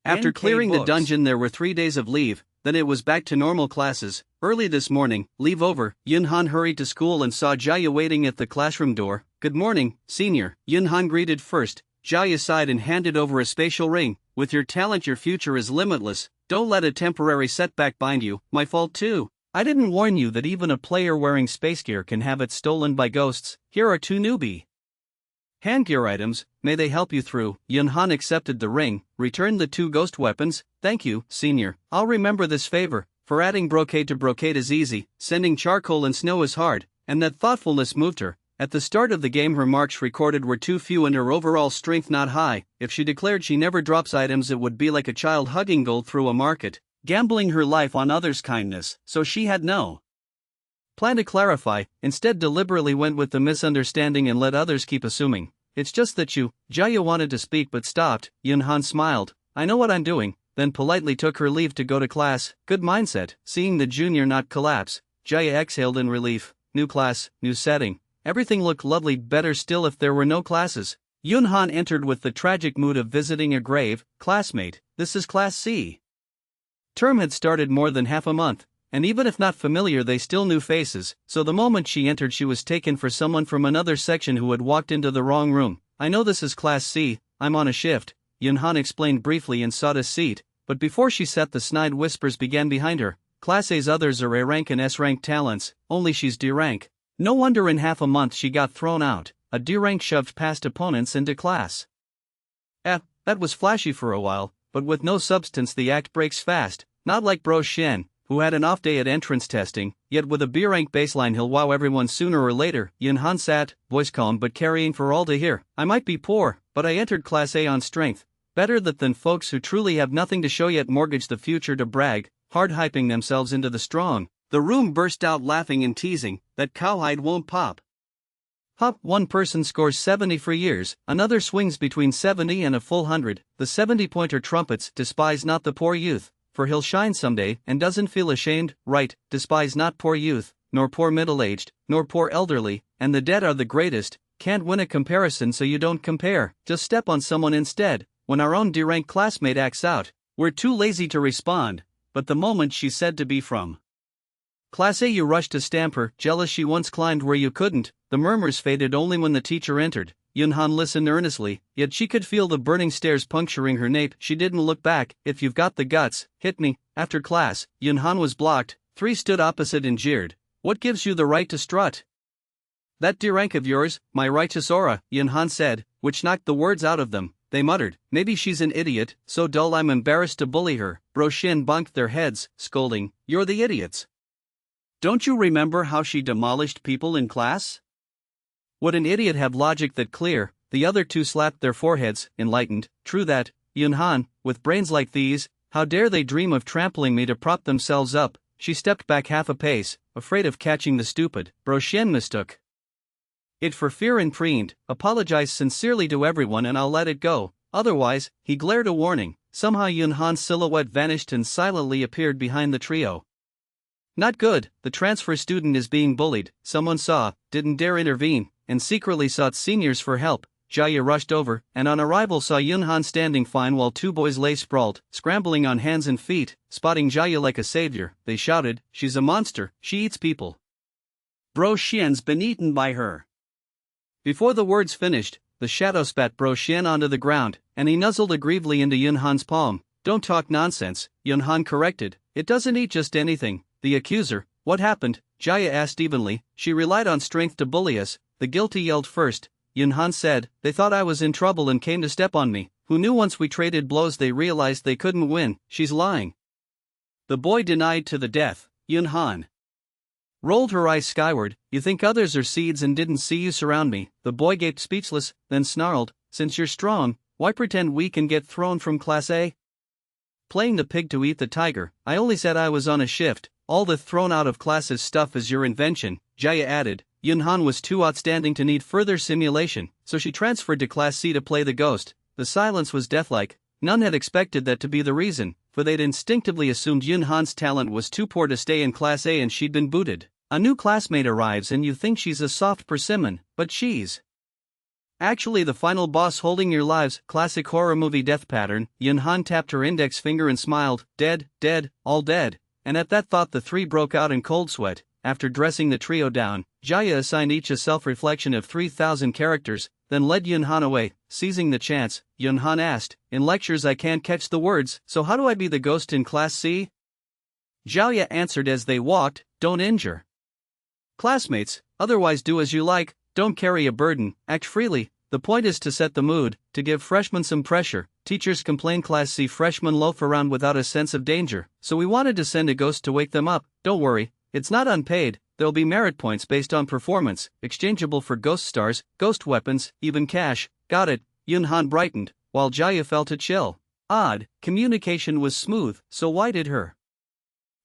After NK clearing the books. dungeon there were 3 days of leave, then it was back to normal classes. Early this morning, leave over, Yunhan hurried to school and saw Jaya waiting at the classroom door. Good morning, senior, Yunhan greeted first. Jaya sighed and handed over a spatial ring. With your talent your future is limitless, don't let a temporary setback bind you. My fault too. I didn't warn you that even a player wearing space gear can have it stolen by ghosts. Here are 2 newbie handgear items, may they help you through. Yunhan accepted the ring, returned the 2 ghost weapons. Thank you, senior, I'll remember this favor, for adding brocade to brocade is easy, sending charcoal and snow is hard, and that thoughtfulness moved her. At the start of the game her marks recorded were too few and her overall strength not high. If she declared she never drops items it would be like a child hugging gold through a market, gambling her life on others' kindness, so she had no plan to clarify, instead deliberately went with the misunderstanding and let others keep assuming. It's just that you, Jaya wanted to speak but stopped. Yunhan smiled, I know what I'm doing, then politely took her leave to go to class. Good mindset. Seeing the junior not collapse, Jaya exhaled in relief. New class, new setting. Everything looked lovely, better still if there were no classes. Yunhan entered with the tragic mood of visiting a grave. Classmate, this is Class C. Term had started more than half a month, and even if not familiar they still knew faces, so the moment she entered she was taken for someone from another section who had walked into the wrong room. I know this is Class C, I'm on a shift, Yunhan explained briefly and sought a seat, but before she sat the snide whispers began behind her. Class A's others are A-rank and S-rank talents, only she's D-rank. No wonder in half a month she got thrown out, a D-rank shoved past opponents into Class F. That was flashy for a while, but with no substance the act breaks fast, not like Bro Shen, who had an off day at entrance testing, yet with a B-rank baseline he'll wow everyone sooner or later. Yunhan sat, voice calm but carrying for all to hear. I might be poor, but I entered Class A on strength. Better that than folks who truly have nothing to show yet mortgage the future to brag, hard hyping themselves into the strong. The room burst out laughing and teasing, that cowhide won't pop. Hop, one person scores 70 for years, another swings between 70 and a full 100, the 70-pointer trumpets, despise not the poor youth, for he'll shine someday and doesn't feel ashamed, right, despise not poor youth, nor poor middle-aged, nor poor elderly, and the dead are the greatest, can't win a comparison so you don't compare, just step on someone instead. When our own D-rank classmate acts out, we're too lazy to respond, but the moment she's said to be from Class A you rush to stamp her, jealous she once climbed where you couldn't. The murmurs faded only when the teacher entered. Yunhan listened earnestly, yet she could feel the burning stares puncturing her nape. She didn't look back. If you've got the guts, hit me. After class, Yunhan was blocked. 3 stood opposite and jeered. What gives you the right to strut? That D-rank of yours, my righteous aura, Yunhan said, which knocked the words out of them. They muttered, maybe she's an idiot, so dull I'm embarrassed to bully her. Bro Shin bonked their heads, scolding, you're the idiots. Don't you remember how she demolished people in class? Would an idiot have logic that clear? The other 2 slapped their foreheads, enlightened. True that, Yunhan, with brains like these, how dare they dream of trampling me to prop themselves up? She stepped back half a pace, afraid of catching the stupid. Bro Shen mistook it for fear and preened, apologize sincerely to everyone and I'll let it go, otherwise, he glared a warning. Somehow Yunhan's silhouette vanished and silently appeared behind the trio. Not good, the transfer student is being bullied, someone saw, didn't dare intervene, and secretly sought seniors for help. Jaya rushed over, and on arrival saw Yunhan standing fine while 2 boys lay sprawled, scrambling on hands and feet. Spotting Jaya like a savior, they shouted, she's a monster, she eats people. Bro Shen's been eaten by her. Before the words finished, the shadow spat Bro Shen onto the ground, and he nuzzled aggrievedly into Yunhan's palm. Don't talk nonsense, Yunhan corrected, it doesn't eat just anything. The accuser, what happened? Jaya asked evenly. She relied on strength to bully us. The guilty yelled first. Yunhan said, they thought I was in trouble and came to step on me. Who knew once we traded blows they realized they couldn't win. She's lying. The boy denied to the death. Yunhan rolled her eyes skyward. You think others are seeds and didn't see you surround me? The boy gaped speechless, then snarled, since you're strong, why pretend we can get thrown from Class A? Playing the pig to eat the tiger. I only said I was on a shift. All the thrown out of classes stuff is your invention, Jaya added. Yunhan was too outstanding to need further simulation, so she transferred to Class C to play the ghost. The silence was deathlike. None had expected that to be the reason, for they'd instinctively assumed Yunhan's talent was too poor to stay in Class A and she'd been booted. A new classmate arrives and you think she's a soft persimmon, but she's Actually, the final boss holding your lives, classic horror movie death pattern. Yunhan tapped her index finger and smiled, dead, dead, all dead. And at that thought the three broke out in cold sweat. After dressing the trio down, Jaya assigned each a self-reflection of 3,000 characters, then led Yunhan away. Seizing the chance, Yunhan asked, in lectures I can't catch the words, so how do I be the ghost in Class C? Jaya answered as they walked, don't injure classmates, otherwise do as you like, don't carry a burden, act freely. The point is to set the mood, to give freshmen some pressure. Teachers complain Class C freshmen loaf around without a sense of danger, so we wanted to send a ghost to wake them up. Don't worry, it's not unpaid, there'll be merit points based on performance, exchangeable for ghost stars, ghost weapons, even cash. Got it, Yunhan brightened, while Jaya felt a chill. Odd, communication was smooth, so why did her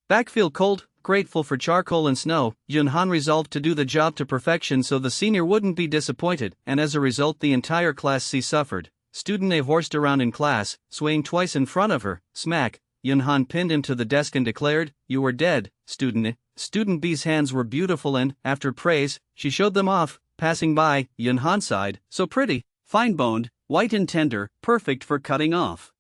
back feel cold? Grateful for charcoal and snow, Yunhan resolved to do the job to perfection so the senior wouldn't be disappointed, and as a result the entire Class C suffered. Student A horsed around in class, swaying twice in front of her. Smack, Yunhan pinned him to the desk and declared, you were dead, Student A. Student B's hands were beautiful and, after praise, she showed them off. Passing by, Yunhan sighed, so pretty, fine-boned, white and tender, perfect for cutting off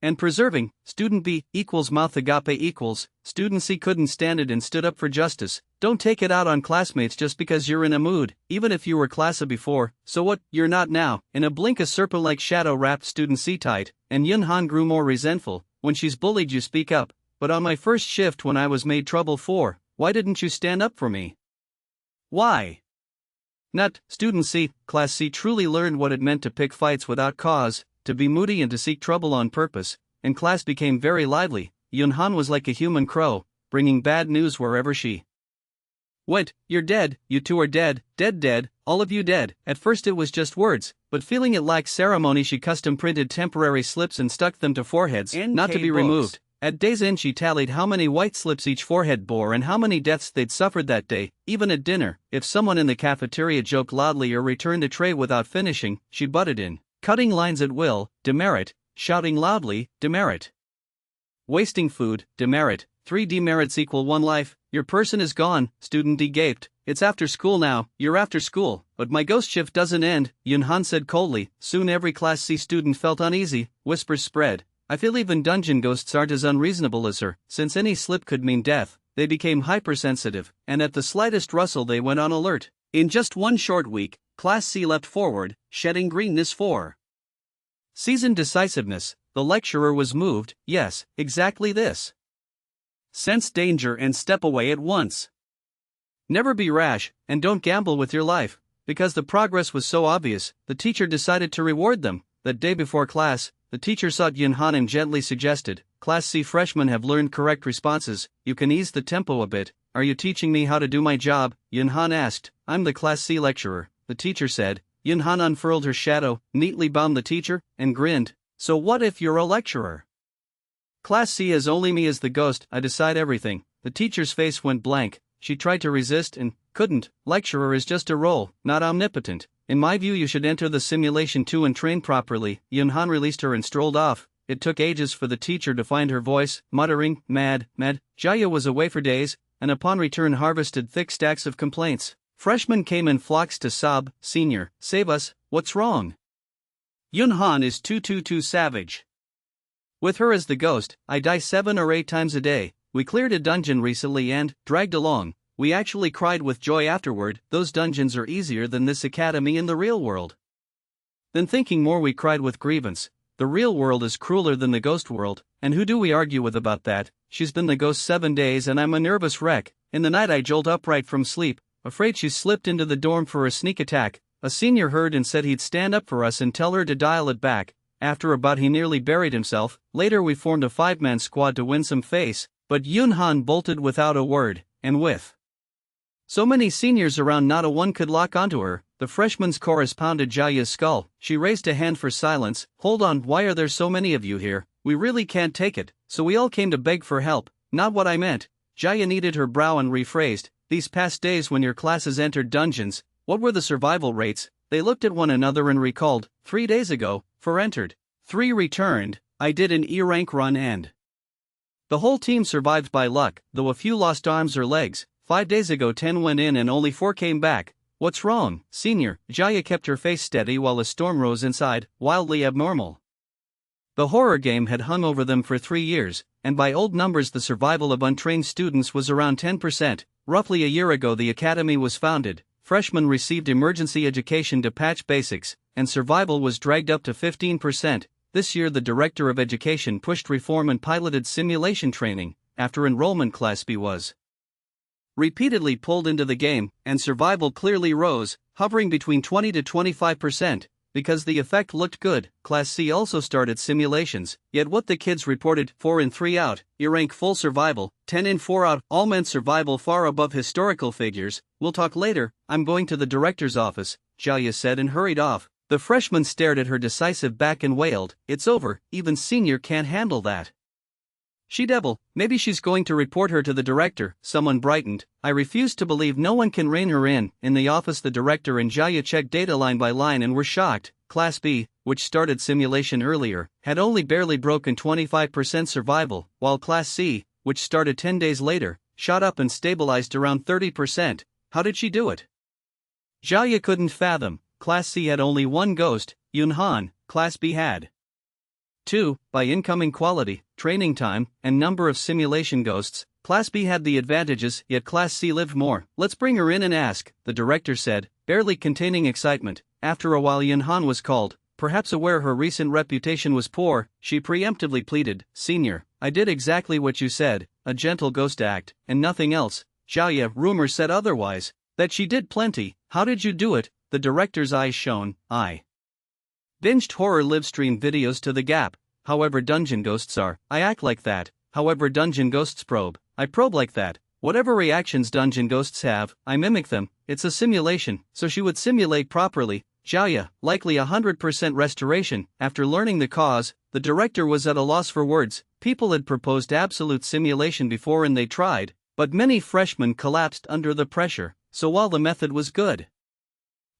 and preserving. Student B equals mouth agape equals. Student C couldn't stand it and stood up for justice. Don't take it out on classmates just because you're in a mood, even if you were class A before, so what, you're not now. In a blink a serpent-like shadow wrapped Student C tight, and Yunhan grew more resentful. When she's bullied you speak up, but on my first shift when I was made trouble for, why didn't you stand up for me? Why? Not. Student C, Class C truly learned what it meant to pick fights without cause, to be moody and to seek trouble on purpose, and class became very lively. Yunhan was like a human crow, bringing bad news wherever she went. You're dead, you two are dead, dead dead, all of you dead. At first it was just words, but feeling it lacked ceremony she custom printed temporary slips and stuck them to foreheads, not to be removed. At day's end she tallied how many white slips each forehead bore and how many deaths they'd suffered that day. Even at dinner, if someone in the cafeteria joked loudly or returned a tray without finishing, she butted in, cutting lines at will, demerit, shouting loudly, demerit. Wasting food, demerit. 3 demerits equal 1 life. Your person is gone. Student D gaped. It's after school now. You're after school, but my ghost shift doesn't end, Yunhan said coldly. Soon every Class C student felt uneasy. Whispers spread. I feel even dungeon ghosts aren't as unreasonable as her. Since any slip could mean death, they became hypersensitive, and at the slightest rustle they went on alert. In just one short week, Class C leapt forward, shedding greenness for seasoned decisiveness. The lecturer was moved. Yes, exactly this. Sense danger and step away at once. Never be rash, and don't gamble with your life. Because the progress was so obvious, the teacher decided to reward them. That day before class, the teacher sought Yunhan and gently suggested, Class C freshmen have learned correct responses, you can ease the tempo a bit. Are you teaching me how to do my job? Yunhan asked. I'm the Class C lecturer, the teacher said. Yunhan unfurled her shadow, neatly bound the teacher, and grinned. So what if you're a lecturer? Class C has only me as the ghost, I decide everything. The teacher's face went blank. She tried to resist and couldn't. Lecturer is just a role, not omnipotent. In my view you should enter the simulation too and train properly. Yunhan released her and strolled off. It took ages for the teacher to find her voice, muttering, mad. Jaya was away for days, and upon return harvested thick stacks of complaints. Freshmen came in flocks to sob, Senior, save us, what's wrong? Yunhan is too savage. With her as the ghost, I die 7 or 8 times a day. We cleared a dungeon recently and, dragged along, we actually cried with joy afterward. Those dungeons are easier than this academy in the real world. Then thinking more we cried with grievance. The real world is crueler than the ghost world, and who do we argue with about that? She's been the ghost 7 days and I'm a nervous wreck. In the night I jolt upright from sleep, afraid she slipped into the dorm for a sneak attack. A senior heard and said he'd stand up for us and tell her to dial it back. After a bout he nearly buried himself. Later we formed a 5-man squad to win some face, but Yunhan bolted without a word, and with so many seniors around not a one could lock onto her. The freshmen's chorus pounded Jaya's skull. She raised a hand for silence. Hold on, why are there so many of you here? We really can't take it. So we all came to beg for help. Not what I meant. Jaya kneaded her brow and rephrased. These past days when your classes entered dungeons, what were the survival rates? They looked at one another and recalled. 3 days ago, 4 entered. 3 returned. I did an E-rank run and the whole team survived by luck, though a few lost arms or legs. 5 days ago 10 went in and only 4 came back. What's wrong, senior? Jaya kept her face steady while a storm rose inside, wildly abnormal. The horror game had hung over them for 3 years, and by old numbers the survival of untrained students was around 10%. Roughly a year ago the academy was founded, freshmen received emergency education to patch basics, and survival was dragged up to 15%. This year the director of education pushed reform and piloted simulation training, after enrollment Class B was repeatedly pulled into the game, and survival clearly rose, hovering between 20 to 25%. Because the effect looked good, Class C also started simulations, yet what the kids reported, 4 in 3 out, E-rank full survival, 10 in 4 out, all meant survival far above historical figures. We'll talk later, I'm going to the director's office, Jaya said and hurried off. The freshman stared at her decisive back and wailed, it's over, even senior can't handle that. She devil, maybe she's going to report her to the director, someone brightened. I refuse to believe no one can rein her in. In the office the director and Jaya checked data line by line and were shocked. Class B, which started simulation earlier, had only barely broken 25% survival, while Class C, which started 10 days later, shot up and stabilized around 30%. How did she do it? Jaya couldn't fathom. Class C had only one ghost, Yunhan. Class B had 2, by incoming quality, training time, and number of simulation ghosts. Class B had the advantages, yet Class C lived more. Let's bring her in and ask, the director said, barely containing excitement. After a while Yunhan was called. Perhaps aware her recent reputation was poor, she preemptively pleaded, Senior, I did exactly what you said, a gentle ghost act, and nothing else. Jaya, rumor said otherwise. That she did plenty. How did you do it? The director's eyes shone. I binged horror livestream videos to the gap. However dungeon ghosts are, I act like that. However dungeon ghosts probe, I probe like that. Whatever reactions dungeon ghosts have, I mimic them. It's a simulation, so she would simulate properly. Jaya, likely 100% restoration. After learning the cause, the director was at a loss for words. People had proposed absolute simulation before and they tried, but many freshmen collapsed under the pressure. So while the method was good,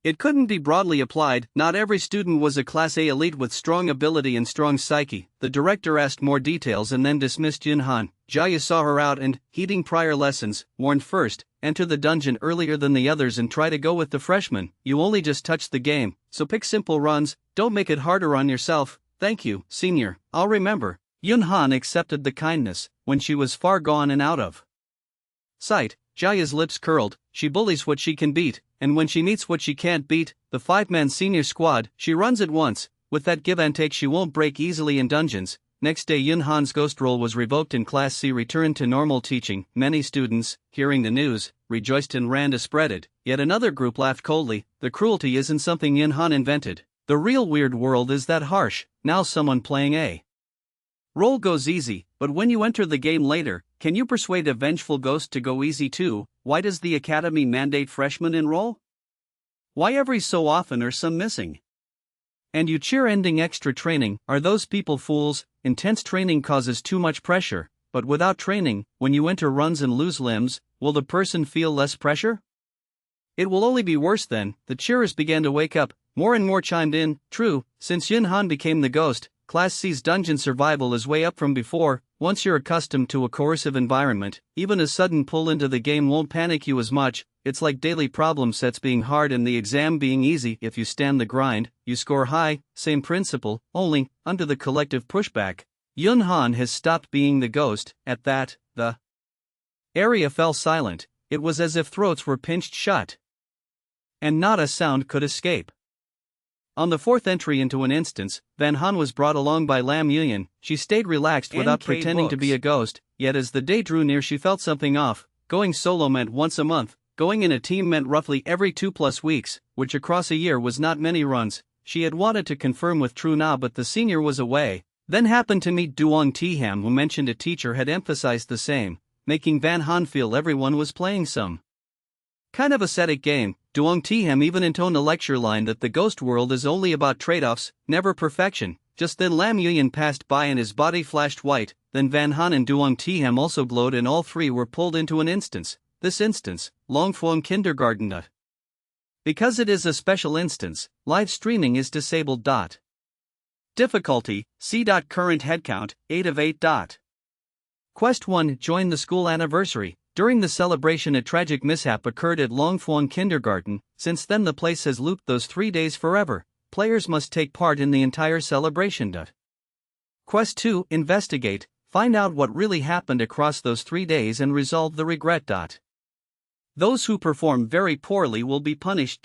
it couldn't be broadly applied. Not every student was a Class A elite with strong ability and strong psyche. The director asked more details and then dismissed Yunhan. Jaya saw her out and, heeding prior lessons, warned first, enter the dungeon earlier than the others and try to go with the freshmen. You only just touched the game, so pick simple runs, don't make it harder on yourself. Thank you, senior, I'll remember. Yunhan accepted the kindness. When she was far gone and out of sight, Jaya's lips curled. She bullies what she can beat, and when she meets what she can't beat, the 5-man senior squad, she runs at once. With that give and take she won't break easily in dungeons. Next day Yunhan's ghost role was revoked and Class C returned to normal teaching. Many students, hearing the news, rejoiced and ran to spread it. Yet another group laughed coldly. The cruelty isn't something Yunhan invented. The real weird world is that harsh. Now someone playing a role goes easy, but when you enter the game later, can you persuade a vengeful ghost to go easy too? Why does the academy mandate freshmen enroll? Why every so often are some missing? And you cheer ending extra training. Are those people fools? Intense training causes too much pressure, but without training, when you enter runs and lose limbs, will the person feel less pressure? It will only be worse then. The cheerers began to wake up. More and more chimed in. True, since Yunhan became the ghost, Class C's dungeon survival is way up from before. Once you're accustomed to a coercive environment, even a sudden pull into the game won't panic you as much. It's like daily problem sets being hard and the exam being easy. If you stand the grind, you score high. Same principle, only, under the collective pushback. Yunhan has stopped being the ghost. At that, the area fell silent. It was as if throats were pinched shut, and not a sound could escape. On the fourth entry into an instance, Van Han was brought along by Lam Yuyan. She stayed relaxed without pretending to be a ghost, yet as the day drew near she felt something off. Going solo meant once a month, going in a team meant roughly every 2+ weeks, which across a year was not many runs. She had wanted to confirm with True Na but the senior was away, then happened to meet Duong Tiham who mentioned a teacher had emphasized the same, making Van Han feel everyone was playing some kind of ascetic game. Duong Tiham even intoned a lecture line that the ghost world is only about trade-offs, never perfection. Just then Lam Yuyan passed by and his body flashed white, then Van Han and Duong Tiham also glowed and all three were pulled into an instance. This instance, Longfuang Kindergarten. Because it is a special instance, live streaming is disabled. Difficulty, C. Current headcount, 8 of 8. Quest 1 Join the school anniversary. During the celebration, a tragic mishap occurred at Longfuan Kindergarten. Since then, the place has looped those 3 days forever. Players must take part in the entire celebration. Quest 2: Investigate. Find out what really happened across those 3 days and resolve the regret. Those who perform very poorly will be punished.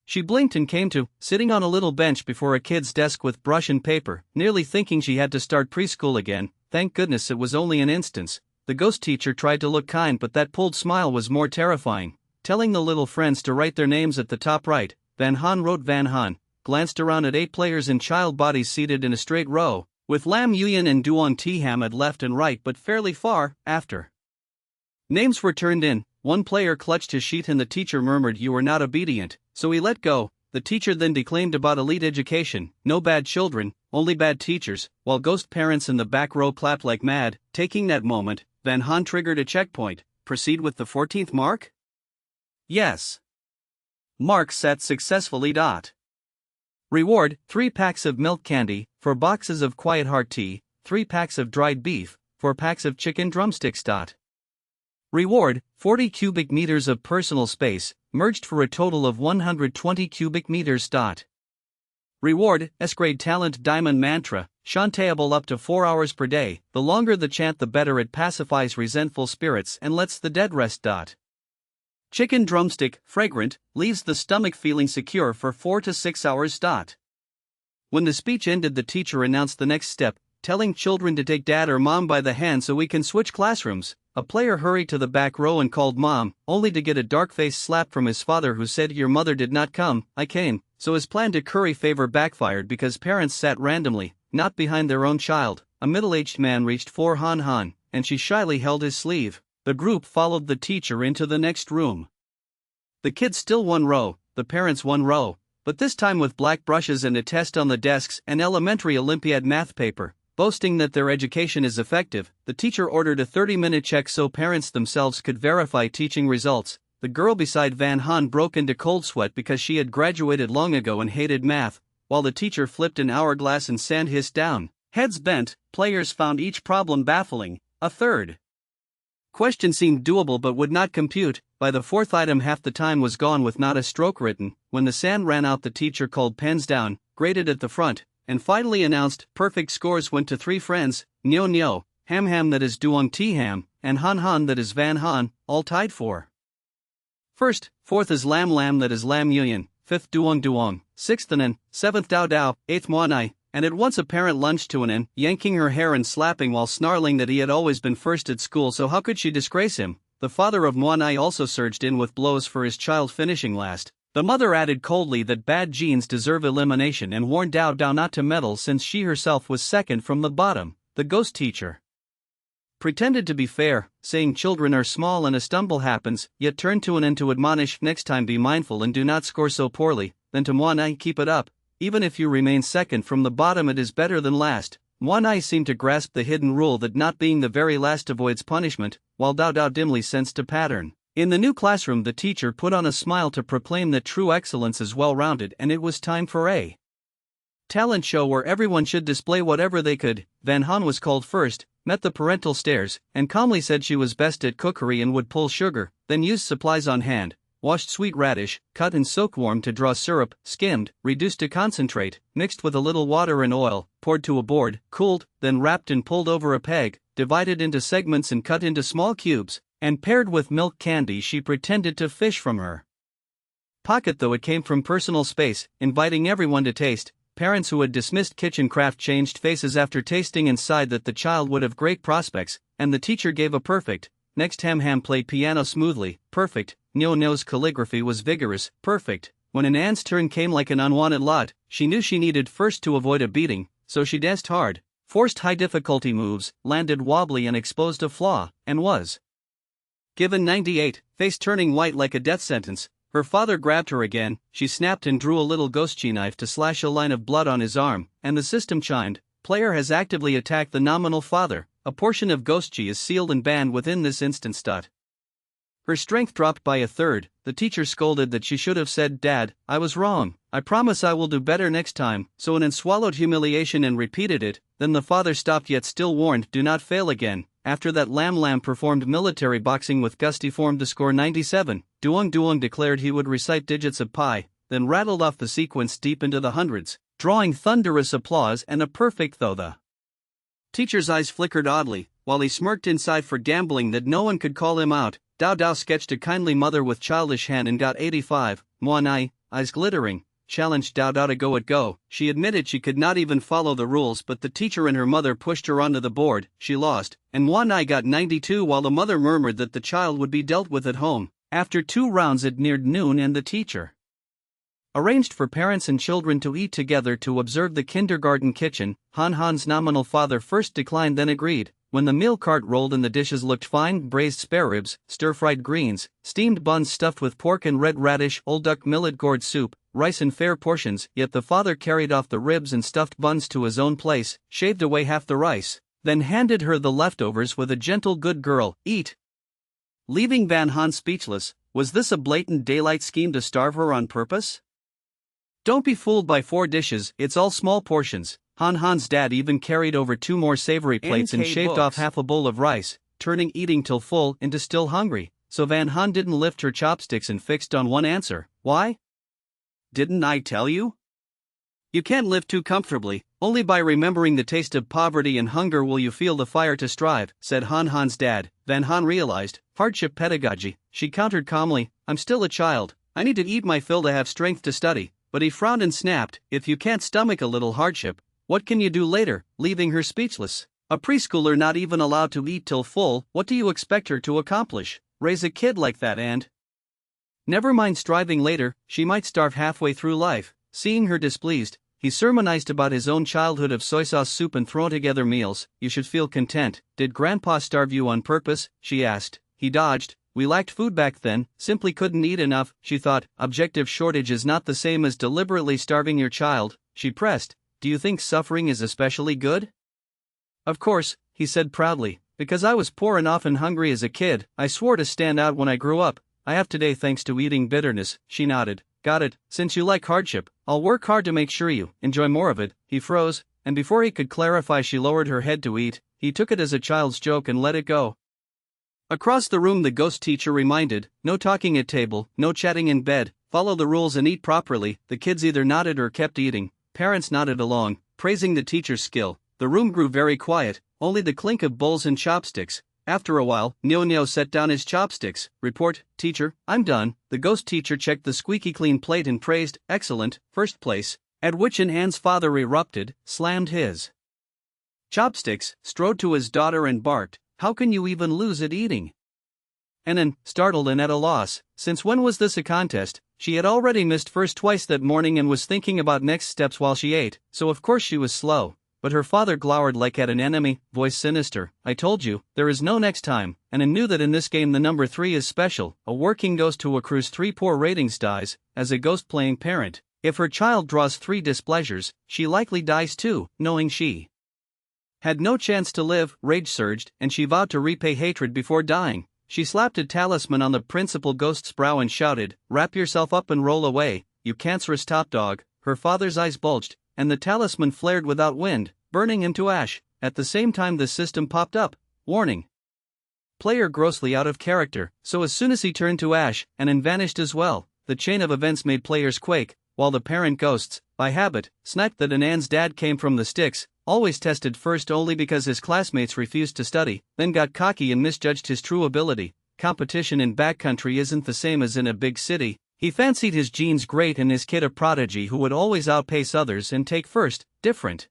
She blinked and came to, sitting on a little bench before a kid's desk with brush and paper, nearly thinking she had to start preschool again. Thank goodness it was only an instance. The ghost teacher tried to look kind, but that pulled smile was more terrifying. Telling the little friends to write their names at the top right, Van Han wrote Van Han, glanced around at 8 players in child bodies seated in a straight row, with Lam Yuyan and Duong Tiham at left and right but fairly far after. Names were turned in. One player clutched his sheet and the teacher murmured, "You were not obedient," so he let go. The teacher then declaimed about elite education, no bad children, only bad teachers, while ghost parents in the back row clapped like mad. Taking that moment, Van Han triggered a checkpoint. Proceed with the 14th mark? Yes. Mark set successfully. Reward: 3 packs of milk candy, 4 boxes of Quiet Heart tea, 3 packs of dried beef, 4 packs of chicken drumsticks. Reward: 40 cubic meters of personal space, merged for a total of 120 cubic meters. Reward: S-grade talent diamond mantra, chantable up to 4 hours per day. The longer the chant, the better. It pacifies resentful spirits and lets the dead rest. Chicken drumstick, fragrant, leaves the stomach feeling secure for 4 to 6 hours. When the speech ended, the teacher announced the next step, telling children to take dad or mom by the hand so we can switch classrooms. A player hurried to the back row and called mom, only to get a dark-faced slap from his father, who said, "Your mother did not come, I came." So his plan to curry favor backfired because parents sat randomly, not behind their own child. A middle-aged man reached for Han Han, and she shyly held his sleeve. The group followed the teacher into the next room. The kids still one row, the parents one row, but this time with black brushes and a test on the desks and elementary Olympiad math paper. Boasting that their education is effective, the teacher ordered a 30-minute check so parents themselves could verify teaching results. The girl beside Van Han broke into cold sweat because she had graduated long ago and hated math, while the teacher flipped an hourglass and sand hissed down. Heads bent, players found each problem baffling. A third question seemed doable but would not compute. By the 4th item, half the time was gone with not a stroke written. When the sand ran out, the teacher called pens down, graded at the front, and finally announced perfect scores went to 3 friends, Nyo Nyo, Ham Ham that is Duong Tiham, and Han Han that is Van Han, all tied for first. 4th is Lam Lam that is Lam Yuyan, 5th Duong Duong, 6th Anan, 7th Dao Dao, 8th Muanai, and at once a parent lunged to Anan, yanking her hair and slapping while snarling that he had always been first at school, so how could she disgrace him? The father of Muanai also surged in with blows for his child finishing last. The mother added coldly that bad genes deserve elimination and warned Dao Dao not to meddle since she herself was second from the bottom. The ghost teacher pretended to be fair, saying children are small and a stumble happens, yet turned to Anan to admonish, next time be mindful and do not score so poorly. Then to Muanai, keep it up. Even if you remain second from the bottom, it is better than last. Muanai seemed to grasp the hidden rule that not being the very last avoids punishment, while Dao Dao dimly sensed a pattern. In the new classroom, the teacher put on a smile to proclaim that true excellence is well-rounded, and it was time for a talent show where everyone should display whatever they could. Van Han was called first, met the parental stares, and calmly said she was best at cookery and would pull sugar, then used supplies on hand, washed sweet radish, cut and soaked warm to draw syrup, skimmed, reduced to concentrate, mixed with a little water and oil, poured to a board, cooled, then wrapped and pulled over a peg, divided into segments and cut into small cubes, and paired with milk candy she pretended to fish from her pocket, though it came from personal space, inviting everyone to taste. Parents who had dismissed kitchen craft changed faces after tasting and sighed that the child would have great prospects, and the teacher gave a perfect. Next, Ham Ham played piano smoothly, perfect. Nyo Nyo's calligraphy was vigorous, perfect. When Anan's turn came like an unwanted lot, she knew she needed first to avoid a beating, so she danced hard, forced high difficulty moves, landed wobbly and exposed a flaw, and was given 98, face turning white like a death sentence. Her father grabbed her again, she snapped and drew a little ghostchi knife to slash a line of blood on his arm, and the system chimed. Player has actively attacked the nominal father. A portion of ghostchi is sealed and banned within this instant. Her strength dropped by a third. The teacher scolded that she should have said, "Dad, I was wrong. I promise I will do better next time." So Anan swallowed humiliation and repeated it. Then the father stopped, yet still warned, "Do not fail again." After that Lam performed military boxing with gusty form to score 97, Duong declared he would recite digits of pi, then rattled off the sequence deep into the hundreds, drawing thunderous applause and a perfect though the teacher's eyes flickered oddly, while he smirked inside for gambling that no one could call him out. Dao sketched a kindly mother with childish hand and got 85, Muanai, eyes glittering, challenged Dao to go at go. She admitted she could not even follow the rules, but the teacher and her mother pushed her onto the board. She lost, and Muanai got 92 while the mother murmured that the child would be dealt with at home. After 2 rounds it neared noon and the teacher arranged for parents and children to eat together to observe the kindergarten kitchen. Han's nominal father first declined then agreed. When the meal cart rolled and the dishes looked fine, braised spare ribs, stir-fried greens, steamed buns stuffed with pork and red radish, old duck millet gourd soup, rice in fair portions, yet the father carried off the ribs and stuffed buns to his own place, shaved away half the rice, then handed her the leftovers with a gentle good girl, eat. Leaving Van Han speechless. Was this a blatant daylight scheme to starve her on purpose? Don't be fooled by 4 dishes, it's all small portions. Han's dad even carried over 2 more savory plates and shaved off half a bowl of rice, turning eating till full into still hungry. So Van Han didn't lift her chopsticks and fixed on one answer. Why? Didn't I tell you? You can't live too comfortably. Only by remembering the taste of poverty and hunger will you feel the fire to strive, said Han's dad. Van Han realized, hardship pedagogy. She countered calmly, I'm still a child, I need to eat my fill to have strength to study. But he frowned and snapped, if you can't stomach a little hardship, what can you do later, leaving her speechless. A preschooler not even allowed to eat till full, what do you expect her to accomplish? Raise a kid like that and never mind striving later, she might starve halfway through life. Seeing her displeased, he sermonized about his own childhood of soy sauce soup and throw-together meals. You should feel content. Did Grandpa starve you on purpose? She asked. He dodged. We lacked food back then, simply couldn't eat enough, she thought. Objective shortage is not the same as deliberately starving your child, she pressed. Do you think suffering is especially good? Of course, he said proudly, because I was poor and often hungry as a kid. I swore to stand out when I grew up. I have today thanks to eating bitterness, she nodded. Got it, since you like hardship, I'll work hard to make sure you enjoy more of it. He froze, and before he could clarify she lowered her head to eat. He took it as a child's joke and let it go. Across the room the ghost teacher reminded, no talking at table, no chatting in bed, follow the rules and eat properly. The kids either nodded or kept eating. Parents nodded along, praising the teacher's skill. The room grew very quiet, only the clink of bowls and chopsticks. After a while, Nyo set down his chopsticks. Report, teacher, I'm done. The ghost teacher checked the squeaky clean plate and praised, excellent, first place, at which An's father erupted, slammed his chopsticks, strode to his daughter and barked, how can you even lose at eating? Anan, startled and at a loss, since when was this a contest? She had already missed first twice that morning and was thinking about next steps while she ate, so of course she was slow. But her father glowered like at an enemy, voice sinister. I told you, there is no next time. Anan knew that in this game the number 3 is special. A working ghost who accrues 3 poor ratings dies. As a ghost-playing parent, if her child draws 3 displeasures, she likely dies too, knowing she had no chance to live. Rage surged, and she vowed to repay hatred before dying. She slapped a talisman on the principal ghost's brow and shouted, wrap yourself up and roll away, you cancerous top dog. Her father's eyes bulged, and the talisman flared without wind, burning him to ash. At the same time the system popped up, warning, player grossly out of character. So as soon as he turned to ash, Anan vanished as well. The chain of events made players quake, while the parent ghosts, by habit, sniped that Anan's dad came from the sticks, always tested first only because his classmates refused to study, then got cocky and misjudged his true ability. Competition in backcountry isn't the same as in a big city. He fancied his genes great and his kid a prodigy who would always outpace others and take first. Different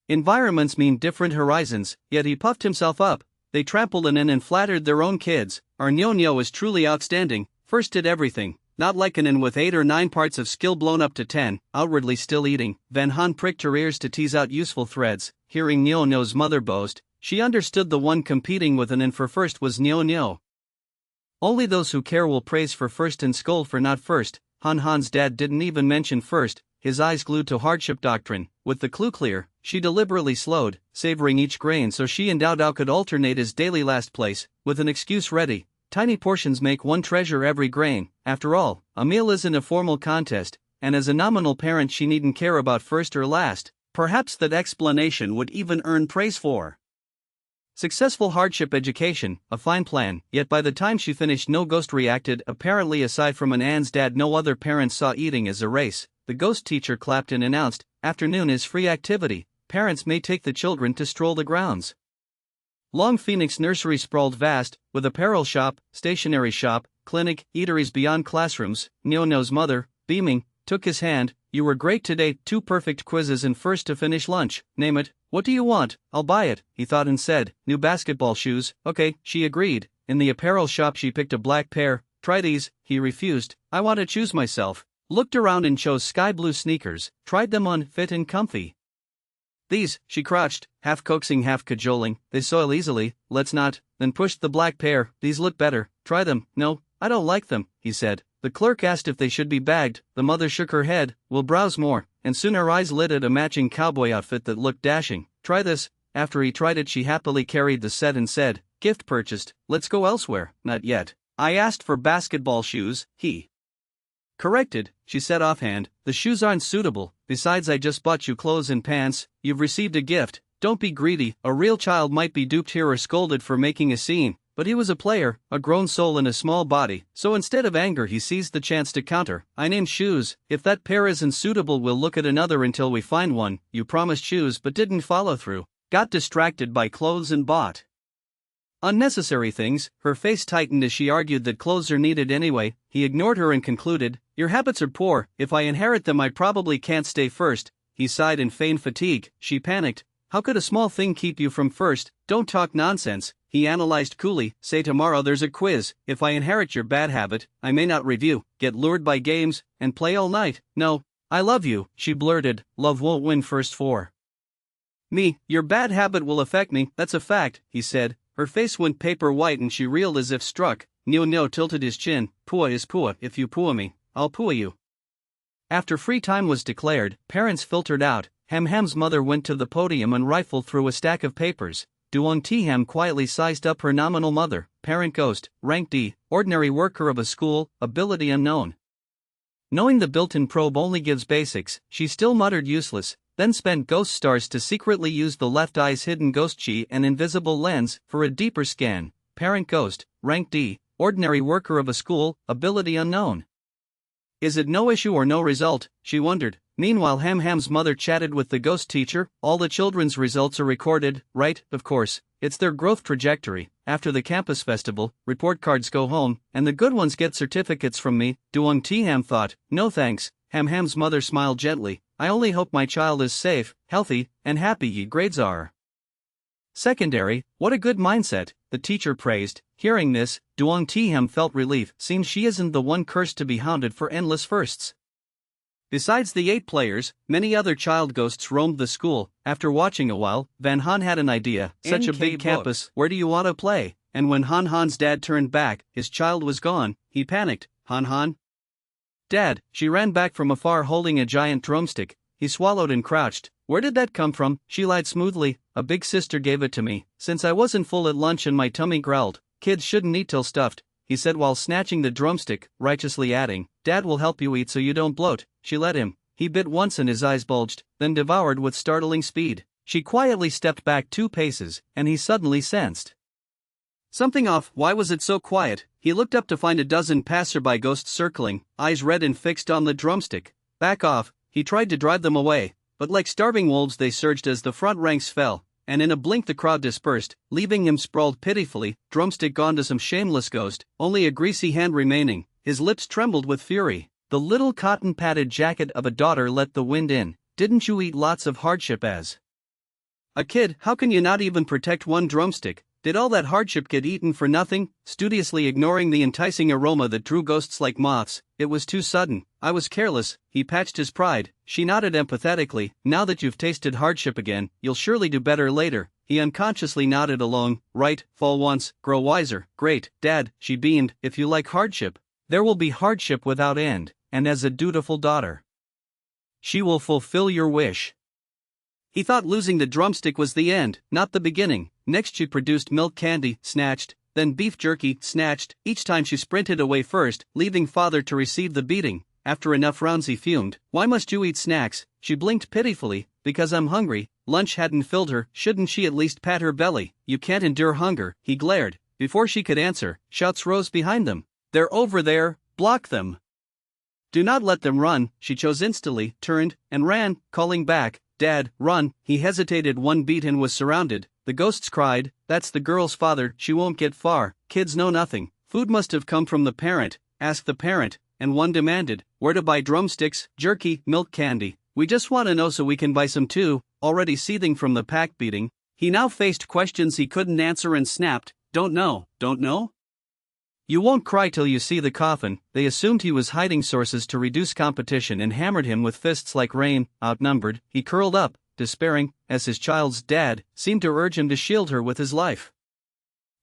environments mean different horizons, yet he puffed himself up. They trampled Anan and flattered their own kids. Our Nyo is truly outstanding, first at everything. Not like Anan with 8 or 9 parts of skill blown up to 10, outwardly still eating. Van Han pricked her ears to tease out useful threads. Hearing Nyo's mother boast, she understood the one competing with Anan for first was Nyo. Only those who care will praise for first and scold for not first. Han's dad didn't even mention first, his eyes glued to hardship doctrine. With the clue clear, she deliberately slowed, savoring each grain so she and Dao could alternate as daily last place, with an excuse ready. Tiny portions make one treasure every grain. After all, a meal isn't a formal contest, and as a nominal parent she needn't care about first or last. Perhaps that explanation would even earn praise for Successful hardship education, a fine plan, yet by the time she finished no ghost reacted. Apparently aside from Anne's dad no other parents saw eating as a race. The ghost teacher clapped and announced, "Afternoon is free activity, parents may take the children to stroll the grounds." Long Phoenix Nursery sprawled vast, with apparel shop, stationery shop, clinic, eateries beyond classrooms. Nyo's mother, beaming, took his hand. "You were great today, 2 perfect quizzes and first to finish lunch. Name it. What do you want? I'll buy it," he thought and said. "New basketball shoes." "Okay," she agreed. In the apparel shop she picked a black pair. "Try these," he refused. "I want to choose myself." Looked around and chose sky blue sneakers, tried them on, fit and comfy. "These," she crouched, half coaxing half cajoling, "they soil easily, let's not," then pushed the black pair. "These look better, try them." "No, I don't like them," he said. The clerk asked if they should be bagged. The mother shook her head. "We'll browse more," and soon her eyes lit at a matching cowboy outfit that looked dashing. "Try this." After he tried it she happily carried the set and said, "Gift purchased, let's go elsewhere." "Not yet. I asked for basketball shoes," he corrected. She said offhand, "The shoes aren't suitable, besides I just bought you clothes and pants. You've received a gift, don't be greedy." A real child might be duped here or scolded for making a scene, but he was a player, a grown soul in a small body, so instead of anger he seized the chance to counter. "I named shoes, if that pair isn't suitable we'll look at another until we find one. You promised shoes but didn't follow through. Got distracted by clothes and bought unnecessary things." Her face tightened as she argued that clothes are needed anyway. He ignored her and concluded, "Your habits are poor, if I inherit them I probably can't stay first." He sighed and feigned fatigue. She panicked. "How could a small thing keep you from first?" "Don't talk nonsense," he analyzed coolly. "Say tomorrow there's a quiz. If I inherit your bad habit, I may not review, get lured by games, and play all night." "No, I love you," she blurted. "Love won't win first for me. Your bad habit will affect me, that's a fact," he said. Her face went paper white and she reeled as if struck. Nyo tilted his chin. "Pua is pua. If you pua me, I'll pua you." After free time was declared, parents filtered out. Hamham's mother went to the podium and rifled through a stack of papers. Duong Tiham quietly sized up her nominal mother. Parent ghost, rank D, ordinary worker of a school, ability unknown. Knowing the built-in probe only gives basics, she still muttered useless, then spent ghost stars to secretly use the left eye's hidden ghost chi and invisible lens for a deeper scan. Parent ghost, rank D, ordinary worker of a school, ability unknown. Is it no issue or no result, she wondered. Meanwhile Hamham's mother chatted with the ghost teacher. All the children's results are recorded, right? Of course, it's their growth trajectory. After the campus festival, report cards go home, and the good ones get certificates from me. Duong Tiham thought. No thanks. Hamham's mother smiled gently. I only hope my child is safe, healthy, and happy. Ye grades are secondary. What a good mindset, the teacher praised. Hearing this, Duong Tiham felt relief. Seems she isn't the one cursed to be hounded for endless firsts. Besides the 8 players, many other child ghosts roamed the school. After watching a while, Van Han had an idea. Such a big campus, where do you want to play? And when Han Han's dad turned back, his child was gone. He panicked. Han Han? Dad, she ran back from afar holding a giant drumstick. He swallowed and crouched. Where did that come from? She lied smoothly. A big sister gave it to me. Since I wasn't full at lunch and my tummy growled. Kids shouldn't eat till stuffed, he said while snatching the drumstick, righteously adding, Dad will help you eat so you don't bloat. She let him. He bit once and his eyes bulged, then devoured with startling speed. She quietly stepped back 2 paces, and he suddenly sensed something off. Why was it so quiet? He looked up to find a dozen passerby ghosts circling, eyes red and fixed on the drumstick. Back off. He tried to drive them away, but like starving wolves they surged as the front ranks fell, and in a blink the crowd dispersed, leaving him sprawled pitifully, drumstick gone to some shameless ghost, only a greasy hand remaining. His lips trembled with fury. The little cotton-padded jacket of a daughter let the wind in. Didn't you eat lots of hardship as a kid? How can you not even protect one drumstick? Did all that hardship get eaten for nothing? Studiously ignoring the enticing aroma that drew ghosts like moths, it was too sudden. I was careless, he patched his pride. She nodded empathetically. Now that you've tasted hardship again, you'll surely do better later. He unconsciously nodded along. Right, fall once, grow wiser. Great, Dad, she beamed. If you like hardship, there will be hardship without end, and as a dutiful daughter, she will fulfill your wish. He thought losing the drumstick was the end, not the beginning. Next she produced milk candy, snatched, then beef jerky, snatched. Each time she sprinted away first, leaving father to receive the beating. After enough rounds he fumed. Why must you eat snacks? She blinked pitifully. Because I'm hungry. lunch hadn't filled her, shouldn't she at least pat her belly? You can't endure hunger, he glared. Before she could answer, shouts rose behind them. They're over there, block them. Do not let them run, she chose instantly, turned, and ran, calling back, Dad, run. He hesitated one beat and was surrounded. The ghosts cried, that's the girl's father, she won't get far, kids know nothing. Food must have come from the parent, asked the parent, and one demanded, where to buy drumsticks, jerky, milk candy. We just want to know so we can buy some too. Already seething from the pack beating, he now faced questions he couldn't answer and snapped, don't know, don't know? You won't cry till you see the coffin. They assumed he was hiding sources to reduce competition and hammered him with fists like rain. Outnumbered, he curled up, despairing, as his child's dad seemed to urge him to shield her with his life.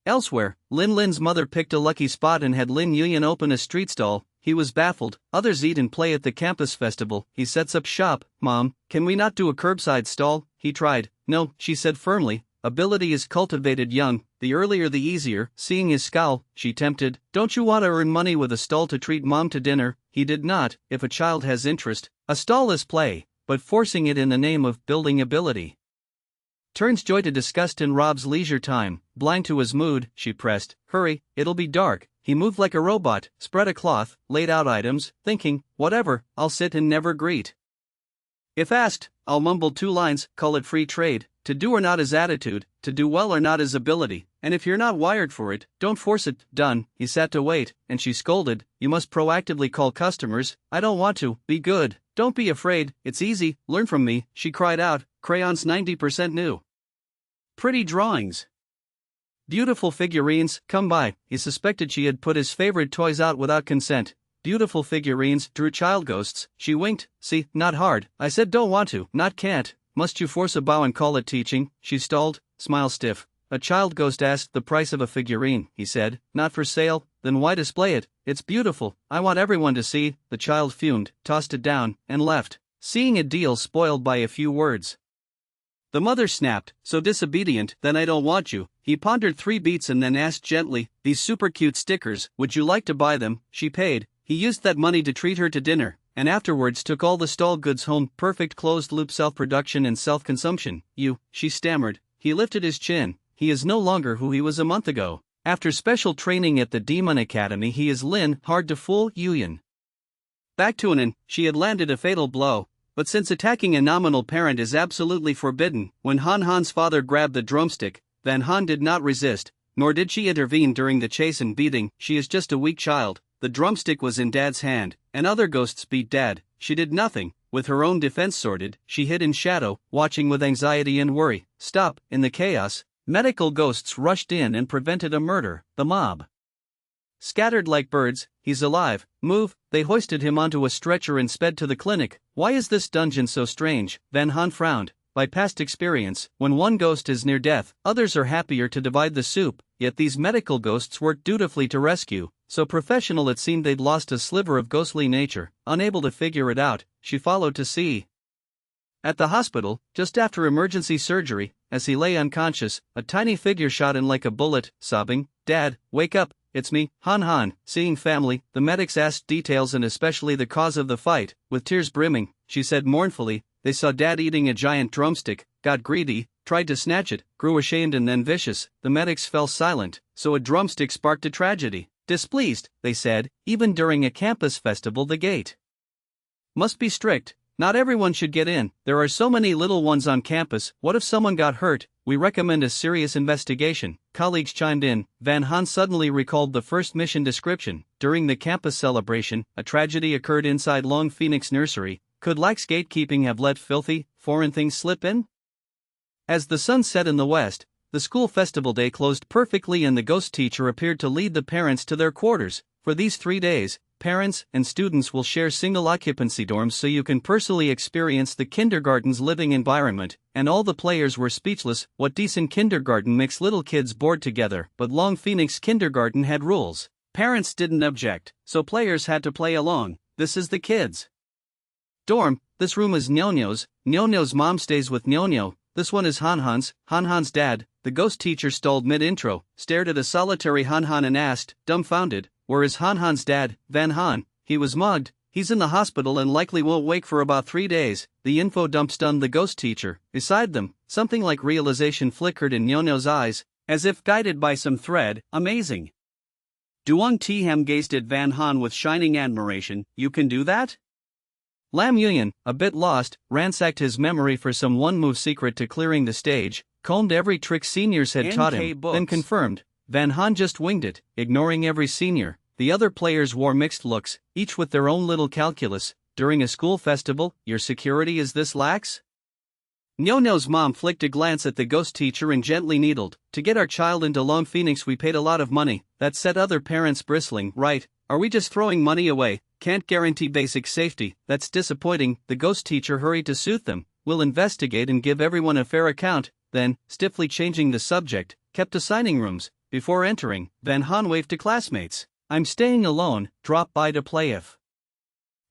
Elsewhere, Lin's mother picked a lucky spot and had Lin Yuyan open a street stall. He was baffled. Others eat and play at the campus festival. He sets up shop. Mom, can we not do a curbside stall? He tried. No, she said firmly. Ability is cultivated young, the earlier the easier. Seeing his scowl, she tempted, don't you want to earn money with a stall to treat mom to dinner? He did not. If a child has interest, a stall is play, but forcing it in the name of building ability turns joy to disgust and robs leisure time. Blind to his mood, she pressed, hurry, it'll be dark. He moved like a robot, spread a cloth, laid out items, thinking, whatever, I'll sit and never greet. If asked, I'll mumble 2 lines, call it free trade. To do or not is attitude, to do well or not is ability, and if you're not wired for it, don't force it. Done. He sat to wait, and she scolded, you must proactively call customers. I don't want to. Be good. Don't be afraid, it's easy, learn from me, she cried out, crayons 90% new. Pretty drawings. Beautiful figurines, come by. He suspected she had put his favorite toys out without consent. Beautiful figurines drew child ghosts. She winked, see, not hard. I said don't want to, not can't. Must you force a bow and call it teaching? She stalled, smile stiff. A child ghost asked the price of a figurine, he said. Not for sale, then why display it? It's beautiful, I want everyone to see. The child fumed, tossed it down, and left, seeing a deal spoiled by a few words. The mother snapped, so disobedient, then I don't want you. He pondered 3 beats and then asked gently, these super cute stickers, would you like to buy them? She paid. He used that money to treat her to dinner, and afterwards took all the stall goods home. Perfect closed-loop self-production and self-consumption. She stammered. He lifted his chin. He is no longer who he was a month ago. After special training at the Demon Academy he is Lin, hard to fool, Yuyan. Back to Anan, she had landed a fatal blow. But since attacking a nominal parent is absolutely forbidden, when Han's father grabbed the drumstick, Van Han did not resist, nor did she intervene during the chase and beating. She is just a weak child. The drumstick was in Dad's hand, and other ghosts beat Dad. She did nothing. With her own defense sorted, she hid in shadow, watching with anxiety and worry. Stop. In the chaos, medical ghosts rushed in and prevented a murder. The mob scattered like birds. He's alive. Move. They hoisted him onto a stretcher and sped to the clinic. Why is this dungeon so strange? Van Han frowned. By past experience, when one ghost is near death, others are happier to divide the soup, yet these medical ghosts worked dutifully to rescue. So professional it seemed they'd lost a sliver of ghostly nature. Unable to figure it out, she followed to see. At the hospital, just after emergency surgery, as he lay unconscious, a tiny figure shot in like a bullet, sobbing, Dad, wake up. It's me, Han. Seeing family, the medics asked details and especially the cause of the fight. With tears brimming, she said mournfully, they saw Dad eating a giant drumstick, got greedy, tried to snatch it, grew ashamed and then vicious. The medics fell silent, so a drumstick sparked a tragedy. Displeased, they said, even during a campus festival the gate must be strict. Not everyone should get in. There are so many little ones on campus. What if someone got hurt? We recommend a serious investigation. Colleagues chimed in. Van Han suddenly recalled the first mission description. During the campus celebration, a tragedy occurred inside Long Phoenix Nursery. Could lax gatekeeping have let filthy, foreign things slip in? As the sun set in the west, the school festival day closed perfectly and the ghost teacher appeared to lead the parents to their quarters. For these 3 days, parents and students will share single occupancy dorms so you can personally experience the kindergarten's living environment, and all the players were speechless. What decent kindergarten makes little kids bored together? But Long Phoenix Kindergarten had rules. Parents didn't object, so players had to play along. This is the kids' dorm. This room is Nyonyo's. Nyonyo's mom stays with Nyonyo. This one is Han's dad. The ghost teacher stalled mid-intro, stared at a solitary Han and asked, dumbfounded, where is Han's dad? Van Han. He was mugged. He's in the hospital and likely won't wake for about 3 days, the info dump stunned the ghost teacher. Beside them, something like realization flickered in Nyo-Nyo's eyes, as if guided by some thread. Amazing. Duong T-Ham gazed at Van Han with shining admiration. You can do that? Lam Yuyan, a bit lost, ransacked his memory for some one-move secret to clearing the stage, combed every trick seniors had taught him, then confirmed. Van Han just winged it, ignoring every senior. The other players wore mixed looks, each with their own little calculus. During a school festival, your security is this lax? Nyo-Nyo's mom flicked a glance at the ghost teacher and gently needled. To get our child into Lone Phoenix we paid a lot of money. That set other parents bristling. Right, are we just throwing money away? Can't guarantee basic safety. That's disappointing. The ghost teacher hurried to soothe them. We'll investigate and give everyone a fair account. Then, stiffly changing the subject, kept assigning rooms. Before entering, Van Han waved to classmates. I'm staying alone, drop by to play if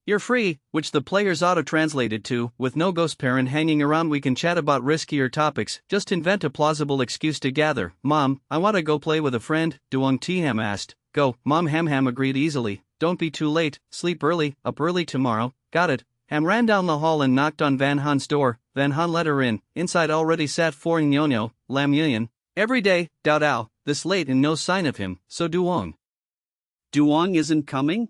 you're free, which the players auto-translated to, with no ghost parent hanging around we can chat about riskier topics, just invent a plausible excuse to gather. Mom, I want to go play with a friend, Duong T-Ham asked. Go, Mom. Ham agreed easily. Don't be too late, sleep early, up early tomorrow. Got it. Ham ran down the hall and knocked on Van Han's door. Van Han let her in. Inside already sat four Nyo-Nyo, Lam Yuyan. Every day, Dao Dao, this late and no sign of him, so Duong isn't coming?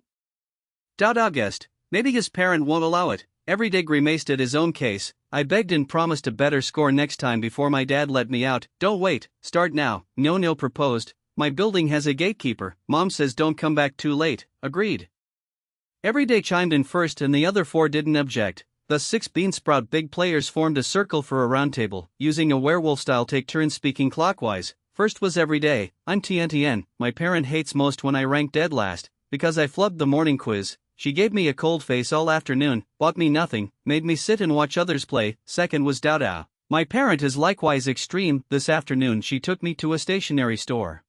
Dao Dao guessed. Maybe his parent won't allow it. Every day grimaced at his own case. I begged and promised a better score next time before my dad let me out. Don't wait, start now, Nyo-Nyo proposed. My building has a gatekeeper. Mom says don't come back too late. Agreed. Every day chimed in first and the other four didn't object. Thus 6 Beansprout big players formed a circle for a roundtable, using a werewolf style take turns speaking clockwise. First was every day. I'm Tien. My parent hates most when I rank dead last, because I flubbed the morning quiz. She gave me a cold face all afternoon, bought me nothing, made me sit and watch others play. Second was Dao Dao. My parent is likewise extreme. This afternoon she took me to a stationery store,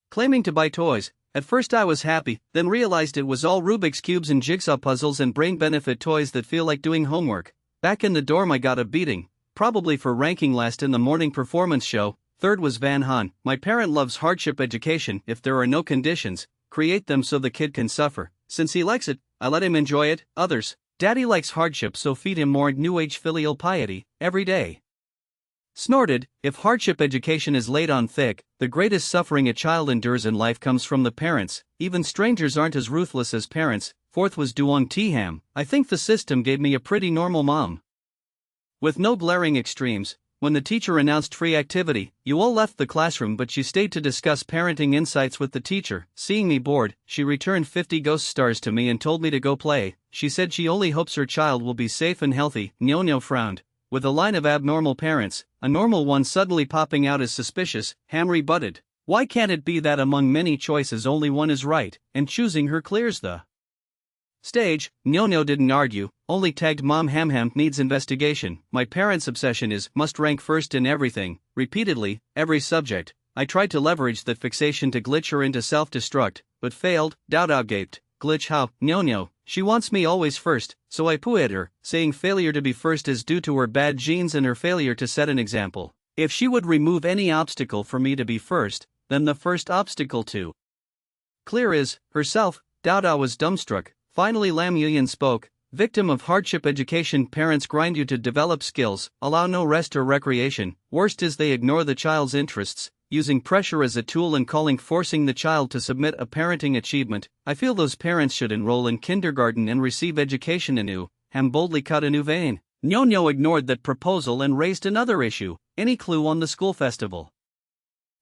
claiming to buy toys. At first I was happy, then realized it was all Rubik's Cubes and jigsaw puzzles and brain benefit toys that feel like doing homework. Back in the dorm I got a beating, probably for ranking last in the morning performance show. Third was Van Han. My parent loves hardship education. If there are no conditions, create them so the kid can suffer. Since he likes it, I let him enjoy it. Others, Daddy likes hardship so feed him more new age filial piety, every day. Snorted, if hardship education is laid on thick, the greatest suffering a child endures in life comes from the parents. Even strangers aren't as ruthless as parents. Fourth was Duong T-Ham. I think the system gave me a pretty normal mom, with no glaring extremes. When the teacher announced free activity, you all left the classroom but she stayed to discuss parenting insights with the teacher. Seeing me bored, she returned 50 ghost stars to me and told me to go play. She said she only hopes her child will be safe and healthy. Nyo-Nyo frowned. With a line of abnormal parents, a normal one suddenly popping out as suspicious, Ham rebutted. Why can't it be that among many choices only one is right, and choosing her clears the stage? Nyo-Nyo didn't argue, only tagged Mom. Ham needs investigation. My parents' obsession is must rank first in everything, repeatedly, every subject. I tried to leverage that fixation to glitch her into self-destruct, but failed. Dao Dao gaped. Glitch how? Nyo-Nyo, she wants me always first, so I pooh at her, saying failure to be first is due to her bad genes and her failure to set an example. If she would remove any obstacle for me to be first, then the first obstacle to clear is herself. Dao Dao was dumbstruck. Finally Lam Yuyan spoke. Victim of hardship education, parents grind you to develop skills, allow no rest or recreation. Worst is they ignore the child's interests, using pressure as a tool and forcing the child to submit a parenting achievement. I feel those parents should enroll in kindergarten and receive education anew. Ham boldly cut a new vein. Nyo-Nyo ignored that proposal and raised another issue. Any clue on the school festival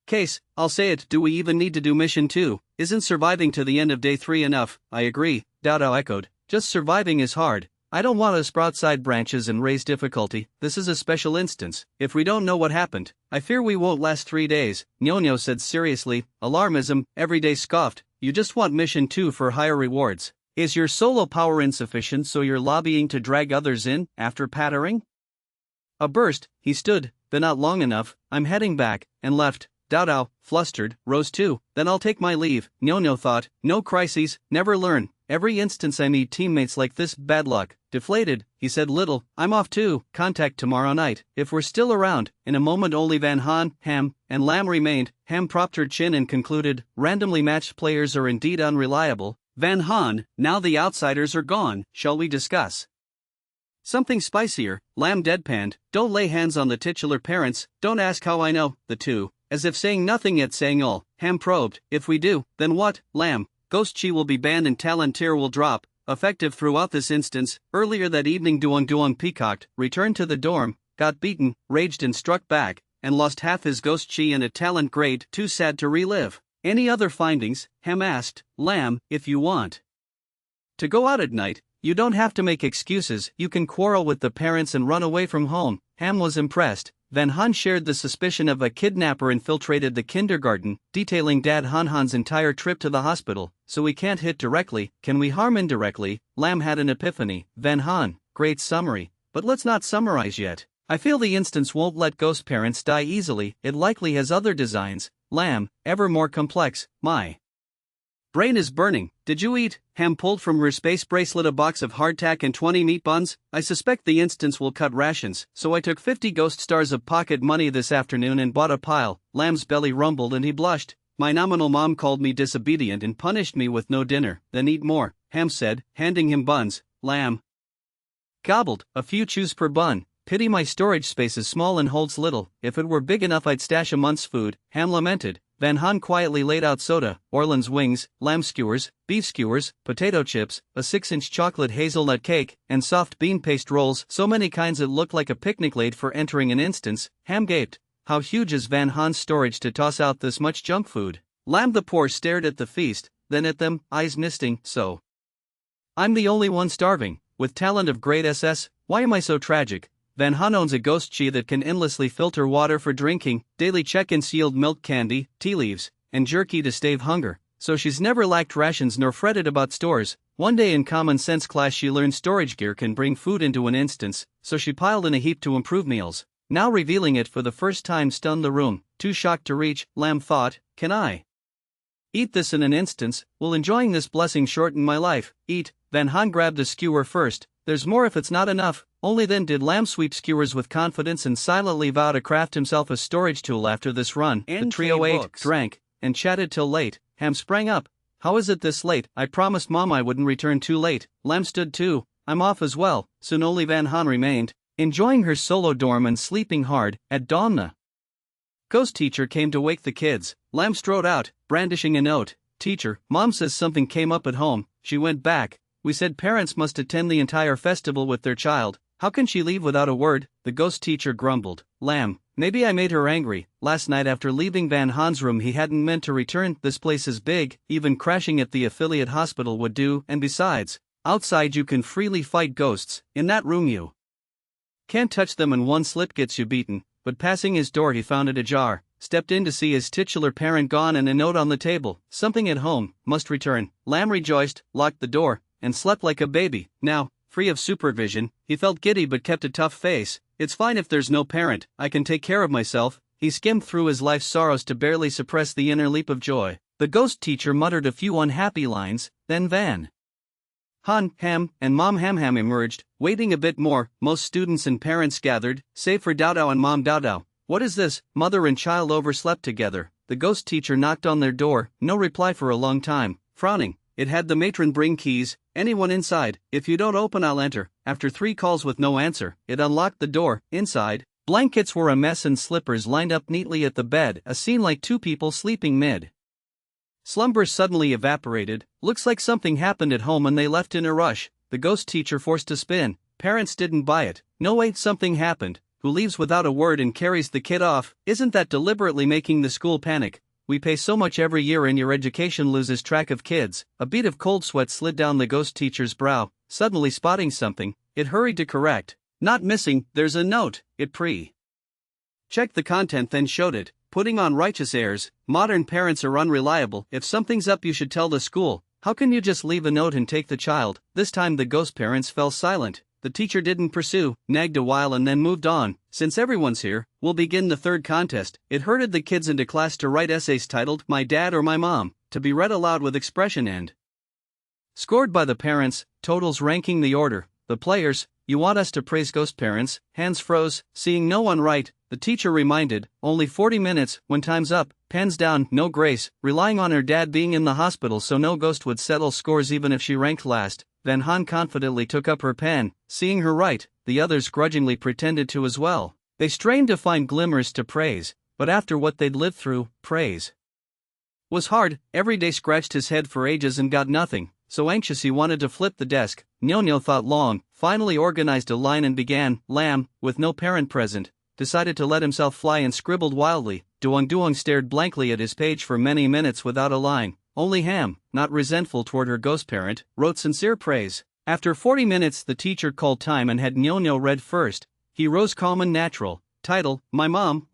case? I'll say it. Do we even need to do mission 2? Isn't surviving to the end of day 3 enough? I agree, Dao Dao echoed. Just surviving is hard. I don't want to sprout side branches and raise difficulty. This is a special instance. If we don't know what happened, I fear we won't last 3 days, Nyo-Nyo said seriously. Alarmism, Everyday scoffed. You just want mission 2 for higher rewards. Is your solo power insufficient so you're lobbying to drag others in, after pattering a burst? He stood, but not long enough. I'm heading back, and left. Dao Dao, flustered, rose too. Then I'll take my leave. Nyo-Nyo thought, no crises, never learn. Every instance I meet teammates like this, bad luck. Deflated, he said little. I'm off too, contact tomorrow night, if we're still around. In a moment only Van Han, Ham, and Lam remained. Ham propped her chin and concluded, randomly matched players are indeed unreliable. Van Han, now the outsiders are gone, shall we discuss something spicier? Lam deadpanned, don't lay hands on the titular parents, don't ask how I know, the two, as if saying nothing yet saying all. Ham probed, if we do, then what? Lam, Ghost Chi will be banned and Talantir will drop, effective throughout this instance. Earlier that evening Duong peacocked, returned to the dorm, got beaten, raged and struck back, and lost half his Ghost Chi and a talent grade too sad to relive. Any other findings? Ham asked. Lam, if you want to go out at night, you don't have to make excuses, you can quarrel with the parents and run away from home. Ham was impressed. Van Han shared the suspicion of a kidnapper infiltrated the kindergarten, detailing Dad Han's entire trip to the hospital. So we can't hit directly, can we harm indirectly? Lam had an epiphany. Van Han, great summary, but let's not summarize yet. I feel the instance won't let ghost parents die easily, it likely has other designs. Lam, ever more complex. My brain is burning. Did you eat? Ham pulled from her space bracelet a box of hardtack and 20 meat buns. I suspect the instance will cut rations, so I took 50 ghost stars of pocket money this afternoon and bought a pile. Lam's belly rumbled and he blushed. My nominal mom called me disobedient and punished me with no dinner. Then eat more, Ham said, handing him buns. Lam gobbled, a few chews per bun. Pity my storage space is small and holds little, if it were big enough I'd stash a month's food, Ham lamented. Van Han quietly laid out soda, Orleans wings, lamb skewers, beef skewers, potato chips, a 6-inch chocolate hazelnut cake, and soft bean paste rolls, so many kinds it looked like a picnic laid for entering an instance. Ham gaped. How huge is Van Han's storage to toss out this much junk food? Lam the poor stared at the feast, then at them, eyes misting. So I'm the only one starving, with talent of grade SS, why am I so tragic? Van Han owns a Ghost Chi that can endlessly filter water for drinking, daily check-ins yield milk candy, tea leaves, and jerky to stave hunger, so she's never lacked rations nor fretted about stores. One day in common sense class she learned storage gear can bring food into an instance, so she piled in a heap to improve meals. Now revealing it for the first time stunned the room, too shocked to reach. Lam thought, can I eat this in an instance? Will enjoying this blessing shorten my life? Eat. Van Han grabbed a skewer first. There's more if it's not enough. Only then did Lam sweep skewers with confidence and silently vow to craft himself a storage tool after this run. The trio ate, drank, and chatted till late. Ham sprang up. How is it this late? I promised Mom I wouldn't return too late. Lam stood too. I'm off as well. Soon only Van Han remained, enjoying her solo dorm and sleeping hard. At dawn the ghost teacher came to wake the kids. Lam strode out, brandishing a note. Teacher, Mom says something came up at home. She went back. We said parents must attend the entire festival with their child. How can she leave without a word? The ghost teacher grumbled. Lam, maybe I made her angry. Last night after leaving Van Han's room he hadn't meant to return. This place is big, even crashing at the affiliate hospital would do, and besides, outside you can freely fight ghosts, in that room you can't touch them and one slip gets you beaten. But passing his door he found it ajar, stepped in to see his titular parent gone and a note on the table. Something at home, must return. Lam rejoiced, locked the door, and slept like a baby. Now, free of supervision, he felt giddy but kept a tough face. It's fine if there's no parent, I can take care of myself. He skimmed through his life's sorrows to barely suppress the inner leap of joy. The ghost teacher muttered a few unhappy lines, then Van Han, Ham, and Mom Ham emerged, waiting a bit more. Most students and parents gathered, save for Dao Dao and Mom Dao Dao. What is this? Mother and child overslept together. The ghost teacher knocked on their door, no reply for a long time. Frowning, it had the matron bring keys. Anyone inside? If you don't open I'll enter. After 3 calls with no answer, it unlocked the door. Inside, blankets were a mess and slippers lined up neatly at the bed, a scene like 2 people sleeping mid slumber suddenly evaporated. Looks like something happened at home and they left in a rush. The ghost teacher forced a spin. Parents didn't buy it. No wait, something happened. Who leaves without a word and carries the kid off? Isn't that deliberately making the school panic? We pay so much every year and your education loses track of kids. A bead of cold sweat slid down the ghost teacher's brow. Suddenly spotting something, it hurried to correct. Not missing, there's a note. It checked the content then showed it. Putting on righteous airs, modern parents are unreliable. If something's up you should tell the school. How can you just leave a note and take the child? This time the ghost parents fell silent. The teacher didn't pursue, nagged a while and then moved on. Since everyone's here, we'll begin the 3rd contest. It herded the kids into class to write essays titled My Dad or My Mom, to be read aloud with expression and scored by the parents, totals ranking the order. The players, you want us to praise ghost parents? Hands froze, seeing no one right. The teacher reminded, only 40 minutes, when time's up, pens down, no grace, relying on her dad being in the hospital so no ghost would settle scores even if she ranked last. Van Han confidently took up her pen, seeing her right, the others grudgingly pretended to as well. They strained to find glimmers to praise, but after what they'd lived through, praise was hard. Every day scratched his head for ages and got nothing, so anxious he wanted to flip the desk. Nyo thought long, finally organized a line and began. Lamb, with no parent present, decided to let himself fly and scribbled wildly. Duong stared blankly at his page for many minutes without a line. Only Ham, not resentful toward her ghost parent, wrote sincere praise. After 40 minutes the teacher called time and had Nyo read first. He rose calm and natural. Title, My Mom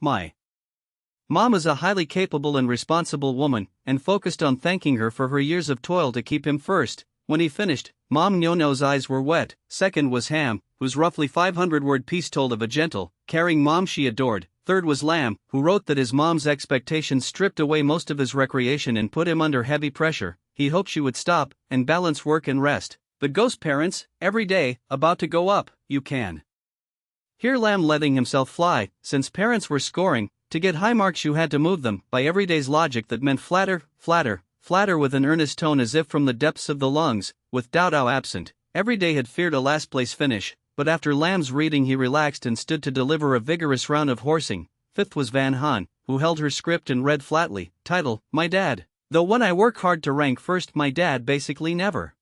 is a highly capable and responsible woman, and focused on thanking her for her years of toil to keep him first. When he finished, Mom Nyo's eyes were wet. Second was Ham, whose roughly 500-word piece told of a gentle, caring mom she adored. Third was Lamb, who wrote that his mom's expectations stripped away most of his recreation and put him under heavy pressure. He hoped she would stop and balance work and rest. But ghost parents, every day, about to go up, you can hear Lamb letting himself fly. Since parents were scoring, to get high marks you had to move them by everyday's logic that meant flatter with an earnest tone as if from the depths of the lungs, with doubt absent. Every day had feared a last place finish, but after Lamb's reading he relaxed and stood to deliver a vigorous round of horsing. Fifth was Van Han, who held her script and read flatly. Title, My Dad. Though when I work hard to rank first my dad basically never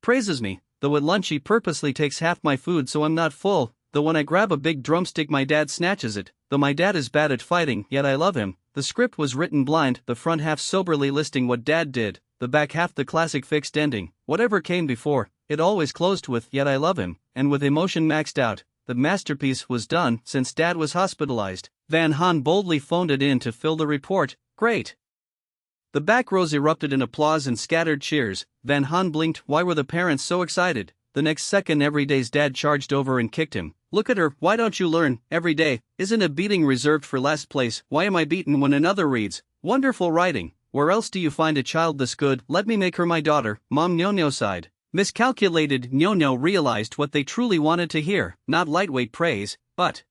praises me, though at lunch he purposely takes half my food so I'm not full, though when I grab a big drumstick my dad snatches it, though my dad is bad at fighting yet I love him. The script was written blind, the front half soberly listing what dad did, the back half the classic fixed ending. Whatever came before, it always closed with yet I love him, and with emotion maxed out. The masterpiece was done since dad was hospitalized. Van Han boldly phoned it in to fill the report. Great. The back rows erupted in applause and scattered cheers. Van Han blinked. Why were the parents so excited? The next second Everyday's dad charged over and kicked him. Look at her, why don't you learn? Every day, isn't a beating reserved for last place? Why am I beaten when another reads? Wonderful writing. Where else do you find a child this good? Let me make her my daughter. Mom Nyo sighed. Miscalculated. Nyo realized what they truly wanted to hear, not lightweight praise, but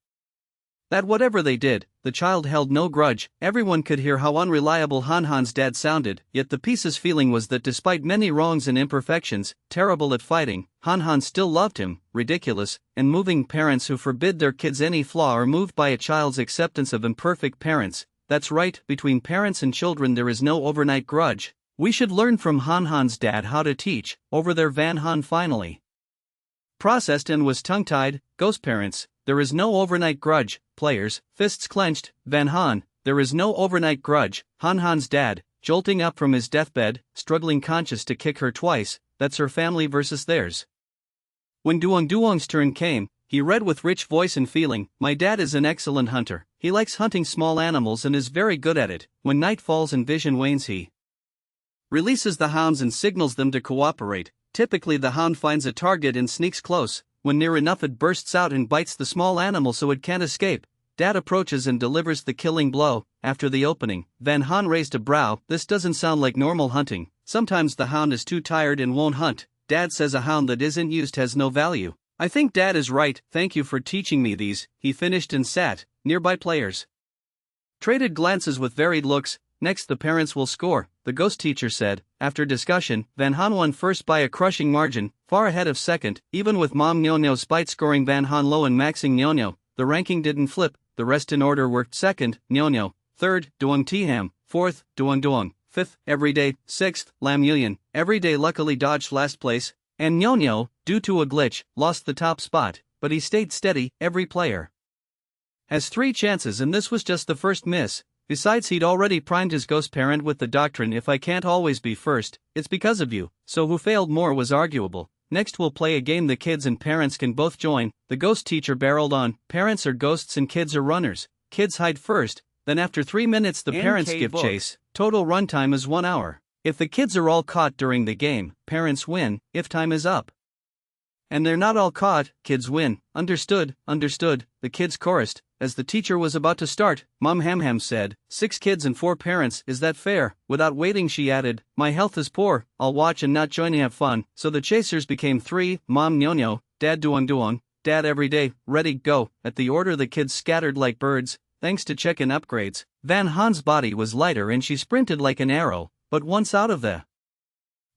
that whatever they did, the child held no grudge. Everyone could hear how unreliable Han's dad sounded, yet the piece's feeling was that despite many wrongs and imperfections, terrible at fighting, Han still loved him. Ridiculous and moving. Parents who forbid their kids any flaw are moved by a child's acceptance of imperfect parents. That's right, between parents and children there is no overnight grudge. We should learn from Han's dad how to teach. Over there Van Han finally processed and was tongue-tied. Ghost parents, there is no overnight grudge. Players, fists clenched. Van Han, there is no overnight grudge. Han's dad, jolting up from his deathbed, struggling conscious to kick her twice. That's her family versus theirs. When Duong's turn came, he read with rich voice and feeling. My dad is an excellent hunter. He likes hunting small animals and is very good at it. When night falls and vision wanes he releases the hounds and signals them to cooperate. Typically the hound finds a target and sneaks close. When near enough it bursts out and bites the small animal so it can't escape. Dad approaches and delivers the killing blow. After the opening, Van Han raised a brow. This doesn't sound like normal hunting. Sometimes the hound is too tired and won't hunt. Dad says a hound that isn't used has no value. I think Dad is right. Thank you for teaching me these. He finished and sat. Nearby players traded glances with varied looks. Next the parents will score, the ghost teacher said. After discussion, Van Han won first by a crushing margin, far ahead of second. Even with Mom Nyo spite scoring Van Han low and maxing Nyo, the ranking didn't flip. The rest in order were second, Nyo, third, Duong Ham, fourth, Duong, fifth, Everyday, sixth, Lam Yulian. Everyday luckily dodged last place, and Nyo, due to a glitch, lost the top spot, but he stayed steady. Every player has 3 chances and this was just the first miss. Besides he'd already primed his ghost parent with the doctrine if I can't always be first, it's because of you, so who failed more was arguable. Next we'll play a game the kids and parents can both join. The ghost teacher barreled on. Parents are ghosts and kids are runners. Kids hide first, then after 3 minutes the parents give chase. Total runtime is 1 hour. If the kids are all caught during the game, parents win. If time is up and they're not all caught, kids win. Understood, the kids chorused. As the teacher was about to start, Mom Ham said, 6 kids and 4 parents, is that fair? Without waiting she added, my health is poor, I'll watch and not join and have fun. So the chasers became 3, Mom Nyo, Dad Duong Duong, Dad every day, ready, go. At the order the kids scattered like birds, thanks to check-in upgrades. Van Han's body was lighter and she sprinted like an arrow, but once out of the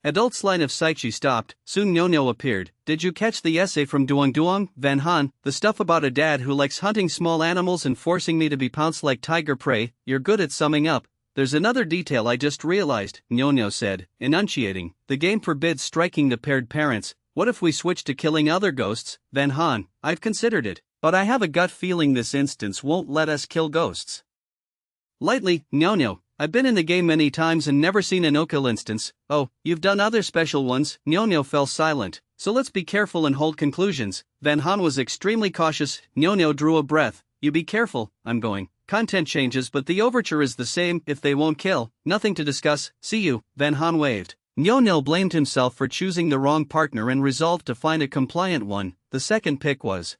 adult's line of sight she stopped. Soon Nyo appeared. Did you catch the essay from Duong Duong, Van Han? The stuff about a dad who likes hunting small animals and forcing me to be pounced like tiger prey. You're good at summing up. There's another detail I just realized, Nyo said, enunciating. The game forbids striking the paired parents. What if we switch to killing other ghosts? Van Han, I've considered it, but I have a gut feeling this instance won't let us kill ghosts. Lightly, Nyo. I've been in the game many times and never seen a no-kill instance. Oh, you've done other special ones. Nyo fell silent. So let's be careful and hold conclusions. Van Han was extremely cautious. Nyo drew a breath. You be careful, I'm going. Content changes but the overture is the same. If they won't kill, nothing to discuss. See you. Van Han waved. Nyo blamed himself for choosing the wrong partner and resolved to find a compliant one. The second pick was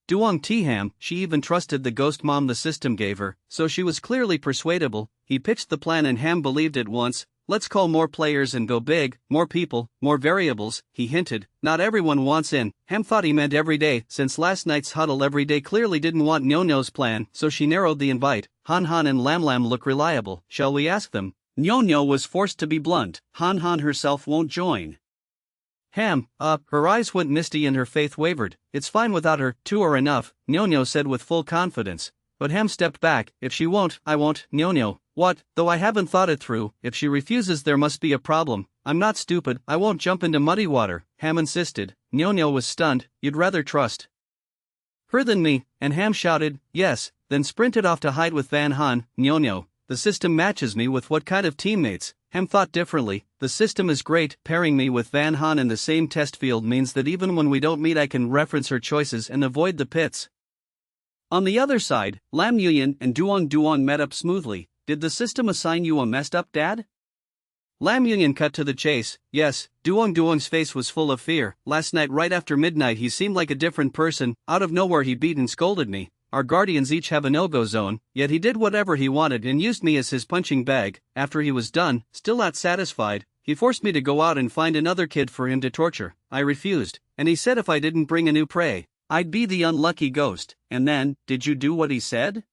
Duong T-Ham. She even trusted the ghost mom the system gave her, so she was clearly persuadable. He pitched the plan and Ham believed it once. Let's call more players and go big, more people, more variables, he hinted. Not everyone wants in. Ham thought he meant every day, since last night's huddle every day clearly didn't want Nyo's plan, so she narrowed the invite. Han and Lam look reliable. Shall we ask them? Nyo was forced to be blunt. Han herself won't join. Ham, her eyes went misty and her faith wavered. It's fine without her, two are enough, Nyo said with full confidence. But Ham stepped back. If she won't, I won't. Nyo, what? Though I haven't thought it through. If she refuses there must be a problem. I'm not stupid, I won't jump into muddy water, Ham insisted. Nyo was stunned. You'd rather trust her than me, and Ham shouted, yes, then sprinted off to hide with Van Han. Nyo, the system matches me with what kind of teammates? Ham thought differently. The system is great. Pairing me with Van Han in the same test field means that even when we don't meet I can reference her choices and avoid the pits. On the other side, Lam Yuyan and Duong Duong met up smoothly. Did the system assign you a messed up dad? Lam Yuyan cut to the chase. Yes, Duong Duong's face was full of fear. Last night right after midnight he seemed like a different person. Out of nowhere he beat and scolded me. Our guardians each have a no-go zone, yet he did whatever he wanted and used me as his punching bag. After he was done, still not satisfied, he forced me to go out and find another kid for him to torture. I refused, and he said if I didn't bring a new prey, I'd be the unlucky ghost. And then, did you do what he said?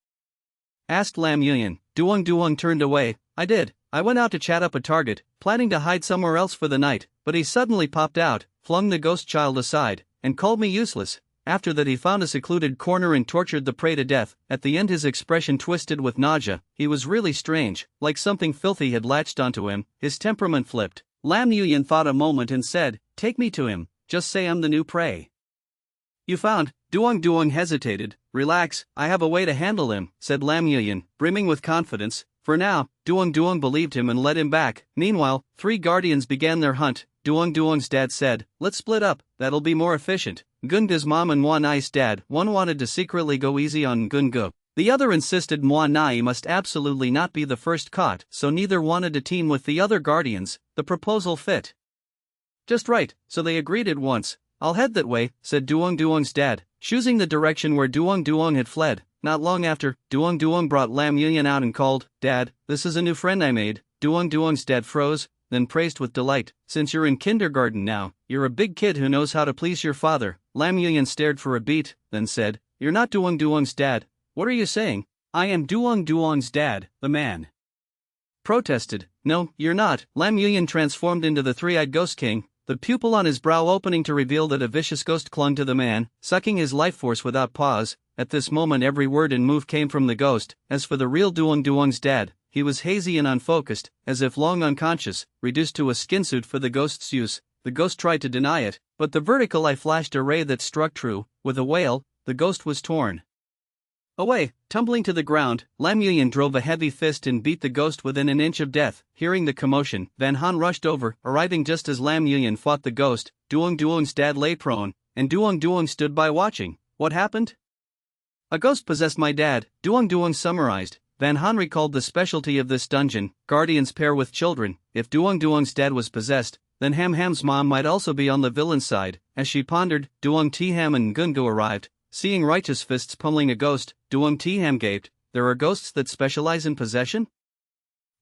Asked Lam Yuyan. Duong Duong turned away. I did. I went out to chat up a target, planning to hide somewhere else for the night, but he suddenly popped out, flung the ghost child aside, and called me useless. After that he found a secluded corner and tortured the prey to death. At the end his expression twisted with nausea. He was really strange, like something filthy had latched onto him. His temperament flipped. Lam Yuyan thought a moment and said, take me to him, just say I'm the new prey you found. Duong Duong hesitated. Relax, I have a way to handle him, said Lam Yuyan, brimming with confidence. For now, Duong Duong believed him and led him back. Meanwhile, three guardians began their hunt. Duong Duong's dad said, let's split up, that'll be more efficient. Gunga's mom and Muan Ai's dad, one wanted to secretly go easy on Gunga. The other insisted Muan Ai must absolutely not be the first caught, so neither wanted to team with the other guardians. The proposal fit just right, so they agreed at once. I'll head that way, said Duong Duong's dad, choosing the direction where Duong Duong had fled. Not long after, Duong Duong brought Lam Yuyan out and called, Dad, this is a new friend I made. Duong Duong's dad froze, then praised with delight. Since you're in kindergarten now, you're a big kid who knows how to please your father. Lam Yuyan stared for a beat, then said, you're not Duong Duong's dad. What are you saying? I am Duong Duong's dad, the man protested. No, you're not. Lam Yuyan transformed into the three-eyed ghost king, the pupil on his brow opening to reveal that a vicious ghost clung to the man, sucking his life force without pause. At this moment every word and move came from the ghost. As for the real Duong Duong's dad, he was hazy and unfocused, as if long unconscious, reduced to a skinsuit for the ghost's use. The ghost tried to deny it, but the vertical eye flashed a ray that struck true. With a wail, the ghost was torn away. Tumbling to the ground, Lam Yuyan drove a heavy fist and beat the ghost within an inch of death. Hearing the commotion, Van Han rushed over, arriving just as Lam Yuyan fought the ghost. Duong Duong's dad lay prone, and Duong Duong stood by watching. What happened? A ghost possessed my dad, Duong Duong summarized. Van Han recalled the specialty of this dungeon, guardians pair with children. If Duong Duong's dad was possessed, then Ham's mom might also be on the villain's side. As she pondered, Duong T-Ham and Gunga arrived. Seeing righteous fists pummeling a ghost, Duong T-Ham gaped. There are ghosts that specialize in possession?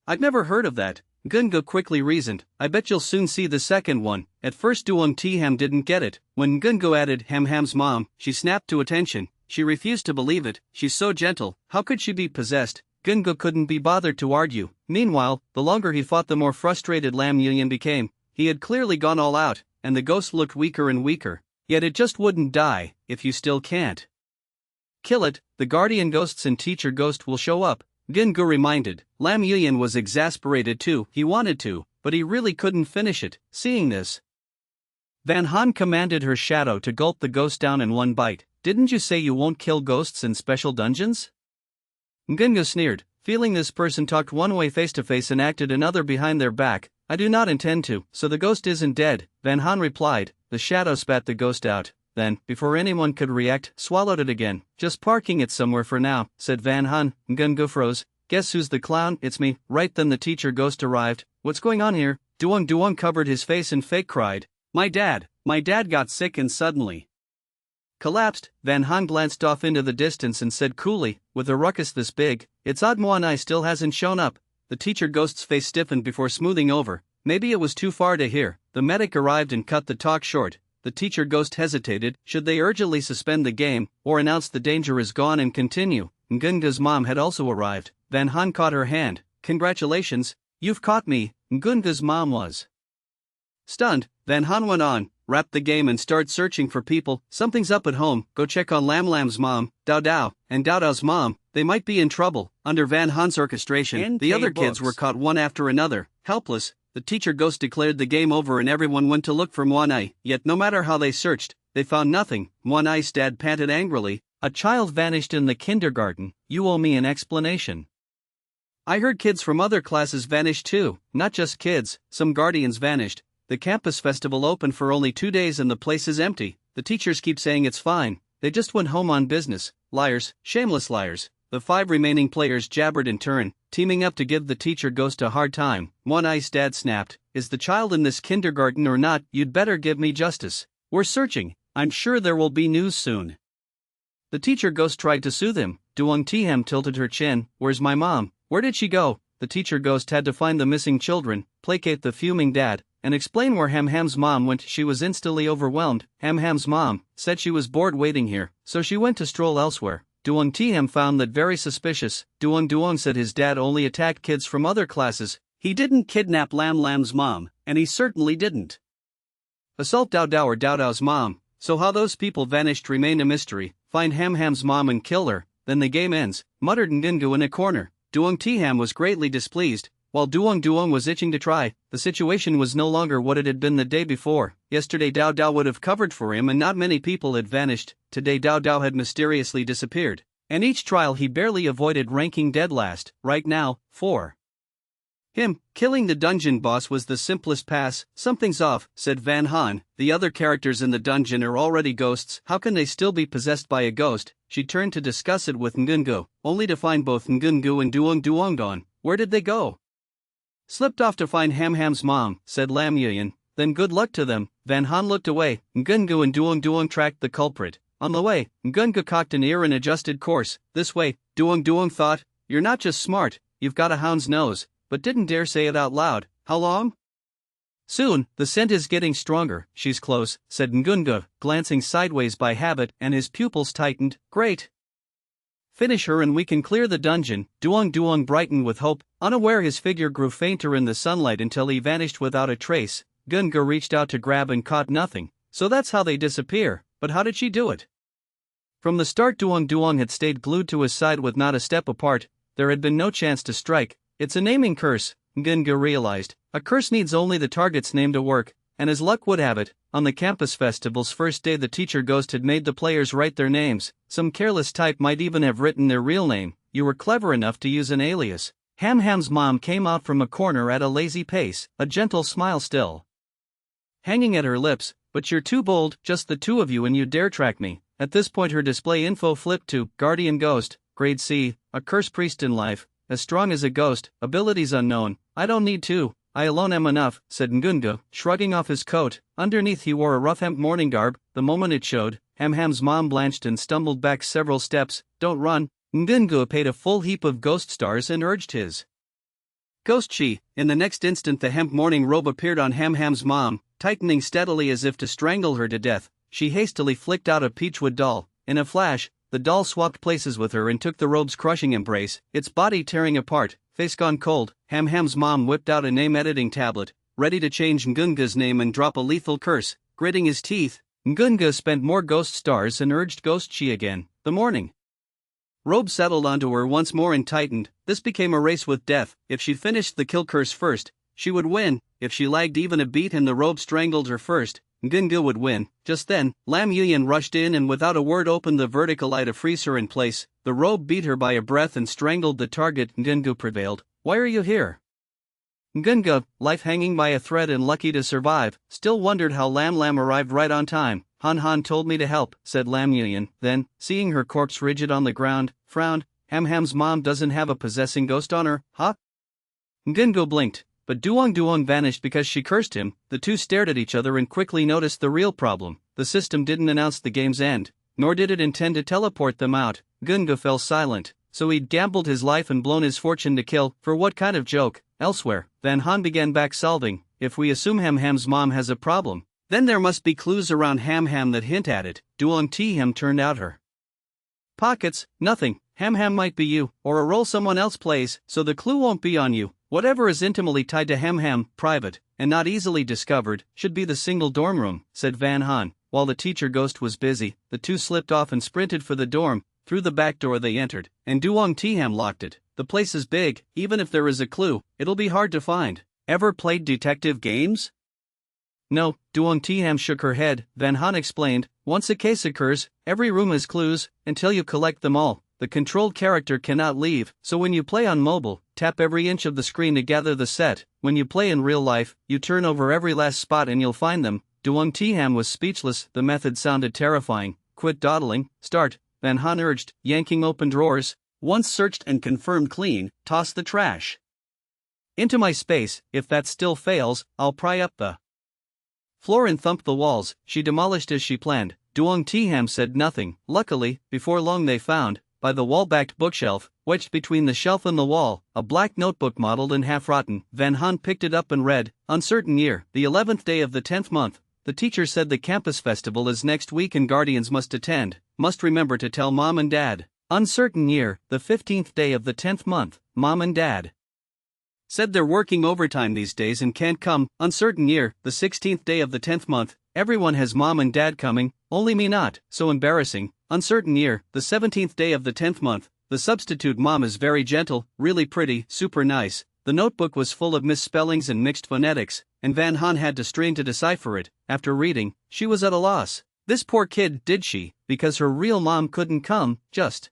I've never heard of that. Gunga quickly reasoned, I bet you'll soon see the second one. At first Duong Tiham didn't get it. When Gunga added Hamham's mom, she snapped to attention. She refused to believe it. She's so gentle, how could she be possessed? Gunga couldn't be bothered to argue. Meanwhile, the longer he fought the more frustrated Lam Yuyan became. He had clearly gone all out, and the ghost looked weaker and weaker. Yet it just wouldn't die. If you still can't kill it, the guardian ghosts and teacher ghost will show up, Gunga reminded. Lam Yuyan was exasperated too. He wanted to, but he really couldn't finish it. Seeing this, Van Han commanded her shadow to gulp the ghost down in one bite. Didn't you say you won't kill ghosts in special dungeons? Gunga sneered, feeling this person talked one way face to face and acted another behind their back. I do not intend to, so the ghost isn't dead, Van Han replied. The shadow spat the ghost out, then, before anyone could react, swallowed it again. Just parking it somewhere for now, said Van Han. Gunga froze. Guess who's the clown? It's me. Right then the teacher ghost arrived. What's going on here? Duong covered his face and fake cried. My dad got sick and suddenly collapsed. Van Han glanced off into the distance and said coolly, with a ruckus this big, it's odd Moanai still hasn't shown up. The teacher ghost's face stiffened before smoothing over. Maybe it was too far to hear. The medic arrived and cut the talk short. The teacher ghost hesitated. Should they urgently suspend the game, or announce the danger is gone and continue? Ngunga's mom had also arrived. Van Han caught her hand. Congratulations, you've caught me. Ngunga's mom was stunned. Van Han went on, wrap the game and start searching for people. Something's up at home. Go check on Lam's mom, Dao, and Dao's mom. They might be in trouble. Under Van Han's orchestration, the other kids were caught one after another. Helpless, the teacher ghost declared the game over and everyone went to look for Moanai. Yet no matter how they searched, they found nothing. Moanai's dad panted angrily. A child vanished in the kindergarten. You owe me an explanation. I heard kids from other classes vanished too. Not just kids, some guardians vanished. The campus festival opened for only 2 days and the place is empty. The teachers keep saying it's fine. They just went home on business. Liars, shameless liars. The 5 remaining players jabbered in turn, teaming up to give the teacher ghost a hard time. Moanai's dad snapped, is the child in this kindergarten or not? You'd better give me justice. We're searching. I'm sure there will be news soon. The teacher ghost tried to soothe him. Duong Tiham tilted her chin. Where's my mom? Where did she go? The teacher ghost had to find the missing children, placate the fuming dad, and explain where Hamham's mom went. She was instantly overwhelmed. Hamham's mom said she was bored waiting here, so she went to stroll elsewhere. Duong Tiham found that very suspicious. Duong said his dad only attacked kids from other classes. He didn't kidnap Lam's mom, and he certainly didn't assault Dao or Dao's mom. So how those people vanished remained a mystery. Find Hamham's mom and kill her, then the game ends, muttered Ngungu in a corner. Duong Tiham was greatly displeased. While Duong was itching to try, the situation was no longer what it had been the day before. Yesterday Dao would have covered for him and not many people had vanished. Today Dao had mysteriously disappeared. And each trial he barely avoided ranking dead last. Right now, for him, killing the dungeon boss was the simplest pass. Something's off, said Van Han. The other characters in the dungeon are already ghosts. How can they still be possessed by a ghost? She turned to discuss it with Ngungu, only to find both Ngungu and Duong gone. Where did they go? Slipped off to find Hamham's mom, said Lam Yuyan. Then good luck to them. Van Han looked away. Ngungu and Duong tracked the culprit. On the way, Ngungu cocked an ear and adjusted course. This way, Duong thought. You're not just smart, you've got a hound's nose, but didn't dare say it out loud. How long? Soon, the scent is getting stronger. She's close, said Ngungu, glancing sideways by habit, and his pupils tightened. Great. Finish her and we can clear the dungeon. Duong brightened with hope, unaware his figure grew fainter in the sunlight until he vanished without a trace. Ngungu reached out to grab and caught nothing. So that's how they disappear. But how did she do it? From the start Duong had stayed glued to his side with not a step apart. There had been no chance to strike. It's a naming curse, Ngungu realized. A curse needs only the target's name to work, and as luck would have it, on the campus festival's first day the teacher ghost had made the players write their names. Some careless type might even have written their real name. You were clever enough to use an alias. Hamham's mom came out from a corner at a lazy pace, a gentle smile still hanging at her lips. But you're too bold, just the two of you and you dare track me. At this point her display info flipped to Guardian Ghost, Grade C, a cursed priest in life, as strong as a ghost, abilities unknown. I don't need to, I alone am enough, said Ngungu, shrugging off his coat. Underneath he wore a rough-hemp morning garb. The moment it showed, Hamham's mom blanched and stumbled back several steps. Don't run. Ngungu paid a full heap of ghost stars and urged his Ghost she. In the next instant the hemp morning robe appeared on Ham Ham's mom, tightening steadily as if to strangle her to death. She hastily flicked out a peachwood doll. In a flash, the doll swapped places with her and took the robe's crushing embrace, its body tearing apart. Face gone cold, Ham Ham's mom whipped out a name editing tablet, ready to change Ngunga's name and drop a lethal curse. Gritting his teeth, Ngunga spent more ghost stars and urged Ghost she again. The morning robe settled onto her once more and tightened. This became a race with death. If she finished the kill curse first, she would win. If she lagged even a beat and the robe strangled her first, Ngunga would win. Just then, Lam Yuyan rushed in and without a word opened the vertical eye to freeze her in place. The robe beat her by a breath and strangled the target. Ngunga prevailed. Why are you here? Ngunga, life hanging by a thread and lucky to survive, still wondered how Lam arrived right on time. Han Han told me to help, said Lam Yuyan. Then, seeing her corpse rigid on the ground, frowned. Ham Ham's mom doesn't have a possessing ghost on her, huh? Ngunga blinked, but Duong vanished because she cursed him. The two stared at each other and quickly noticed the real problem. The system didn't announce the game's end, nor did it intend to teleport them out. Ngunga fell silent. So he'd gambled his life and blown his fortune to kill. For what kind of joke? Elsewhere, Van Han began back solving. If we assume Ham Ham's mom has a problem, then there must be clues around Ham Ham that hint at it. Duong Ham turned out her pockets. Nothing. Ham Ham might be you, or a role someone else plays, so the clue won't be on you. Whatever is intimately tied to Ham Ham, private, and not easily discovered, should be the single dorm room, said Van Han. While the teacher ghost was busy, the two slipped off and sprinted for the dorm. Through the back door they entered, and Duong Ham locked it. The place is big. Even if there is a clue, it'll be hard to find. Ever played detective games? No, Duong Ham shook her head. Van Han explained, once a case occurs, every room has clues, until you collect them all. The controlled character cannot leave, so when you play on mobile, tap every inch of the screen to gather the set. When you play in real life, you turn over every last spot and you'll find them. Duong Ham was speechless. The method sounded terrifying. Quit dawdling, start, Van Han urged, yanking open drawers. Once searched and confirmed clean, toss the trash into my space. If that still fails, I'll pry up the floor and thump the walls. She demolished as she planned. Duong Ham said nothing. Luckily, before long they found, by the wall-backed bookshelf, wedged between the shelf and the wall, a black notebook mottled and half-rotten. Van Han picked it up and read, uncertain year, the 11th day of the 10th month. The teacher said the campus festival is next week and guardians must attend. Must remember to tell mom and dad. Uncertain year, the 15th day of the 10th month. Mom and dad said they're working overtime these days and can't come. Uncertain year, the 16th day of the 10th month. Everyone has mom and dad coming, only me not. So embarrassing. Uncertain year, the 17th day of the 10th month. The substitute mom is very gentle, really pretty, super nice. The notebook was full of misspellings and mixed phonetics, and Van Han had to strain to decipher it. After reading, she was at a loss. This poor kid, did she, because her real mom couldn't come, just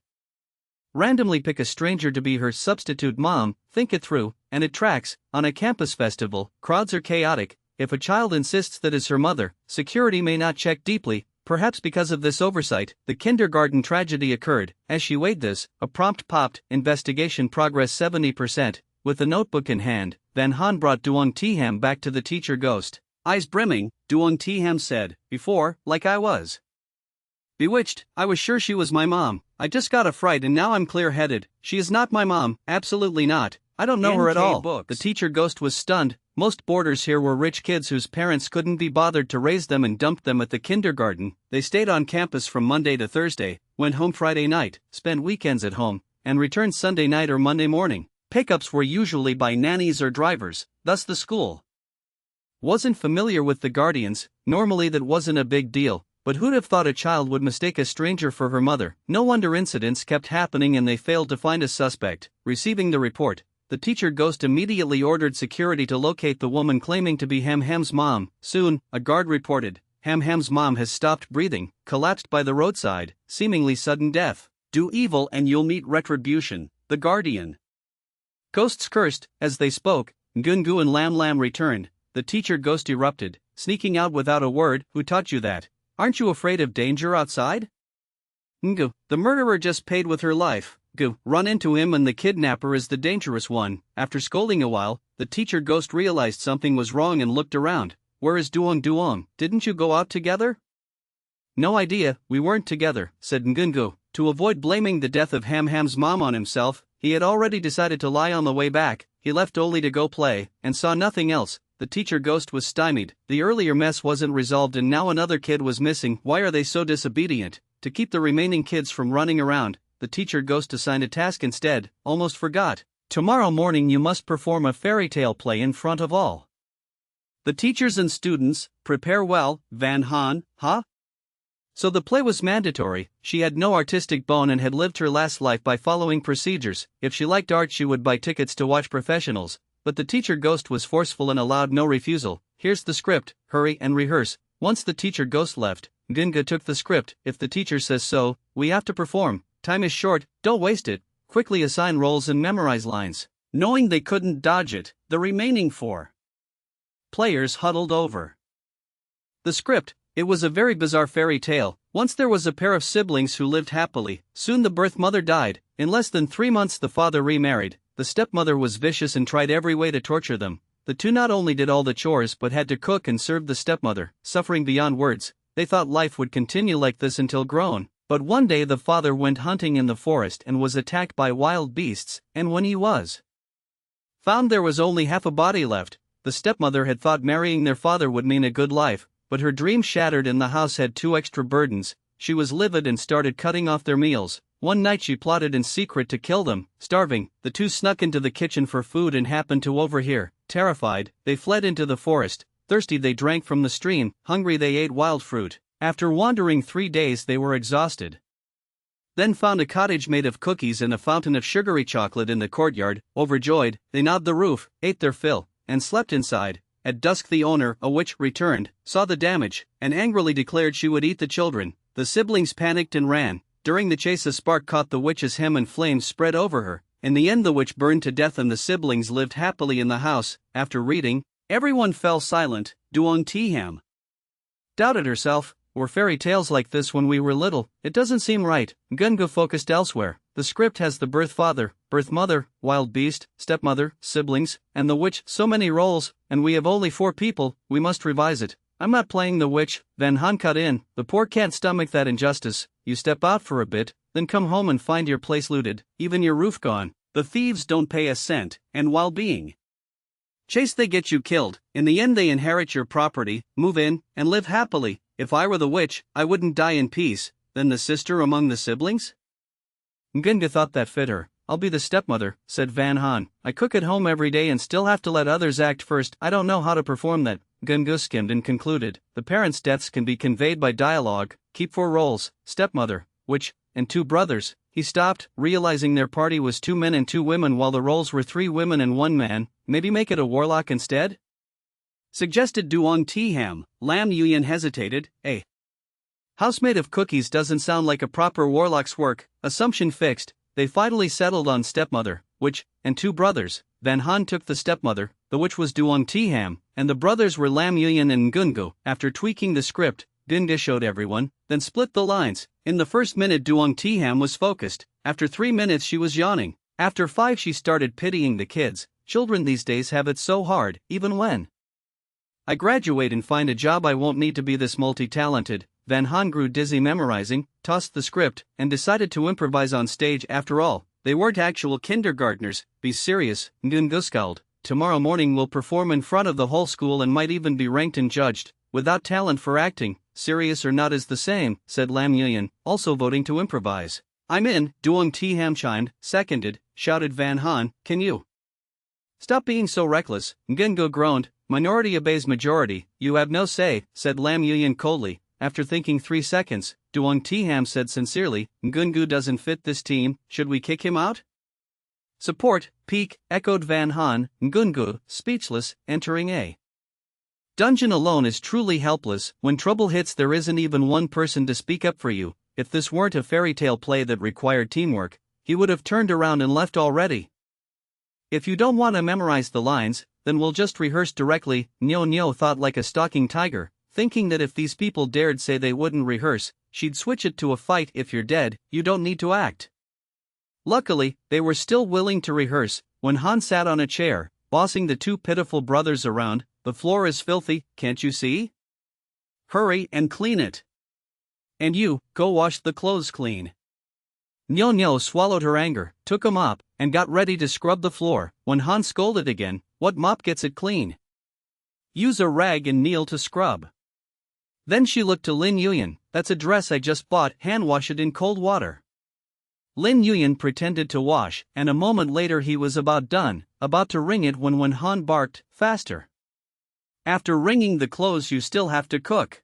randomly pick a stranger to be her substitute mom? Think it through, and it tracks. On a campus festival, crowds are chaotic. If a child insists that is her mother, security may not check deeply. Perhaps because of this oversight, the kindergarten tragedy occurred. As she weighed this, a prompt popped, investigation progress 70%. With the notebook in hand, Van Han brought Duong Ham back to the teacher ghost. Eyes brimming, Duong Ham said, before, like I was bewitched, I was sure she was my mom. I just got a fright and now I'm clear-headed. She is not my mom, absolutely not. I don't know her at all. Books. The teacher ghost was stunned. Most boarders here were rich kids whose parents couldn't be bothered to raise them and dumped them at the kindergarten. They stayed on campus from Monday to Thursday, went home Friday night, spent weekends at home, and returned Sunday night or Monday morning. Pickups were usually by nannies or drivers, thus the school wasn't familiar with the guardians. Normally that wasn't a big deal, but who'd have thought a child would mistake a stranger for her mother? No wonder incidents kept happening and they failed to find a suspect. Receiving the report, the teacher ghost immediately ordered security to locate the woman claiming to be Ham Ham's mom. Soon, a guard reported, Ham Ham's mom has stopped breathing, collapsed by the roadside, seemingly sudden death. Do evil and you'll meet retribution, the guardian ghosts cursed. As they spoke, Ngungu and Lam returned. The teacher ghost erupted, sneaking out without a word. Who taught you that? Aren't you afraid of danger outside? Ngu, the murderer just paid with her life. Gu, run into him and the kidnapper is the dangerous one. After scolding a while, the teacher ghost realized something was wrong and looked around. Where is Duong? Didn't you go out together? No idea, we weren't together, said Ngungu. To avoid blaming the death of Ham Ham's mom on himself, he had already decided to lie on the way back. he left only to go play, and saw nothing else. The teacher ghost was stymied. The earlier mess wasn't resolved and now another kid was missing. Why are they so disobedient? To keep the remaining kids from running around, the teacher ghost assigned a task instead. Almost forgot. Tomorrow morning you must perform a fairy tale play in front of all the teachers and students. Prepare well, Van Han, huh? So the play was mandatory. She had no artistic bone and had lived her last life by following procedures. If she liked art she would buy tickets to watch professionals. But the teacher ghost was forceful and allowed no refusal. Here's the script, hurry and rehearse. Once the teacher ghost left, Gunga took the script. If the teacher says so, we have to perform. Time is short, don't waste it. Quickly assign roles and memorize lines. Knowing they couldn't dodge it, the remaining 4 players huddled over the script. It was a very bizarre fairy tale. Once there was a pair of siblings who lived happily. Soon the birth mother died. In less than 3 months the father remarried. The stepmother was vicious and tried every way to torture them. The two not only did all the chores but had to cook and serve the stepmother, suffering beyond words. They thought life would continue like this until grown. But one day the father went hunting in the forest and was attacked by wild beasts, and when he was found there was only half a body left. The stepmother had thought marrying their father would mean a good life, but her dream shattered and the house had 2 extra burdens. She was livid and started cutting off their meals. One night she plotted in secret to kill them. Starving, the two snuck into the kitchen for food and happened to overhear. Terrified, they fled into the forest. Thirsty they drank from the stream, hungry they ate wild fruit. After wandering 3 days they were exhausted. Then found a cottage made of cookies and a fountain of sugary chocolate in the courtyard. Overjoyed, they gnawed the roof, ate their fill, and slept inside. At dusk the owner, a witch, returned, saw the damage, and angrily declared she would eat the children. The siblings panicked and ran. During the chase a spark caught the witch's hem and flames spread over her. In the end the witch burned to death and the siblings lived happily in the house. After reading, everyone fell silent. Duong Tiham doubted herself. Were fairy tales like this when we were little? It doesn't seem right. Gunga focused elsewhere. The script has the birth father, birth mother, wild beast, stepmother, siblings, and the witch. So many roles, and we have only 4 people. We must revise it. I'm not playing the witch. Van Han cut in. The poor can't stomach that injustice. You step out for a bit, then come home and find your place looted, even your roof gone. The thieves don't pay a cent, and while being chased they get you killed. In the end they inherit your property, move in, and live happily. If I were the witch, I wouldn't die in peace. Then the sister among the siblings? Gunga thought that fit her. I'll be the stepmother, said Van Han. I cook at home every day and still have to let others act first. I don't know how to perform that. Gunga skimmed and concluded. The parents' deaths can be conveyed by dialogue. Keep 4 roles, stepmother, witch, and 2 brothers. He stopped, realizing their party was 2 men and 2 women while the roles were 3 women and 1 man. Maybe make it a warlock instead? Suggested Duong Tiham. Lam Yuyan hesitated. A house made of cookies doesn't sound like a proper warlock's work. Assumption fixed. They finally settled on stepmother, witch, and 2 brothers. Van Han took the stepmother, the witch was Duong Tiham, and the brothers were Lam Yuyan and Gungu. After tweaking the script, Gunga showed everyone, then split the lines. In the first minute Duong Tiham was focused. After 3 minutes she was yawning. After 5 she started pitying the kids. Children these days have it so hard, even when I graduate and find a job I won't need to be this multi-talented. Van Han grew dizzy memorizing, tossed the script, and decided to improvise on stage. After all, they weren't actual kindergartners. Be serious, Gunga scowled. Tomorrow morning we'll perform in front of the whole school and might even be ranked and judged. Without talent for acting, serious or not is the same, said Lam Yuyan, also voting to improvise. I'm in, Duong Tiham chimed. Seconded, shouted Van Han. Can you stop being so reckless? Gunga groaned. Minority obeys majority. You have no say, said Lam Yuyan coldly. After thinking 3 seconds, Duong Tiham said sincerely, Gungu doesn't fit this team, should we kick him out? Support, peak, echoed Van Han. Gungu, speechless, entering a dungeon alone is truly helpless. When trouble hits there isn't even one person to speak up for you. If this weren't a fairy tale play that required teamwork, he would have turned around and left already. If you don't want to memorize the lines, then we'll just rehearse directly. Nyo Nyo thought like a stalking tiger, thinking that if these people dared say they wouldn't rehearse, she'd switch it to a fight. If you're dead, you don't need to act. Luckily, they were still willing to rehearse. When Han sat on a chair, bossing the 2 pitiful brothers around, the floor is filthy, can't you see? Hurry and clean it. And you, go wash the clothes clean. Nyo Nyo swallowed her anger, took a mop, and got ready to scrub the floor, when Han scolded again. What mop gets it clean? Use a rag and kneel to scrub. Then she looked to Lin Yuyan. That's a dress I just bought, hand wash it in cold water. Lin Yuyan pretended to wash, and a moment later he was about done, about to wring it when Han barked, faster. After wringing the clothes you still have to cook.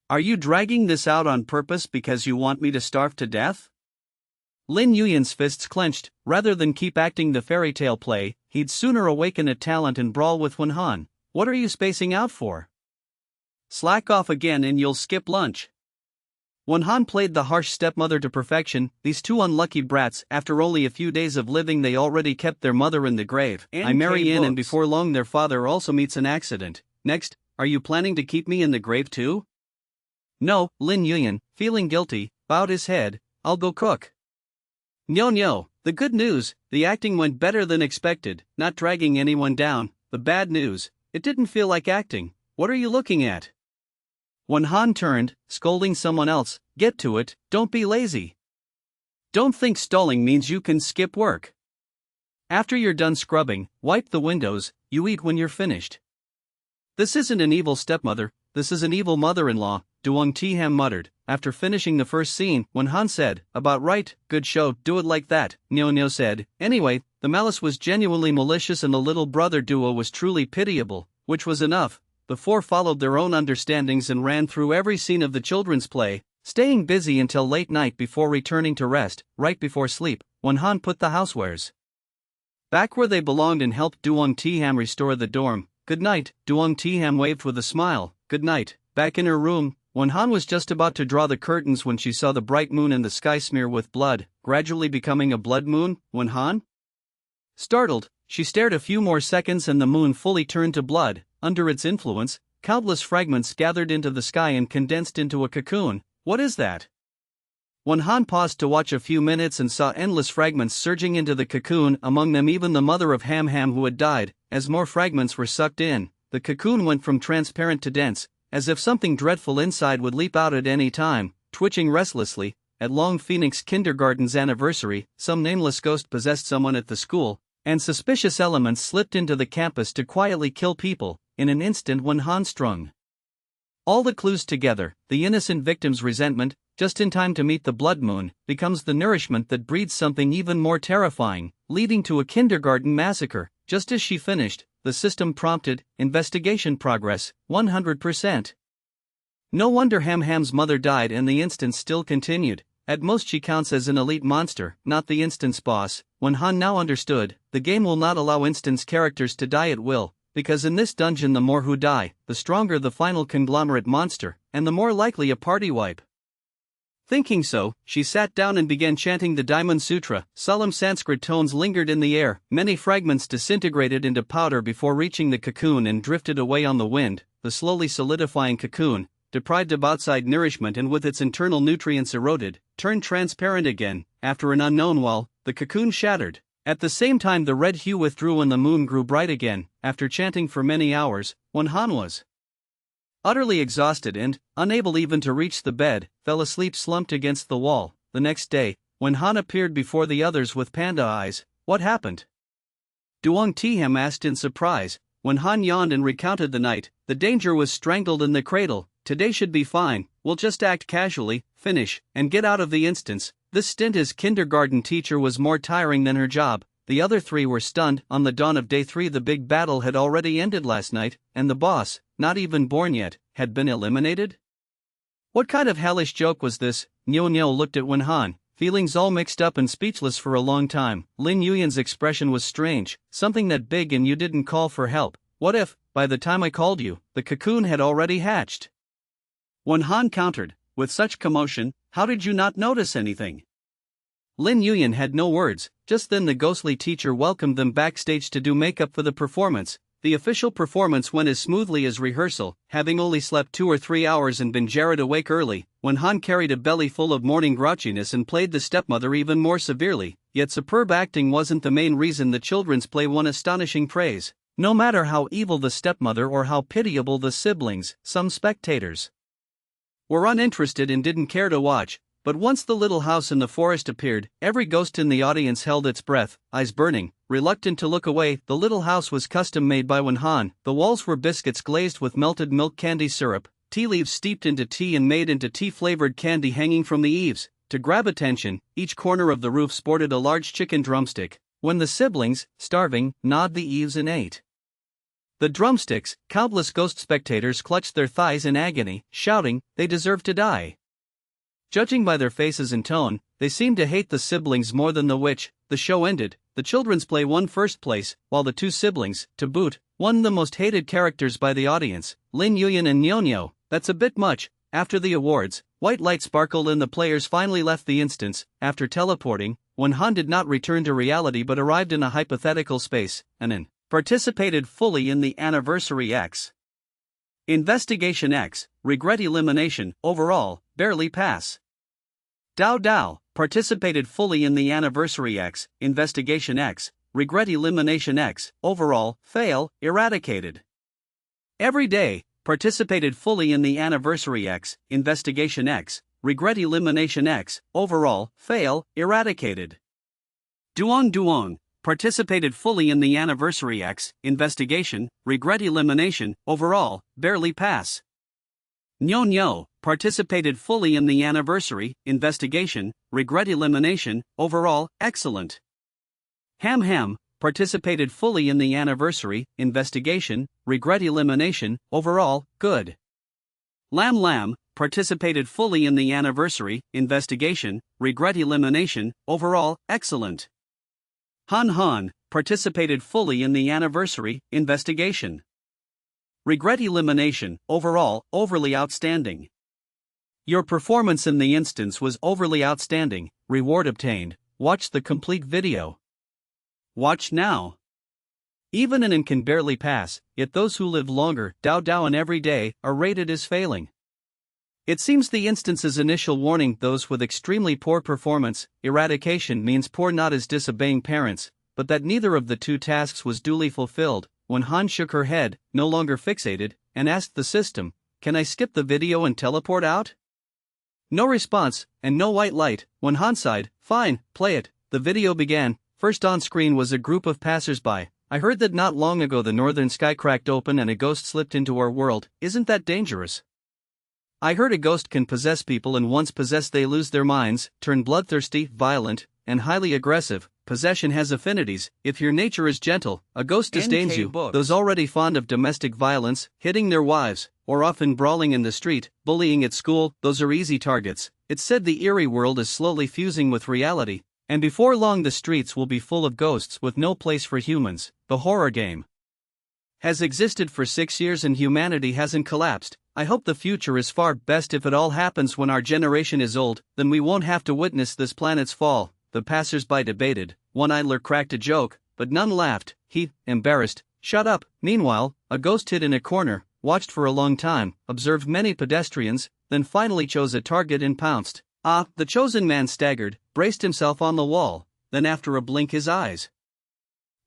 Are you dragging this out on purpose because you want me to starve to death? Lin Yuyan's fists clenched. Rather than keep acting the fairy tale play, he'd sooner awaken a talent and brawl with Han. What are you spacing out for? Slack off again and you'll skip lunch. Han played the harsh stepmother to perfection. These two unlucky brats, after only a few days of living they already kept their mother in the grave. I marry in and before long their father also meets an accident. Next, are you planning to keep me in the grave too? No, Lin Yuyan, feeling guilty, bowed his head. I'll go cook. No, the good news, the acting went better than expected, not dragging anyone down. The bad news, it didn't feel like acting. What are you looking at? When Han turned, scolding someone else, get to it, don't be lazy. Don't think stalling means you can skip work. After you're done scrubbing, wipe the windows, you eat when you're finished. This isn't an evil stepmother, this is an evil mother-in-law, Duong Tiham muttered, after finishing the first scene. When Han said, about right, good show, do it like that, Nyo said. Anyway, the malice was genuinely malicious and the little brother duo was truly pitiable, which was enough. The four followed their own understandings and ran through every scene of the children's play, staying busy until late night before returning to rest. Right before sleep, when Han put the housewares back where they belonged and helped Duong Tiham restore the dorm. Good night, Duong Tiham waved with a smile. Good night. Back in her room, when Han was just about to draw the curtains when she saw the bright moon in the sky smear with blood, gradually becoming a blood moon. When Han startled, she stared a few more seconds and the moon fully turned to blood. Under its influence, countless fragments gathered into the sky and condensed into a cocoon. What is that? When Han paused to watch a few minutes and saw endless fragments surging into the cocoon, among them even the mother of Ham Ham who had died. As more fragments were sucked in, the cocoon went from transparent to dense, as if something dreadful inside would leap out at any time. Twitching restlessly, at Long Phoenix Kindergarten's anniversary, some nameless ghost possessed someone at the school, and suspicious elements slipped into the campus to quietly kill people. In an instant when Han strung all the clues together, the innocent victim's resentment, just in time to meet the blood moon, becomes the nourishment that breeds something even more terrifying, leading to a kindergarten massacre. Just as she finished, the system prompted, investigation progress, 100%. No wonder Ham Ham's mother died and the instance still continued. At most she counts as an elite monster, not the instance boss. When Han now understood, the game will not allow instance characters to die at will, because in this dungeon the more who die, the stronger the final conglomerate monster, and the more likely a party wipe. Thinking so, she sat down and began chanting the Diamond Sutra. Solemn Sanskrit tones lingered in the air. Many fragments disintegrated into powder before reaching the cocoon and drifted away on the wind. The slowly solidifying cocoon, deprived of outside nourishment and with its internal nutrients eroded, turned transparent again. After an unknown while, the cocoon shattered. At the same time the red hue withdrew and the moon grew bright again. After chanting for many hours, when Han was utterly exhausted and, unable even to reach the bed, fell asleep slumped against the wall. The next day, when Han appeared before the others with panda eyes, what happened? Duong Tiham asked in surprise. When Han yawned and recounted the night, the danger was strangled in the cradle. Today should be fine, we'll just act casually, finish, and get out of the instance. This stint as kindergarten teacher was more tiring than her job. The other three were stunned. On the dawn of day 3 the big battle had already ended last night, and the boss, not even born yet, had been eliminated? What kind of hellish joke was this? Nyo looked at Wen Han, feelings all mixed up and speechless for a long time. Lin Yuyan's expression was strange. Something that big and you didn't call for help. What if, by the time I called you, the cocoon had already hatched? Wen Han countered, with such commotion, how did you not notice anything? Lin Yuyan had no words. Just then the ghostly teacher welcomed them backstage to do makeup for the performance. The official performance went as smoothly as rehearsal, having only slept 2 or 3 hours and been jarred awake early. When Han carried a belly full of morning grouchiness and played the stepmother even more severely, yet superb acting wasn't the main reason the children's play won astonishing praise. No matter how evil the stepmother or how pitiable the siblings, some spectators were uninterested and didn't care to watch. But once the little house in the forest appeared, every ghost in the audience held its breath, eyes burning, reluctant to look away. The little house was custom made by Wenhan. The walls were biscuits glazed with melted milk candy syrup, tea leaves steeped into tea and made into tea-flavored candy hanging from the eaves. To grab attention, each corner of the roof sported a large chicken drumstick. When the siblings, starving, gnawed the eaves and ate the drumsticks, countless ghost spectators clutched their thighs in agony, shouting, "They deserve to die." Judging by their faces and tone, they seemed to hate the siblings more than the witch. The show ended. The children's play won first place, while the two siblings, to boot, won the most hated characters by the audience, Lin Yuyan and Nyonyo. That's a bit much. After the awards, white light sparkled and the players finally left the instance. After teleporting, Wenhan did not return to reality but arrived in a hypothetical space, and participated fully in the Anniversary X. Investigation X, regret elimination, overall, barely pass. Dao Dao, participated fully in the Anniversary X, Investigation X, regret elimination X, overall, fail, eradicated. Every day, participated fully in the Anniversary X, Investigation X, regret elimination X, overall, fail, eradicated. Duong Duong, participated fully in the Anniversary X, Investigation, regret elimination, overall, barely pass. Nyo Nyo, participated fully in the Anniversary, Investigation, regret elimination, overall, excellent. Ham Ham, participated fully in the Anniversary, Investigation, regret elimination, overall, good. Lam Lam, participated fully in the Anniversary, Investigation, regret elimination, overall, excellent. Han Han, participated fully in the Anniversary, Investigation, regret elimination, overall, overly outstanding. Your performance in the instance was overly outstanding, reward obtained. Watch the complete video. Watch now. Even an can barely pass, yet those who live longer, Dao Dao and every day, are rated as failing. It seems the instance's initial warning, those with extremely poor performance, eradication means poor not as disobeying parents, but that neither of the two tasks was duly fulfilled. When Han shook her head, no longer fixated, and asked the system, "Can I skip the video and teleport out?" No response, and no white light. When Han sighed, "Fine, play it." The video began. First on screen was a group of passers-by. "I heard that not long ago the northern sky cracked open and a ghost slipped into our world. Isn't that dangerous? I heard a ghost can possess people, and once possessed they lose their minds, turn bloodthirsty, violent, and highly aggressive. Possession has affinities. If your nature is gentle, a ghost disdains you. Those already fond of domestic violence, hitting their wives, or often brawling in the street, bullying at school, those are easy targets." It's said the eerie world is slowly fusing with reality, and before long the streets will be full of ghosts with no place for humans. The horror game has existed for 6 years and humanity hasn't collapsed. I hope the future is far best. If it all happens when our generation is old, then we won't have to witness this planet's fall. The passers-by debated. One idler cracked a joke, but none laughed. He, embarrassed, shut up. Meanwhile, a ghost hid in a corner, watched for a long time, observed many pedestrians, then finally chose a target and pounced. The chosen man staggered, braced himself on the wall, then after a blink his eyes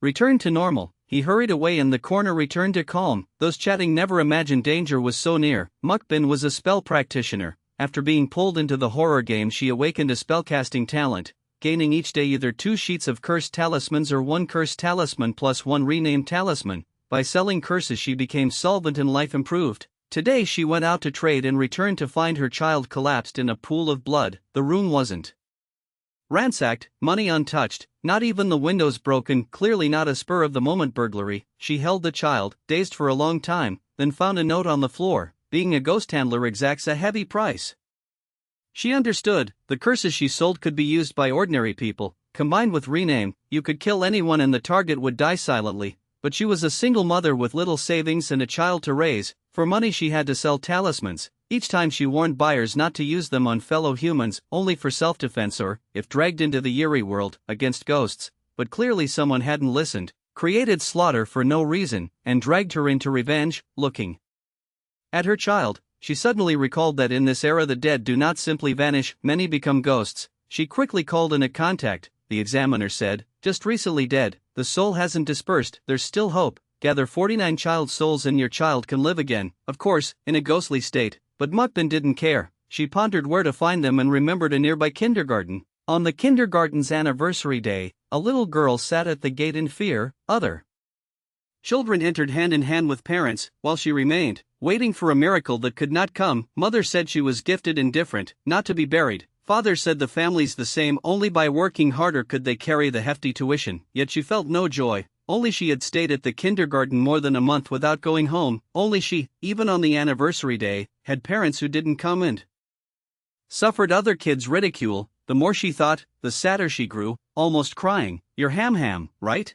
returned to normal. He hurried away and the corner returned to calm. Those chatting never imagined danger was so near. Mukbin was a spell practitioner. After being pulled into the horror game, she awakened a spellcasting talent, gaining each day either 2 sheets of cursed talismans or 1 cursed talisman plus 1 renamed talisman. By selling curses she became solvent and life improved. Today she went out to trade and returned to find her child collapsed in a pool of blood. The room wasn't ransacked, money untouched, not even the windows broken, clearly not a spur-of-the-moment burglary. She held the child, dazed for a long time, then found a note on the floor. Being a ghost handler exacts a heavy price. She understood, the curses she sold could be used by ordinary people. Combined with rename, you could kill anyone and the target would die silently. But she was a single mother with little savings and a child to raise. For money she had to sell talismans. Each time she warned buyers not to use them on fellow humans, only for self-defense or, if dragged into the eerie world, against ghosts. But clearly someone hadn't listened, created slaughter for no reason, and dragged her into revenge. Looking at her child, she suddenly recalled that in this era the dead do not simply vanish, many become ghosts. She quickly called in a contact. The examiner said, "Just recently dead, the soul hasn't dispersed, there's still hope. Gather 49 child souls and your child can live again, of course, in a ghostly state." But Mukbin didn't care. she pondered where to find them and remembered a nearby kindergarten. On the kindergarten's anniversary day, a little girl sat at the gate in fear. Other children entered hand in hand with parents, while she remained, waiting for a miracle that could not come. Mother said she was gifted and different, not to be buried. Father said the family's the same, only by working harder could they carry the hefty tuition. Yet she felt no joy. Only she had stayed at the kindergarten more than a month without going home. Only she, even on the anniversary day, had parents who didn't come and suffered other kids' ridicule. The more she thought, the sadder she grew, almost crying. You're Ham, right?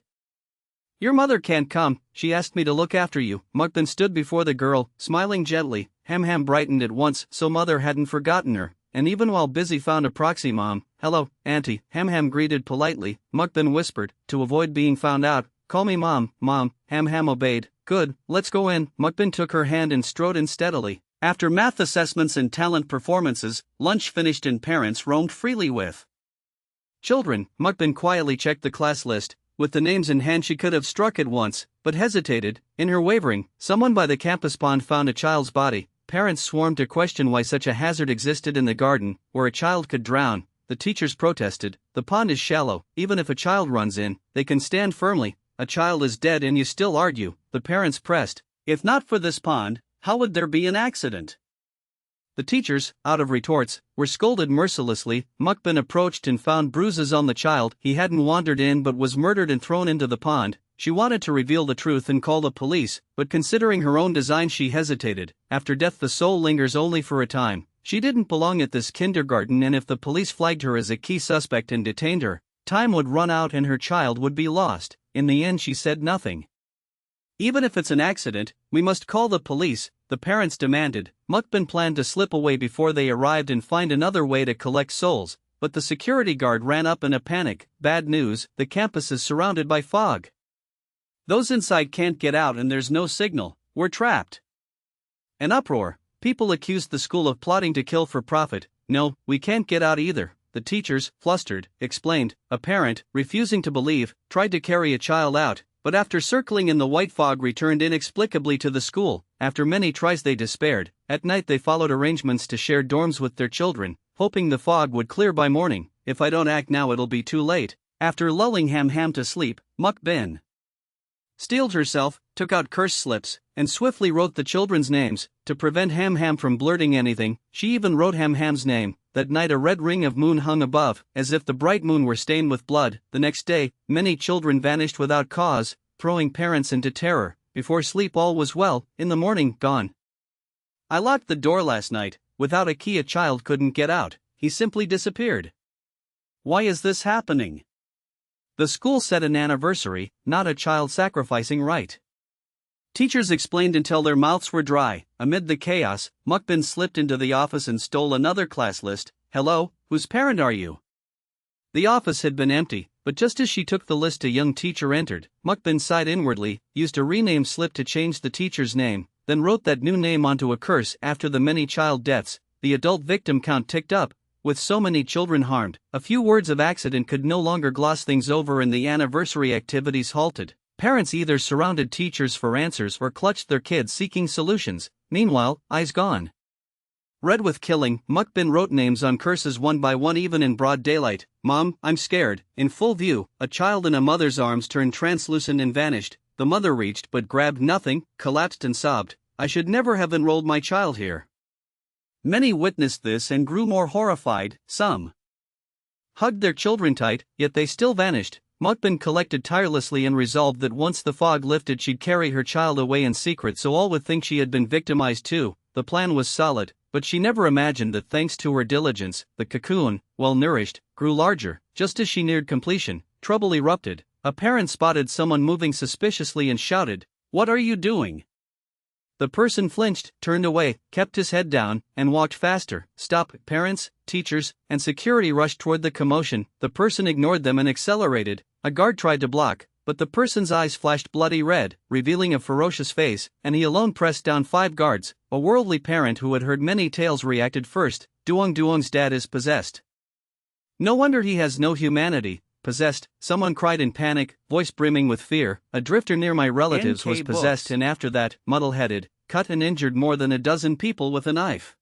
Your mother can't come. She asked me to look after you. Mukbin stood before the girl, smiling gently. Ham brightened at once, so mother hadn't forgotten her, and even while busy found a proxy mom. Hello, auntie. Ham greeted politely. Mukbin whispered, to avoid being found out, call me mom. Ham obeyed. Good, let's go in. Mukbin took her hand and strode in steadily. After math assessments and talent performances, lunch finished and parents roamed freely with children. Mukbin quietly checked the class list. With the names in hand she could have struck at once, but hesitated. In her wavering, someone by the campus pond found a child's body. Parents swarmed to question why such a hazard existed in the garden, where a child could drown. The teachers protested. The pond is shallow, even if a child runs in, they can stand firmly. A child is dead and you still argue. The parents pressed. If not for this pond, how would there be an accident? The teachers, out of retorts, were scolded mercilessly. Mukbin approached and found bruises on the child. He hadn't wandered in but was murdered and thrown into the pond. She wanted to reveal the truth and call the police, but considering her own design she hesitated. After death the soul lingers only for a time. She didn't belong at this kindergarten, and if the police flagged her as a key suspect and detained her, time would run out and her child would be lost. In the end she said nothing. Even if it's an accident, we must call the police, the parents demanded. Mukbin planned to slip away before they arrived and find another way to collect souls, but the security guard ran up in a panic. Bad news, the campus is surrounded by fog. Those inside can't get out and there's no signal. We're trapped. An uproar. People accused the school of plotting to kill for profit. No, we can't get out either. The teachers, flustered, explained. A parent, refusing to believe, tried to carry a child out, but after circling in the white fog returned inexplicably to the school. After many tries they despaired. At night they followed arrangements to share dorms with their children, hoping the fog would clear by morning. If I don't act now it'll be too late. After lulling Ham to sleep, Mukbin steeled herself, took out curse slips, and swiftly wrote the children's names. To prevent Ham from blurting anything, she even wrote Ham's name. That night a red ring of moon hung above, as if the bright moon were stained with blood. The next day, many children vanished without cause, throwing parents into terror. Before sleep all was well, in the morning, gone. I locked the door last night. Without a key a child couldn't get out. He simply disappeared. Why is this happening? The school set an anniversary, not a child sacrificing rite. Teachers explained until their mouths were dry. Amid the chaos, Mukbin slipped into the office and stole another class list. Hello, whose parent are you? The office had been empty, but just as she took the list a young teacher entered. Mukbin sighed inwardly, used a rename slip to change the teacher's name, then wrote that new name onto a curse. After the many child deaths, the adult victim count ticked up. With so many children harmed, a few words of accident could no longer gloss things over and the anniversary activities halted. Parents either surrounded teachers for answers or clutched their kids seeking solutions. Meanwhile, eyes gone red with killing, Mukbin wrote names on curses one by one even in broad daylight. Mom, I'm scared. In full view, a child in a mother's arms turned translucent and vanished. The mother reached but grabbed nothing, collapsed and sobbed. I should never have enrolled my child here. Many witnessed this and grew more horrified. Some hugged their children tight, yet they still vanished. Mukbin collected tirelessly and resolved that once the fog lifted she'd carry her child away in secret so all would think she had been victimized too. The plan was solid, but she never imagined that thanks to her diligence, the cocoon, well nourished, grew larger. Just as she neared completion, trouble erupted. A parent spotted someone moving suspiciously and shouted, "What are you doing?" The person flinched, turned away, kept his head down, and walked faster. Stop! Parents, teachers, and security rushed toward the commotion. The person ignored them and accelerated. A guard tried to block, but the person's eyes flashed bloody red, revealing a ferocious face, and he alone pressed down 5 guards. A worldly parent who had heard many tales reacted first. Duong's dad is possessed. No wonder he has no humanity. Possessed, someone cried in panic, voice brimming with fear. A drifter near my relatives was possessed and after that, muddle-headed, cut and injured more than a dozen people with a knife.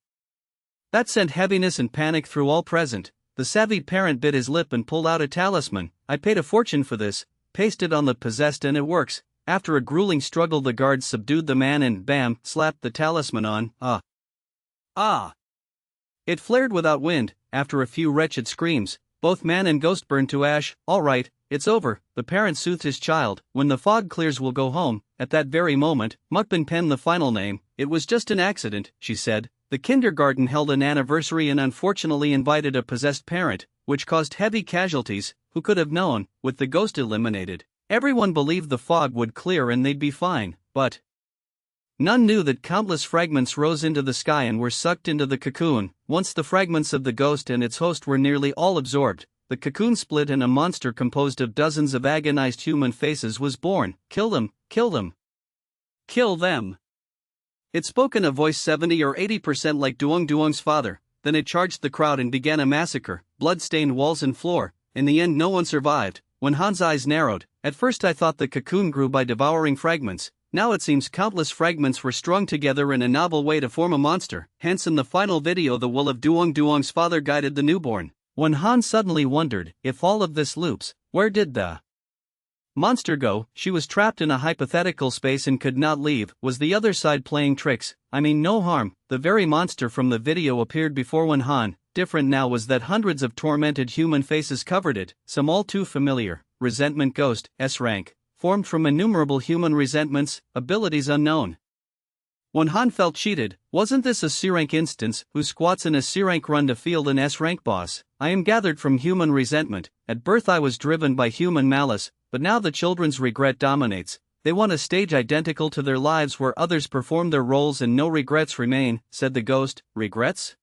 That sent heaviness and panic through all present. The savvy parent bit his lip and pulled out a talisman. I paid a fortune for this, pasted on the possessed and it works. After a grueling struggle the guards subdued the man and, bam, slapped the talisman on. Ah! It flared without wind. After a few wretched screams, both man and ghost burned to ash. All right, it's over, the parent soothed his child. When the fog clears we'll go home. At that very moment, Mukbin penned the final name. It was just an accident, she said. The kindergarten held an anniversary and unfortunately invited a possessed parent, which caused heavy casualties. Who could have known? With the ghost eliminated, everyone believed the fog would clear and they'd be fine, but none knew that countless fragments rose into the sky and were sucked into the cocoon. Once the fragments of the ghost and its host were nearly all absorbed, the cocoon split and a monster composed of dozens of agonized human faces was born. Kill them, kill them. Kill them. It spoke in a voice 70 or 80% like Duong Duong's father. Then it charged the crowd and began a massacre, blood-stained walls and floor. In the end no one survived. When Han's eyes narrowed, at first I thought the cocoon grew by devouring fragments. Now it seems countless fragments were strung together in a novel way to form a monster. Hence in the final video the will of Duong Duong's father guided the newborn. When Han suddenly wondered, if all of this loops, where did the monster go? She was trapped in a hypothetical space and could not leave. Was the other side playing tricks? I mean no harm, the very monster from the video appeared before when Han. Different now was that hundreds of tormented human faces covered it, some all too familiar. Resentment Ghost, S rank, formed from innumerable human resentments, abilities unknown. When Han felt cheated, wasn't this a C-rank instance? Who squats in a C-rank run to field an S-rank boss? I am gathered from human resentment. At birth I was driven by human malice, but now the children's regret dominates. They want a stage identical to their lives where others perform their roles and no regrets remain, said the ghost. Regrets?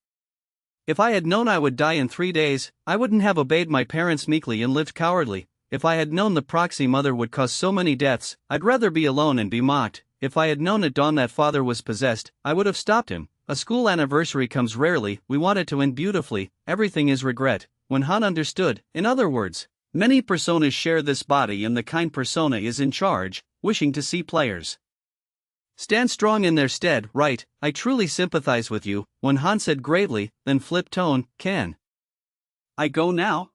If I had known I would die in 3 days, I wouldn't have obeyed my parents meekly and lived cowardly. If I had known the proxy mother would cause so many deaths, I'd rather be alone and be mocked. If I had known at dawn that father was possessed, I would have stopped him. A school anniversary comes rarely, we want it to end beautifully, everything is regret. When Han understood, in other words, many personas share this body and the kind persona is in charge, wishing to see players stand strong in their stead. Right, I truly sympathize with you, when Han said gravely, then flipped tone, can I go now?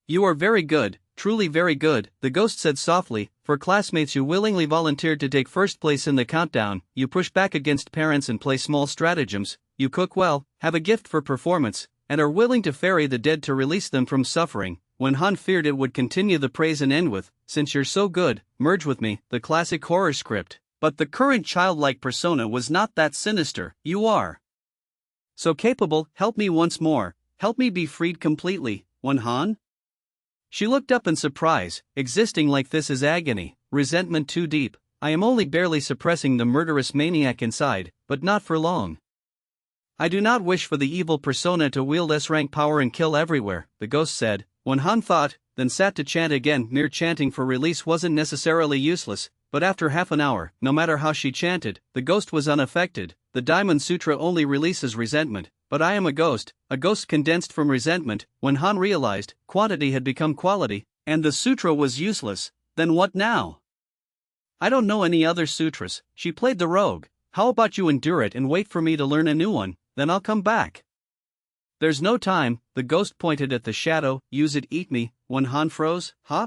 You are very good, truly very good, the ghost said softly. For classmates you willingly volunteered to take first place in the countdown, you push back against parents and play small stratagems, you cook well, have a gift for performance, and are willing to ferry the dead to release them from suffering. When Han feared it would continue the praise and end with, since you're so good, merge with me, the classic horror script. But the current childlike persona was not that sinister. You are so capable, help me once more, help me be freed completely. When Han? She looked up in surprise. Existing like this is agony, resentment too deep. I am only barely suppressing the murderous maniac inside, but not for long. I do not wish for the evil persona to wield S-rank power and kill everywhere, the ghost said. When Han thought, then sat to chant again. Mere chanting for release wasn't necessarily useless, but after half an hour, no matter how she chanted, the ghost was unaffected. The Diamond Sutra only releases resentment. But I am a ghost condensed from resentment. When Han realized, quantity had become quality, and the sutra was useless, then what now? I don't know any other sutras, she played the rogue. How about you endure it and wait for me to learn a new one, then I'll come back. There's no time, the ghost pointed at the shadow. Use it, eat me. When Han froze, huh?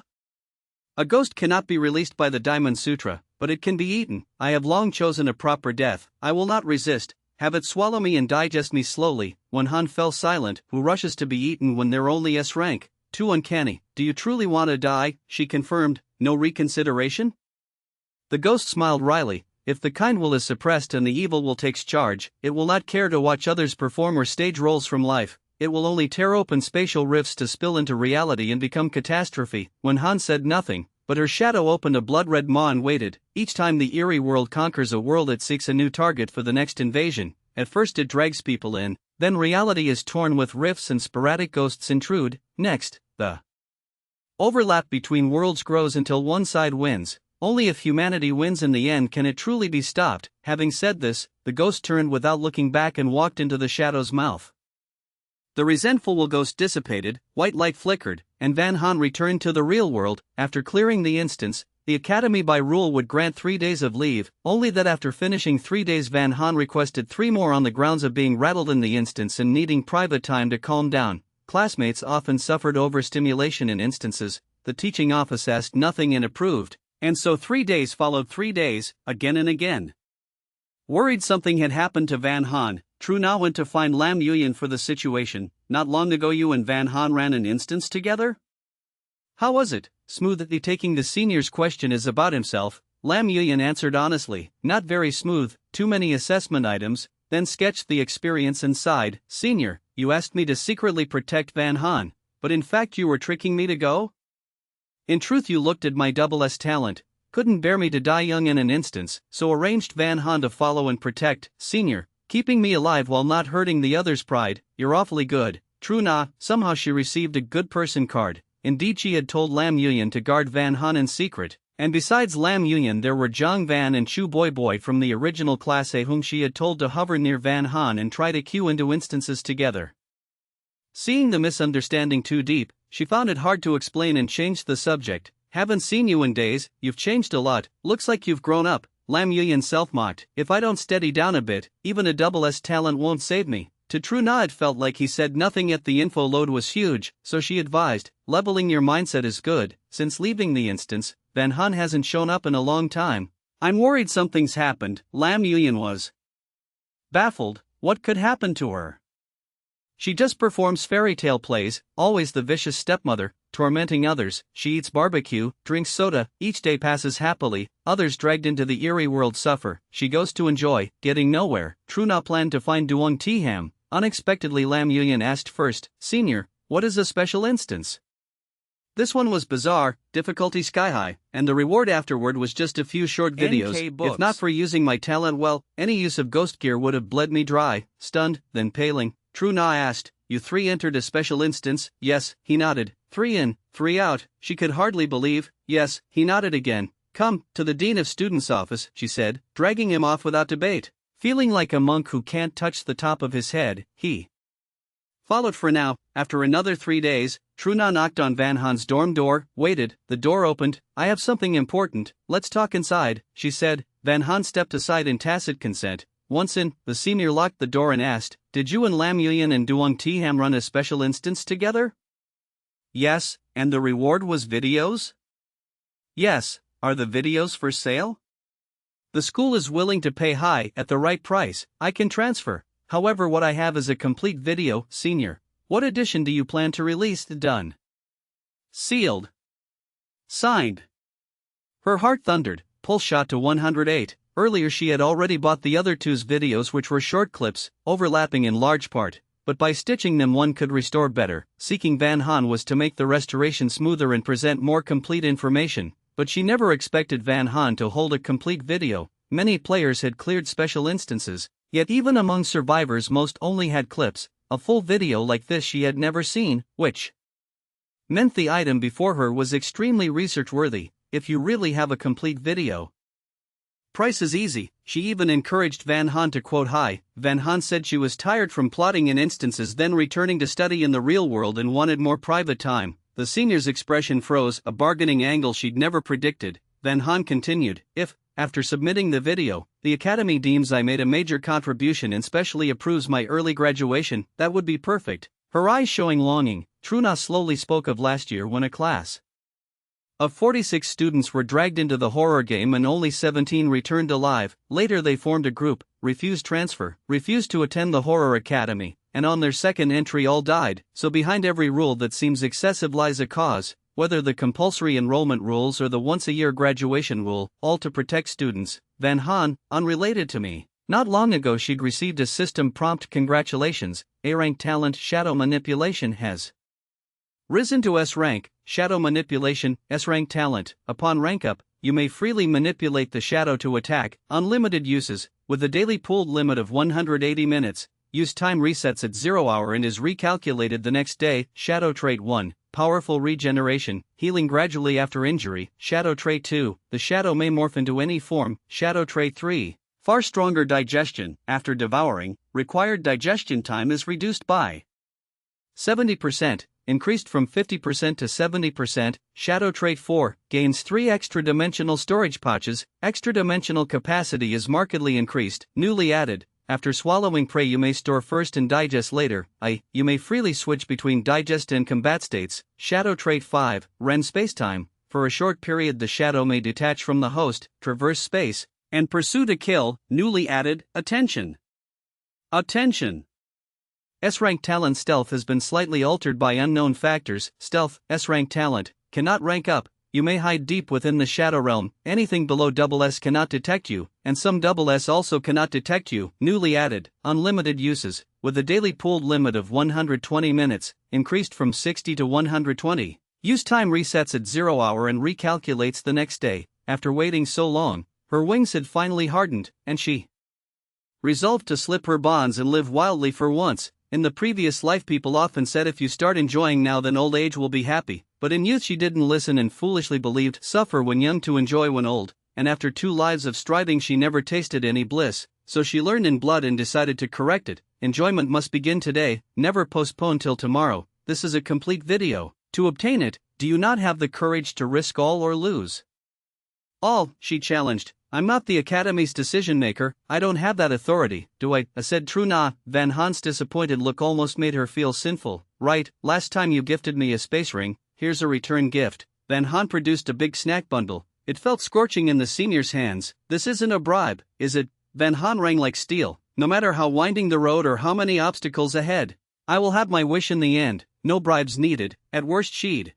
A ghost cannot be released by the Diamond Sutra, but it can be eaten. I have long chosen a proper death, I will not resist. Have it swallow me and digest me slowly. When Han fell silent, who rushes to be eaten when they're only S rank? Too uncanny. Do you truly want to die? She confirmed. No reconsideration? The ghost smiled wryly. If the kind will is suppressed and the evil will takes charge, it will not care to watch others perform or stage roles from life. It will only tear open spatial rifts to spill into reality and become catastrophe. When Han said nothing, but her shadow opened a blood-red maw and waited. Each time the eerie world conquers a world it seeks a new target for the next invasion. At first it drags people in, then reality is torn with rifts and sporadic ghosts intrude. Next, the overlap between worlds grows until one side wins. Only if humanity wins in the end can it truly be stopped. Having said this, the ghost turned without looking back and walked into the shadow's mouth. The resentful ghost dissipated, white light flickered, and Van Han returned to the real world. After clearing the instance, the Academy by rule would grant 3 days of leave, only that after finishing 3 days Van Han requested 3 more on the grounds of being rattled in the instance and needing private time to calm down. Classmates often suffered overstimulation in instances, the teaching office asked nothing and approved, and so 3 days followed 3 days, again and again. Worried something had happened to Van Han, True Na went to find Lam Yuyan for the situation. Not long ago you and Van Han ran an instance together? How was it? Smoothly taking the senior's question as about himself, Lam Yuyan answered honestly, not very smooth, too many assessment items, then sketched the experience and sighed, Senior, you asked me to secretly protect Van Han, but in fact you were tricking me to go? In truth you looked at my S talent, couldn't bear me to die young in an instance, so arranged Van Han to follow and protect, Senior, keeping me alive while not hurting the other's pride. You're awfully good. True Na, somehow she received a good person card. Indeed she had told Lam Yuyan to guard Van Han in secret, and besides Lam Yuyan there were Zhang Van and Chu Boy from the original class A whom she had told to hover near Van Han and try to queue into instances together. Seeing the misunderstanding too deep, she found it hard to explain and changed the subject. Haven't seen you in days, you've changed a lot, looks like you've grown up. Lam Yuyan self-mocked, if I don't steady down a bit, even a S talent won't save me. To True Na it felt like he said nothing yet the info load was huge, so she advised, leveling your mindset is good. Since leaving the instance, Van Han hasn't shown up in a long time. I'm worried something's happened. Lam Yuyan was baffled. What could happen to her? She just performs fairy tale plays, always the vicious stepmother, tormenting others. She eats barbecue, drinks soda, each day passes happily, others dragged into the eerie world suffer. She goes to enjoy, getting nowhere. True Na planned to find Duong Tiham. Unexpectedly Lam Yuyan asked first, Senior, what is a special instance? This one was bizarre, difficulty sky high, and the reward afterward was just a few short videos. If not for using my talent well, any use of ghost gear would have bled me dry. Stunned, then paling, True Na asked, you 3 entered a special instance? Yes, he nodded. 3 in, 3 out. She could hardly believe. Yes, he nodded again. Come, to the Dean of Students' office, she said, dragging him off without debate. Feeling like a monk who can't touch the top of his head, he followed. For now, after another 3 days, True Na knocked on Van Han's dorm door, waited, the door opened. I have something important, let's talk inside, she said. Van Han stepped aside in tacit consent. Once in, the senior locked the door and asked, did you and Lam Yuyan and Duong Tiham run a special instance together? Yes, and the reward was videos? Yes, are the videos for sale? The school is willing to pay high at the right price. I can transfer. However, what I have is a complete video. Senior, what edition do you plan to release? Done. Sealed. Signed. Her heart thundered, pulse shot to 108. Earlier she had already bought the other two's videos, which were short clips, overlapping in large part, but by stitching them one could restore better. Seeking Van Han was to make the restoration smoother and present more complete information. But she never expected Van Han to hold a complete video. Many players had cleared special instances, yet even among survivors most only had clips. A full video like this she had never seen, which meant the item before her was extremely research-worthy. If you really have a complete video, price is easy. She even encouraged Van Han to quote high. Van Han said she was tired from plotting in instances, then returning to study in the real world and wanted more private time. The senior's expression froze, a bargaining angle she'd never predicted. Van Han continued, if, after submitting the video, the Academy deems I made a major contribution and specially approves my early graduation, that would be perfect. Her eyes showing longing, True Na slowly spoke of last year when a class of 46 students were dragged into the horror game and only 17 returned alive. Later they formed a group, refused transfer, refused to attend the horror academy, and on their second entry all died. So behind every rule that seems excessive lies a cause, whether the compulsory enrollment rules or the once-a-year graduation rule, all to protect students. Van Han, unrelated to me. Not long ago she'd received a system prompt, congratulations, A-rank talent shadow manipulation has risen to S-rank, shadow manipulation, S-rank talent. Upon rank up, you may freely manipulate the shadow to attack, unlimited uses, with a daily pooled limit of 180 minutes. Use time resets at 0 hour and is recalculated the next day. Shadow trait 1, powerful regeneration, healing gradually after injury. Shadow trait 2, the shadow may morph into any form. Shadow trait 3, far stronger digestion, after devouring, required digestion time is reduced by 70%. increased from 50% to 70%. Shadow trait 4, gains 3 extra dimensional storage pouches. Extra dimensional capacity is markedly increased. Newly added, after swallowing prey you may store first and digest later. You may freely switch between digest and combat states. Shadow trait 5, Ren spacetime. For a short period the shadow may detach from the host, traverse space, and pursue to kill. Newly added, attention. Attention! S-rank talent stealth has been slightly altered by unknown factors. Stealth, S-rank talent, cannot rank up. You may hide deep within the shadow realm. Anything below SS cannot detect you, and some SS also cannot detect you. Newly added, unlimited uses, with a daily pooled limit of 120 minutes, increased from 60 to 120. Use time resets at 0 hour and recalculates the next day. After waiting so long, her wings had finally hardened, and she resolved to slip her bonds and live wildly for once. In the previous life people often said if you start enjoying now then old age will be happy, but in youth she didn't listen and foolishly believed suffer when young to enjoy when old, and after 2 lives of striving she never tasted any bliss, so she learned in blood and decided to correct it. Enjoyment must begin today, never postpone till tomorrow. This is a complete video. To obtain it, do you not have the courage to risk all or lose all? She challenged. I'm not the Academy's decision maker, I don't have that authority, do I? Said true nah. Van Haan's disappointed look almost made her feel sinful. Right, last time you gifted me a space ring, here's a return gift. Van Haan produced a big snack bundle. It felt scorching in the senior's hands. This isn't a bribe, is it? Van Haan rang like steel. No matter how winding the road or how many obstacles ahead, I will have my wish in the end. No bribes needed. At worst she'd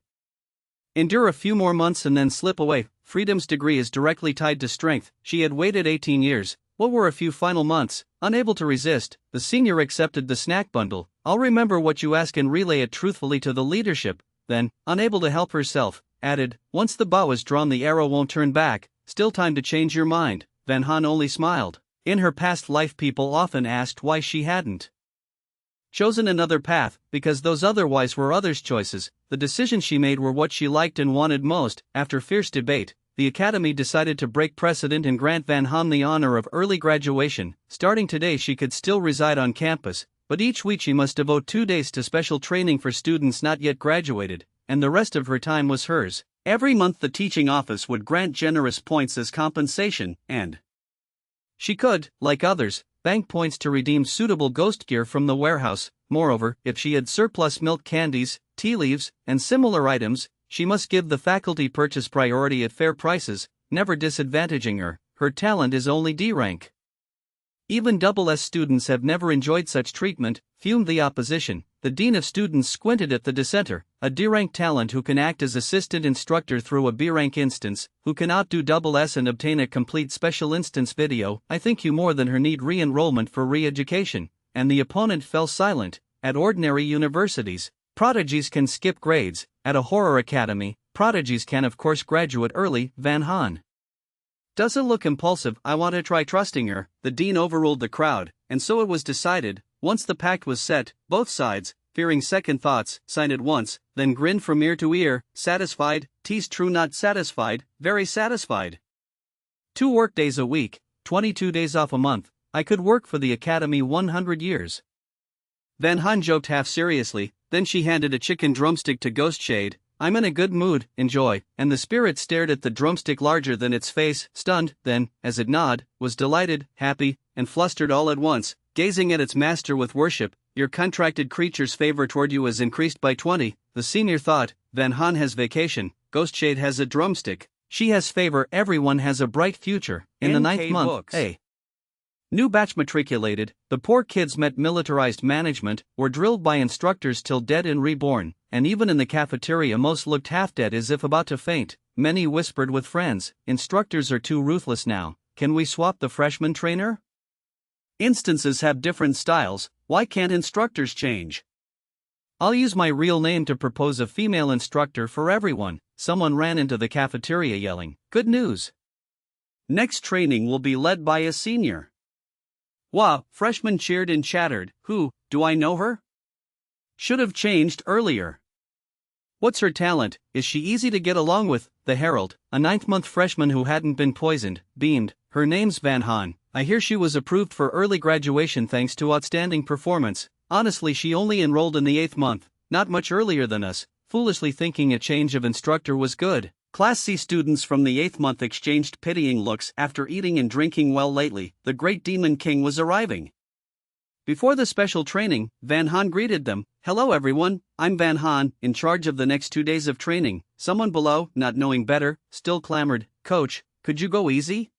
endure a few more months and then slip away. Freedom's degree is directly tied to strength. She had waited 18 years. What were a few final months? Unable to resist, the senior accepted the snack bundle. I'll remember what you ask and relay it truthfully to the leadership. Then, unable to help herself, added, once the bow is drawn the arrow won't turn back. Still time to change your mind. Van Haan only smiled. In her past life people often asked why she hadn't chosen another path, because those otherwise were others' choices. The decisions she made were what she liked and wanted most. After fierce debate, the Academy decided to break precedent and grant Van Haan the honor of early graduation. Starting today she could still reside on campus, but each week she must devote 2 days to special training for students not yet graduated, and the rest of her time was hers. Every month the teaching office would grant generous points as compensation, and she could, like others, bank points to redeem suitable ghost gear from the warehouse. Moreover, if she had surplus milk candies, tea leaves, and similar items, she must give the faculty purchase priority at fair prices, never disadvantaging her. Her talent is only D rank. Even SS students have never enjoyed such treatment, fumed the opposition. The dean of students squinted at the dissenter. A D-rank talent who can act as assistant instructor through a B-rank instance, who can outdo SS and obtain a complete special instance video. I think you more than her need re-enrollment for re-education. And the opponent fell silent. At ordinary universities, prodigies can skip grades. At a horror academy, prodigies can of course graduate early. Van Haan doesn't look impulsive. I want to try trusting her. The dean overruled the crowd, and so it was decided. Once the pact was set, both sides, fearing second thoughts, signed at once, then grinned from ear to ear. Satisfied? Tease true not satisfied, very satisfied. 2 work days a week, 22 days off a month. I could work for the Academy 100 years. Van Haan joked half seriously, then she handed a chicken drumstick to Ghost Shade. I'm in a good mood, enjoy, and the spirit stared at the drumstick larger than its face, stunned, then, as it gnawed, was delighted, happy, and flustered all at once, gazing at its master with worship. Your contracted creature's favor toward you has increased by 20, the senior thought. Van Haan has vacation, Ghost Shade has a drumstick, she has favor, everyone has a bright future. In the 9th month, books. New batch matriculated. The poor kids met militarized management, were drilled by instructors till dead and reborn, and even in the cafeteria most looked half dead as if about to faint. Many whispered with friends, instructors are too ruthless now, can we swap the freshman trainer? Instances have different styles, why can't instructors change? I'll use my real name to propose a female instructor for everyone. Someone ran into the cafeteria yelling, good news! Next training will be led by a senior. Wow, freshmen cheered and chattered. Who, do I know her? Should have changed earlier. What's her talent, is she easy to get along with? The Herald, a 9th-month freshman who hadn't been poisoned, beamed. Her name's Van Haan. I hear she was approved for early graduation thanks to outstanding performance. Honestly, she only enrolled in the 8th month. not much earlier than us, foolishly thinking a change of instructor was good. Class C students from the 8th month exchanged pitying looks after eating and drinking well lately. The great Demon King was arriving. Before the special training, Van Han greeted them. "Hello everyone, I'm Van Han, in charge of the next 2 days of training." Someone below, not knowing better, still clamored, "Coach, could you go easy?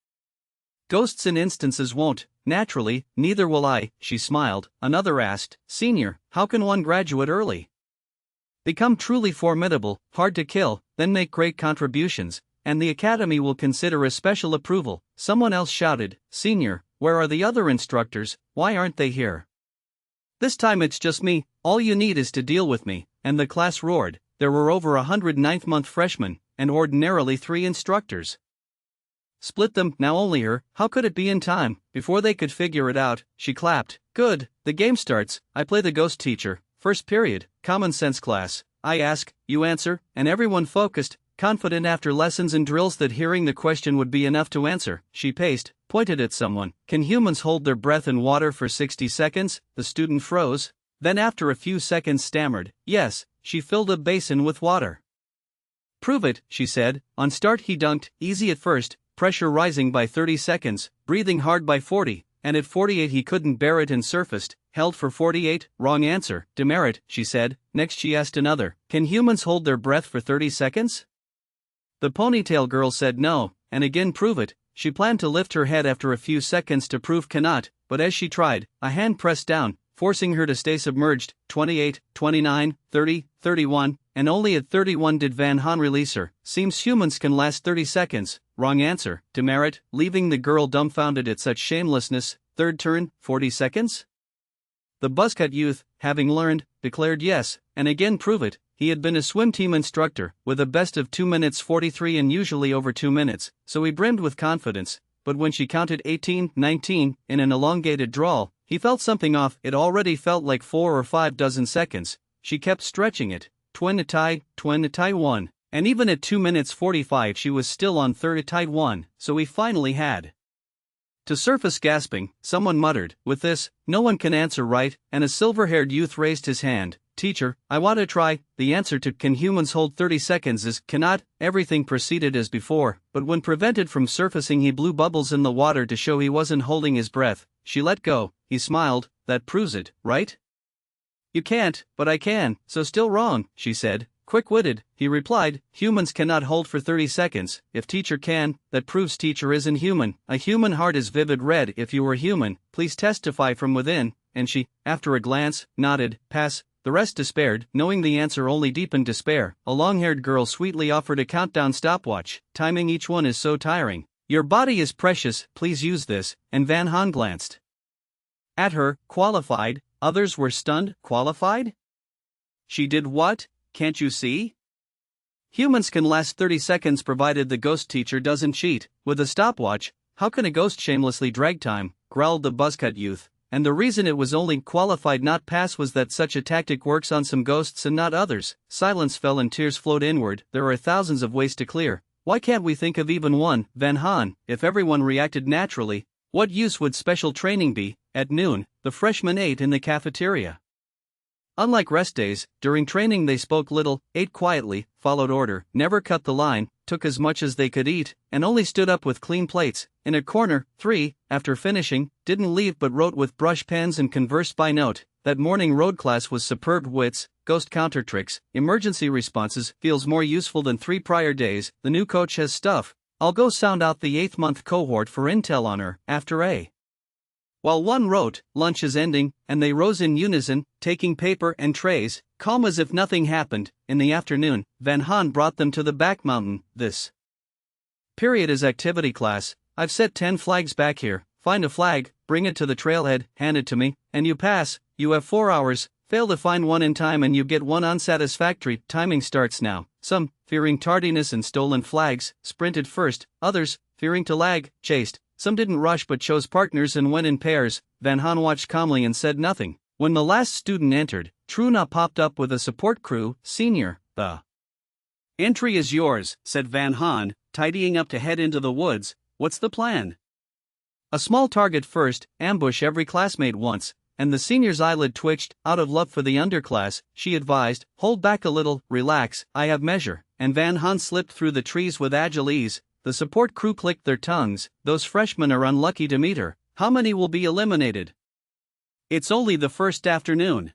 Ghosts in instances won't." "Naturally, neither will I," she smiled. Another asked, "Senior, how can one graduate early? Become truly formidable, hard to kill, then make great contributions, and the Academy will consider a special approval." Someone else shouted, "Senior, where are the other instructors, why aren't they here? This time it's just me, all you need is to deal with me." And the class roared. There were over 100 9th month freshmen, and ordinarily 3 instructors. Split them, now only her. How could it be in time? Before they could figure it out, she clapped. "Good, the game starts. I play the ghost teacher. First period, common sense class. I ask, you answer," and everyone focused, confident after lessons and drills that hearing the question would be enough to answer. She paced, pointed at someone. "Can humans hold their breath in water for 60 seconds? The student froze. Then after a few seconds stammered, "Yes." She filled a basin with water. "Prove it," she said. On start he dunked, easy at first, pressure rising by 30 seconds, breathing hard by 40, and at 48 he couldn't bear it and surfaced, held for 48, wrong answer, demerit, she said. Next she asked another, "Can humans hold their breath for 30 seconds? The ponytail girl said no, and again prove it. She planned to lift her head after a few seconds to prove cannot, but as she tried, a hand pressed down, forcing her to stay submerged. 28, 29, 30, 31, and only at 31 did Van Han release her. "Seems humans can last 30 seconds, wrong answer, demerit," leaving the girl dumbfounded at such shamelessness. Third turn, 40 seconds? The buzzcut youth, having learned, declared yes, and again prove it. He had been a swim team instructor, with a best of 2 minutes 43 and usually over 2 minutes, so he brimmed with confidence, but when she counted 18, 19, in an elongated drawl, he felt something off. It already felt like 4 or 5 dozen seconds. She kept stretching it. Twin tie 1. And even at 2 minutes 45 she was still on third tie 1, so he finally had to surface gasping. Someone muttered, "With this, no one can answer right," and a silver-haired youth raised his hand. "Teacher, I want to try." The answer to "Can humans hold 30 seconds" is "cannot." Everything proceeded as before, but when prevented from surfacing he blew bubbles in the water to show he wasn't holding his breath. She let go. He smiled. "That proves it, right?" "You can't, but I can, so still wrong," she said. Quick-witted, he replied, "Humans cannot hold for 30 seconds. If teacher can, that proves teacher isn't human. A human heart is vivid red. If you were human, please testify from within." And she, after a glance, nodded, "Pass." The rest despaired, knowing the answer only deepened despair. A long-haired girl sweetly offered a countdown stopwatch. "Timing each one is so tiring. Your body is precious, please use this." And Van Han glanced at her. Qualified? Others were stunned. Qualified? She did what? Can't you see? Humans can last 30 seconds provided the ghost teacher doesn't cheat. With a stopwatch, how can a ghost shamelessly drag time? Growled the buzzcut youth. And the reason it was only qualified not pass was that such a tactic works on some ghosts and not others. Silence fell and tears flowed inward. There are thousands of ways to clear. Why can't we think of even one? Van Han, if everyone reacted naturally, what use would special training be? At noon, the freshmen ate in the cafeteria. Unlike rest days, during training they spoke little, ate quietly, followed order, never cut the line, took as much as they could eat, and only stood up with clean plates. In a corner, 3, after finishing, didn't leave but wrote with brush pens and conversed by note. That morning road class was superb. Wits, ghost counter tricks, emergency responses, feels more useful than 3 prior days. The new coach has stuff. I'll go sound out the 8th month cohort for intel on her. After a while one wrote, lunch is ending, and they rose in unison, taking paper and trays, calm as if nothing happened. In the afternoon, Van Han brought them to the back mountain. This period is activity class. I've set 10 flags back here. Find a flag, bring it to the trailhead, hand it to me, and you pass. You have 4 hours. Fail to find one in time and you get 1 unsatisfactory. Timing starts now. Some, fearing tardiness and stolen flags, sprinted first. Others, fearing to lag, chased. Some didn't rush but chose partners and went in pairs. Van Han watched calmly and said nothing. When the last student entered, Truna popped up with a support crew. "Senior, the entry is yours," said Van Han, tidying up to head into the woods. "What's the plan?" "A small target first, ambush every classmate once, and the senior's eyelid twitched. Out of love for the underclass, she advised, hold back a little, relax, I have measure, and Van Han slipped through the trees with agile ease. The support crew clicked their tongues. Those freshmen are unlucky to meet her. How many will be eliminated? It's only the first afternoon.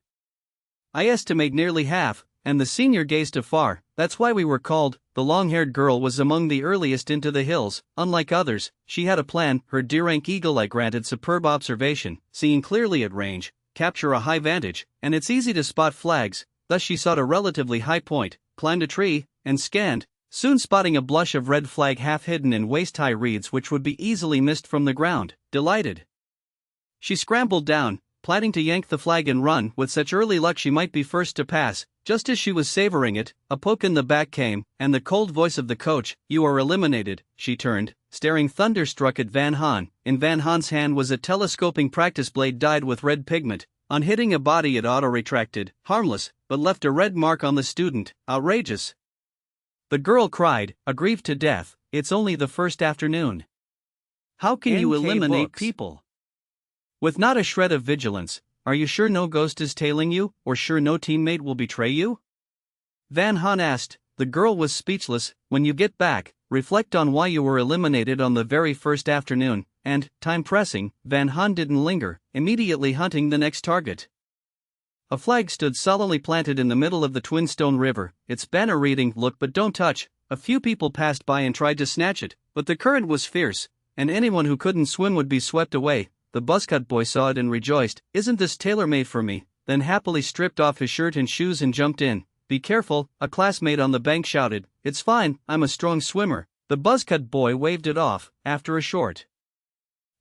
I estimate nearly half, and the senior gazed afar. That's why we were called. The long-haired girl was among the earliest into the hills. Unlike others, she had a plan. Her D-rank eagle-eye granted superb observation, seeing clearly at range, capture a high vantage, and it's easy to spot flags. Thus she sought a relatively high point, climbed a tree, and scanned, soon spotting a blush of red flag half hidden in waist-high reeds which would be easily missed from the ground. Delighted, she scrambled down, planning to yank the flag and run. With such early luck she might be first to pass. Just as she was savoring it, a poke in the back came, and the cold voice of the coach, you are eliminated. She turned, staring thunderstruck at Van Han. In Van Han's hand was a telescoping practice blade dyed with red pigment. On hitting a body it auto-retracted, harmless, but left a red mark on the student. Outrageous, the girl cried, aggrieved to death. It's only the first afternoon. How can you eliminate people with not a shred of vigilance? Are you sure no ghost is tailing you, or sure no teammate will betray you? Van Han asked. The girl was speechless. When you get back, reflect on why you were eliminated on the very first afternoon, and, time pressing, Van Han didn't linger, immediately hunting the next target. A flag stood solidly planted in the middle of the Twin Stone River, its banner reading, look but don't touch. A few people passed by and tried to snatch it, but the current was fierce, and anyone who couldn't swim would be swept away. The buzzcut boy saw it and rejoiced, isn't this tailor-made for me? Then happily stripped off his shirt and shoes and jumped in. Be careful, a classmate on the bank shouted. It's fine, I'm a strong swimmer. The buzzcut boy waved it off. After a short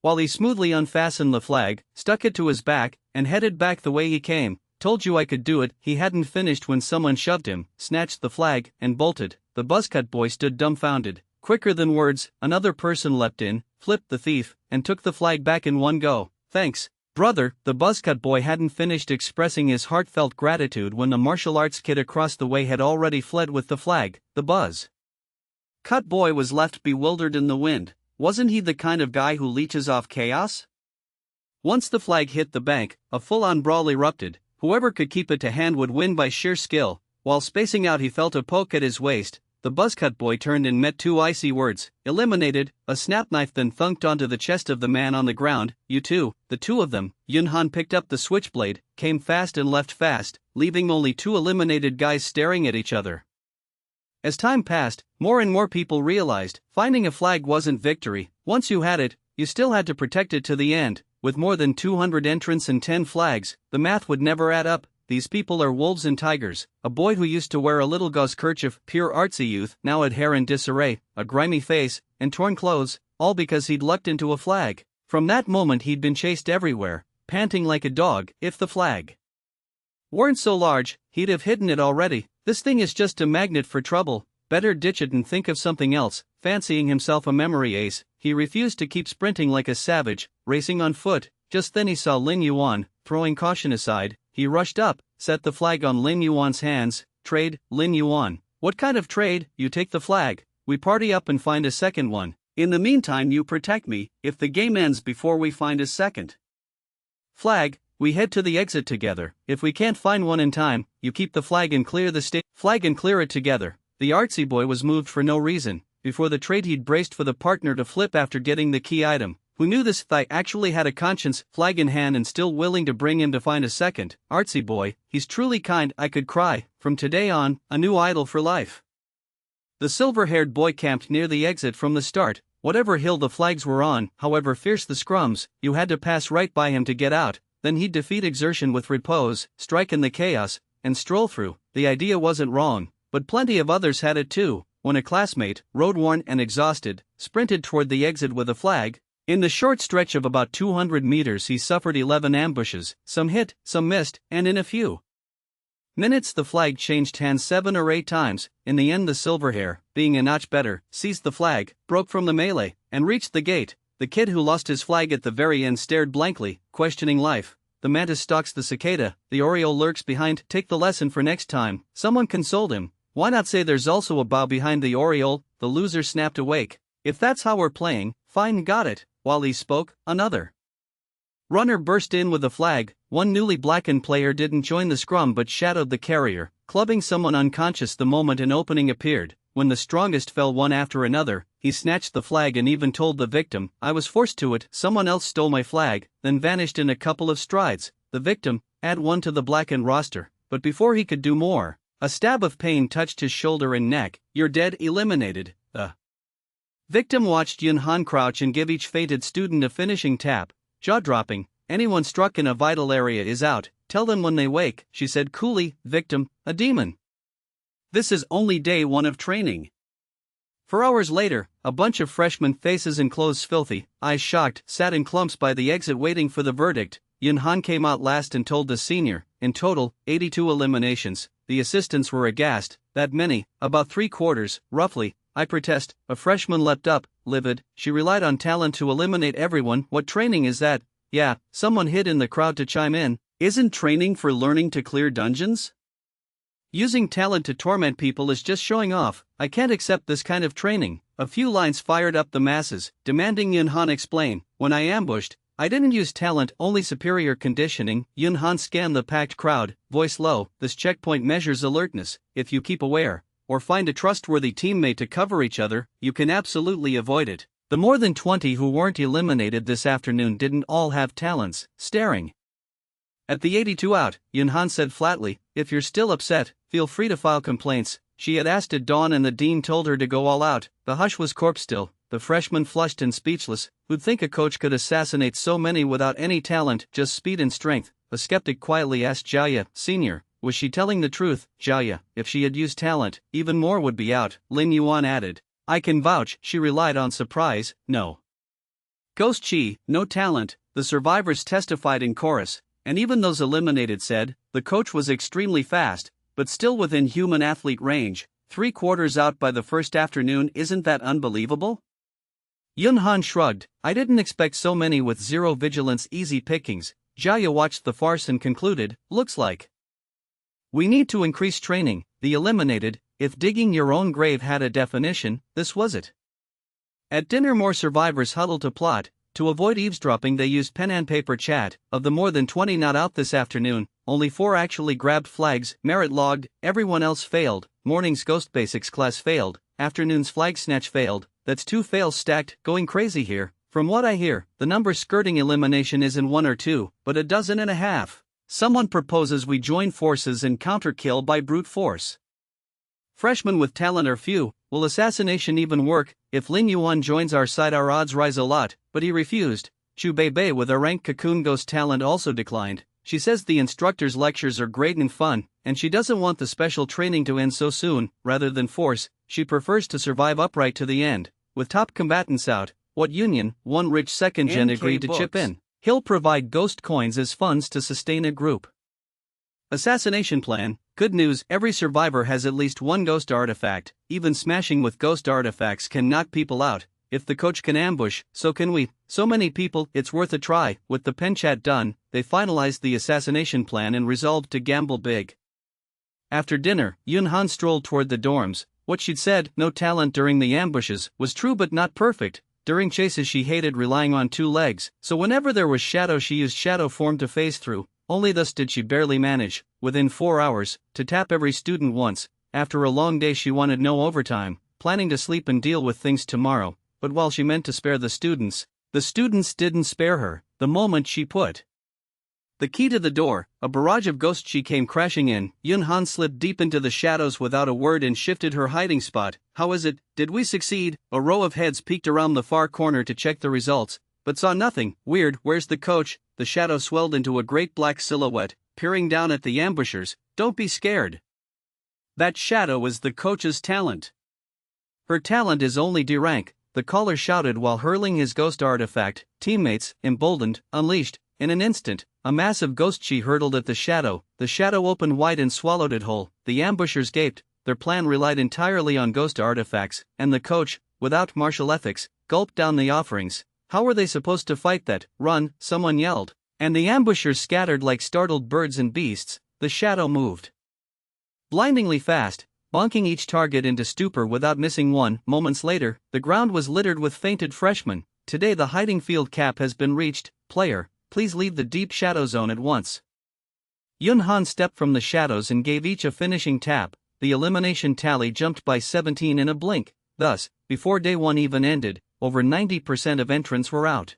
while he smoothly unfastened the flag, stuck it to his back, and headed back the way he came. Told you I could do it. He hadn't finished when someone shoved him, snatched the flag, and bolted. The buzzcut boy stood dumbfounded. Quicker than words, another person leapt in, flipped the thief, and took the flag back in one go. Thanks, brother. The buzzcut boy hadn't finished expressing his heartfelt gratitude when the martial arts kid across the way had already fled with the flag. The buzzcut boy was left bewildered in the wind. Wasn't he the kind of guy who leeches off chaos? Once the flag hit the bank, a full-on brawl erupted. Whoever could keep it to hand would win by sheer skill. While spacing out he felt a poke at his waist. The buzzcut boy turned and met two icy words. Eliminated. A snap knife then thunked onto the chest of the man on the ground. You two, the two of them. Yun Han picked up the switchblade, came fast and left fast, leaving only two eliminated guys staring at each other. As time passed, more and more people realized, finding a flag wasn't victory. Once you had it, you still had to protect it to the end. With more than 200 entrants and 10 flags, the math would never add up. These people are wolves and tigers. A boy who used to wear a little gauze kerchief, pure artsy youth, now had hair in disarray, a grimy face, and torn clothes, all because he'd lucked into a flag. From that moment he'd been chased everywhere, panting like a dog. If the flag weren't so large, he'd have hidden it already. This thing is just a magnet for trouble. Better ditch it and think of something else. Fancying himself a memory ace, he refused to keep sprinting like a savage, racing on foot. Just then he saw Lin Yuan. Throwing caution aside, he rushed up, set the flag on Lin Yuan's hands. Trade, Lin Yuan. What kind of trade? You take the flag, we party up and find a second one. In the meantime you protect me, if the game ends before we find a second flag, we head to the exit together. If we can't find one in time, you keep the flag and clear the flag and clear it together. The artsy boy was moved for no reason. Before the trade he'd braced for the partner to flip after getting the key item. Who knew this guy actually had a conscience, flag in hand and still willing to bring him to find a second. Artsy boy, he's truly kind. I could cry. From today on, a new idol for life. The silver-haired boy camped near the exit from the start. Whatever hill the flags were on, however fierce the scrums, you had to pass right by him to get out. Then he'd defeat exertion with repose, strike in the chaos, and stroll through. The idea wasn't wrong, but plenty of others had it too. When a classmate, road-worn and exhausted, sprinted toward the exit with a flag, in the short stretch of about 200 meters he suffered 11 ambushes, some hit, some missed, and in a few minutes the flag changed hands 7 or 8 times. In the end the silverhair, being a notch better, seized the flag, broke from the melee, and reached the gate. The kid who lost his flag at the very end stared blankly, questioning life. The mantis stalks the cicada, the oriole lurks behind. Take the lesson for next time. Someone consoled him. Why not say there's also a bow behind the oriole? The loser snapped awake. If that's how we're playing, fine, got it. While he spoke, another runner burst in with a flag. one newly blackened player didn't join the scrum but shadowed the carrier, clubbing someone unconscious the moment an opening appeared. When the strongest fell one after another, he snatched the flag and even told the victim, "I was forced to it, someone else stole my flag," then vanished in a couple of strides. The victim, add one to the blackened roster, but before he could do more, a stab of pain touched his shoulder and neck. "You're dead, eliminated." The victim watched Yun Han crouch and give each fainted student a finishing tap, jaw-dropping. "Anyone struck in a vital area is out, tell them when they wake," she said coolly. Victim, a demon. This is only day one of training. 4 hours later, a bunch of freshmen, faces and clothes filthy, eyes shocked, sat in clumps by the exit waiting for the verdict. Yun Han came out last and told the senior, in total, 82 eliminations. The assistants were aghast. "That many, about 3/4, roughly. I protest." A freshman leapt up, livid. "She relied on talent to eliminate everyone. What training is that?" "Yeah," someone hid in the crowd to chime in. "Isn't training for learning to clear dungeons? Using talent to torment people is just showing off. I can't accept this kind of training." A few lines fired up the masses, demanding Yun Han explain. "When I ambushed, I didn't use talent, only superior conditioning." Yun Han scanned the packed crowd, voice low. "This checkpoint measures alertness. If you keep aware, or find a trustworthy teammate to cover each other, you can absolutely avoid it." The more than 20 who weren't eliminated this afternoon didn't all have talents. Staring at the 82 out, Yun Han said flatly, "If you're still upset, feel free to file complaints." She had asked at dawn and the dean told her to go all out. The hush was corpse still, the freshmen flushed and speechless. Who'd think a coach could assassinate so many without any talent, just speed and strength? A skeptic quietly asked Jaya, "Senior, was she telling the truth?" "Jaya, if she had used talent, even more would be out," Lin Yuan added. "I can vouch she relied on surprise." "No Ghost Chi, no talent," the survivors testified in chorus. And even those eliminated said, the coach was extremely fast, but still within human athlete range. 3/4 out by the first afternoon, isn't that unbelievable? Yun Han shrugged. "I didn't expect so many with zero vigilance, easy pickings." Jaya watched the farce and concluded, "Looks like we need to increase training." The eliminated, if digging your own grave had a definition, this was it. At dinner more survivors huddled to plot. To avoid eavesdropping they used pen and paper chat. Of the more than 20 not out this afternoon, only 4 actually grabbed flags, merit logged, everyone else failed. Morning's Ghost Basics class failed, afternoon's flag snatch failed. That's 2 fails stacked, going crazy here. From what I hear, the number skirting elimination isn't 1 or 2, but 12.5. Someone proposes we join forces and counter-kill by brute force. Freshmen with talent are few. Will assassination even work? If Lin Yuan joins our side our odds rise a lot, but he refused. Chu Beibei with a rank cocoon ghost talent also declined. She says the instructor's lectures are great and fun, and she doesn't want the special training to end so soon. Rather than force, she prefers to survive upright to the end. With top combatants out, what union? One rich second-gen agreed to chip in. He'll provide ghost coins as funds to sustain a group assassination plan. Good news, every survivor has at least one ghost artifact. Even smashing with ghost artifacts can knock people out. If the coach can ambush, so can we. So many people, it's worth a try. With the pen chat done, they finalized the assassination plan and resolved to gamble big. After dinner, Yun Han strolled toward the dorms. What she'd said, no talent during the ambushes, was true but not perfect. During chases she hated relying on 2 legs, so whenever there was shadow she used shadow form to phase through. Only thus did she barely manage, within 4 hours, to tap every student once. After a long day she wanted no overtime, planning to sleep and deal with things tomorrow. But while she meant to spare the students didn't spare her. The moment she put the key to the door, a barrage of ghost chi came crashing in. Yun Han slipped deep into the shadows without a word and shifted her hiding spot. "How is it? Did we succeed?" A row of heads peeked around the far corner to check the results, but saw nothing. "Weird, where's the coach?" The shadow swelled into a great black silhouette, peering down at the ambushers. "Don't be scared. That shadow is the coach's talent. Her talent is only D rank," the caller shouted while hurling his ghost artifact. Teammates, emboldened, unleashed. In an instant, a massive ghost chi hurtled at the shadow. The shadow opened wide and swallowed it whole. The ambushers gaped. Their plan relied entirely on ghost artifacts, and the coach, without martial ethics, gulped down the offerings. How were they supposed to fight that? "Run," someone yelled. And the ambushers scattered like startled birds and beasts. The shadow moved blindingly fast, bonking each target into stupor without missing one. Moments later, the ground was littered with fainted freshmen. "Today the hiding field cap has been reached. Player, please leave the deep shadow zone at once. Yunhan stepped from the shadows and gave each a finishing tap. The elimination tally jumped by 17 in a blink. Thus, before day 1 even ended, over 90% of entrants were out.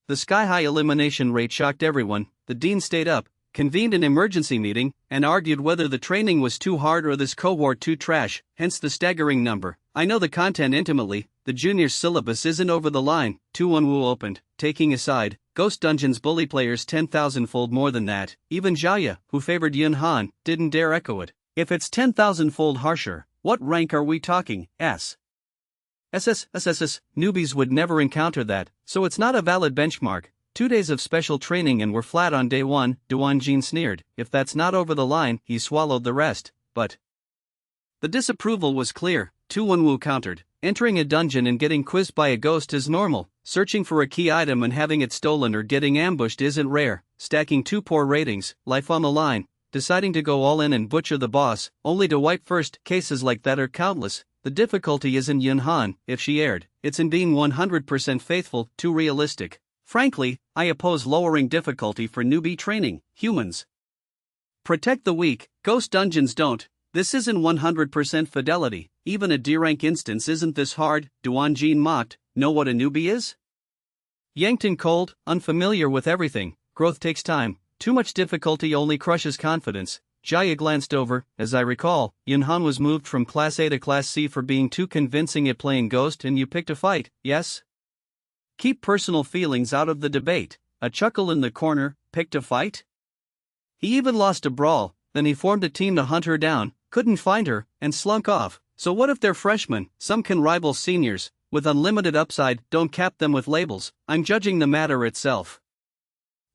The sky-high elimination rate shocked everyone. The dean stayed up, convened an emergency meeting, and argued whether the training was too hard or this cohort too trash, hence the staggering number. I know the content intimately, the junior syllabus isn't over the line, Tu Wenwu opened, taking aside, Ghost Dungeons bully players 10,000-fold more than that. Even Jaya, who favored Yunhan, didn't dare echo it. If it's 10,000-fold harsher, what rank are we talking? S. SSSSS, newbies would never encounter that, so it's not a valid benchmark. 2 days of special training and we're flat on day 1, Duanjin sneered. If that's not over the line, he swallowed the rest, but the disapproval was clear. Tu Wenwu countered, entering a dungeon and getting quizzed by a ghost is normal, searching for a key item and having it stolen or getting ambushed isn't rare, stacking 2 poor ratings, life on the line, deciding to go all in and butcher the boss, only to wipe first. Cases like that are countless. The difficulty isn't Yunhan, if she erred, it's in being 100% faithful, too realistic. Frankly, I oppose lowering difficulty for newbie training. Humans protect the weak, ghost dungeons don't. This isn't 100% fidelity. Even a D-rank instance isn't this hard. Duanjin mocked. Know what a newbie is? Yanked in cold, unfamiliar with everything. Growth takes time. Too much difficulty only crushes confidence. Jaya glanced over. As I recall, Yunhan was moved from Class A to Class C for being too convincing at playing Ghost, and you picked a fight, yes? Keep personal feelings out of the debate. A chuckle in the corner. Picked a fight? He even lost a brawl, then he formed a team to hunt her down, couldn't find her, and slunk off. So what if they're freshmen? Some can rival seniors. With unlimited upside, don't cap them with labels. I'm judging the matter itself.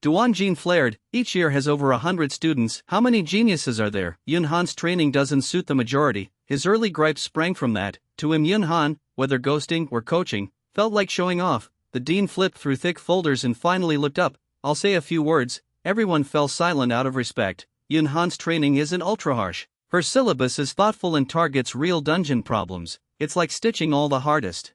Duanjin flared. Each year has over 100 students. How many geniuses are there? Yunhan's training doesn't suit the majority. His early gripes sprang from that. To him, Yunhan, whether ghosting or coaching, felt like showing off. The dean flipped through thick folders and finally looked up. I'll say a few words. Everyone fell silent out of respect. Yunhan's training isn't ultra harsh. Her syllabus is thoughtful and targets real dungeon problems. It's like stitching all the hardest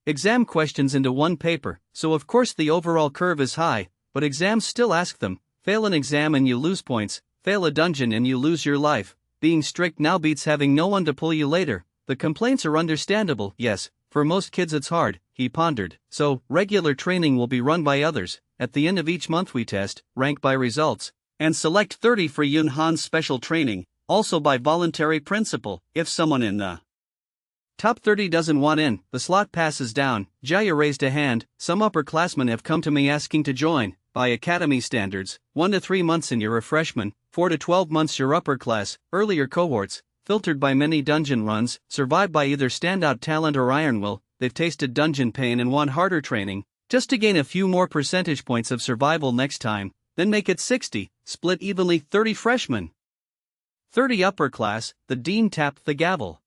exam questions into one paper, so of course the overall curve is high, but exams still ask them. Fail an exam and you lose points, fail a dungeon and you lose your life. Being strict now beats having no one to pull you later. The complaints are understandable, yes, for most kids it's hard, he pondered. So, regular training will be run by others. At the end of each month we test, rank by results, and select 30 for Yunhan's special training, also by voluntary principle. If someone in the top 30 doesn't want in, the slot passes down. Jaya raised a hand. Some upperclassmen have come to me asking to join. By academy standards, 1 to 3 months and you're a freshman, 4 to 12 months you're upper class. Earlier cohorts, filtered by many dungeon runs, survived by either standout talent or iron will. They've tasted dungeon pain and want harder training, just to gain a few more percentage points of survival next time. Then make it 60, split evenly. 30 freshmen, 30 upper class. The dean tapped the gavel.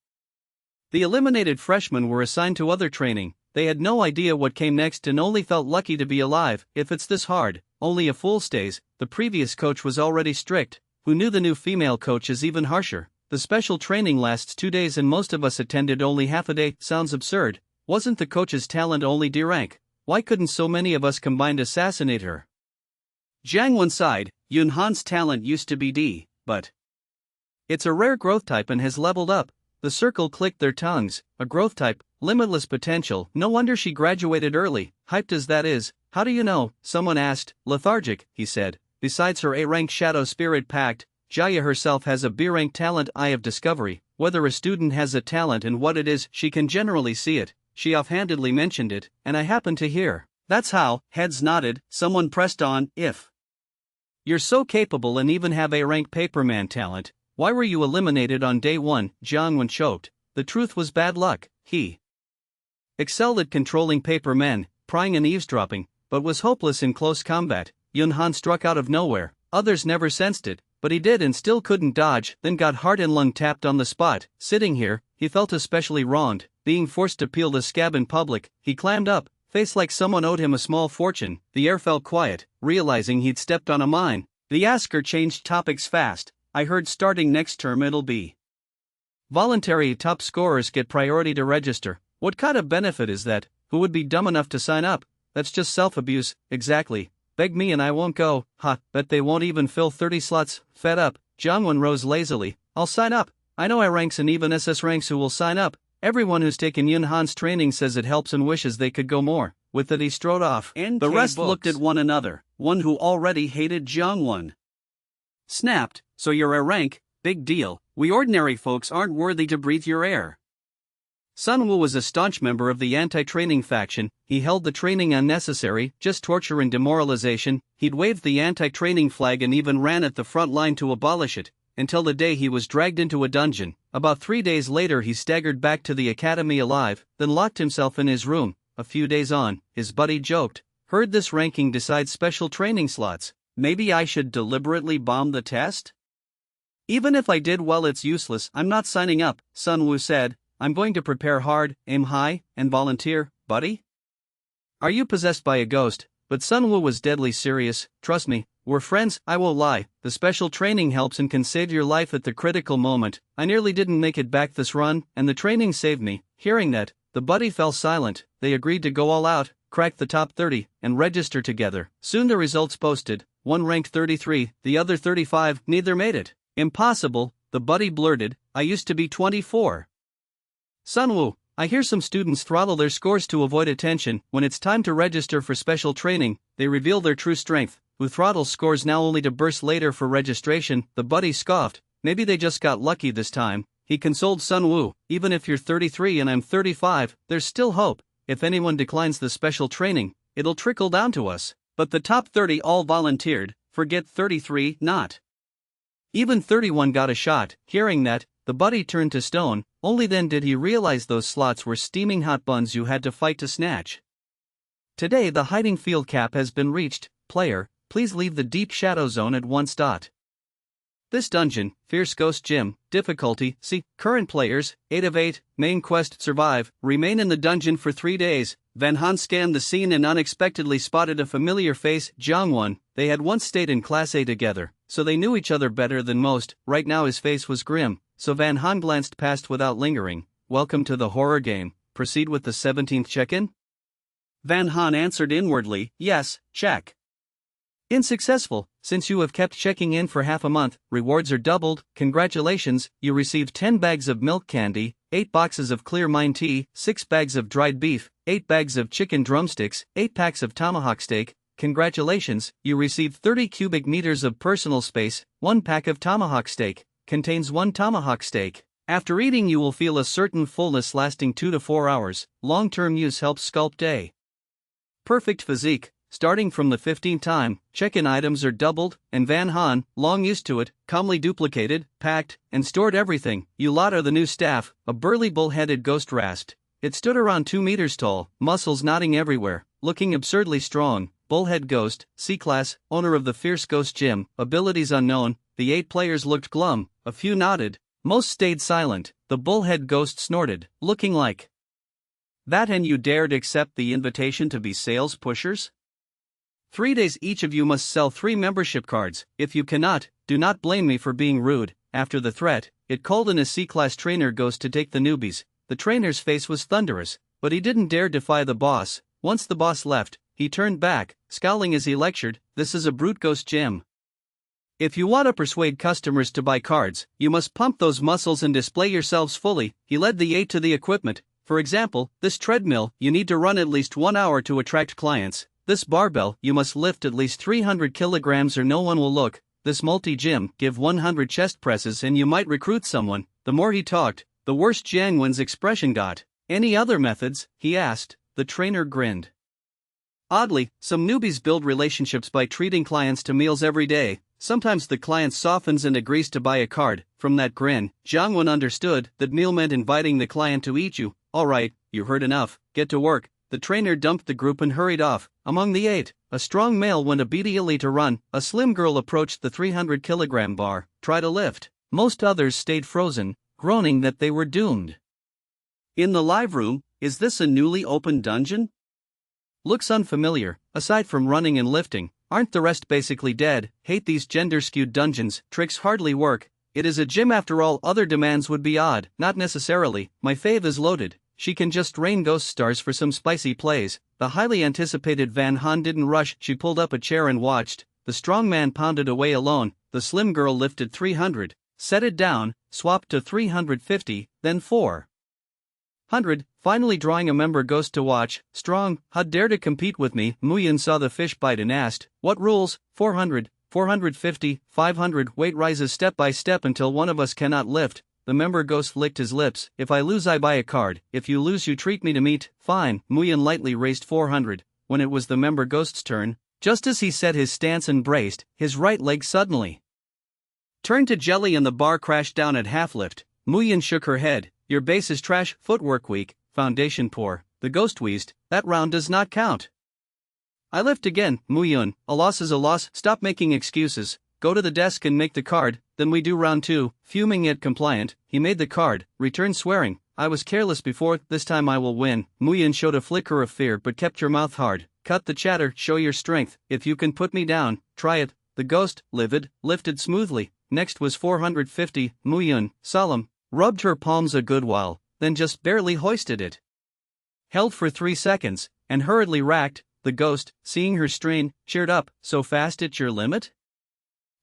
The eliminated freshmen were assigned to other training. They had no idea what came next and only felt lucky to be alive. If it's this hard, only a fool stays. The previous coach was already strict. Who knew the new female coach is even harsher? The special training lasts 2 days and most of us attended only half a day. Sounds absurd. Wasn't the coach's talent only D rank? Why couldn't so many of us combined assassinate her? Jiang Wen sighed. Yunhan's talent used to be D, but it's a rare growth type and has leveled up. The circle clicked their tongues. A growth type, limitless potential. No wonder she graduated early. Hyped as that is, how do you know? Someone asked. Lethargic, he said. Besides her A-rank shadow spirit pact, Jaya herself has a B-rank talent, eye of discovery. Whether a student has a talent and what it is, she can generally see it. She offhandedly mentioned it, and I happened to hear. That's how. Heads nodded. Someone pressed on. If you're so capable and even have A-rank paperman talent, why were you eliminated on day 1? Jiang Wen choked. The truth was bad luck. He excelled at controlling paper men, prying and eavesdropping, but was hopeless in close combat. Yunhan struck out of nowhere. Others never sensed it, but he did and still couldn't dodge, then got heart and lung tapped on the spot. Sitting here, he felt especially wronged, being forced to peel the scab in public. He clammed up, face like someone owed him a small fortune. The air fell quiet, realizing he'd stepped on a mine. The asker changed topics fast. I heard starting next term it'll be voluntary. Top scorers get priority to register. What kind of benefit is that? Who would be dumb enough to sign up? That's just self-abuse. Exactly. beg me and I won't go, ha, bet they won't even fill 30 slots. Fed up, Jongwon rose lazily. I'll sign up. I know I ranks and even SS ranks who will sign up. Everyone who's taken Yunhan's training says it helps and wishes they could go more. With it he strode off. The rest looked at one another, one who already hated Jongwon. Snapped, so you're a rank, big deal, we ordinary folks aren't worthy to breathe your air. Sunwoo was a staunch member of the anti-training faction. He held the training unnecessary, just torture and demoralization. He'd waved the anti-training flag and even ran at the front line to abolish it, until the day he was dragged into a dungeon. About 3 days later he staggered back to the academy alive, then locked himself in his room. A few days on, his buddy joked, heard this ranking decides special training slots, maybe I should deliberately bomb the test? Even if I did well it's useless, I'm not signing up, Sunwoo said. I'm going to prepare hard, aim high, and volunteer, buddy? Are you possessed by a ghost? But Sunwoo was deadly serious. Trust me, we're friends, I won't lie. The special training helps and can save your life at the critical moment. I nearly didn't make it back this run, and the training saved me. Hearing that, the buddy fell silent. They agreed to go all out, crack the top 30, and register together. Soon the results posted. One ranked 33, the other 35, neither made it. Impossible, the buddy blurted, I used to be 24. Sunwoo, I hear some students throttle their scores to avoid attention. When it's time to register for special training, they reveal their true strength. Who throttle scores now only to burst later for registration? The buddy scoffed. Maybe they just got lucky this time. He consoled Sunwoo, even if you're 33 and I'm 35, there's still hope. If anyone declines the special training, it'll trickle down to us. But the top 30 all volunteered, forget 33, not. Even 31 got a shot. Hearing that, the buddy turned to stone. Only then did he realize those slots were steaming hot buns you had to fight to snatch. Today the hiding field cap has been reached. Player, please leave the deep shadow zone at once. This dungeon, Fierce Ghost Gym, difficulty, see, current players, 8 of 8, main quest survive, remain in the dungeon for 3 days. Van Han scanned the scene and unexpectedly spotted a familiar face, Jongwon. They had once stayed in Class A together, so they knew each other better than most. Right now his face was grim, so Van Han glanced past without lingering. Welcome to the horror game, proceed with the 17th check-in? Van Han answered inwardly, yes, check. Unsuccessful, since you have kept checking in for half a month, rewards are doubled, congratulations, you received 10 bags of milk candy, 8 boxes of clear mine tea, 6 bags of dried beef, 8 bags of chicken drumsticks, 8 packs of tomahawk steak, congratulations, you received 30 cubic meters of personal space, 1 pack of tomahawk steak, contains 1 tomahawk steak. After eating you will feel a certain fullness lasting 2 to 4 hours, long-term use helps sculpt a perfect physique. Starting from the 15th time, check-in items are doubled, and Van Han, long used to it, calmly duplicated, packed, and stored everything. You lot are the new staff, a burly bull-headed ghost rasped. It stood around 2 meters tall, muscles knotting everywhere, looking absurdly strong. Bullhead Ghost, C-Class, owner of the Fierce Ghost Gym, abilities unknown. The 8 players looked glum, a few nodded, most stayed silent. The Bullhead Ghost snorted, looking like that, and you dared accept the invitation to be sales pushers? 3 days each of you must sell 3 membership cards. If you cannot, do not blame me for being rude. After the threat, it called in a C-Class trainer ghost to take the newbies. The trainer's face was thunderous, but he didn't dare defy the boss. Once the boss left, he turned back, scowling as he lectured, this is a brute ghost gym. If you want to persuade customers to buy cards, you must pump those muscles and display yourselves fully. He led the 8 to the equipment. For example, this treadmill, you need to run at least 1 hour to attract clients. This barbell, you must lift at least 300 kilograms or no one will look. This multi-gym, give 100 chest presses and you might recruit someone. The more he talked, the worse Jiangwen's expression got. Any other methods, he asked. The trainer grinned. Oddly, some newbies build relationships by treating clients to meals every day. Sometimes the client softens and agrees to buy a card. From that grin, Jiangwen understood that meal meant inviting the client to eat you. Alright, you heard enough, get to work. The trainer dumped the group and hurried off. Among the 8, a strong male went obediently to run. A slim girl approached the 300-kilogram bar, tried a lift. Most others stayed frozen, groaning that they were doomed. In the live room, is this a newly opened dungeon? Looks unfamiliar. Aside from running and lifting, aren't the rest basically dead? Hate these gender-skewed dungeons, tricks hardly work. It is a gym after all, other demands would be odd. Not necessarily, my fave is loaded. she can just rain ghost stars for some spicy plays. The highly anticipated Van Han didn't rush, she pulled up a chair and watched. The strong man pounded away alone, the slim girl lifted 300, set it down, swapped to 350, then 400, finally drawing a member ghost to watch. Strong, how'd dare to compete with me? Muyin saw the fish bite and asked, what rules? 400, 450, 500, weight rises step by step until one of us cannot lift. The member ghost licked his lips. If I lose I buy a card, if you lose you treat me to meat. Fine. Muyin lightly raised 400. When it was the member ghost's turn, just as he set his stance and braced, his right leg suddenly turned to jelly and the bar crashed down at half lift. Muyin shook her head. Your base is trash, footwork weak, foundation poor. The ghost wheezed, that round does not count. I lift again. Muyin, a loss is a loss, stop making excuses. Go to the desk and make the card, then we do round 2. Fuming yet compliant, he made the card, returned swearing, I was careless before, this time I will win. Muyin showed a flicker of fear but kept your mouth hard. Cut the chatter, show your strength, if you can put me down, try it. The ghost, livid, lifted smoothly. Next was 450, Muyin, solemn, rubbed her palms a good while, then just barely hoisted it. Held for 3 seconds, and hurriedly racked. The ghost, seeing her strain, cheered up, so fast it's your limit?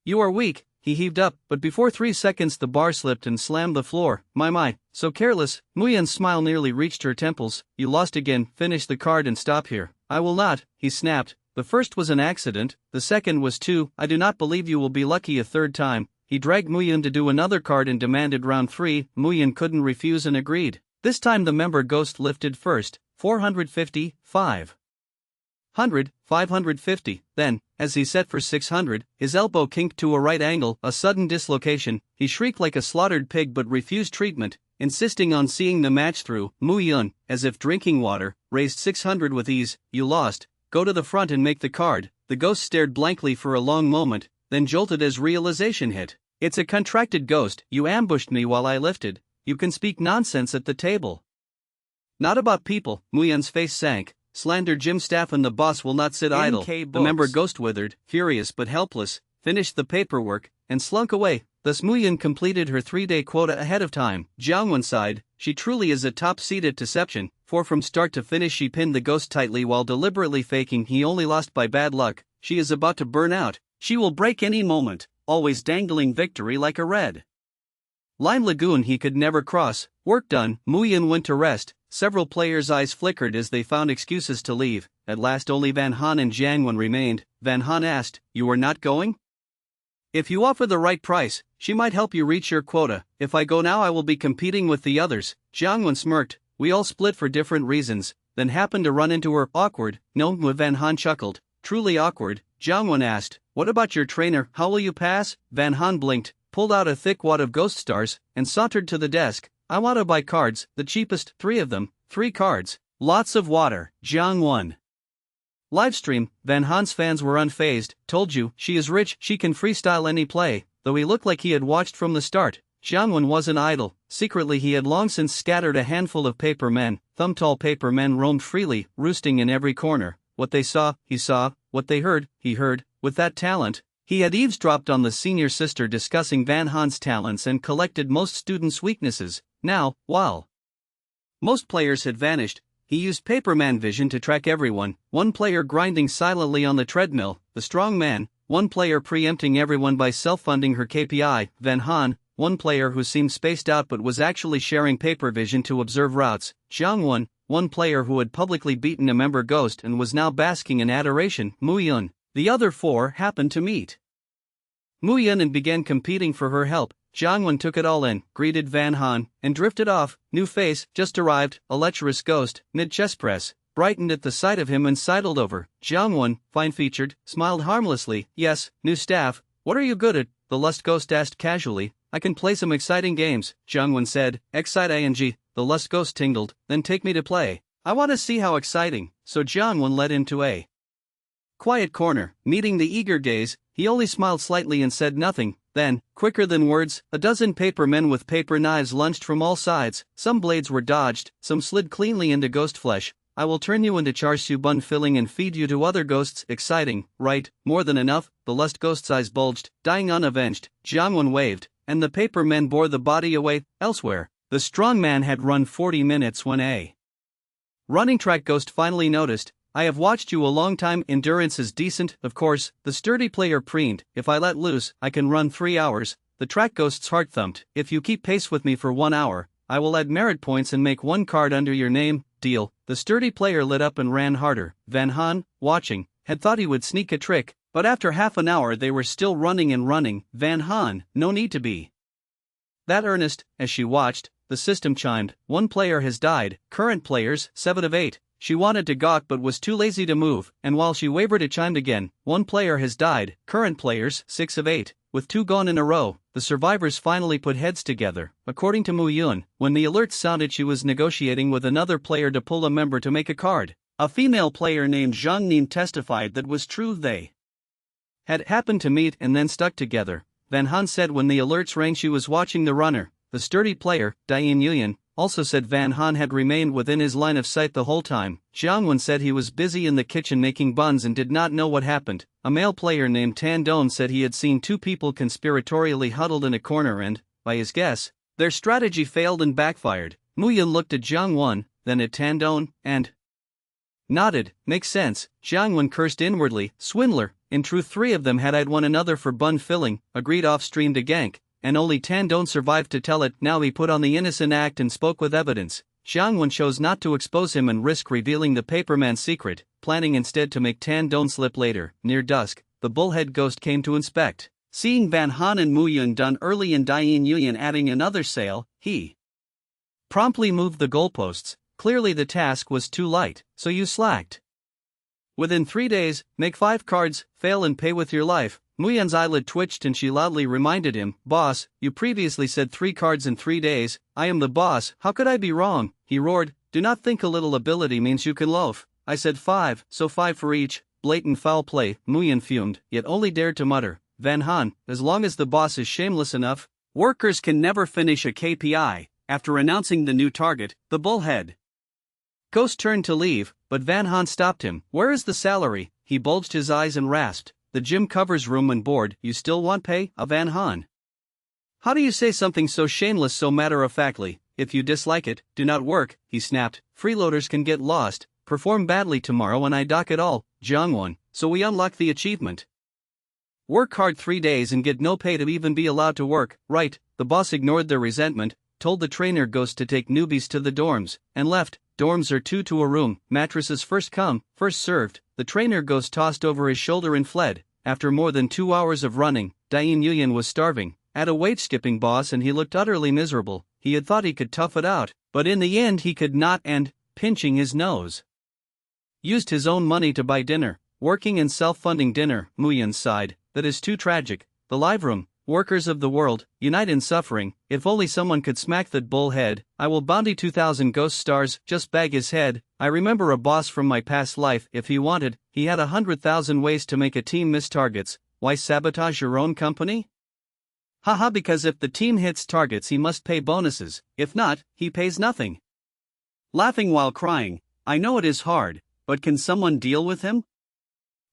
You are weak, he heaved up, but before 3 seconds the bar slipped and slammed the floor. My, so careless. Muyin's smile nearly reached her temples. You lost again, finish the card and stop here. I will not, he snapped. The first was an accident, the second was too. I do not believe you will be lucky a third time. He dragged Muyin to do another card and demanded round 3. Muyin couldn't refuse and agreed. This time the member ghost lifted first, 450, 500, 550, then, as he set for 600, his elbow kinked to a right angle, a sudden dislocation. He shrieked like a slaughtered pig but refused treatment, insisting on seeing the match through. Muyin, as if drinking water, raised 600 with ease. You lost, go to the front and make the card. The ghost stared blankly for a long moment, then jolted as realization hit. It's a contracted ghost, you ambushed me while I lifted, you can speak nonsense at the table. Not about people. Muyin's face sank. Slander Jim Staff and the boss will not sit idle. The member ghost withered, furious but helpless, finished the paperwork, and slunk away. Thus Muyin completed her 3-day quota ahead of time. Jiangwen sighed, she truly is a top seed at deception, for from start to finish she pinned the ghost tightly while deliberately faking he only lost by bad luck. She is about to burn out, she will break any moment, always dangling victory like a red line lagoon he could never cross. Work done, Muyin went to rest. Several players' eyes flickered as they found excuses to leave. At last only Van Han and Jiangwen remained. Van Han asked, you are not going? If you offer the right price, she might help you reach your quota. If I go now I will be competing with the others. Jiangwen smirked. We all split for different reasons, then happened to run into her. Awkward, no. Van Han chuckled. Truly awkward. Jiangwen asked, what about your trainer, how will you pass? Van Han blinked, pulled out a thick wad of ghost stars, and sauntered to the desk. I want to buy cards, the cheapest, 3 of them, 3 cards. Lots of water. Jiangwen. Livestream. Van Han's fans were unfazed. Told you, she is rich, she can freestyle any play. Though he looked like he had watched from the start, Jiangwen wasn't idle. Secretly he had long since scattered a handful of paper men. Thumb-tall paper men roamed freely, roosting in every corner. What they saw, he saw. What they heard, he heard. With that talent, he had eavesdropped on the senior sister discussing Van Han's talents and collected most students' weaknesses. Now, while most players had vanished, he used Paperman vision to track everyone. One player grinding silently on the treadmill, the strong man. One player preempting everyone by self-funding her KPI, Van Han. One player who seemed spaced out but was actually sharing paper vision to observe routes, Jiangwen. One player who had publicly beaten a member ghost and was now basking in adoration, Muyin. The other 4 happened to meet Muyin and began competing for her help. Jiangwen took it all in, greeted Van Han, and drifted off. New face, just arrived, a lecherous ghost, mid-chest press, brightened at the sight of him and sidled over. Jiangwen, fine-featured, smiled harmlessly. Yes, new staff, what are you good at? The lust ghost asked casually. I can play some exciting games, Jiangwen said. Excite ing. The lust ghost tingled, then take me to play. I want to see how exciting. So Jiangwen led him to a quiet corner. Meeting the eager gaze, he only smiled slightly and said nothing. Then, quicker than words, a dozen paper men with paper knives lunged from all sides. Some blades were dodged, some slid cleanly into ghost flesh. I will turn you into char siu bun filling and feed you to other ghosts. Exciting, right? More than enough. The lust ghost's eyes bulged, dying unavenged. Jiangwen waved, and the paper men bore the body away, elsewhere. The strong man had run 40 minutes when a running track ghost finally noticed. I have watched you a long time. Endurance is decent, of course, the sturdy player preened. If I let loose, I can run 3 hours. The track ghost's heart thumped. If you keep pace with me for 1 hour, I will add merit points and make 1 card under your name. Deal. The sturdy player lit up and ran harder. Van Haan, watching, had thought he would sneak a trick, but after half an hour they were still running and running. Van Haan, no need to be that earnest. As she watched, the system chimed. 1 player has died. Current players, 7 of 8. She wanted to gawk but was too lazy to move, and while she wavered it chimed again. 1 player has died. Current players, 6 of 8. With 2 gone in a row, the survivors finally put heads together. According to Mu Yun, when the alert sounded, she was negotiating with another player to pull a member to make a card. A female player named Zhang Nin testified that was true. They had happened to meet and then stuck together. Van Haan said when the alerts rang she was watching the runner. The sturdy player, Diane Yuyan, also said Van Haan had remained within his line of sight the whole time. Jiang Wen said he was busy in the kitchen making buns and did not know what happened. A male player named Tan Don said he had seen 2 people conspiratorially huddled in a corner and, by his guess, their strategy failed and backfired. Mu Yun looked at Jiang Wen, then at Tan Don, and nodded. Makes sense. Jiang Wen cursed inwardly. Swindler. In truth 3 of them had eyed one another for bun filling, agreed off-stream to gank, and only Tan Don survived to tell it. Now he put on the innocent act and spoke with evidence. Jiang Wen chose not to expose him and risk revealing the paperman's secret, planning instead to make Tan Don slip later. Near dusk, the bullhead ghost came to inspect. Seeing Van Haan and Mu Yun done early and Diane Yuyan adding another sail, he promptly moved the goalposts. Clearly the task was too light, so you slacked. Within 3 days, make 5 cards, fail and pay with your life. Mu Yun's eyelid twitched and she loudly reminded him, Boss, you previously said 3 cards in 3 days. I am the boss, how could I be wrong? He roared, do not think a little ability means you can loaf. I said 5, so 5 for each. Blatant foul play. Mu Yun fumed, yet only dared to mutter, Van Haan, as long as the boss is shameless enough, workers can never finish a KPI. After announcing the new target, the bullhead ghost turned to leave, but Van Haan stopped him. Where is the salary? He bulged his eyes and rasped, the gym covers room and board. You still want pay? Van Haan, how do you say something so shameless so matter-of-factly? If you dislike it, do not work, he snapped. Freeloaders can get lost, perform badly tomorrow and I dock it all. Jiang Wen, so we unlock the achievement. Work hard 3 days and get no pay to even be allowed to work, right? The boss ignored their resentment, told the trainer ghost to take newbies to the dorms, and left. Dorms are 2 to a room, mattresses first come, first served. The trainer ghost tossed over his shoulder and fled. After more than 2 hours of running, Diane Yuyan was starving, at a weight-skipping boss, and he looked utterly miserable. He had thought he could tough it out, but in the end he could not and, pinching his nose, used his own money to buy dinner. Working and self-funding dinner, Mu Yun sighed, that is too tragic. The live room, workers of the world, unite in suffering. If only someone could smack that bullhead. I will bounty 2,000 ghost stars, just bag his head. I remember a boss from my past life. If he wanted, he had 100,000 ways to make a team miss targets. Why sabotage your own company? Haha, because if the team hits targets he must pay bonuses, if not, he pays nothing. Laughing while crying, I know it is hard, but can someone deal with him?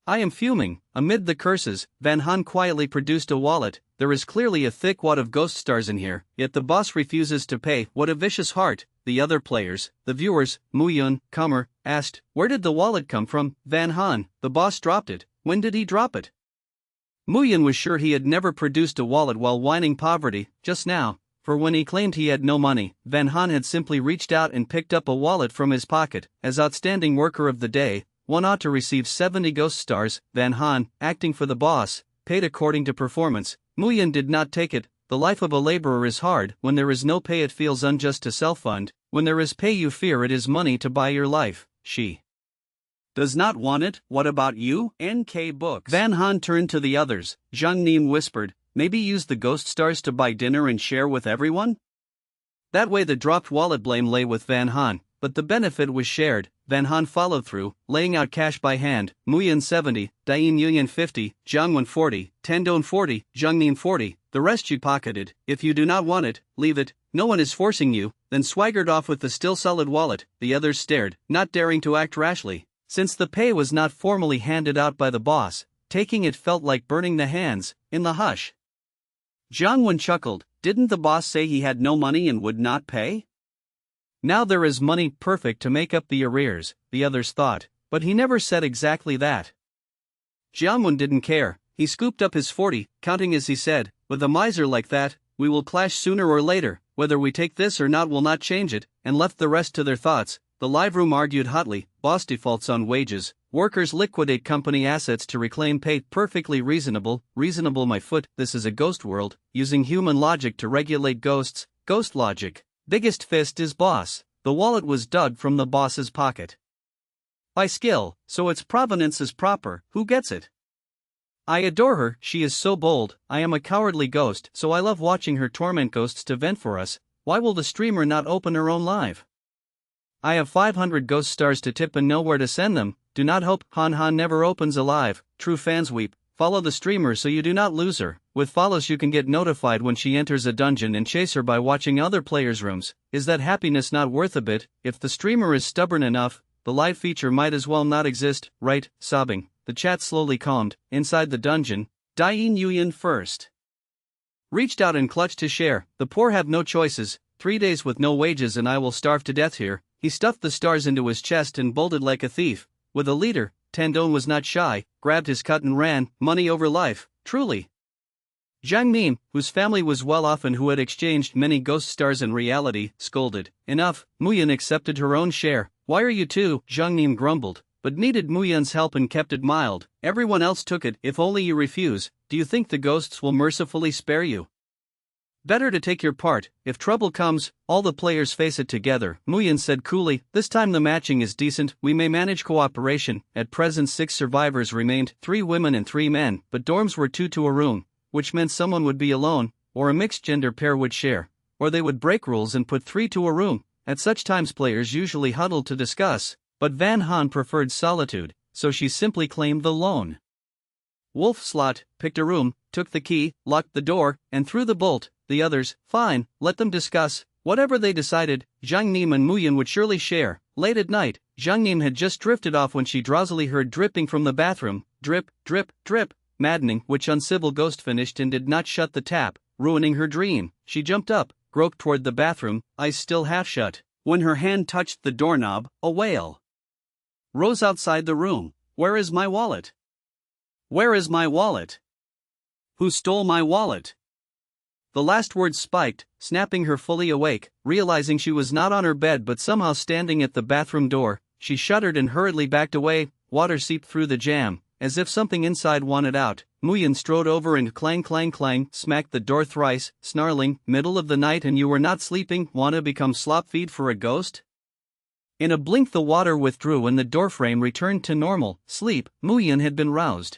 I am fuming. Amid the curses, Van Haan quietly produced a wallet. There is clearly a thick wad of ghost stars in here, yet the boss refuses to pay. What a vicious heart. The other players, the viewers, Mu Yun, Comer, asked, where did the wallet come from? Van Haan, the boss dropped it. When did he drop it? Mu Yun was sure he had never produced a wallet while whining poverty, just now, for when he claimed he had no money, Van Haan had simply reached out and picked up a wallet from his pocket. As outstanding worker of the day, one ought to receive 70 ghost stars. Van Haan, acting for the boss, paid according to performance. Mu Yun did not take it. The life of a laborer is hard. When there is no pay it feels unjust to self-fund. When there is pay you fear it is money to buy your life. She does not want it. What about you? NK Books. Van Haan turned to the others. Zhang Nin whispered, maybe use the ghost stars to buy dinner and share with everyone? That way the dropped wallet blame lay with Van Haan, but the benefit was shared. Van Haan followed through, laying out cash by hand. Mu Yun 70, Diane Yuyan 50, Jiang Wen 40, Tendon 40, Zhang Nin 40, the rest you pocketed. If you do not want it, leave it, no one is forcing you, then swaggered off with the still solid wallet. The others stared, not daring to act rashly. Since the pay was not formally handed out by the boss, taking it felt like burning the hands. In the hush, Jiang Wen chuckled, Didn't the boss say he had no money and would not pay? Now there is money perfect to make up the arrears, the others thought, but he never said exactly that. Jianwen didn't care. He scooped up his 40, counting as he said, with a miser like that, we will clash sooner or later, whether we take this or not will not change it, and left the rest to their thoughts. The live room argued hotly, boss defaults on wages, workers liquidate company assets to reclaim pay, perfectly reasonable my foot, this is a ghost world, using human logic to regulate ghosts, ghost logic, biggest fist is boss, the wallet was dug from the boss's pocket. By skill, so its provenance is proper, who gets it? I adore her, she is so bold, I am a cowardly ghost, so I love watching her torment ghosts to vent for us, why will the streamer not open her own live? I have 500 ghost stars to tip and know where to send them, do not hope, Han never opens alive, true fans weep, follow the streamer so you do not lose her, with follows you can get notified when she enters a dungeon and chase her by watching other players' rooms, is that happiness not worth a bit, if the streamer is stubborn enough, the live feature might as well not exist, right, sobbing. The chat slowly calmed. Inside the dungeon, Dai Nguyen first reached out and clutched his share. The poor have no choices, 3 days with no wages and I will starve to death here. He stuffed the stars into his chest and bolted like a thief. With a leader, Tandon was not shy, grabbed his cut and ran, money over life, truly. Zhang Nim, whose family was well off and who had exchanged many ghost stars in reality, scolded. Enough, Muyan accepted her own share. Why are you two? Zhang Nim grumbled, but needed Muyan's help and kept it mild. Everyone else took it, if only you refuse, do you think the ghosts will mercifully spare you? Better to take your part, if trouble comes, all the players face it together, Muyan said coolly, this time the matching is decent, we may manage cooperation, at present 6 survivors remained, 3 women and 3 men, but dorms were 2 to a room, which meant someone would be alone, or a mixed gender pair would share, or they would break rules and put 3 to a room, at such times players usually huddled to discuss. But Van Han preferred solitude, so she simply claimed the lone wolf slot, picked a room, took the key, locked the door, and threw the bolt. The others, fine, let them discuss. Whatever they decided, Zhang Nim and Muyan would surely share. Late at night, Zhang Nim had just drifted off when she drowsily heard dripping from the bathroom. Drip, drip, drip, maddening, which uncivil ghost finished and did not shut the tap, ruining her dream. She jumped up, groped toward the bathroom, eyes still half shut. When her hand touched the doorknob, a wail rose outside the room. Where is my wallet? Where is my wallet? Who stole my wallet? The last word spiked, snapping her fully awake, realizing she was not on her bed but somehow standing at the bathroom door. She shuddered and hurriedly backed away, water seeped through the jamb, as if something inside wanted out. Muyan strode over and clang clang clang, smacked the door thrice, snarling, middle of the night and you were not sleeping, wanna become slop feed for a ghost? In a blink the water withdrew and the doorframe returned to normal. Sleep, Muyan had been roused.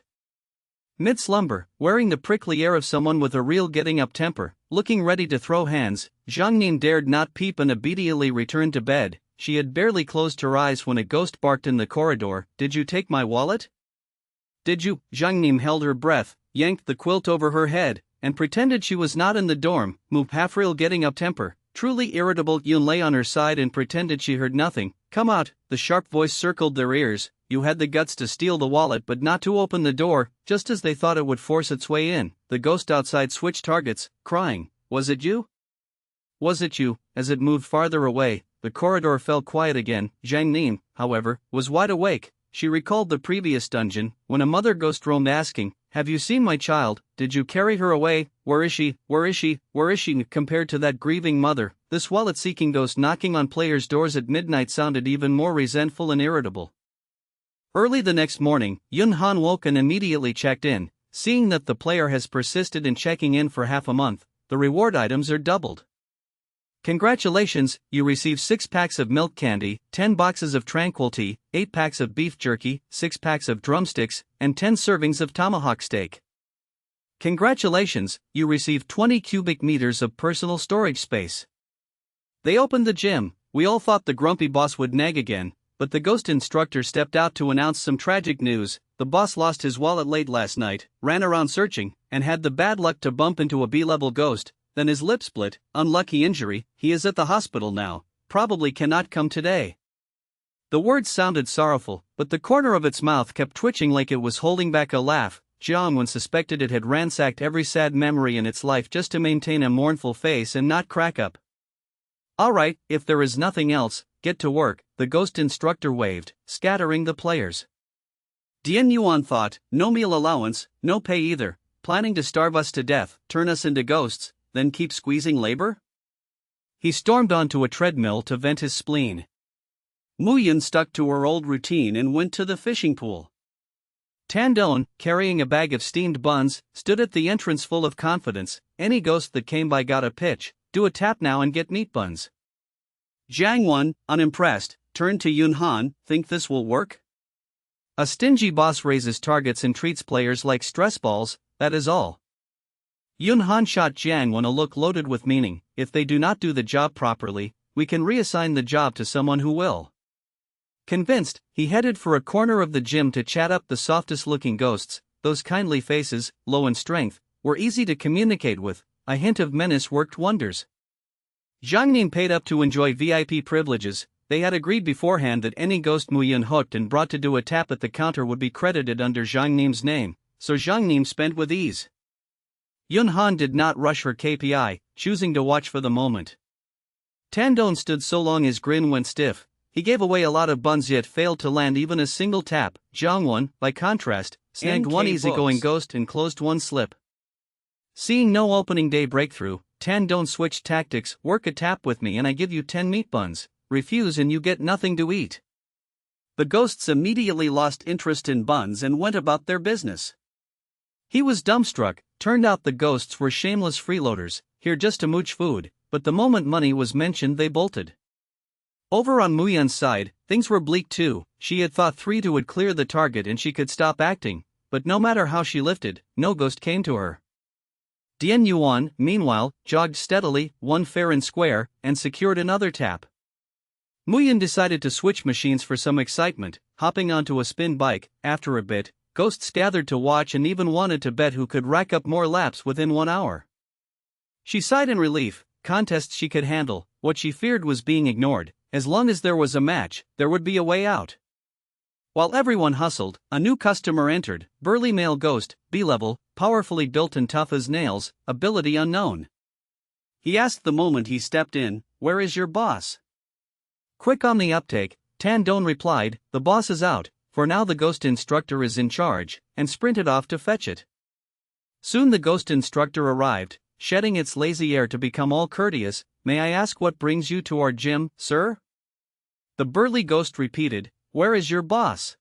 Mid-slumber, wearing the prickly air of someone with a real getting-up temper, looking ready to throw hands, Zhang Nim dared not peep and obediently returned to bed. She had barely closed her eyes when a ghost barked in the corridor. Did you take my wallet? Did you? Zhang Nim held her breath, yanked the quilt over her head, and pretended she was not in the dorm. Move half-real getting-up temper. Truly irritable, Yun lay on her side and pretended she heard nothing. Come out, the sharp voice circled their ears. You had the guts to steal the wallet but not to open the door, just as they thought it would force its way in. The ghost outside switched targets, crying, was it you? Was it you? As it moved farther away, the corridor fell quiet again. Zhang Nim, however, was wide awake. She recalled the previous dungeon, when a mother ghost roamed asking, have you seen my child? Did you carry her away? Where is she? Where is she? Where is she? Compared to that grieving mother, this wallet-seeking ghost knocking on players' doors at midnight sounded even more resentful and irritable. Early the next morning, Yun Han woke and immediately checked in. Seeing that the player has persisted in checking in for half a month, the reward items are doubled. Congratulations, you receive 6 packs of milk candy, 10 boxes of tranquil tea, 8 packs of beef jerky, 6 packs of drumsticks, and 10 servings of tomahawk steak. Congratulations, you receive 20 cubic meters of personal storage space. They opened the gym. We all thought the grumpy boss would nag again, but the ghost instructor stepped out to announce some tragic news. The boss lost his wallet late last night, ran around searching, and had the bad luck to bump into a B-level ghost. Then his lip split, unlucky injury, he is at the hospital now, probably cannot come today. The words sounded sorrowful, but the corner of its mouth kept twitching like it was holding back a laugh. Jiangwen suspected it had ransacked every sad memory in its life just to maintain a mournful face and not crack up. Alright, if there is nothing else, get to work, the ghost instructor waved, scattering the players. Dian Yuan thought, no meal allowance, no pay either, planning to starve us to death, turn us into ghosts, then keep squeezing labor? He stormed onto a treadmill to vent his spleen. Mu Yun stuck to her old routine and went to the fishing pool. Tandon, carrying a bag of steamed buns, stood at the entrance full of confidence. Any ghost that came by got a pitch, do a tap now and get meat buns. Jiang Wen, unimpressed, turned to Yun Han, think this will work? A stingy boss raises targets and treats players like stress balls, that is all. Yun Han shot Jiang Wen a look loaded with meaning, if they do not do the job properly, we can reassign the job to someone who will. Convinced, he headed for a corner of the gym to chat up the softest-looking ghosts. Those kindly faces, low in strength, were easy to communicate with. A hint of menace worked wonders. Zhang Ning paid up to enjoy VIP privileges. They had agreed beforehand that any ghost Mu Yun hooked and brought to do a tap at the counter would be credited under Zhang Ning's name, so Zhang Ning spent with ease. Yun Han did not rush her KPI, choosing to watch for the moment. Tandon stood so long his grin went stiff. He gave away a lot of buns yet failed to land even a single tap. Jiang Wen, by contrast, snagged one easygoing ghost and closed one slip. Seeing no opening day breakthrough, Tandon switched tactics, work a tap with me and I give you 10 meat buns, refuse and you get nothing to eat. The ghosts immediately lost interest in buns and went about their business. He was dumbstruck. Turned out the ghosts were shameless freeloaders, here just to mooch food, but the moment money was mentioned they bolted. Over on Mu Yun's side, things were bleak too. She had thought 3-2 would clear the target and she could stop acting, but no matter how she lifted, no ghost came to her. Dian Yuan, meanwhile, jogged steadily, won fair and square, and secured another tap. Mu Yun decided to switch machines for some excitement, hopping onto a spin bike. After a bit, ghosts gathered to watch and even wanted to bet who could rack up more laps within 1 hour. She sighed in relief. Contests she could handle. What she feared was being ignored. As long as there was a match, there would be a way out. While everyone hustled, a new customer entered, burly male ghost, B-level, powerfully built and tough as nails, ability unknown. He asked the moment he stepped in, "Where is your boss?" Quick on the uptake, Tandon replied, "The boss is out, for now the ghost instructor is in charge," and sprinted off to fetch it. Soon the ghost instructor arrived, shedding its lazy air to become all courteous. "May I ask what brings you to our gym, sir?" The burly ghost repeated, "Where is your boss?"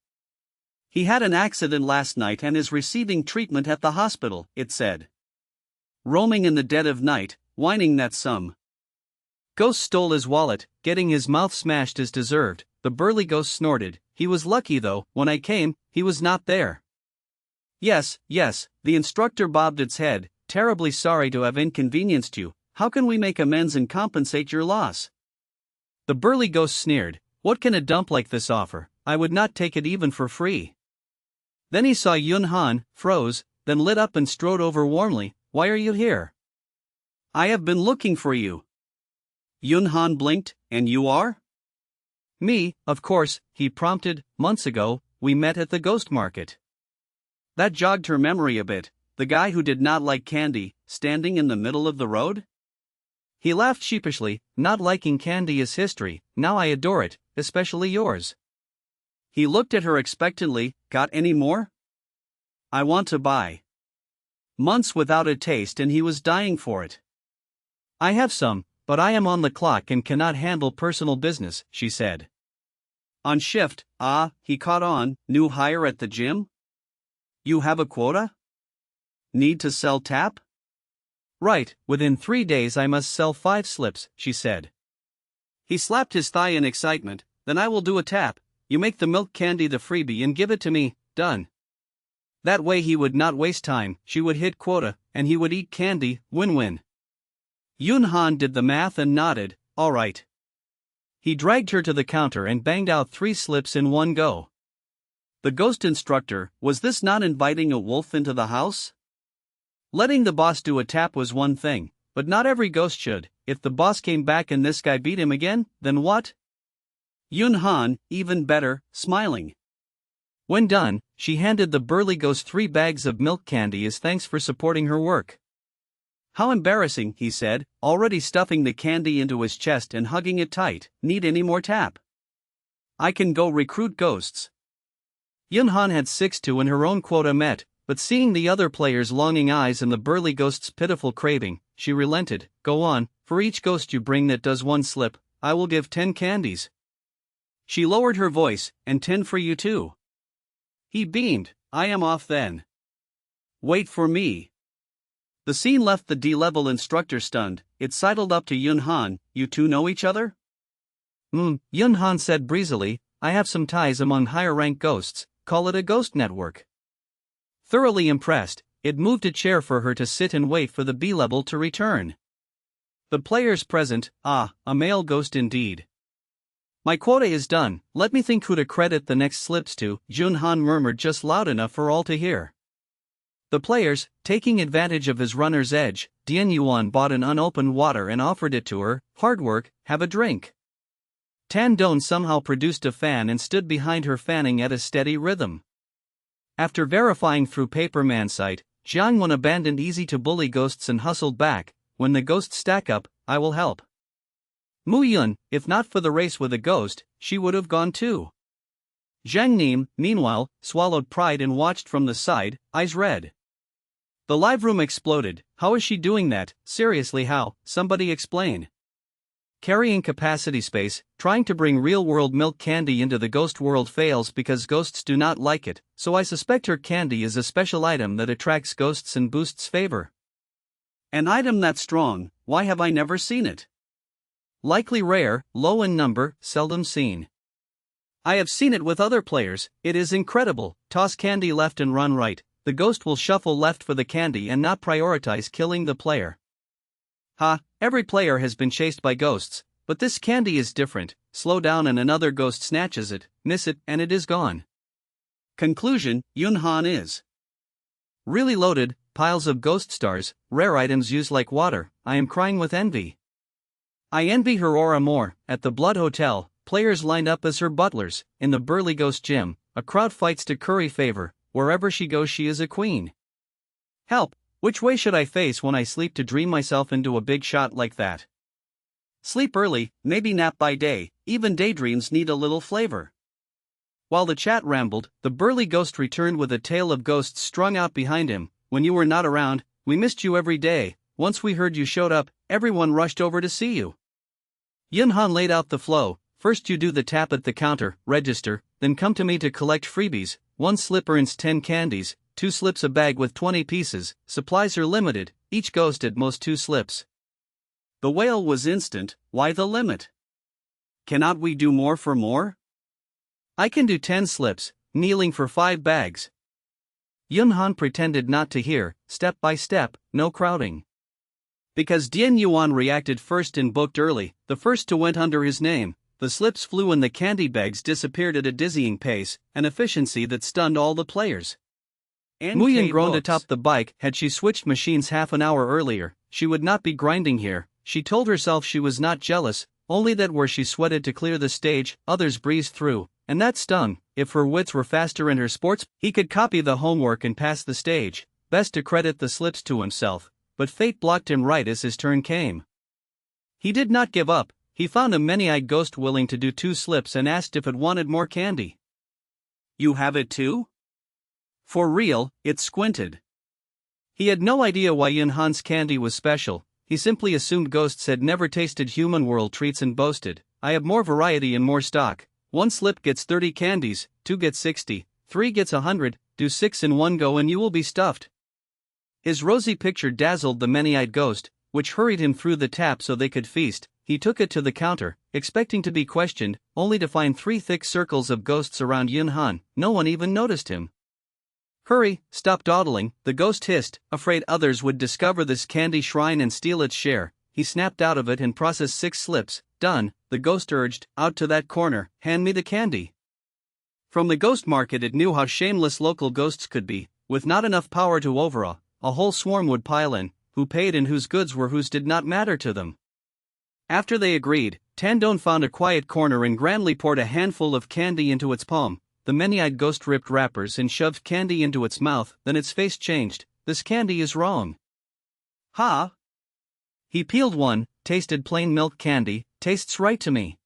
"He had an accident last night and is receiving treatment at the hospital," it said. "Roaming in the dead of night, whining that some ghost stole his wallet, getting his mouth smashed as deserved." The burly ghost snorted. "He was lucky though, when I came, he was not there." Yes, the instructor bobbed its head, "Terribly sorry to have inconvenienced you. How can we make amends and compensate your loss?" The burly ghost sneered, "What can a dump like this offer? I would not take it even for free." Then he saw Yun Han, froze, then lit up and strode over warmly. "Why are you here?" "I have been looking for you." Yun Han blinked, "And you are?" "Me, of course," he prompted. "Months ago, we met at the ghost market." That jogged her memory a bit. The guy who did not like candy, standing in the middle of the road? He laughed sheepishly. "Not liking candy is history, now I adore it, especially yours." He looked at her expectantly. "Got any more?" "I want to buy." Months without a taste and he was dying for it. "I have some, but I am on the clock and cannot handle personal business," she said. "On shift, ah," he caught on. "New hire at the gym? You have a quota? Need to sell tap?" "Right, within 3 days I must sell 5 slips," she said. He slapped his thigh in excitement. "Then I will do a tap. You make the milk candy the freebie and give it to me, done." That way he would not waste time, she would hit quota, and he would eat candy, win-win. Yun Han did the math and nodded, "All right." He dragged her to the counter and banged out 3 slips in one go. The ghost instructor, was this not inviting a wolf into the house? Letting the boss do a tap was one thing, but not every ghost should. If the boss came back and this guy beat him again, then what? Yun Han, even better, smiling. When done, she handed the burly ghost 3 bags of milk candy as thanks for supporting her work. "How embarrassing," he said, already stuffing the candy into his chest and hugging it tight. "Need any more tap? I can go recruit ghosts." Yunhan had 6 and her own quota met, but seeing the other players' longing eyes and the burly ghost's pitiful craving, she relented. "Go on, for each ghost you bring that does 1 slip, I will give 10 candies." She lowered her voice, "And 10 for you too." He beamed. "I am off then. Wait for me." The scene left the D-level instructor stunned. It sidled up to Yunhan. "You two know each other?" Yunhan said breezily, "I have some ties among higher-ranked ghosts, call it a ghost network." Thoroughly impressed, it moved a chair for her to sit and wait for the B-level to return. The players present, a male ghost indeed. "My quota is done, let me think who to credit the next slips to," Yunhan murmured just loud enough for all to hear. The players, taking advantage of his runner's edge, Dian Yuan bought an unopened water and offered it to her. "Hard work, have a drink." Tan Don somehow produced a fan and stood behind her fanning at a steady rhythm. After verifying through Paperman's site, Jiang Wen abandoned easy to bully ghosts and hustled back. "When the ghosts stack up, I will help." Mu Yun, if not for the race with a ghost, she would have gone too. Zhang Nim, meanwhile, swallowed pride and watched from the side, eyes red. The live room exploded. "How is she doing that? Seriously, how? Somebody explain." Carrying capacity space, trying to bring real-world milk candy into the ghost world fails because ghosts do not like it, so I suspect her candy is a special item that attracts ghosts and boosts favor. An item that strong, why have I never seen it? Likely rare, low in number, seldom seen. I have seen it with other players, it is incredible. Toss candy left and run right, the ghost will shuffle left for the candy and not prioritize killing the player. Every player has been chased by ghosts, but this candy is different. Slow down and another ghost snatches it, miss it, and it is gone. Conclusion: Yunhan is really loaded, piles of ghost stars, rare items used like water. I am crying with envy. I envy her aura more. At the Blood Hotel, players lined up as her butlers. In the Burly Ghost Gym, a crowd fights to curry favor. Wherever she goes, she is a queen. Help! Which way should I face when I sleep to dream myself into a big shot like that? Sleep early, maybe nap by day, even daydreams need a little flavor. While the chat rambled, the burly ghost returned with a tale of ghosts strung out behind him. "When you were not around, we missed you every day. Once we heard you showed up, everyone rushed over to see you." Yunhan laid out the flow. "First you do the tap at the counter, register, then come to me to collect freebies. 1 slip earns 10 candies. 2 slips a bag with 20 pieces, supplies are limited, each ghost at most 2 slips. The wail was instant. "Why the limit? Cannot we do more for more?" "I can do 10 slips, kneeling for 5 bags." Yunhan pretended not to hear. Step by step, no crowding. Because Dian Yuan reacted first and booked early, the first to went under his name, the slips flew and the candy bags disappeared at a dizzying pace, an efficiency that stunned all the players. Muyan groaned atop the bike. Had she switched machines half an hour earlier, she would not be grinding here. She told herself she was not jealous, only that where she sweated to clear the stage, others breezed through, and that stung. If her wits were faster in her sports, he could copy the homework and pass the stage. Best to credit the slips to himself, but fate blocked him right as his turn came. He did not give up. He found a many-eyed ghost willing to do 2 slips and asked if it wanted more candy. "You have it too?" For real, it squinted. He had no idea why Yunhan's candy was special. He simply assumed ghosts had never tasted human world treats and boasted, "I have more variety and more stock. 1 slip gets 30 candies, 2 gets 60, 3 gets 100, do 6 in one go and you will be stuffed." His rosy picture dazzled the many-eyed ghost, which hurried him through the tap so they could feast. He took it to the counter, expecting to be questioned, only to find 3 thick circles of ghosts around Yunhan. No one even noticed him. "Hurry, stop dawdling," the ghost hissed, afraid others would discover this candy shrine and steal its share. He snapped out of it and processed 6 slips. "Done," the ghost urged, "out to that corner, hand me the candy." From the ghost market it knew how shameless local ghosts could be. With not enough power to overawe, a whole swarm would pile in. Who paid and whose goods were whose did not matter to them. After they agreed, Tandon found a quiet corner and grandly poured a handful of candy into its palm. the many-eyed ghost ripped wrappers and shoved candy into its mouth, then its face changed. This candy is wrong. Ha! He peeled one, tasted plain milk candy, tastes right to me.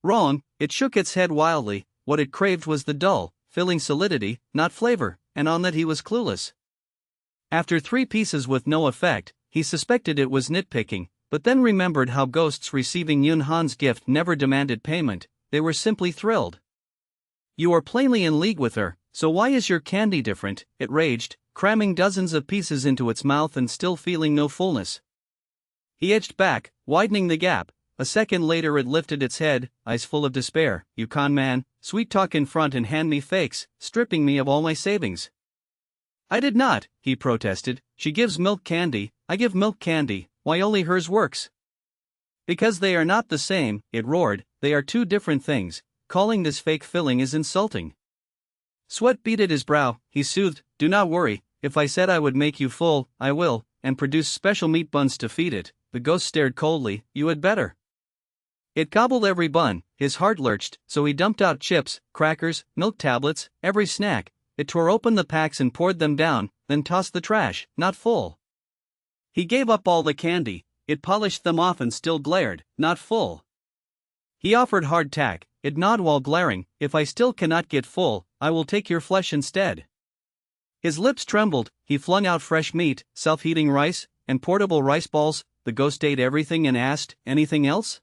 Wrong, it shook its head wildly. What it craved was the dull, filling solidity, not flavor, and on that he was clueless. After 3 pieces with no effect, he suspected it was nitpicking, but then remembered how ghosts receiving Yun Han's gift never demanded payment, they were simply thrilled. You are plainly in league with her, so why is your candy different? It raged, cramming dozens of pieces into its mouth and still feeling no fullness. He edged back, widening the gap. A second later it lifted its head, eyes full of despair. You con man, sweet talk in front and hand me fakes, stripping me of all my savings. I did not, he protested. She gives milk candy, I give milk candy, why only hers works? Because they are not the same, it roared, they are 2 different things, calling this fake filling is insulting. Sweat beaded his brow, he soothed, do not worry, if I said I would make you full, I will, and produce special meat buns to feed it. The ghost stared coldly, you had better. It gobbled every bun, his heart lurched, so he dumped out chips, crackers, milk tablets, every snack. It tore open the packs and poured them down, then tossed the trash, not full. He gave up all the candy, it polished them off and still glared, not full. He offered hardtack, it gnawed while glaring, if I still cannot get full, I will take your flesh instead. His lips trembled, he flung out fresh meat, self-heating rice, and portable rice balls. The ghost ate everything and asked, anything else?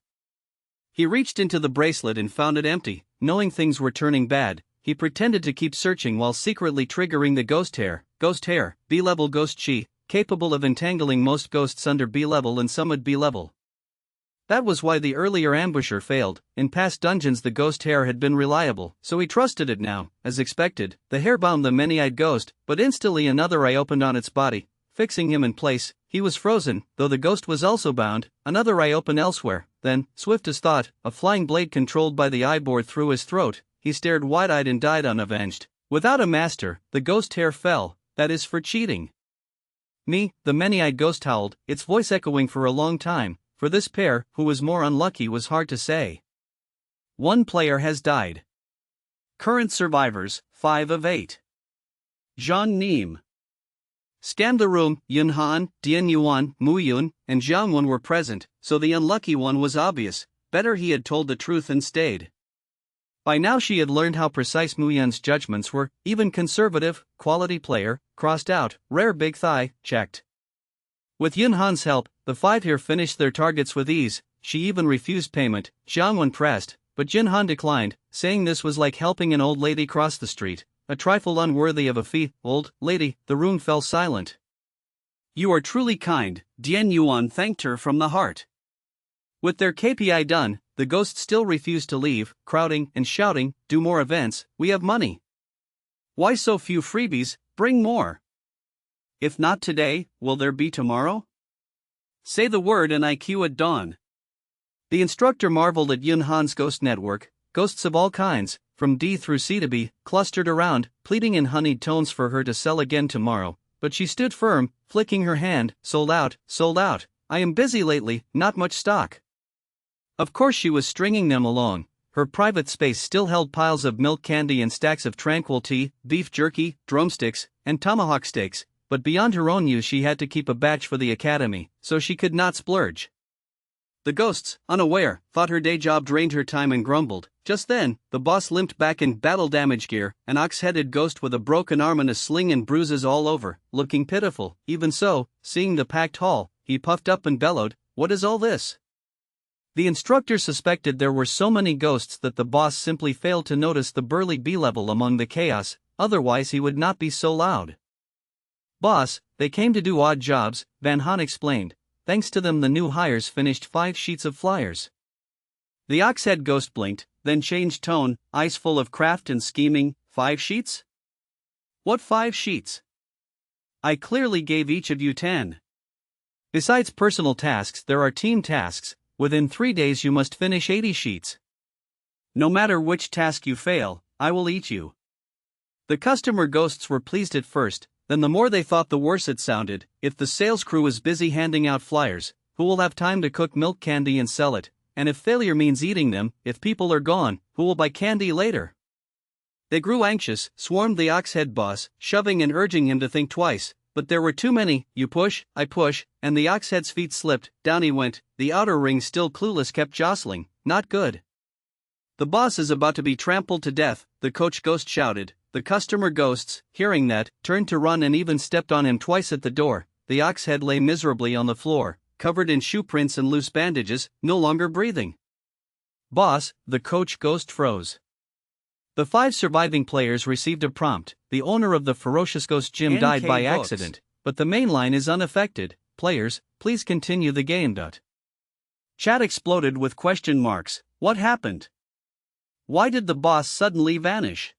He reached into the bracelet and found it empty. Knowing things were turning bad, he pretended to keep searching while secretly triggering the ghost hair, B-level ghost chi, capable of entangling most ghosts under B-level and some at B-level. That was why the earlier ambusher failed. In past dungeons the ghost hair had been reliable, so he trusted it now. As expected, the hair bound the many-eyed ghost, but instantly another eye opened on its body, fixing him in place. He was frozen, though the ghost was also bound. Another eye opened elsewhere. Then, swift as thought, a flying blade controlled by the eye bored through his throat. He stared wide-eyed and died unavenged. Without a master, the ghost hair fell. That is for cheating. Me, the many-eyed ghost howled, its voice echoing for a long time. For this pair, who was more unlucky was hard to say. 1 player has died. Current survivors, 5 of 8. Zhang Nim. Scanned the room. Yun Han, Dian Yuan, Mu Yun, and Zhang Wen were present, so the unlucky one was obvious. Better he had told the truth and stayed. By now she had learned how precise Mu Yun's judgments were, even conservative, quality player, crossed out, rare big thigh, checked. With Yun Han's help, the 5 here finished their targets with ease. She even refused payment. Zhang Wen pressed, but Yun Han declined, saying this was like helping an old lady cross the street. A trifle unworthy of a fee. Old lady, the room fell silent. You are truly kind, Dian Yuan thanked her from the heart. With their KPI done, the ghosts still refused to leave, crowding and shouting, do more events, we have money. Why so few freebies, bring more. If not today, will there be tomorrow? Say the word and I queue at dawn. The instructor marveled at Yun Han's ghost network, ghosts of all kinds, from D through C to B, clustered around, pleading in honeyed tones for her to sell again tomorrow, but she stood firm, flicking her hand, sold out, I am busy lately, not much stock. Of course she was stringing them along. Her private space still held piles of milk candy and stacks of tranquil tea, beef jerky, drumsticks, and tomahawk steaks, but beyond her own use she had to keep a batch for the academy, so she could not splurge. The ghosts, unaware, thought her day job drained her time and grumbled. Just then, the boss limped back in battle damage gear, an ox-headed ghost with a broken arm and a sling and bruises all over, looking pitiful. Even so, seeing the packed hall, he puffed up and bellowed, "What is all this?" The instructor suspected there were so many ghosts that the boss simply failed to notice the burly B-level among the chaos, otherwise he would not be so loud. "Boss, they came to do odd jobs," Van Han explained. Thanks to them the new hires finished 5 sheets of flyers. The oxhead ghost blinked, then changed tone, eyes full of craft and scheming. 5 sheets? What 5 sheets? I clearly gave each of you 10. Besides personal tasks there are team tasks. Within 3 days you must finish 80 sheets. No matter which task you fail, I will eat you. The customer ghosts were pleased at first, then the more they thought the worse it sounded. If the sales crew is busy handing out flyers, who will have time to cook milk candy and sell it? And if failure means eating them, if people are gone, who will buy candy later? They grew anxious, swarmed the Oxhead boss, shoving and urging him to think twice, but there were too many. You push, I push, and the Oxhead's feet slipped, down he went, the outer ring still clueless kept jostling. Not good. The boss is about to be trampled to death, the coach ghost shouted. The customer ghosts, hearing that, turned to run and even stepped on him twice at the door. The Oxhead lay miserably on the floor, covered in shoe prints and loose bandages, no longer breathing. Boss, the coach ghost froze. The 5 surviving players received a prompt. The owner of the Ferocious Ghost Gym died by accident, but the main line is unaffected. Players, please continue the game. Chat exploded with question marks. What happened? Why did the boss suddenly vanish?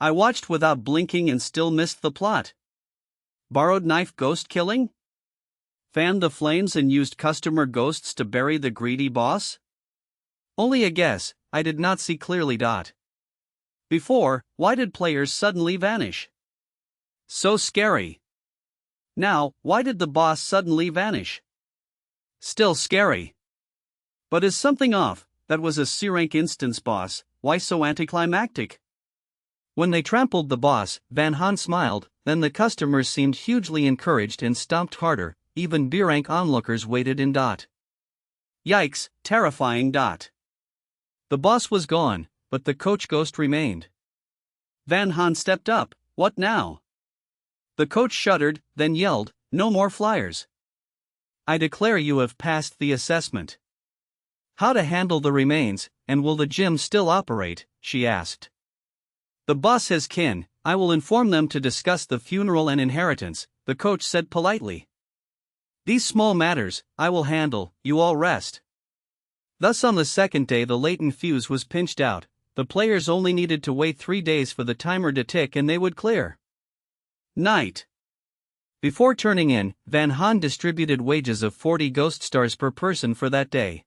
I watched without blinking and still missed the plot. Borrowed knife ghost killing? Fanned the flames and used customer ghosts to bury the greedy boss? Only a guess, I did not see clearly. Before, why did players suddenly vanish? So scary. Now, why did the boss suddenly vanish? Still scary. But is something off? That was a C-rank instance boss, why so anticlimactic? When they trampled the boss, Van Han smiled, then the customers seemed hugely encouraged and stomped harder, even B-rank onlookers waited in. Yikes, terrifying. The boss was gone, but the coach ghost remained. Van Han stepped up. What now? The coach shuddered, then yelled, no more flyers. I declare you have passed the assessment. How to handle the remains, and will the gym still operate? She asked. The boss has kin, I will inform them to discuss the funeral and inheritance, the coach said politely. These small matters, I will handle, you all rest. Thus on the second day the latent fuse was pinched out, the players only needed to wait 3 days for the timer to tick and they would clear. Night. Before turning in, Van Han distributed wages of 40 ghost stars per person for that day.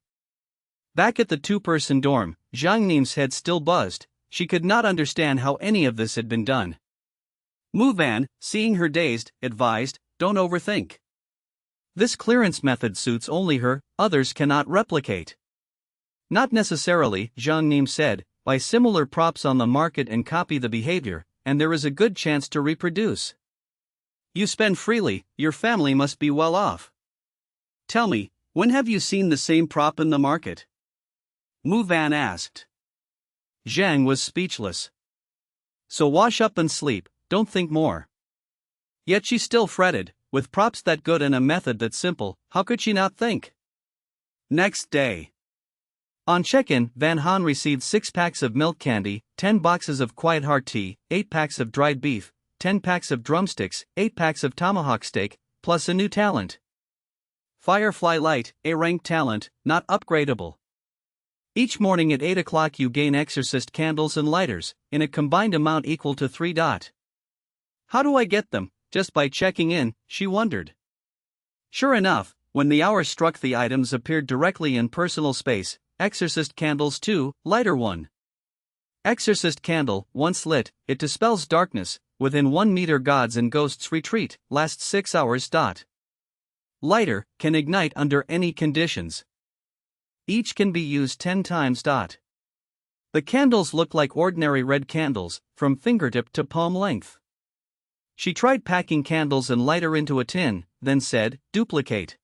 Back at the 2-person dorm, Zhang Nim's head still buzzed, she could not understand how any of this had been done. Mu Van, seeing her dazed, advised, don't overthink. This clearance method suits only her, others cannot replicate. Not necessarily, Zhang Nim said, buy similar props on the market and copy the behavior, and there is a good chance to reproduce. You spend freely, your family must be well off. Tell me, when have you seen the same prop in the market? Mu Van asked. Zhang was speechless. So wash up and sleep, don't think more. Yet she still fretted, with props that good and a method that simple, how could she not think? Next day. On check-in, Van Han received 6 packs of milk candy, 10 boxes of Quiet Heart tea, 8 packs of dried beef, 10 packs of drumsticks, 8 packs of tomahawk steak, plus a new talent. Firefly Light, a ranked talent, not upgradable. Each morning at 8 o'clock you gain exorcist candles and lighters, in a combined amount equal to 3. How do I get them? Just by checking in, she wondered. Sure enough, when the hour struck the items appeared directly in personal space. Exorcist candles 2, lighter 1. Exorcist candle, once lit, it dispels darkness, within 1 meter gods and ghosts retreat, lasts 6 hours. Lighter, can ignite under any conditions. Each can be used 10 times. The candles look like ordinary red candles, from fingertip to palm length. She tried packing candles and lighter into a tin, then said, duplicate.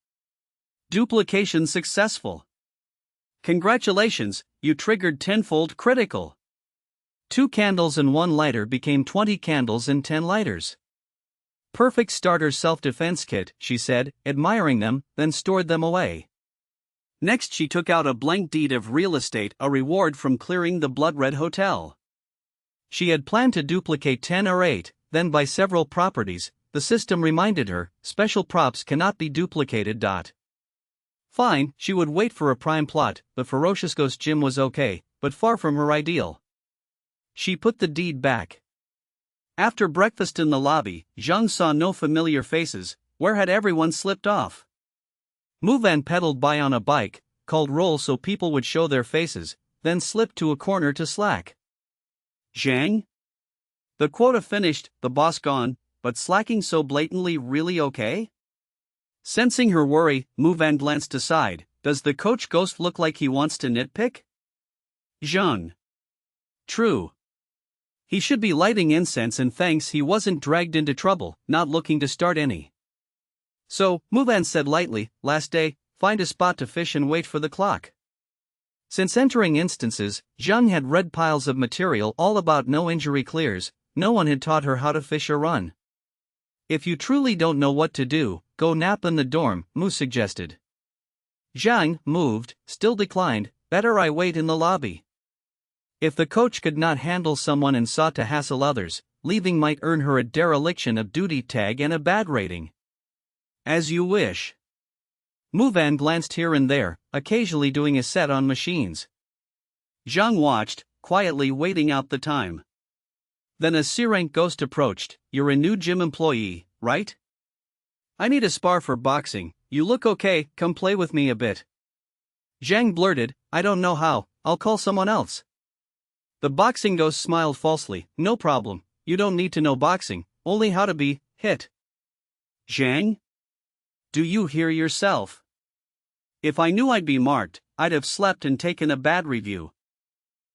Duplication successful. Congratulations, you triggered tenfold critical. 2 candles and 1 lighter became 20 candles and 10 lighters. Perfect starter self-defense kit, she said, admiring them, then stored them away. Next she took out a blank deed of real estate, a reward from clearing the Blood Red Hotel. She had planned to duplicate 10 or 8, then buy several properties. The system reminded her, special props cannot be duplicated. Fine, she would wait for a prime plot. The Ferocious Ghost Gym was okay, but far from her ideal. She put the deed back. After breakfast in the lobby, Zhang saw no familiar faces. Where had everyone slipped off? Mu Van pedaled by on a bike, called roll so people would show their faces, then slipped to a corner to slack. Zhang? The quota finished, the boss gone, but slacking so blatantly really okay? Sensing her worry, Mu Van glanced aside. Does the coach ghost look like he wants to nitpick? Zhang. True. He should be lighting incense and thanks he wasn't dragged into trouble, not looking to start any. So, Muvan said lightly, last day, find a spot to fish and wait for the clock. Since entering instances, Zhang had read piles of material all about no injury clears. No one had taught her how to fish or run. If you truly don't know what to do, go nap in the dorm, Mu suggested. Zhang, moved, still declined, better I wait in the lobby. If the coach could not handle someone and sought to hassle others, leaving might earn her a dereliction of duty tag and a bad rating. As you wish. Muvan glanced here and there, occasionally doing a set on machines. Zhang watched, quietly waiting out the time. Then a C-rank ghost approached. You're a new gym employee, right? I need a spar for boxing. You look okay, come play with me a bit. Zhang blurted, I don't know how, I'll call someone else. The boxing ghost smiled falsely, no problem, you don't need to know boxing, only how to be hit. Zhang? Do you hear yourself? If I knew I'd be marked, I'd have slept and taken a bad review.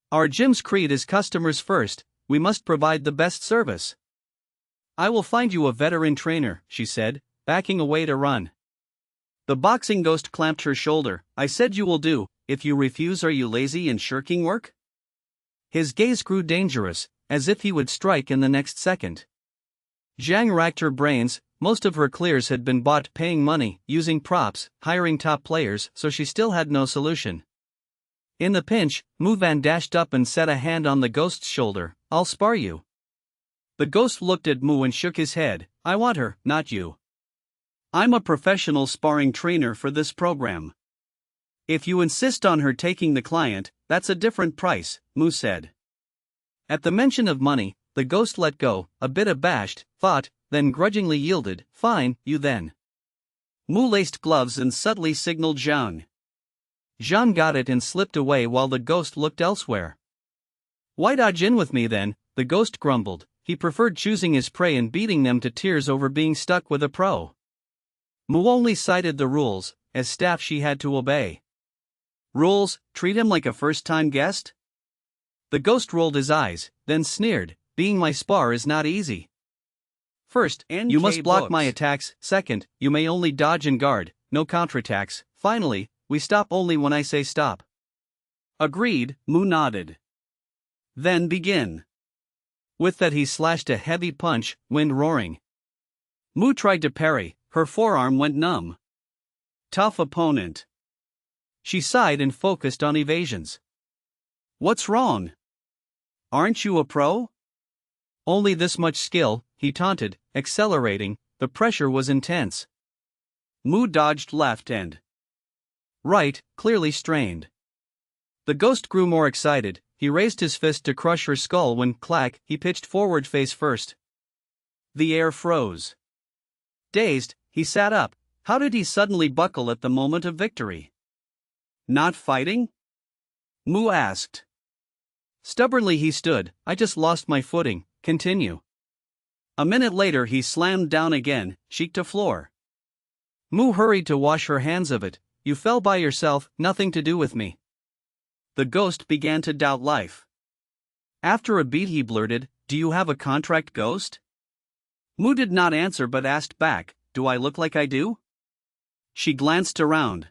Our gym's creed is customers first, we must provide the best service. I will find you a veteran trainer, she said, backing away to run. The boxing ghost clamped her shoulder. I said you will do, if you refuse are you lazy and shirking work? His gaze grew dangerous, as if he would strike in the next second. Zhang racked her brains, most of her clears had been bought paying money, using props, hiring top players, so she still had no solution. In the pinch, Muvan dashed up and set a hand on the ghost's shoulder, I'll spar you. The ghost looked at Mu and shook his head, I want her, not you. I'm a professional sparring trainer for this program. If you insist on her taking the client, that's a different price, Mu said. At the mention of money, the ghost let go, a bit abashed, thought, then grudgingly yielded, fine, you then. Mu laced gloves and subtly signaled Zhang. Zhang got it and slipped away while the ghost looked elsewhere. Why dodge in with me then, the ghost grumbled, he preferred choosing his prey and beating them to tears over being stuck with a pro. Mu only cited the rules, as staff she had to obey. Rules, treat him like a first-time guest? The ghost rolled his eyes, then sneered, being my spar is not easy. First, you must block my attacks, second, you may only dodge and guard, no counterattacks, finally, we stop only when I say stop. Agreed, Mu nodded. Then begin. With that he slashed a heavy punch, wind roaring. Mu tried to parry, her forearm went numb. Tough opponent. She sighed and focused on evasions. What's wrong? Aren't you a pro? Only this much skill, he taunted, accelerating, the pressure was intense. Mu dodged left and right, clearly strained. The ghost grew more excited, he raised his fist to crush her skull when, clack, he pitched forward face first. The air froze. Dazed, he sat up. How did he suddenly buckle at the moment of victory? Not fighting? Mu asked. Stubbornly he stood, I just lost my footing, continue. A minute later he slammed down again, cheek to floor. Mu hurried to wash her hands of it, you fell by yourself, nothing to do with me. The ghost began to doubt life. After a beat he blurted, do you have a contract, ghost? Mu did not answer but asked back, do I look like I do? She glanced around.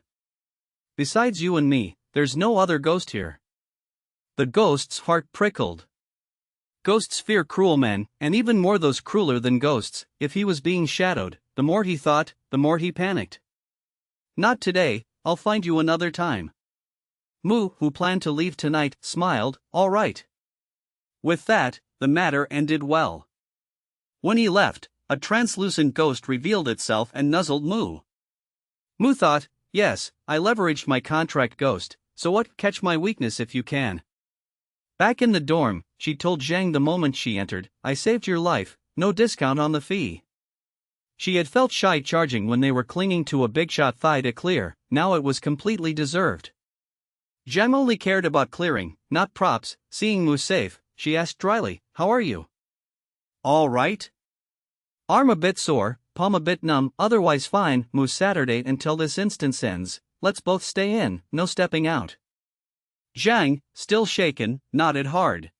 Besides you and me, there's no other ghost here. The ghost's heart prickled. Ghosts fear cruel men, and even more those crueler than ghosts. If he was being shadowed, the more he thought, the more he panicked. Not today, I'll find you another time. Mu, who planned to leave tonight, smiled, all right. With that, the matter ended well. When he left, a translucent ghost revealed itself and nuzzled Mu. Mu thought, yes, I leveraged my contract ghost, so what, catch my weakness if you can. Back in the dorm, she told Zhang the moment she entered, I saved your life, no discount on the fee. She had felt shy charging when they were clinging to a big-shot thigh to clear, now it was completely deserved. Zhang only cared about clearing, not props. Seeing Mu safe, she asked dryly, how are you? All right? Arm a bit sore, palm a bit numb, otherwise fine. Mu Saturday until this instance ends, let's both stay in, no stepping out. Zhang, still shaken, nodded hard.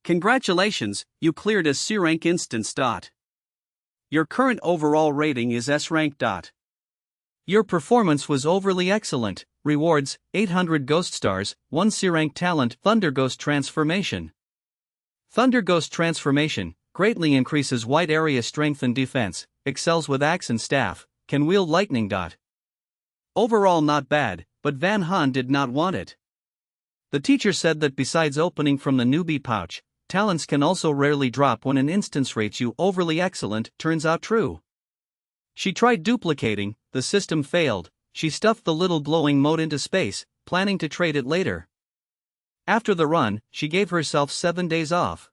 Congratulations, you cleared as C rank instance. Your current overall rating is S rank. Your performance was overly excellent. Rewards: 800 ghost stars, 1 C rank talent. Thunder Ghost Transformation. Thunder Ghost Transformation greatly increases wide area strength and defense, excels with axe and staff, can wield lightning. Overall not bad, but Van Han did not want it. The teacher said that besides opening from the newbie pouch, talents can also rarely drop when an instance rates you overly excellent. Turns out true. She tried duplicating, the system failed. She stuffed the little glowing mode into space, planning to trade it later. After the run, she gave herself 7 days off.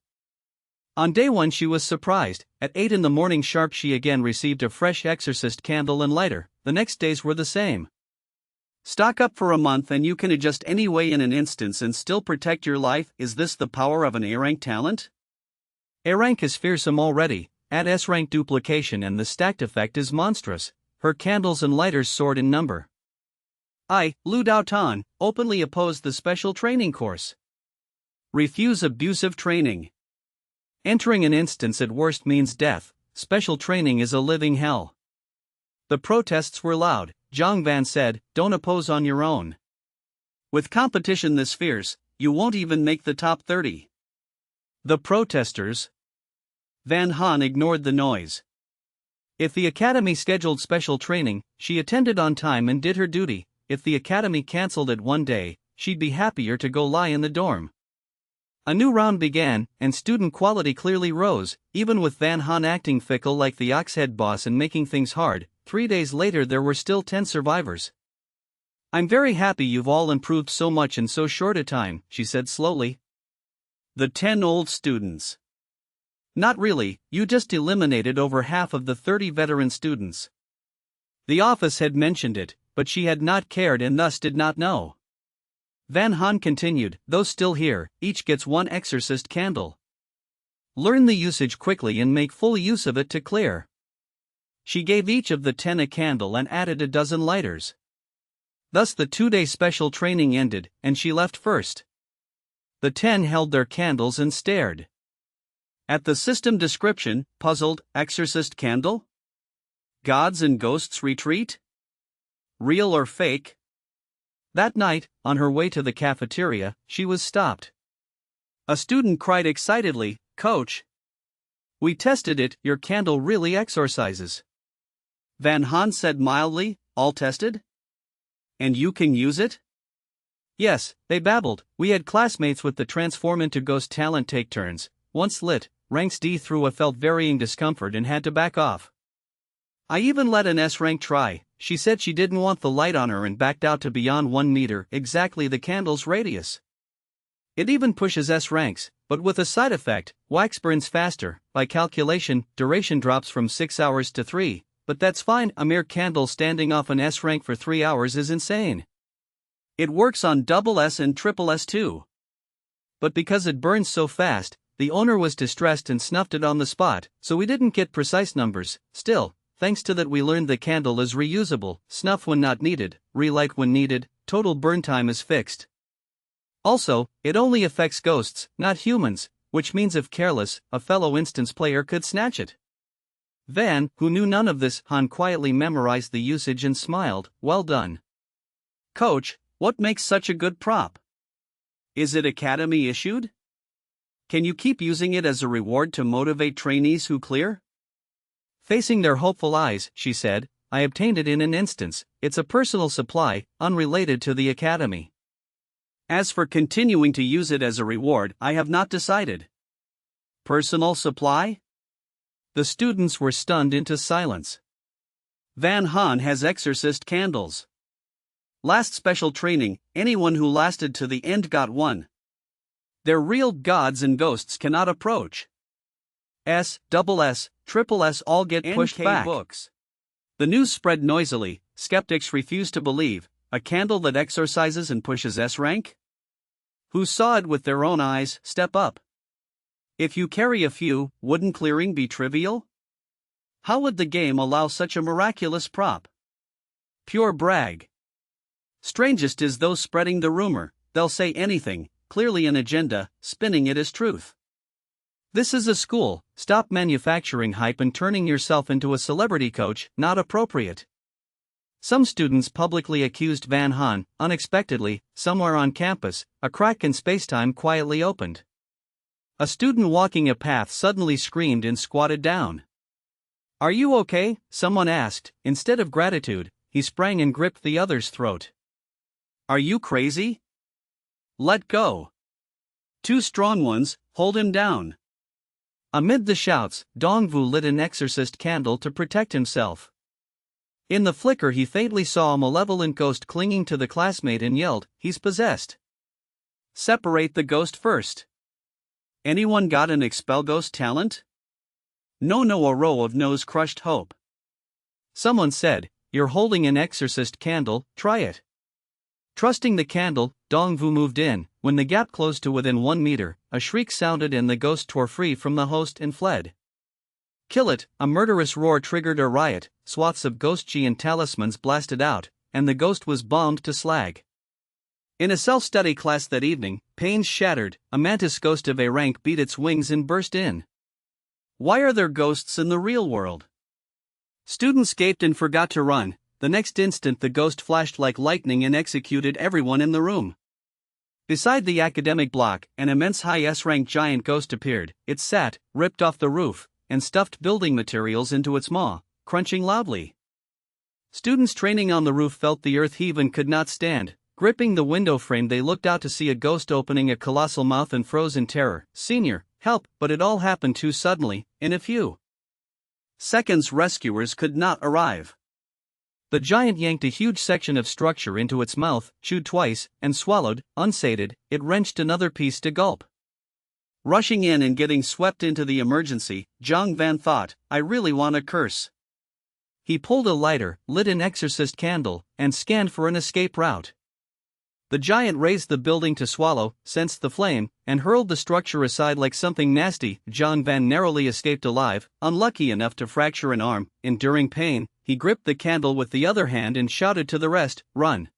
On day 1 she was surprised. At 8 in the morning sharp she again received a fresh exorcist candle and lighter. The next days were the same. Stock up for a month and you can adjust any way in an instance and still protect your life. Is this the power of an A rank talent? A rank is fearsome already, add S rank duplication and the stacked effect is monstrous. Her candles and lighters soared in number. Lu Dao Tan, openly opposed the special training course. Refuse abusive training. Entering an instance at worst means death. Special training is a living hell. The protests were loud. Zhang Van said, don't oppose on your own. With competition this fierce, you won't even make the top 30. The protesters. Van Han ignored the noise. If the academy scheduled special training, she attended on time and did her duty. If the academy cancelled it one day, she'd be happier to go lie in the dorm. A new round began, and student quality clearly rose, even with Van Han acting fickle like the Oxhead boss and making things hard. 3 days later there were still 10 survivors. I'm very happy you've all improved so much in so short a time, she said slowly. The 10 old students. Not really, you just eliminated over half of the 30 veteran students. The office had mentioned it, but she had not cared and thus did not know. Van Han continued, those still here, each gets 1 exorcist candle. Learn the usage quickly and make full use of it to clear. She gave each of the 10 a candle and added a dozen lighters. Thus the 2-day special training ended, and she left first. The 10 held their candles and stared. At the system description, puzzled, exorcist candle? Gods and ghosts retreat? Real or fake? That night, on her way to the cafeteria, she was stopped. A student cried excitedly, Coach! We tested it, your candle really exorcises. Van Han said mildly, all tested? And you can use it? Yes, they babbled. We had classmates with the transform into ghost talent take turns. Once lit, ranks D through a felt varying discomfort and had to back off. I even let an S rank try. She said she didn't want the light on her and backed out to beyond 1 meter, exactly the candle's radius. It even pushes S ranks, but with a side effect, wax burns faster. By calculation, duration drops from 6 hours to 3. But that's fine, a mere candle standing off an S rank for 3 hours is insane. It works on double S and triple S too. But because it burns so fast, the owner was distressed and snuffed it on the spot, so we didn't get precise numbers. Still, thanks to that we learned the candle is reusable, snuff when not needed, relight when needed, total burn time is fixed. Also, it only affects ghosts, not humans, which means if careless, a fellow instance player could snatch it. Van, who knew none of this, Han quietly memorized the usage and smiled, well done. Coach, what makes such a good prop? Is it academy issued? Can you keep using it as a reward to motivate trainees who clear? Facing their hopeful eyes, she said, I obtained it in an instance, it's a personal supply, unrelated to the academy. As for continuing to use it as a reward, I have not decided. Personal supply? The students were stunned into silence. Van Han has exorcist candles. Last special training, anyone who lasted to the end got 1. Their real gods and ghosts cannot approach. S, double S, triple S all get pushed back. Books. The news spread noisily, skeptics refused to believe, a candle that exorcises and pushes S rank? Who saw it with their own eyes, step up. If you carry a few, wouldn't clearing be trivial? How would the game allow such a miraculous prop? Pure brag. Strangest is those spreading the rumor, they'll say anything, clearly an agenda, spinning it as truth. This is a school, stop manufacturing hype and turning yourself into a celebrity coach, not appropriate. Some students publicly accused Van Han. Unexpectedly, somewhere on campus, a crack in spacetime quietly opened. A student walking a path suddenly screamed and squatted down. "Are you okay?" someone asked. Instead of gratitude, he sprang and gripped the other's throat. "Are you crazy? Let go. Two strong ones, hold him down." Amid the shouts, Dongvu lit an exorcist candle to protect himself. In the flicker, he faintly saw a malevolent ghost clinging to the classmate and yelled, "He's possessed. Separate the ghost first." Anyone got an expel ghost talent? No, a row of nose crushed hope. Someone said, "You're holding an exorcist candle, try it." Trusting the candle, Dongvu moved in. When the gap closed to within 1 meter, a shriek sounded and the ghost tore free from the host and fled. "Kill it!" A murderous roar triggered a riot, swaths of ghost chi and talismans blasted out, and the ghost was bombed to slag. In a self-study class that evening, panes shattered, a mantis ghost of A rank beat its wings and burst in. Why are there ghosts in the real world? Students gaped and forgot to run. The next instant the ghost flashed like lightning and executed everyone in the room. Beside the academic block, an immense high S-rank giant ghost appeared. It sat, ripped off the roof, and stuffed building materials into its maw, crunching loudly. Students training on the roof felt the earth heave and could not stand. Gripping the window frame, they looked out to see a ghost opening a colossal mouth and froze in terror. "Senior, help!" But it all happened too suddenly. In a few seconds, rescuers could not arrive. The giant yanked a huge section of structure into its mouth, chewed twice, and swallowed. Unsated, it wrenched another piece to gulp. Rushing in and getting swept into the emergency, Zhang Van thought, "I really want to curse." He pulled a lighter, lit an exorcist candle, and scanned for an escape route. The giant raised the building to swallow, sensed the flame, and hurled the structure aside like something nasty. Zhang Van narrowly escaped alive, unlucky enough to fracture an arm. Enduring pain, he gripped the candle with the other hand and shouted to the rest, "Run!"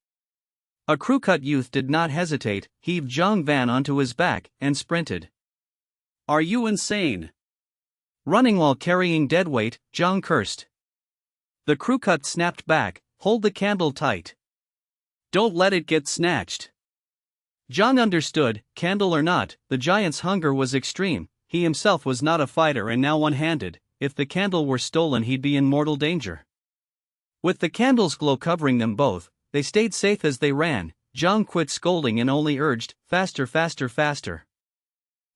A crew-cut youth did not hesitate, heaved Zhang Van onto his back, and sprinted. "Are you insane?" Running while carrying dead weight, Zhang cursed. The crew-cut snapped back, "Hold the candle tight. Don't let it get snatched." Zhang understood, candle or not, the giant's hunger was extreme. He himself was not a fighter and now one-handed. If the candle were stolen, he'd be in mortal danger. With the candle's glow covering them both, they stayed safe as they ran. Zhang quit scolding and only urged, "Faster, faster, faster."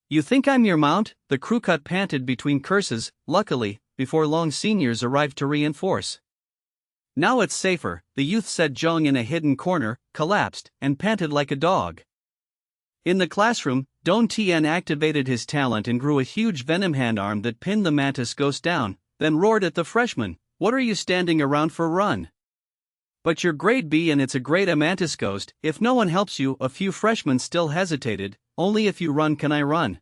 "You think I'm your mount?" The crew-cut panted between curses. Luckily, before long seniors arrived to reinforce. "Now it's safer," the youth said. Zhang, in a hidden corner, collapsed, and panted like a dog. In the classroom, Don Tien activated his talent and grew a huge venom hand arm that pinned the mantis ghost down, then roared at the freshmen, "What are you standing around for? Run! But you're grade B and it's a grade A mantis ghost. If no one helps you." A few freshmen still hesitated. "Only if you run can I run."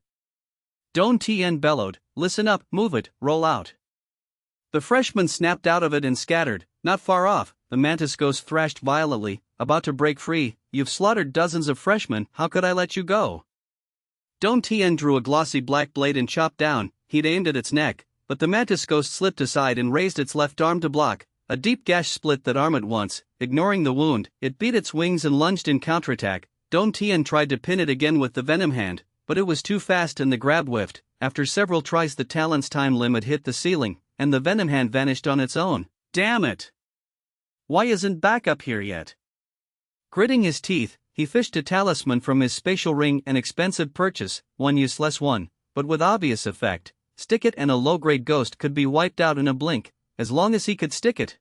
Don Tien bellowed, "Listen up, move it, roll out." The freshmen snapped out of it and scattered. Not far off, the mantis ghost thrashed violently, about to break free. "You've slaughtered dozens of freshmen, how could I let you go?" Don Tien drew a glossy black blade and chopped down. He'd aimed at its neck, but the mantis ghost slipped aside and raised its left arm to block. A deep gash split that arm at once. Ignoring the wound, it beat its wings and lunged in counterattack. Don Tien tried to pin it again with the venom hand, but it was too fast and the grab whiffed. After several tries, the talent's time limit hit the ceiling, and the venom hand vanished on its own. "Damn it! Why isn't backup here yet?" Gritting his teeth, he fished a talisman from his spatial ring, an expensive purchase, one useless one, but with obvious effect. Stick it and a low-grade ghost could be wiped out in a blink, as long as he could stick it.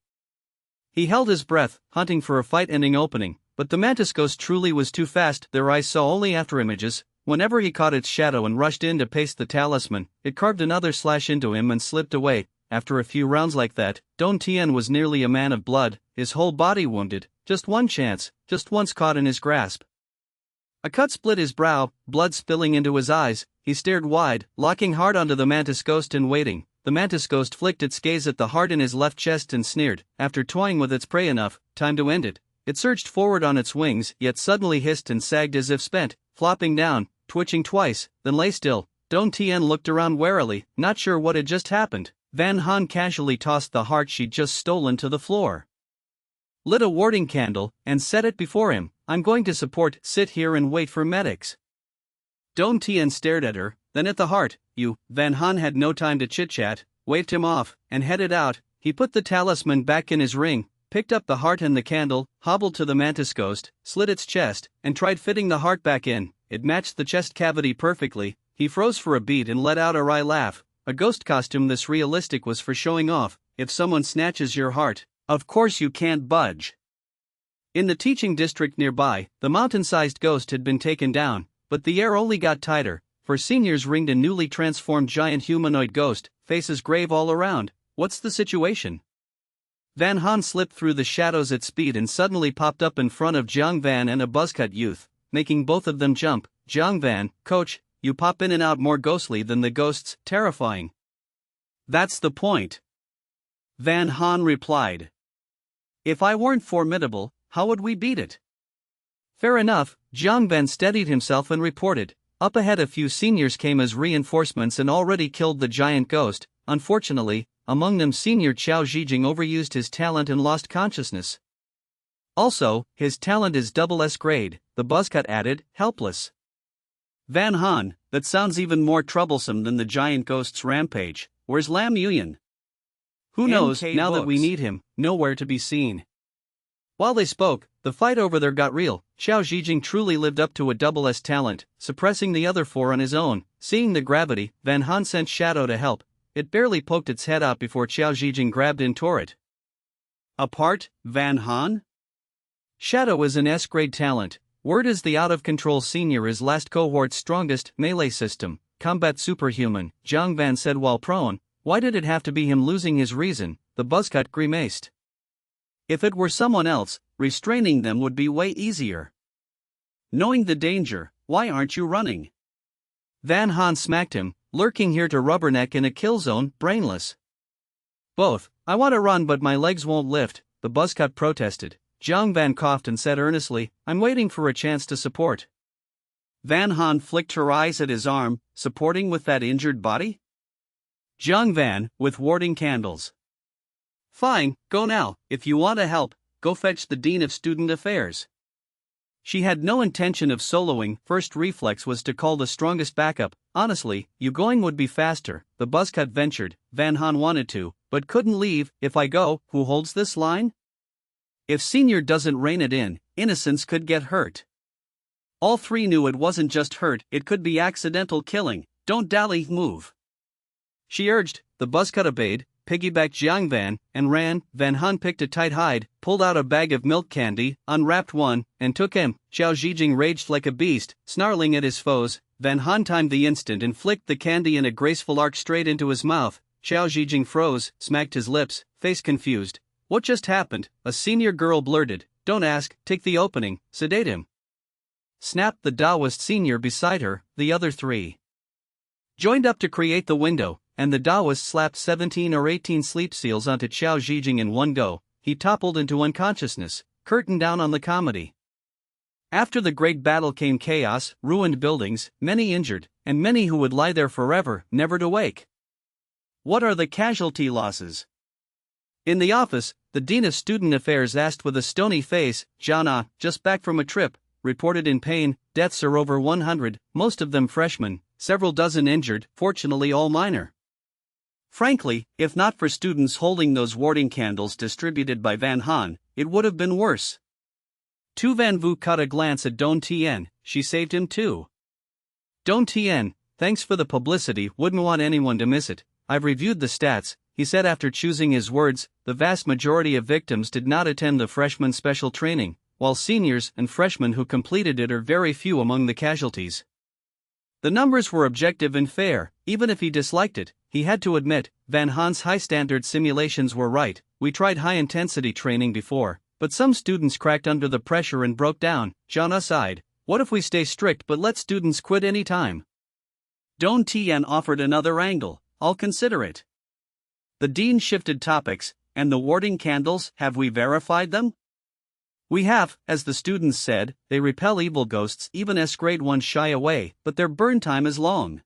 He held his breath, hunting for a fight-ending opening, but the mantis ghost truly was too fast. Their eyes saw only afterimages. Whenever he caught its shadow and rushed in to paste the talisman, it carved another slash into him and slipped away. After a few rounds like that, Don Tien was nearly a man of blood, his whole body wounded. Just one chance, just once caught in his grasp. A cut split his brow, blood spilling into his eyes. He stared wide, locking hard onto the mantis ghost and waiting. The mantis ghost flicked its gaze at the heart in his left chest and sneered. After toying with its prey enough, time to end it. It surged forward on its wings, yet suddenly hissed and sagged as if spent, flopping down, twitching twice, then lay still. Don Tien looked around warily, not sure what had just happened. Van Han casually tossed the heart she'd just stolen to the floor, lit a warding candle, and set it before him. I'm going to sit here and wait for medics. Don Tien stared at her, then at the heart. You. Van Han had no time to chit-chat, waved him off, and headed out. He put the talisman back in his ring, picked up the heart and the candle, hobbled to the mantis ghost, slit its chest, and tried fitting the heart back in. It matched the chest cavity perfectly. He froze for a beat and let out a wry laugh. A ghost costume this realistic was for showing off. If someone snatches your heart, of course you can't budge. In the teaching district nearby, the mountain-sized ghost had been taken down, but the air only got tighter, for seniors ringed a newly transformed giant humanoid ghost, faces grave all around. What's the situation? Van Han slipped through the shadows at speed and suddenly popped up in front of Jiang Van and a buzzcut youth, making both of them jump. Jiang Van, coach, you pop in and out more ghostly than the ghosts, terrifying. That's the point, Van Han replied. If I weren't formidable, how would we beat it? Fair enough, Jiang Van steadied himself and reported. Up ahead a few seniors came as reinforcements and already killed the giant ghost. Unfortunately, among them senior Qiao Zhijing overused his talent and lost consciousness. Also, his talent is double S grade, the buzzcut added, helpless. Van Han, that sounds even more troublesome than the giant ghost's rampage. Where's Lam Yuyan? Who knows, now that we need him, nowhere to be seen. While they spoke, the fight over there got real. Qiao Zhijing truly lived up to a double S talent, suppressing the other four on his own. Seeing the gravity, Van Han sent Shadow to help. It barely poked its head out before Qiao Zhijing grabbed and tore it apart. Van Han? Shadow is an S-grade talent. Word is the out-of-control senior is last cohort's strongest melee system, combat superhuman, Jiang Van said while prone. Why did it have to be him losing his reason? The buzzcut grimaced. If it were someone else, restraining them would be way easier. Knowing the danger, why aren't you running? Van Han smacked him, lurking here to rubberneck in a kill zone, brainless. Both. I want to run but my legs won't lift, the buzzcut protested. Jiang Van coughed and said earnestly, I'm waiting for a chance to support. Van Han flicked her eyes at his arm, supporting with that injured body? Jiang Van, with warding candles. Fine, go now. If you want to help, go fetch the Dean of Student Affairs. She had no intention of soloing. First reflex was to call the strongest backup. Honestly, you going would be faster, the buzzcut ventured. Van Han wanted to, but couldn't leave. If I go, who holds this line? If senior doesn't rein it in, innocents could get hurt. All three knew it wasn't just hurt, it could be accidental killing. Don't dally, move. She urged. The buzzcut obeyed, piggybacked Jiang Van, and ran. Van Han picked a tight hide, pulled out a bag of milk candy, unwrapped one, and took him. Qiao Zhijing raged like a beast, snarling at his foes. Van Han timed the instant and flicked the candy in a graceful arc straight into his mouth. Qiao Zhijing froze, smacked his lips, face confused. What just happened? A senior girl blurted. Don't ask, take the opening, sedate him. Snapped the Taoist senior beside her. The other three joined up to create the window, and the Taoist slapped 17 or 18 sleep seals onto Qiao Zhijing in one go. He toppled into unconsciousness, curtain down on the comedy. After the great battle came chaos, ruined buildings, many injured, and many who would lie there forever, never to wake. What are the casualty losses? In the office, the Dean of Student Affairs asked with a stony face. Jana, just back from a trip, reported in pain. Deaths are over 100, most of them freshmen, several dozen injured, fortunately all minor. Frankly, if not for students holding those warding candles distributed by Van Han, it would have been worse. Tu Van Vu caught a glance at Don Tien. She saved him too. Don Tien, thanks for the publicity, wouldn't want anyone to miss it. I've reviewed the stats, he said after choosing his words. The vast majority of victims did not attend the freshman special training, while seniors and freshmen who completed it are very few among the casualties. The numbers were objective and fair. Even if he disliked it, he had to admit, Van Han's high-standard simulations were right. We tried high-intensity training before, but some students cracked under the pressure and broke down. Jana sighed. What if we stay strict but let students quit any time? Don Tien offered another angle. I'll consider it. The dean shifted topics. And the warding candles, have we verified them? We have, as the students said, they repel evil ghosts. Even S-grade ones shy away, but their burn time is long.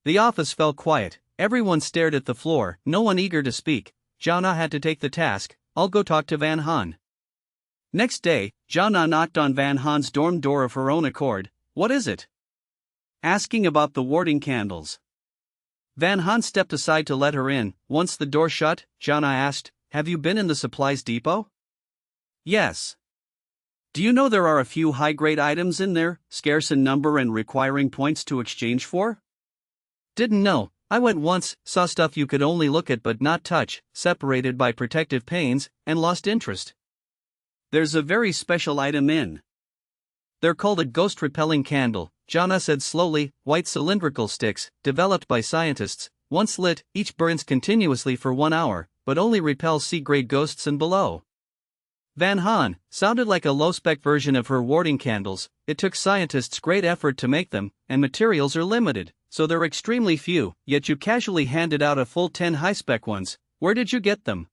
The office fell quiet, everyone stared at the floor, no one eager to speak. Jana had to take the task. I'll go talk to Van Han. Next day, Jana knocked on Van Han's dorm door of her own accord. What is it? Asking about the warding candles. Van Han stepped aside to let her in. Once the door shut, Jana asked, have you been in the supplies depot? Yes. Do you know there are a few high-grade items in there, scarce in number and requiring points to exchange for? Didn't know. I went once, saw stuff you could only look at but not touch, separated by protective panes, and lost interest. There's a very special item in. They're called a ghost-repelling candle, Jana said slowly, white cylindrical sticks, developed by scientists. Once lit, each burns continuously for 1 hour, but only repels C-grade ghosts and below. Van Han sounded like a low-spec version of her warding candles. It took scientists great effort to make them, and materials are limited, so they're extremely few, yet you casually handed out a full 10 high-spec ones. Where did you get them?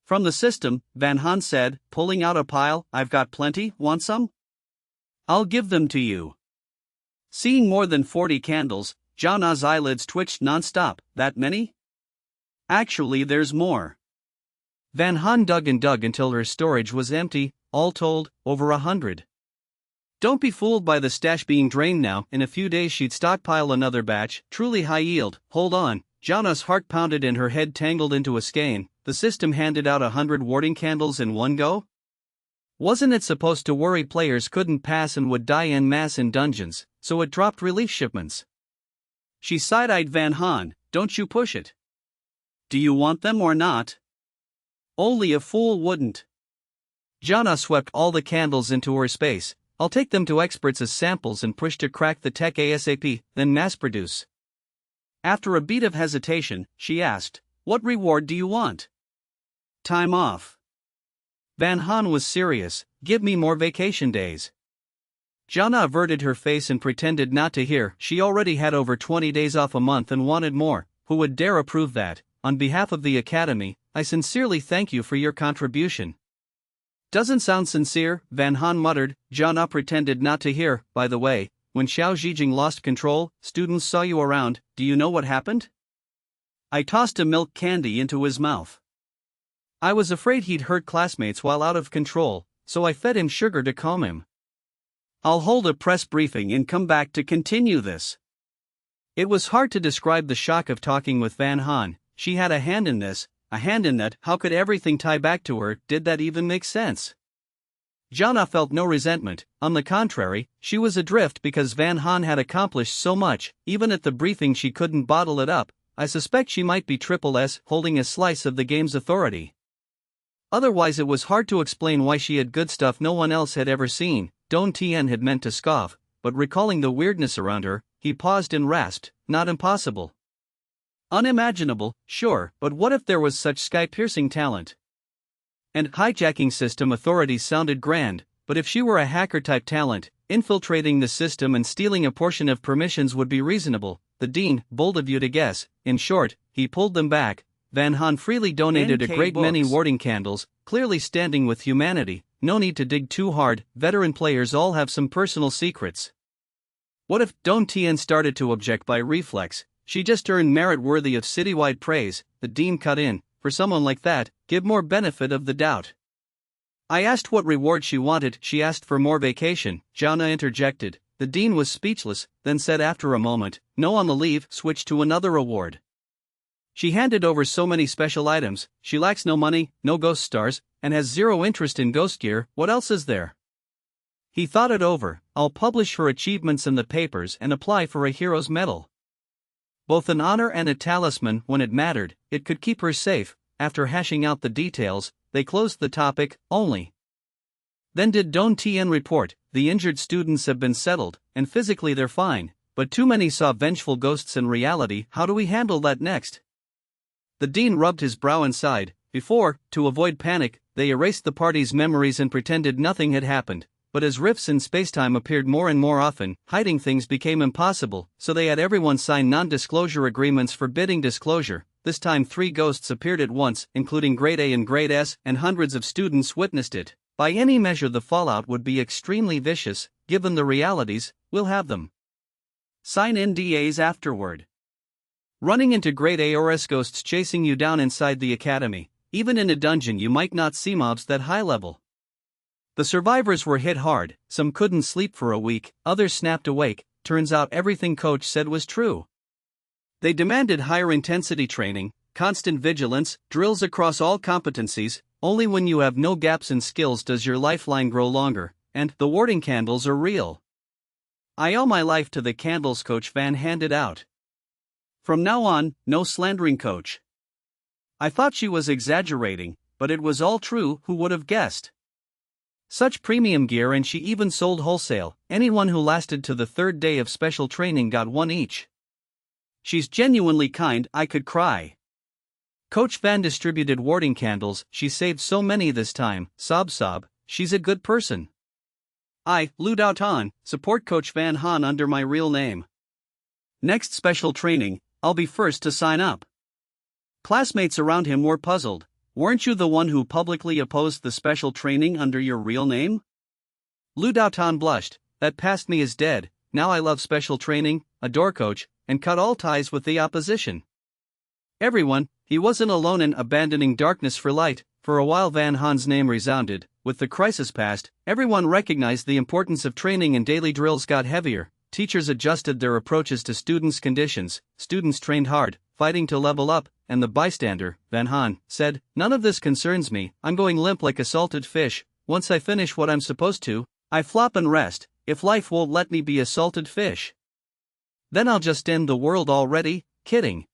From the system, Van Han said, pulling out a pile. I've got plenty, want some? I'll give them to you. Seeing more than 40 candles, Jana's eyelids twitched non-stop. That many? Actually, there's more. Van Han dug and dug until her storage was empty, all told, over 100. Don't be fooled by the stash being drained now. In a few days she'd stockpile another batch, truly high yield. Hold on. Jana's heart pounded and her head tangled into a skein. The system handed out 100 warding candles in one go? Wasn't it supposed to worry players couldn't pass and would die en masse in dungeons, so it dropped relief shipments? She side-eyed Van Han. Don't you push it. Do you want them or not? Only a fool wouldn't. Jana swept all the candles into her space. I'll take them to experts as samples and push to crack the tech ASAP, then mass produce. After a beat of hesitation, she asked, what reward do you want? Time off. Van Han was serious. Give me more vacation days. Jana averted her face and pretended not to hear. She already had over 20 days off a month and wanted more. Who would dare approve that? On behalf of the Academy, I sincerely thank you for your contribution. Doesn't sound sincere, Van Han muttered. Jana pretended not to hear. By the way, when Xiao Zhijing lost control, students saw you around. Do you know what happened? I tossed a milk candy into his mouth. I was afraid he'd hurt classmates while out of control, so I fed him sugar to calm him. I'll hold a press briefing and come back to continue this. It was hard to describe the shock of talking with Van Han. She had a hand in this, a hand in that. How could everything tie back to her? Did that even make sense? Jana felt no resentment. On the contrary, she was adrift because Van Han had accomplished so much. Even at the briefing she couldn't bottle it up. I suspect she might be Triple S holding a slice of the game's authority. Otherwise it was hard to explain why she had good stuff no one else had ever seen. Don Tien had meant to scoff, but recalling the weirdness around her, he paused and rasped, not impossible. Unimaginable, sure, but what if there was such sky-piercing talent? And hijacking system authorities sounded grand, but if she were a hacker-type talent, infiltrating the system and stealing a portion of permissions would be reasonable. The Dean, bold of you to guess. In short, he pulled them back. Van Han freely donated a great many warding candles, clearly standing with humanity. No need to dig too hard, veteran players all have some personal secrets. What if Don Tien started to object by reflex? She just earned merit worthy of citywide praise. The Dean cut in. For someone like that, give more benefit of the doubt. I asked what reward she wanted. She asked for more vacation, Jana interjected. The Dean was speechless, then said after a moment, no on the leave, switch to another award. She handed over so many special items. She lacks no money, no ghost stars, and has zero interest in ghost gear. What else is there? He thought it over. I'll publish her achievements in the papers and apply for a hero's medal. Both an honor and a talisman when it mattered. It could keep her safe. After hashing out the details, they closed the topic. Only then did Don Tien report, the injured students have been settled, and physically they're fine, but too many saw vengeful ghosts in reality. How do we handle that next? The Dean rubbed his brow and sighed. Before, to avoid panic, they erased the party's memories and pretended nothing had happened. But as rifts in spacetime appeared more and more often, hiding things became impossible, so they had everyone sign non-disclosure agreements forbidding disclosure. This time 3 ghosts appeared at once, including Grade A and Grade S, and hundreds of students witnessed it. By any measure the fallout would be extremely vicious. Given the realities, we'll have them. Sign NDAs afterward. Running into grade A or S ghosts chasing you down inside the academy. Even in a dungeon you might not see mobs that high level. The survivors were hit hard, some couldn't sleep for a week, others snapped awake. Turns out everything coach said was true. They demanded higher intensity training, constant vigilance, drills across all competencies. Only when you have no gaps in skills does your lifeline grow longer, and the warding candles are real. I owe my life to the candles Coach Van handed out. From now on, no slandering coach. I thought she was exaggerating, but it was all true. Who would have guessed? Such premium gear, and she even sold wholesale. Anyone who lasted to the third day of special training got one each. She's genuinely kind, I could cry. Coach Van distributed warding candles, she saved so many this time, sob sob, she's a good person. I, Lu Dao Tan, support Coach Van Han under my real name. Next special training, I'll be first to sign up. Classmates around him were puzzled. Weren't you the one who publicly opposed the special training under your real name? Lu Dao Tan blushed. That past me is dead. Now I love special training, adore coach, and cut all ties with the opposition. Everyone, he wasn't alone in abandoning darkness for light. For a while Van Han's name resounded. With the crisis past, everyone recognized the importance of training and daily drills got heavier. Teachers adjusted their approaches to students' conditions, students trained hard, fighting to level up, and the bystander, Van Han, said, "None of this concerns me, I'm going limp like a salted fish. Once I finish what I'm supposed to, I flop and rest. If life won't let me be a salted fish, then I'll just end the world already." Kidding.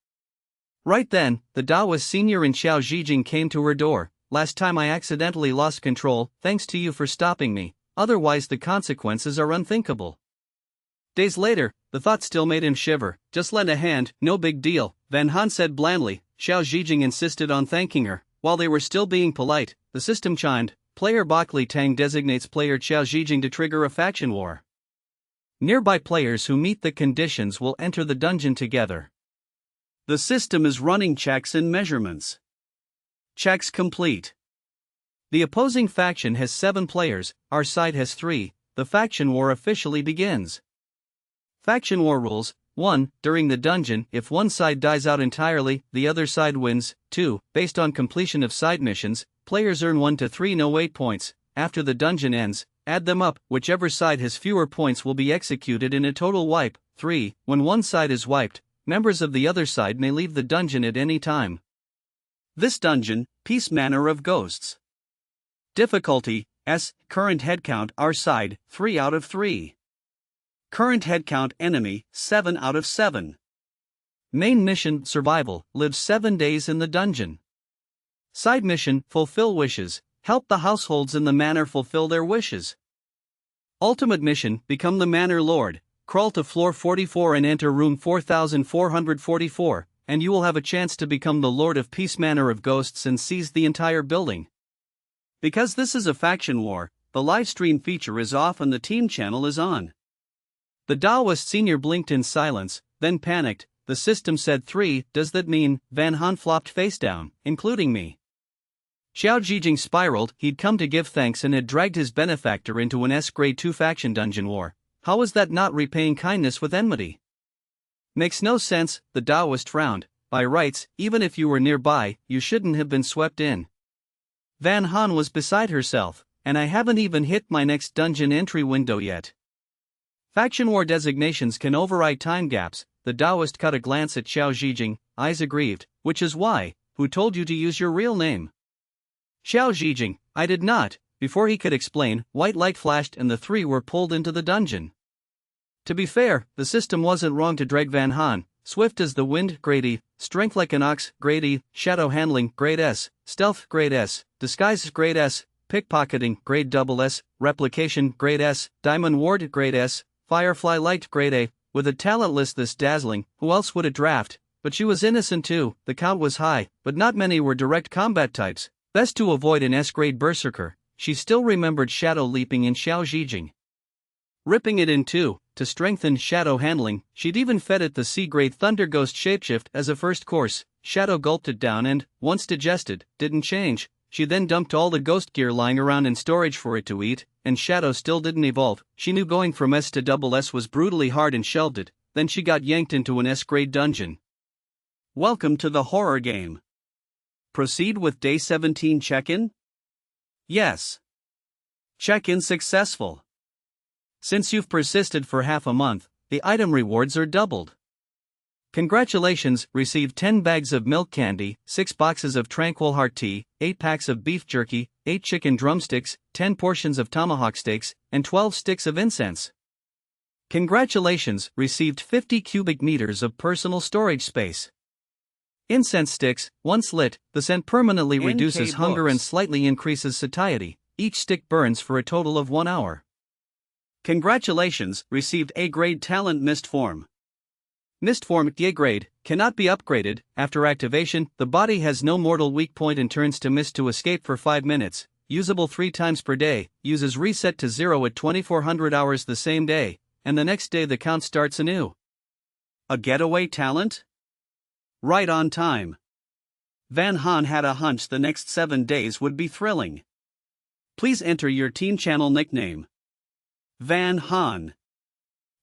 Right then, the Taoist senior in Xiao Zhijing came to her door. "Last time I accidentally lost control, thanks to you for stopping me, otherwise the consequences are unthinkable." Days later, the thought still made him shiver. "Just lend a hand, no big deal," Van Han said blandly. Xiao Zhijing insisted on thanking her. While they were still being polite, the system chimed. Player Bakli Tang designates player Xiao Zhijing to trigger a faction war. Nearby players who meet the conditions will enter the dungeon together. The system is running checks and measurements. Checks complete. The opposing faction has 7 players, our side has 3, the faction war officially begins. Faction war rules: 1. During the dungeon, if one side dies out entirely, the other side wins. 2. Based on completion of side missions, players earn 1 to 3 no-wait points. After the dungeon ends, add them up, whichever side has fewer points will be executed in a total wipe. 3. When one side is wiped, members of the other side may leave the dungeon at any time. This dungeon, Peace Manor of Ghosts. Difficulty, S. Current headcount, our side, 3 out of 3. Current headcount enemy, 7 out of 7. Main mission, survival, live 7 days in the dungeon. Side mission, fulfill wishes, help the households in the manor fulfill their wishes. Ultimate mission, become the manor lord, crawl to floor 44 and enter room 4444, and you will have a chance to become the Lord of Peace Manor of Ghosts and seize the entire building. Because this is a faction war, the live stream feature is off and the team channel is on. The Taoist senior blinked in silence, then panicked. The system said 3, does that mean? Van Han flopped face down, including me. Xiao Zhijing spiraled. He'd come to give thanks and had dragged his benefactor into an S grade 2 faction dungeon war. How was that not repaying kindness with enmity? Makes no sense, the Taoist frowned. By rights, even if you were nearby, you shouldn't have been swept in. Van Han was beside herself, and I haven't even hit my next dungeon entry window yet. Faction war designations can override time gaps. The Taoist cut a glance at Xiao Zhijing, eyes aggrieved. Which is why, who told you to use your real name? Xiao Zhijing, I did not. Before he could explain, white light flashed and the 3 were pulled into the dungeon. To be fair, the system wasn't wrong to drag Van Han. Swift as the wind, grade E, strength like an ox, grade E, shadow handling, grade S, stealth, grade S, disguise, grade S, pickpocketing, grade double S, replication, grade S, diamond ward, grade S, firefly light, grade A. With a talent list this dazzling, who else would it draft? But she was innocent too. The count was high, but not many were direct combat types. Best to avoid an S-grade berserker. She still remembered shadow leaping in Xiao Zhijing. Ripping it in two, to strengthen shadow handling, she'd even fed it the C-grade Thunder Ghost shapeshift as a first course. Shadow gulped it down and, once digested, didn't change. She then dumped all the ghost gear lying around in storage for it to eat, and Shadow still didn't evolve. She knew going from S to double S was brutally hard and shelved it. then she got yanked into an S-grade dungeon. Welcome to the horror game. Proceed with day 17 check-in? Yes. Check-in successful. Since you've persisted for half a month, the item rewards are doubled. Congratulations, received 10 bags of milk candy, 6 boxes of Tranquil Heart tea, 8 packs of beef jerky, 8 chicken drumsticks, 10 portions of tomahawk steaks, and 12 sticks of incense. Congratulations, received 50 cubic meters of personal storage space. Incense sticks, once lit, the scent permanently reduces hunger and slightly increases satiety. Each stick burns for a total of 1 hour. Congratulations, received A-grade talent mist form. Mist form A-grade cannot be upgraded. After activation, the body has no mortal weak point and turns to mist to escape for 5 minutes. Usable 3 times per day. Uses reset to 0 at 2400 hours the same day, and the next day the count starts anew. A getaway talent? Right on time. Van Han had a hunch the next 7 days would be thrilling. Please enter your Team Channel nickname. Van Han.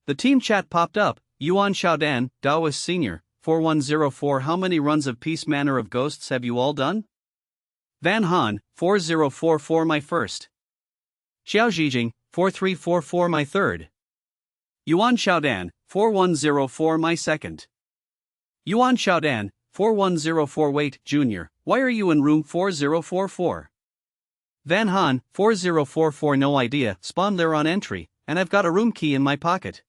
The team chat popped up. Yuan Xiaodan, Daoist Senior, 4104. How many runs of Peace Manor of Ghosts have you all done? Van Han, 4044. My first. Xiao Zhijing, 4344. My third. Yuan Xiaodan, 4104. My second. Yuan Xiaodan, 4104. Wait, Junior, why are you in room 4044? Van Han, 4044. No idea, spawned there on entry, and I've got a room key in my pocket.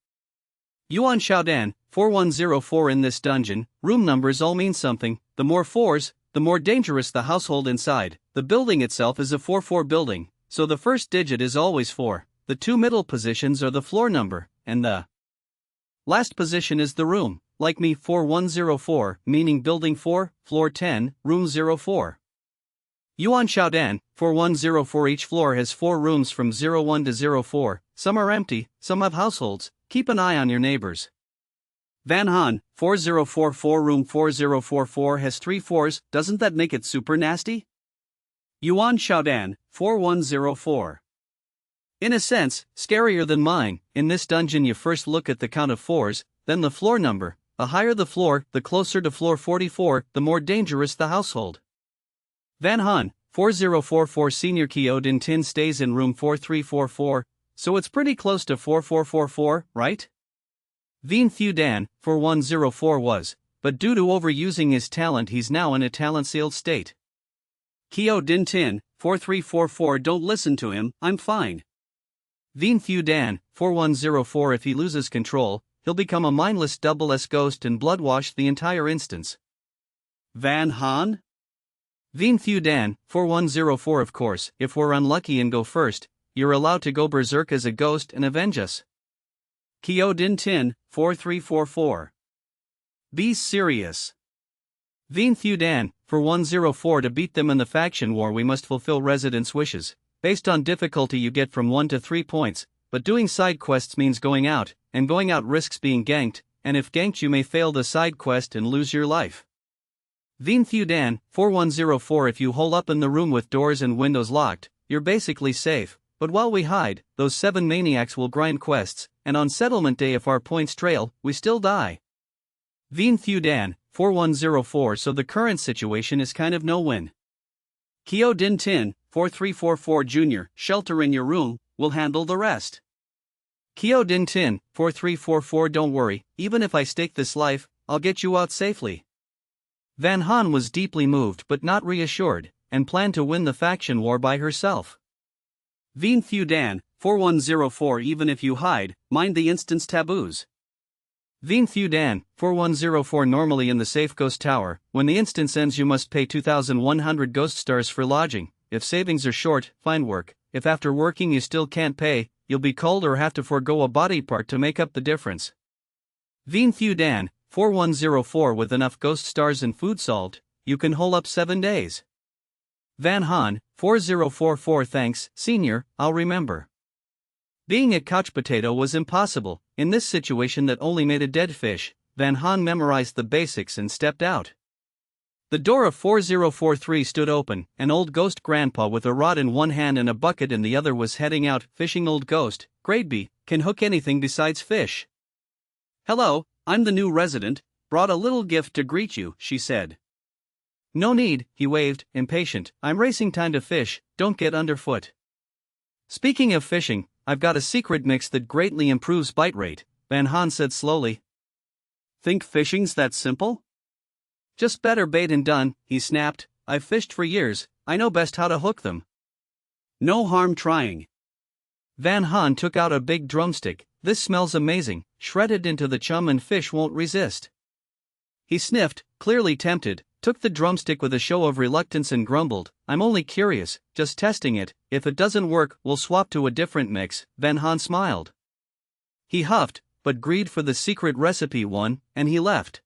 Yuan Xiaodan, 4104. In this dungeon, room numbers all mean something. The more 4s, the more dangerous the household inside. The building itself is a 4-4 building, so the first digit is always 4. The 2 middle positions are the floor number, and the last position is the room. Like me, 4104, meaning building 4, floor 10, room 04. Yuan Xiaodan, 4104. Each floor has 4 rooms from 01 to 04. Some are empty, some have households. Keep an eye on your neighbors. Van Han, 4044. Room 4044 has 3 4s, doesn't that make it super nasty? Yuan Xiaodan, 4104. In a sense, scarier than mine. In this dungeon you first look at the count of 4s, then the floor number. The higher the floor, the closer to floor 44, the more dangerous the household. Van Han, 4044. Senior Kyo Din Tin stays in room 4344, so it's pretty close to 4444, right? Vien Thu Dan, 4104 was, but due to overusing his talent he's now in a talent-sealed state. Kyo Din Tin, 4344. Don't listen to him, I'm fine. Vien Thu Dan, 4104. If he loses control, he'll become a mindless double S ghost and bloodwash the entire instance. Van Han? Vien Thu Dan, 4104. Of course, if we're unlucky and go first, you're allowed to go berserk as a ghost and avenge us. Kyo Din Tin, 4344. Be serious. Vien Thu Dan, 4104. To beat them in the faction war we must fulfill residents' wishes. Based on difficulty you get from 1 to 3 points, but doing side quests means going out, and going out risks being ganked, and if ganked you may fail the side quest and lose your life. Vien Thu Dan, 4104. If you hole up in the room with doors and windows locked, you're basically safe. But while we hide, those 7 maniacs will grind quests, and on settlement day if our points trail, we still die. Vien Thu Dan, 4104. So the current situation is kind of no-win. Kyo Din Tin, 4344. Junior, shelter in your room, we'll handle the rest. Kyo Din Tin, 4344. Don't worry, even if I stake this life, I'll get you out safely. Van Han was deeply moved but not reassured, and planned to win the faction war by herself. Vien Thu Dan, 4104. Even if you hide, mind the instance taboos. Vien Thu Dan, 4104. Normally in the safe ghost tower, when the instance ends you must pay 2,100 ghost stars for lodging. If savings are short, find work. If after working you still can't pay, you'll be culled or have to forego a body part to make up the difference. Vien Thu Dan, 4104. With enough ghost stars and food solved, you can hole up 7 days. Van Han, 4044. Thanks, Senior, I'll remember. Being a couch potato was impossible. In this situation that only made a dead fish, Van Han memorized the basics and stepped out. The door of 4043 stood open. An old ghost grandpa with a rod in one hand and a bucket in the other was heading out fishing. Old ghost, Grade B, can hook anything besides fish. Hello, I'm the new resident, brought a little gift to greet you, she said. No need, he waved, impatient. I'm racing time to fish, don't get underfoot. Speaking of fishing, I've got a secret mix that greatly improves bite rate, Van Haan said slowly. Think fishing's that simple? Just better bait and done, he snapped. I've fished for years, I know best how to hook them. No harm trying. Van Haan took out a big drumstick. This smells amazing, shredded into the chum and fish won't resist. He sniffed, clearly tempted, took the drumstick with a show of reluctance and grumbled, I'm only curious, just testing it, if it doesn't work we'll swap to a different mix. Van Haan smiled. He huffed, but agreed for the secret recipe one, and he left.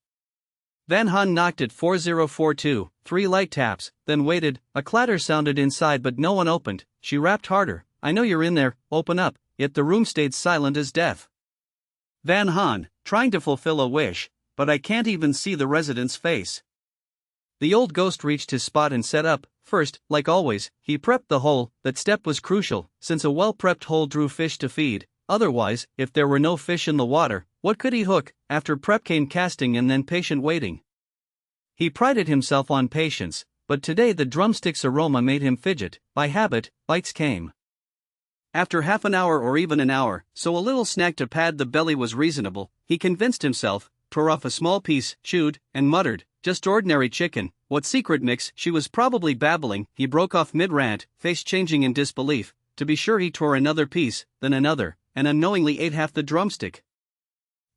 Van Haan knocked at 4042, 3 light taps, then waited. A clatter sounded inside but no one opened. She rapped harder, I know you're in there, open up, yet the room stayed silent as death. Van Haan, trying to fulfill a wish, but I can't even see the resident's face. The old ghost reached his spot and set up. First, like always, he prepped the hole. That step was crucial, since a well-prepped hole drew fish to feed. Otherwise, if there were no fish in the water, what could he hook? After prep came casting and then patient waiting. He prided himself on patience, but today the drumstick's aroma made him fidget. By habit, bites came. After half an hour or even an hour, so a little snack to pad the belly was reasonable, he convinced himself, tore off a small piece, chewed, and muttered, just ordinary chicken. What secret mix? She was probably babbling. He broke off mid-rant, face changing in disbelief. To be sure, he tore another piece, then another, and unknowingly ate half the drumstick.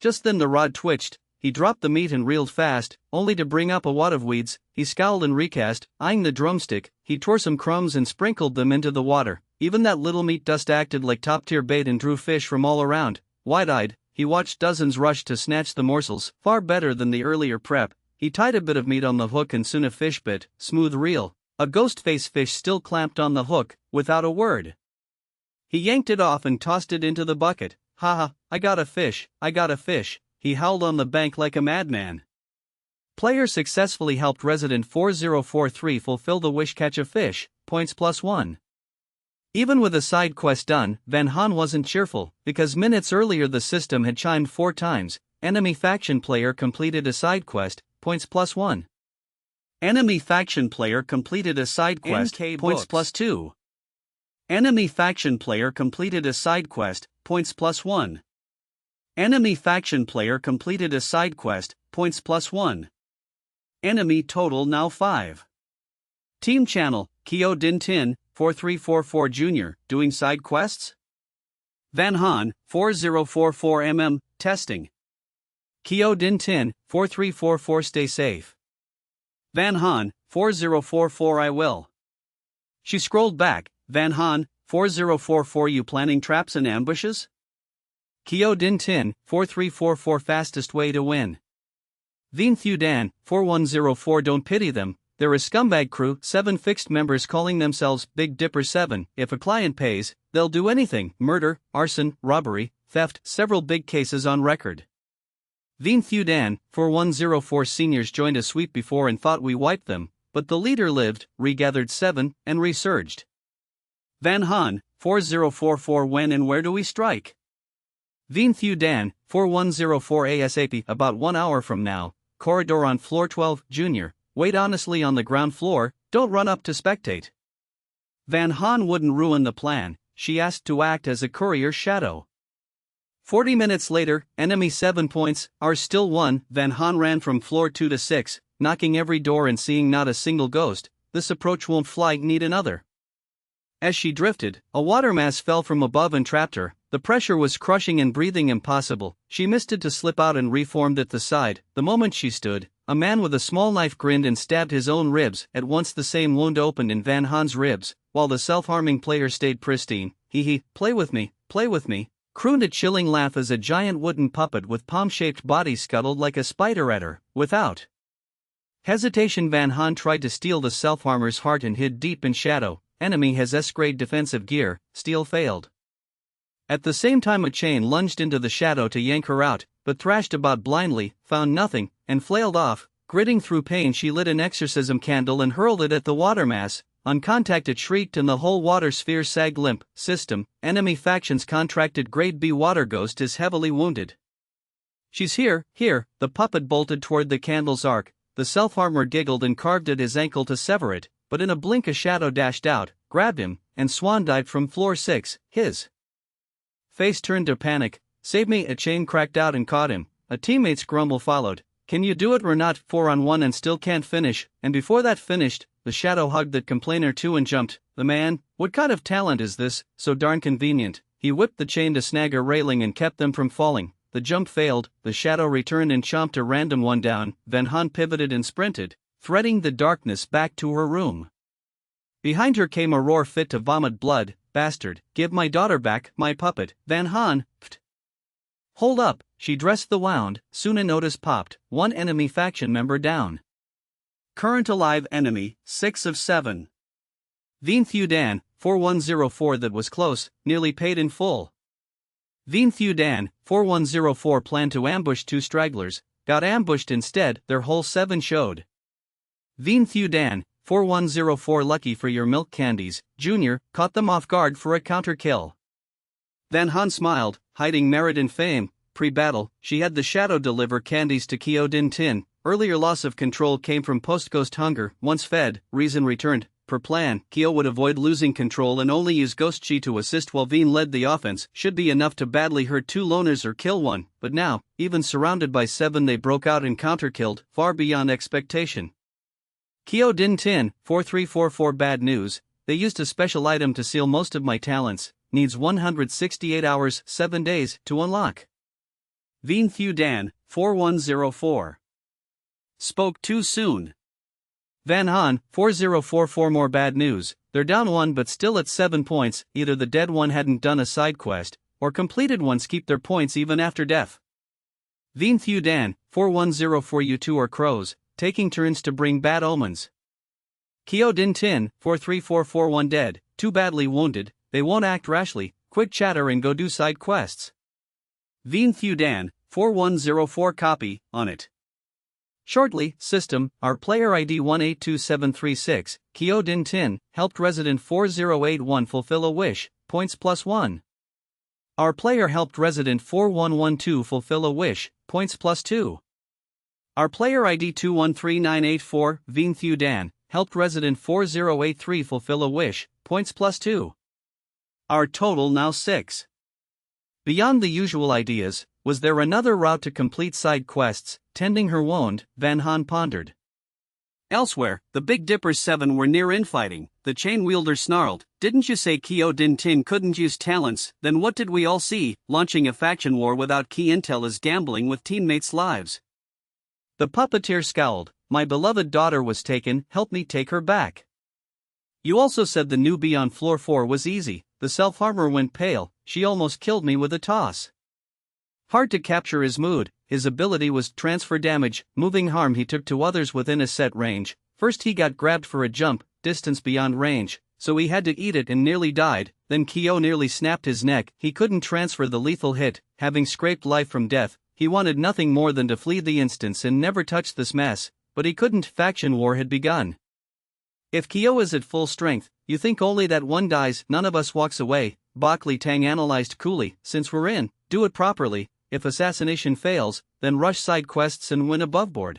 Just then the rod twitched. He dropped the meat and reeled fast, only to bring up a wad of weeds. He scowled and recast, eyeing the drumstick. He tore some crumbs and sprinkled them into the water. Even that little meat dust acted like top-tier bait and drew fish from all around. Wide-eyed, he watched dozens rush to snatch the morsels, far better than the earlier prep. He tied a bit of meat on the hook and soon a fish bit, smooth reel. A ghost-face fish still clamped on the hook, without a word. He yanked it off and tossed it into the bucket. Ha ha, I got a fish, I got a fish. He howled on the bank like a madman. Player successfully helped resident 4043 fulfill the wish, catch a fish, points +1. Even with a side quest done, Van Haan wasn't cheerful, because minutes earlier the system had chimed 4 times. Enemy faction player completed a side quest, points +1. Enemy faction player completed a side quest, points +2. Enemy faction player completed a side quest, points +1. Enemy faction player completed a side quest, points +1. Enemy total now 5. Team channel, Kyo Din Tin, 4344 Jr., doing side quests? Van Haan, 4044 testing. Kyo Din Tin, 4344 stay safe. Van Haan, 4044 I will. She scrolled back. Van Haan, 4044 you planning traps and ambushes? Kyo Din Tin, 4344 fastest way to win. Veen Thu Dan, 4104 don't pity them, they're a scumbag crew, 7 fixed members calling themselves Big Dipper 7, if a client pays, they'll do anything, murder, arson, robbery, theft, several big cases on record. Veen Thu Dan, 4104 seniors joined a sweep before and thought we wiped them, but the leader lived, regathered 7, and resurged. Van Haan, 4044 when and where do we strike? Veen Thu Dan, 4104 ASAP about 1 hour from now, corridor on floor 12, Junior, wait honestly on the ground floor, don't run up to spectate. Van Haan wouldn't ruin the plan, she asked to act as a courier shadow. 40 minutes later, enemy 7 points, ours still 1, Van Haan ran from floor 2 to 6, knocking every door and seeing not a single ghost. This approach won't fly, need another. As she drifted, a water mass fell from above and trapped her. The pressure was crushing and breathing impossible. She misted to slip out and reformed at the side. The moment she stood, a man with a small knife grinned and stabbed his own ribs. At once the same wound opened in Van Haan's ribs, while the self-harming player stayed pristine. He, play with me, crooned a chilling laugh as a giant wooden puppet with palm-shaped body scuttled like a spider at her. Without hesitation, Van Haan tried to steal the self-harmer's heart and hid deep in shadow. Enemy has S-grade defensive gear, steal failed. At the same time a chain lunged into the shadow to yank her out, but thrashed about blindly, found nothing, and flailed off. Gritting through pain she lit an exorcism candle and hurled it at the water mass. On contact it shrieked and the whole water sphere sagged limp. System, enemy faction's contracted grade B water ghost is heavily wounded. She's here, here. The puppet bolted toward the candle's arc. The self-harmer giggled and carved at his ankle to sever it, but in a blink a shadow dashed out, grabbed him, and swan dived from floor 6, his face turned to panic. Save me! A chain cracked out and caught him. A teammate's grumble followed. Can you do it or not? 4-on-1 and still can't finish. And before that finished, the shadow hugged that complainer too and jumped. The man, what kind of talent is this? So darn convenient. He whipped the chain to snag a railing and kept them from falling. The jump failed, the shadow returned and chomped a random one down. Van Han pivoted and sprinted, threading the darkness back to her room. Behind her came a roar fit to vomit blood. Bastard, give my daughter back, my puppet. Van Han, pfft. Hold up, she dressed the wound. Soon a notice popped, one enemy faction member down. Current alive enemy, 6 of 7. Vien Thu Dan, 4104. That was close, nearly paid in full. Vien Thu Dan, 4104 planned to ambush 2 stragglers, got ambushed instead, their whole 7 showed. Vien Thu Dan, 4104 lucky for your milk candies, Junior, caught them off guard for a counter kill. Van Han smiled, hiding merit and fame. Pre-battle, she had the shadow deliver candies to Kyo Din Tin. Earlier loss of control came from post-ghost hunger. Once fed, reason returned. Per plan, Kyo would avoid losing control and only use Ghost Chi to assist while Veen led the offense. Should be enough to badly hurt 2 loners or kill 1, but now, even surrounded by 7, they broke out and counter-killed, far beyond expectation. Kyo Din Tin, 4344. Bad news, they used a special item to seal most of my talents, needs 168 hours, 7 days, to unlock. Vien Thu Dan, 4104. Spoke too soon. Van Han, 4044. More bad news, they're down 1 but still at 7 points, either the dead one hadn't done a side quest, or completed ones keep their points even after death. Vien Thu Dan, 4104. You 2 are crows, taking turns to bring bad omens. Kyo Din Tin, 4344. 1 dead, 2 badly wounded, they won't act rashly, quit chatter and go do side quests. Vien Thu Dan, 4104. Copy, on it. Shortly, system, our player ID 182736, Kyo Din Tin, helped resident 4081 fulfill a wish, points +1. Our player helped resident 4112 fulfill a wish, points +2. Our player ID 213984, Vien Thu Dan, helped resident 4083 fulfill a wish, points +2. Our total now 6. Beyond the usual ideas, was there another route to complete side quests? Tending her wound, Van Han pondered. Elsewhere, the Big Dipper's 7 were near infighting. The chain wielder snarled, "Didn't you say Kyo Din Tin couldn't use talents? Then what did we all see? Launching a faction war without key intel is gambling with teammates' lives." The puppeteer scowled. "My beloved daughter was taken, help me take her back." "You also said the newbie on floor 4 was easy." The self-harmer went pale. "She almost killed me with a toss." Hard to capture his mood. His ability was transfer damage, moving harm he took to others within a set range. First he got grabbed for a jump, distance beyond range, so he had to eat it and nearly died. Then Kyo nearly snapped his neck. He couldn't transfer the lethal hit, having scraped life from death. He wanted nothing more than to flee the instance and never touch this mess, but he couldn't. Faction war had begun. If Kyo is at full strength, you think only that one dies, none of us walks away, Bak Li Tang analyzed coolly. Since we're in, do it properly. If assassination fails, then rush side quests and win aboveboard.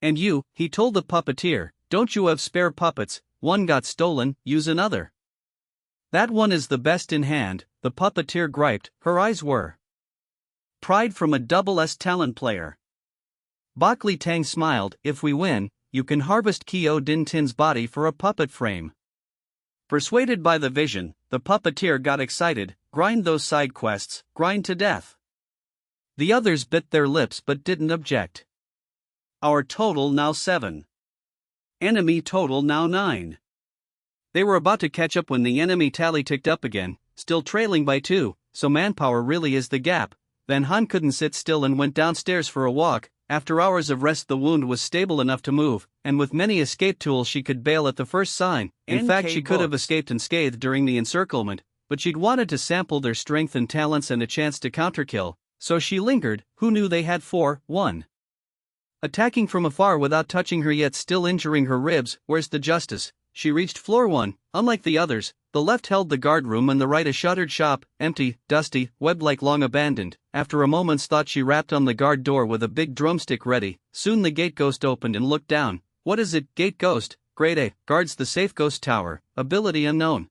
And you, he told the puppeteer, don't you have spare puppets? One got stolen, use another. That one is the best in hand, the puppeteer griped. Her eyes were pride from a double S talent player. Bak Li Tang smiled. If we win, you can harvest Kyo Din Tin's body for a puppet frame. Persuaded by the vision, the puppeteer got excited. Grind those side quests, grind to death. The others bit their lips but didn't object. Our total now 7. Enemy total now 9. They were about to catch up when the enemy tally ticked up again, still trailing by 2, so manpower really is the gap. Van Han couldn't sit still and went downstairs for a walk. After hours of rest the wound was stable enough to move, and with many escape tools she could bail at the first sign. In fact, she could have escaped unscathed during the encirclement, but she'd wanted to sample their strength and talents and a chance to counterkill, so she lingered. Who knew they had 4-1? Attacking from afar without touching her yet still injuring her ribs. Where's the justice? She reached floor 1. Unlike the others, The left held the guard room and the right a shuttered shop, empty, dusty, webbed-like, long abandoned. After a moment's thought she rapped on the guard door with a big drumstick ready. Soon the gate ghost opened and looked down. What is it, gate ghost? Grade A, guards the safe ghost tower, ability unknown.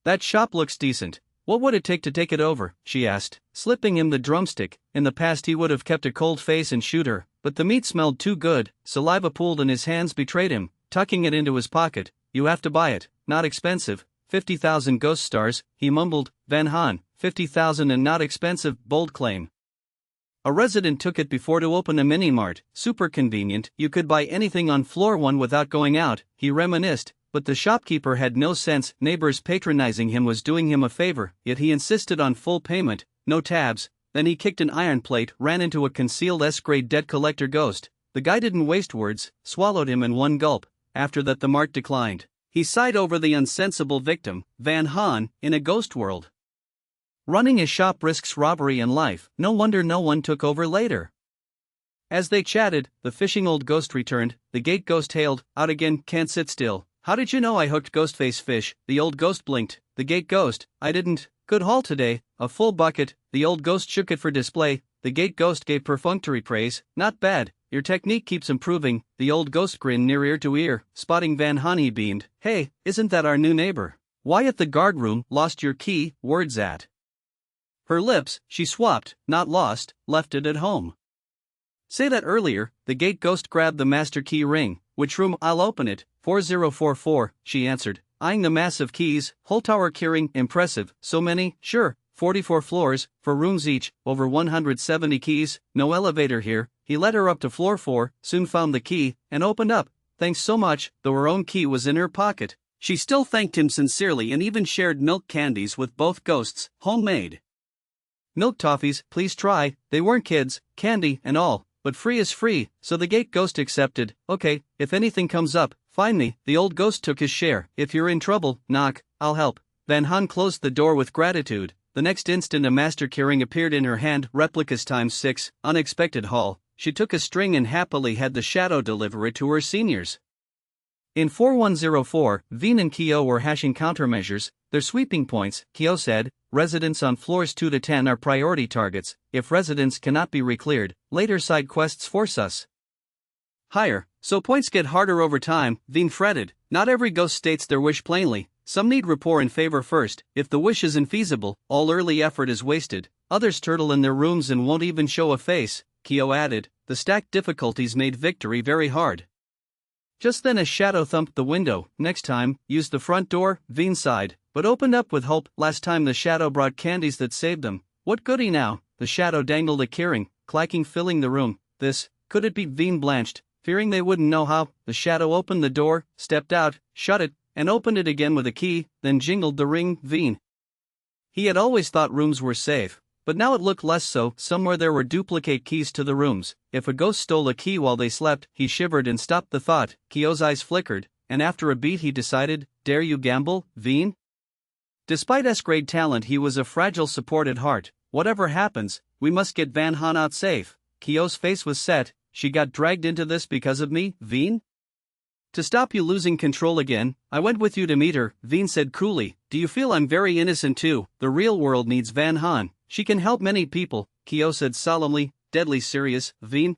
That shop looks decent. What would it take to take it over? She asked, slipping him the drumstick. In the past he would have kept a cold face and shoot her, but the meat smelled too good, saliva pooled and his hands betrayed him. Tucking it into his pocket, you have to buy it, not expensive. 50,000 ghost stars, he mumbled. Van Haan, 50,000 and not expensive, bold claim. A resident took it before to open a mini-mart, super convenient, you could buy anything on floor 1 without going out, he reminisced, but the shopkeeper had no sense. Neighbors patronizing him was doing him a favor, yet he insisted on full payment, no tabs. Then he kicked an iron plate, ran into a concealed S-grade debt collector ghost. The guy didn't waste words, swallowed him in one gulp. After that the mart declined. He sighed over the unsensible victim, Van Haan, in a ghost world. Running a shop risks robbery and life, no wonder no one took over later. As they chatted, the fishing old ghost returned. The gate ghost hailed, out again, can't sit still. How did you know I hooked Ghostface fish? The old ghost blinked. The gate ghost, I didn't. Good haul today, a full bucket. The old ghost shook it for display. The gate ghost gave perfunctory praise. Not bad, your technique keeps improving. The old ghost grinned near ear to ear. Spotting Van Haan he beamed. Hey, isn't that our new neighbor? Why at the guard room? Lost your key, words at her lips, she swapped, not lost, left it at home. Say that earlier. The gate ghost grabbed the master key ring. Which room? I'll open it. 4044, she answered, eyeing the massive keys. Whole tower keyring, impressive. So many? Sure, 44 floors, 4 rooms each, over 170 keys, no elevator here. He led her up to floor 4, soon found the key, and opened up. Thanks so much, though her own key was in her pocket. She still thanked him sincerely and even shared milk candies with both ghosts, homemade. Milk toffees, please try. They weren't kids, candy and all, but free is free, so the gate ghost accepted. Okay, if anything comes up, find me. The old ghost took his share. If you're in trouble, knock, I'll help. Van Haan closed the door with gratitude. The next instant a master keyring appeared in her hand, replicas ×6, unexpected haul. She took a string and happily had the shadow deliver it to her seniors. In 4104, Veen and Kyo were hashing countermeasures. Their sweeping points, Kyo said, residents on floors 2 to 10 are priority targets. If residents cannot be recleared, later side quests force us higher, so points get harder over time, Veen fretted. Not every ghost states their wish plainly. Some need rapport and favor first. If the wish is infeasible, all early effort is wasted. Others turtle in their rooms and won't even show a face, Kyo added. The stacked difficulties made victory very hard. Just then a shadow thumped the window. Next time, use the front door, Veen sighed, but opened up with hope. Last time the shadow brought candies that saved them. What goodie now? The shadow dangled a keyring, clacking, filling the room. This, could it be? Veen blanched, fearing they wouldn't know how. The shadow opened the door, stepped out, shut it, and opened it again with a key, then jingled the ring. Veen. He had always thought rooms were safe, but now it looked less so. Somewhere there were duplicate keys to the rooms. If a ghost stole a key while they slept, he shivered and stopped the thought. Kyo's eyes flickered, and after a beat he decided, dare you gamble, Veen? Despite S-grade talent he was a fragile support at heart. Whatever happens, we must get Van Haan out safe. Kyo's face was set. She got dragged into this because of me, Veen? To stop you losing control again, I went with you to meet her, Veen said coolly. Do you feel I'm very innocent too? The real world needs Van Haan. She can help many people, Kyo said solemnly, deadly serious, Veen.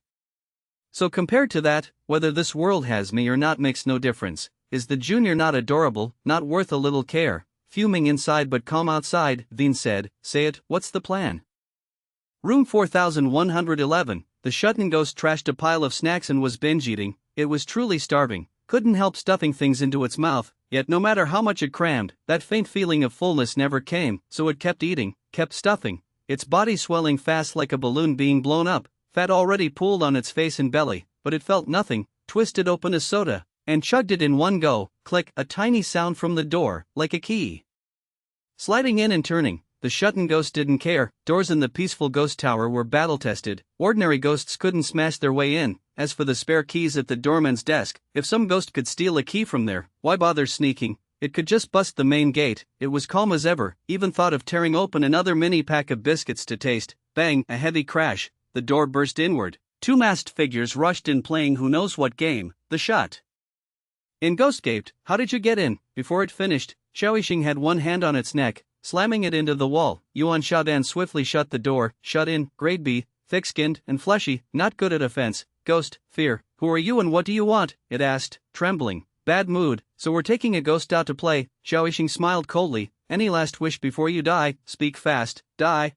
So compared to that, whether this world has me or not makes no difference. Is the junior not adorable, not worth a little care? Fuming inside but calm outside, Veen said, say it, what's the plan? Room 4111, the Shutton ghost trashed a pile of snacks and was binge eating. It was truly starving. Couldn't help stuffing things into its mouth, yet no matter how much it crammed, that faint feeling of fullness never came, so it kept eating, kept stuffing, its body swelling fast like a balloon being blown up, fat already pooled on its face and belly, but it felt nothing, twisted open a soda, and chugged it in one go. Click, a tiny sound from the door, like a key sliding in and turning. The Shutton ghost didn't care. Doors in the peaceful ghost tower were battle-tested. Ordinary ghosts couldn't smash their way in. As for the spare keys at the doorman's desk, if some ghost could steal a key from there, why bother sneaking? It could just bust the main gate. It was calm as ever, even thought of tearing open another mini pack of biscuits to taste. Bang, a heavy crash. The door burst inward. 2 masked figures rushed in playing who knows what game, the shut. In ghost gaped, how did you get in? Before it finished, Xiao Yixing had one hand on its neck, slamming it into the wall. Yuan Shaodan swiftly shut the door. Shut in, grade B, thick-skinned and fleshy, not good at offense. Ghost, fear. Who are you and what do you want? It asked, trembling. Bad mood, so we're taking a ghost out to play. Xiao Yixing smiled coldly. Any last wish before you die? Speak fast. Die.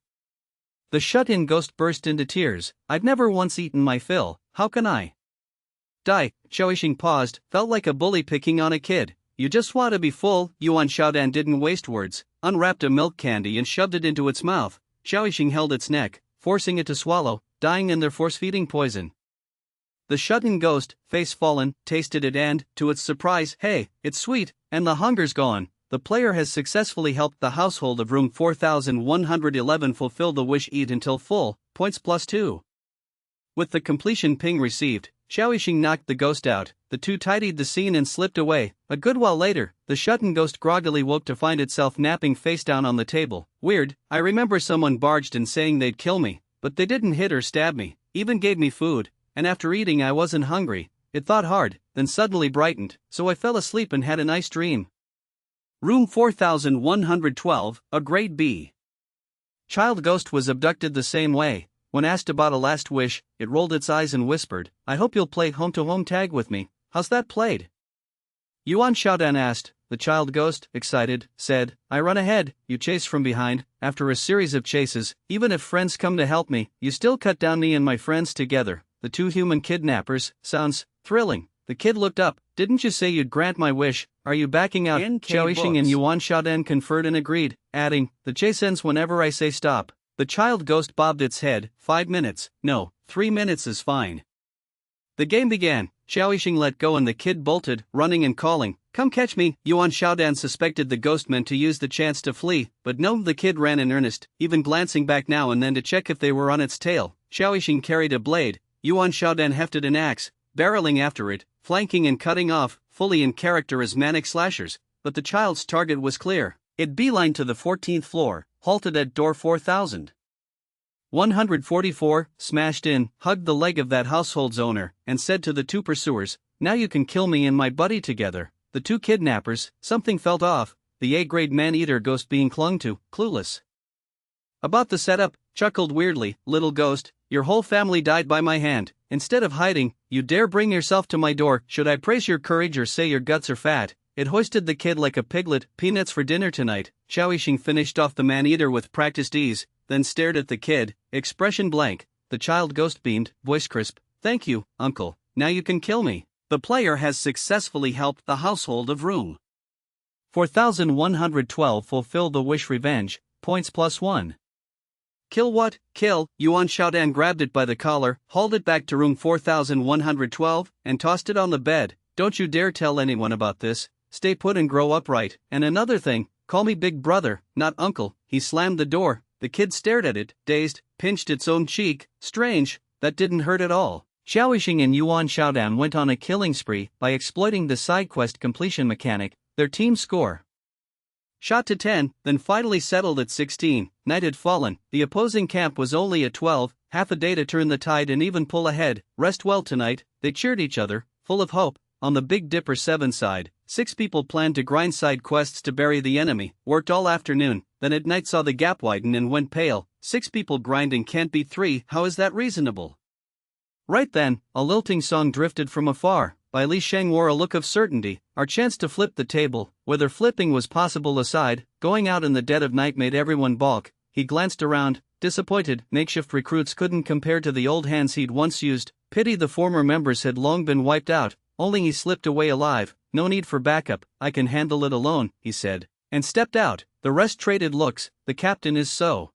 The shut-in ghost burst into tears. I've never once eaten my fill, how can I die? Xiao Yixing paused, felt like a bully picking on a kid. You just want to be full. Yuan Shaodan didn't waste words, unwrapped a milk candy and shoved it into its mouth. Xiao Yixing held its neck, forcing it to swallow, dying in their force-feeding poison. The shut-in ghost, face fallen, tasted it and, to its surprise, hey, it's sweet, and the hunger's gone. The player has successfully helped the household of room 4111 fulfill the wish eat until full, points +2. With the completion ping received, Xiao Yixing knocked the ghost out. The two tidied the scene and slipped away. A good while later, the shut-in ghost groggily woke to find itself napping face down on the table. Weird, I remember someone barged in saying they'd kill me, but they didn't hit or stab me, even gave me food, and after eating I wasn't hungry. It thought hard, then suddenly brightened, so I fell asleep and had a nice dream. Room 4112, a grade B. Child ghost was abducted the same way. When asked about a last wish, it rolled its eyes and whispered, I hope you'll play home-to-home tag with me. How's that played? Yuan Shaodan asked. The child ghost, excited, said, I run ahead, you chase from behind. After a series of chases, even if friends come to help me, you still cut down me and my friends together. The two human kidnappers, sounds thrilling. The kid looked up. Didn't you say you'd grant my wish? Are you backing out? Xiao Yixing and Yuan Shaodan conferred and agreed, adding, the chase ends whenever I say stop. The child ghost bobbed its head. 5 minutes, no, 3 minutes is fine. The game began. Xiao Yixing let go and the kid bolted, running and calling, come catch me. Yuan Shaodan suspected the ghost meant to use the chance to flee, but no, the kid ran in earnest, even glancing back now and then to check if they were on its tail. Xiao Yixing carried a blade. Yuan Shaodan hefted an axe, barreling after it, flanking and cutting off, fully in character as manic slashers, but the child's target was clear. It beelined to the 14th floor, halted at door 4144, smashed in, hugged the leg of that household's owner, and said to the two pursuers, now you can kill me and my buddy together. The two kidnappers, something felt off, the A-grade man-eater ghost being clung to, clueless about the setup, chuckled weirdly, little ghost, your whole family died by my hand. Instead of hiding, you dare bring yourself to my door. Should I praise your courage or say your guts are fat? It hoisted the kid like a piglet. Peanuts for dinner tonight. Xiao Yixing finished off the man-eater with practiced ease, then stared at the kid, expression blank. The child ghost beamed, voice crisp, thank you, uncle, now you can kill me. The player has successfully helped the household of room 4112 fulfill the wish revenge, points +1. Kill what? Kill. Yuan Shaodan grabbed it by the collar, hauled it back to room 4112, and tossed it on the bed. Don't you dare tell anyone about this. Stay put and grow upright. And another thing, call me big brother, not uncle. He slammed the door. The kid stared at it, dazed, pinched its own cheek. Strange, that didn't hurt at all. Xiao Yixing and Yuan Shaodan went on a killing spree by exploiting the side quest completion mechanic. Their team score shot to 10, then finally settled at 16. Night had fallen, the opposing camp was only at 12, half a day to turn the tide and even pull ahead. Rest well tonight, they cheered each other, full of hope. On the Big Dipper 7 side, 6 people planned to grind side quests to bury the enemy, worked all afternoon, then at night saw the gap widen and went pale. 6 people grinding can't beat 3, how is that reasonable? Right then, a lilting song drifted from afar. By Li Sheng wore a look of certainty. Our chance to flip the table, whether flipping was possible aside, going out in the dead of night made everyone balk. He glanced around, disappointed. Makeshift recruits couldn't compare to the old hands he'd once used. Pity the former members had long been wiped out. Only he slipped away alive. No need for backup, I can handle it alone, he said, and stepped out. The rest traded looks. The captain is so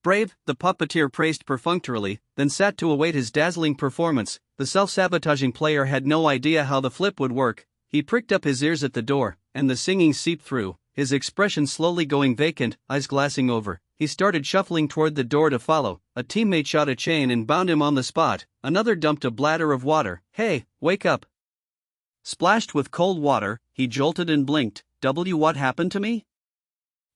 brave, the puppeteer praised perfunctorily, then sat to await his dazzling performance. The self-sabotaging player had no idea how the flip would work. He pricked up his ears at the door, and the singing seeped through, his expression slowly going vacant, eyes glassing over. He started shuffling toward the door to follow. A teammate shot a chain and bound him on the spot. Another dumped a bladder of water. Hey, wake up. Splashed with cold water, he jolted and blinked. What happened to me?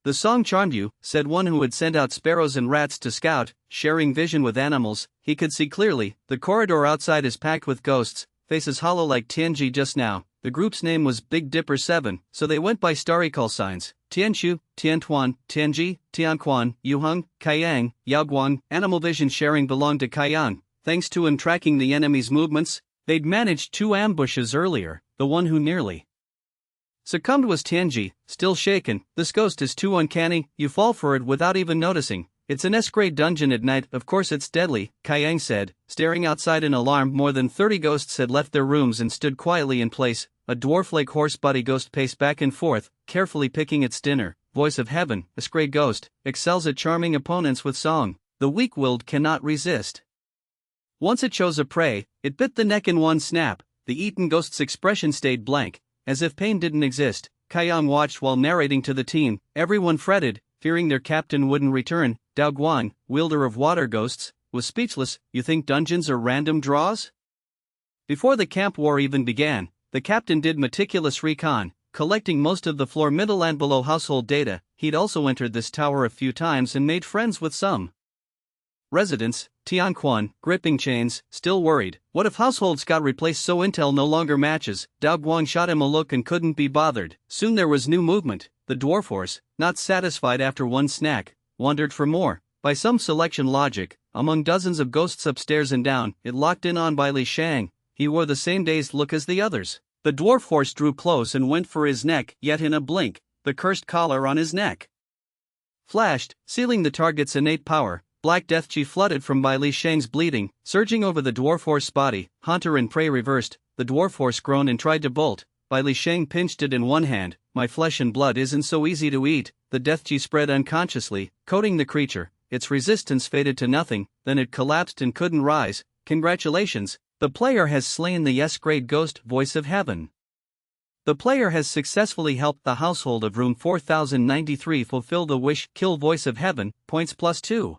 The song charmed you, said one who had sent out sparrows and rats to scout, sharing vision with animals. He could see clearly. The corridor outside is packed with ghosts, faces hollow like Tianji just now. The group's name was Big Dipper 7, so they went by starry call signs: Tianshu, Tiantuan, Tianji, Tianquan, Yuheng, Kaiyang, Yaoguang. Animal vision sharing belonged to Kaiyang. Thanks to him tracking the enemy's movements, they'd managed 2 ambushes earlier. The one who nearly succumbed was Tianji, still shaken. This ghost is too uncanny, you fall for it without even noticing. It's an S-grade dungeon at night, of course it's deadly, Kaiyang said, staring outside in alarm. More than 30 ghosts had left their rooms and stood quietly in place. A dwarf-like horse-body ghost paced back and forth, carefully picking its dinner. Voice of heaven, S-grade ghost, excels at charming opponents with song. The weak-willed cannot resist. Once it chose a prey, it bit the neck in one snap. The eaten ghost's expression stayed blank, as if pain didn't exist. Kaiyang watched while narrating to the team. Everyone fretted, fearing their captain wouldn't return. Dao Guang, wielder of water ghosts, was speechless. You think dungeons are random draws? Before the camp war even began, the captain did meticulous recon, collecting most of the floor, middle and below household data. He'd also entered this tower a few times and made friends with some residents. Tianquan, gripping chains, still worried. What if households got replaced so intel no longer matches? Dao Guang shot him a look and couldn't be bothered. Soon there was new movement. The dwarf horse, not satisfied after one snack, wandered for more. By some selection logic, among dozens of ghosts upstairs and down, it locked in on Bai Li Shang. He wore the same dazed look as the others. The dwarf horse drew close and went for his neck, yet in a blink, the cursed collar on his neck flashed, sealing the target's innate power. Black death chi flooded from Bai Li Shang's bleeding, surging over the dwarf horse's body. Hunter and prey reversed. The dwarf horse groaned and tried to bolt. Bai Li Shang pinched it in one hand. My flesh and blood isn't so easy to eat. The death chi spread unconsciously, coating the creature. Its resistance faded to nothing, then it collapsed and couldn't rise. Congratulations, the player has slain the S-grade ghost. Voice of heaven. The player has successfully helped the household of room 4093 fulfill the wish. Kill Voice of heaven, points +2.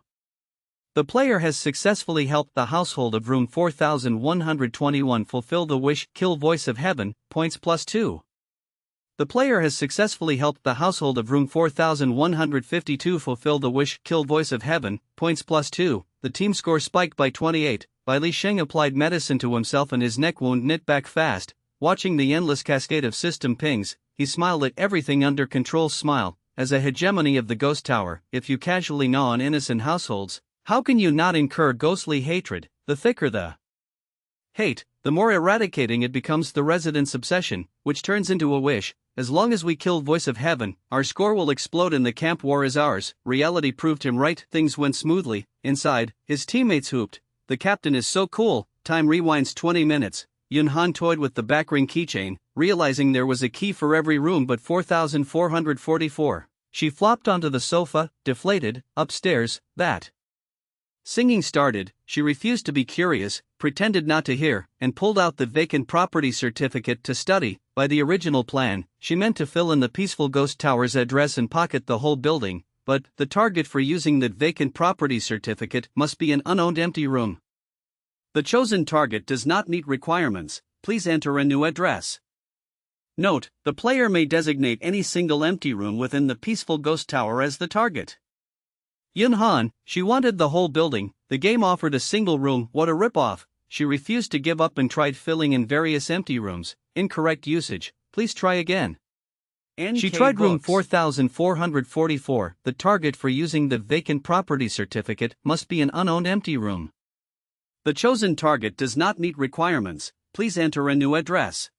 The player has successfully helped the household of room 4121 fulfill the wish. Kill Voice of heaven, points +2. The player has successfully helped the household of room 4152 fulfill the wish. Kill Voice of heaven, points +2. The team score spiked by 28. Bai Li Sheng applied medicine to himself and his neck wound knit back fast. Watching the endless cascade of system pings, he smiled at everything under control. Smile, as a hegemony of the ghost tower. If you casually gnaw on innocent households, how can you not incur ghostly hatred? The thicker the hate, the more eradicating it becomes. The resident's obsession, which turns into a wish. As long as we kill Voice of heaven, our score will explode and the camp war is ours. Reality proved him right. Things went smoothly. Inside, his teammates hooped. The captain is so cool. Time rewinds 20 minutes. Yun Han toyed with the backring keychain, realizing there was a key for every room but 4444. She flopped onto the sofa, deflated. Upstairs, that singing started. She refused to be curious, pretended not to hear, and pulled out the vacant property certificate to study. By the original plan, she meant to fill in the peaceful ghost tower's address and pocket the whole building, but the target for using that vacant property certificate must be an unowned empty room. The chosen target does not meet requirements. Please enter a new address. Note, the player may designate any single empty room within the peaceful ghost tower as the target. Yun Han, she wanted the whole building. The game offered a single room. What a ripoff. She refused to give up and tried filling in various empty rooms. Incorrect usage. Please try again. She tried room 4444. The target for using the vacant property certificate must be an unowned empty room. The chosen target does not meet requirements. Please enter a new address.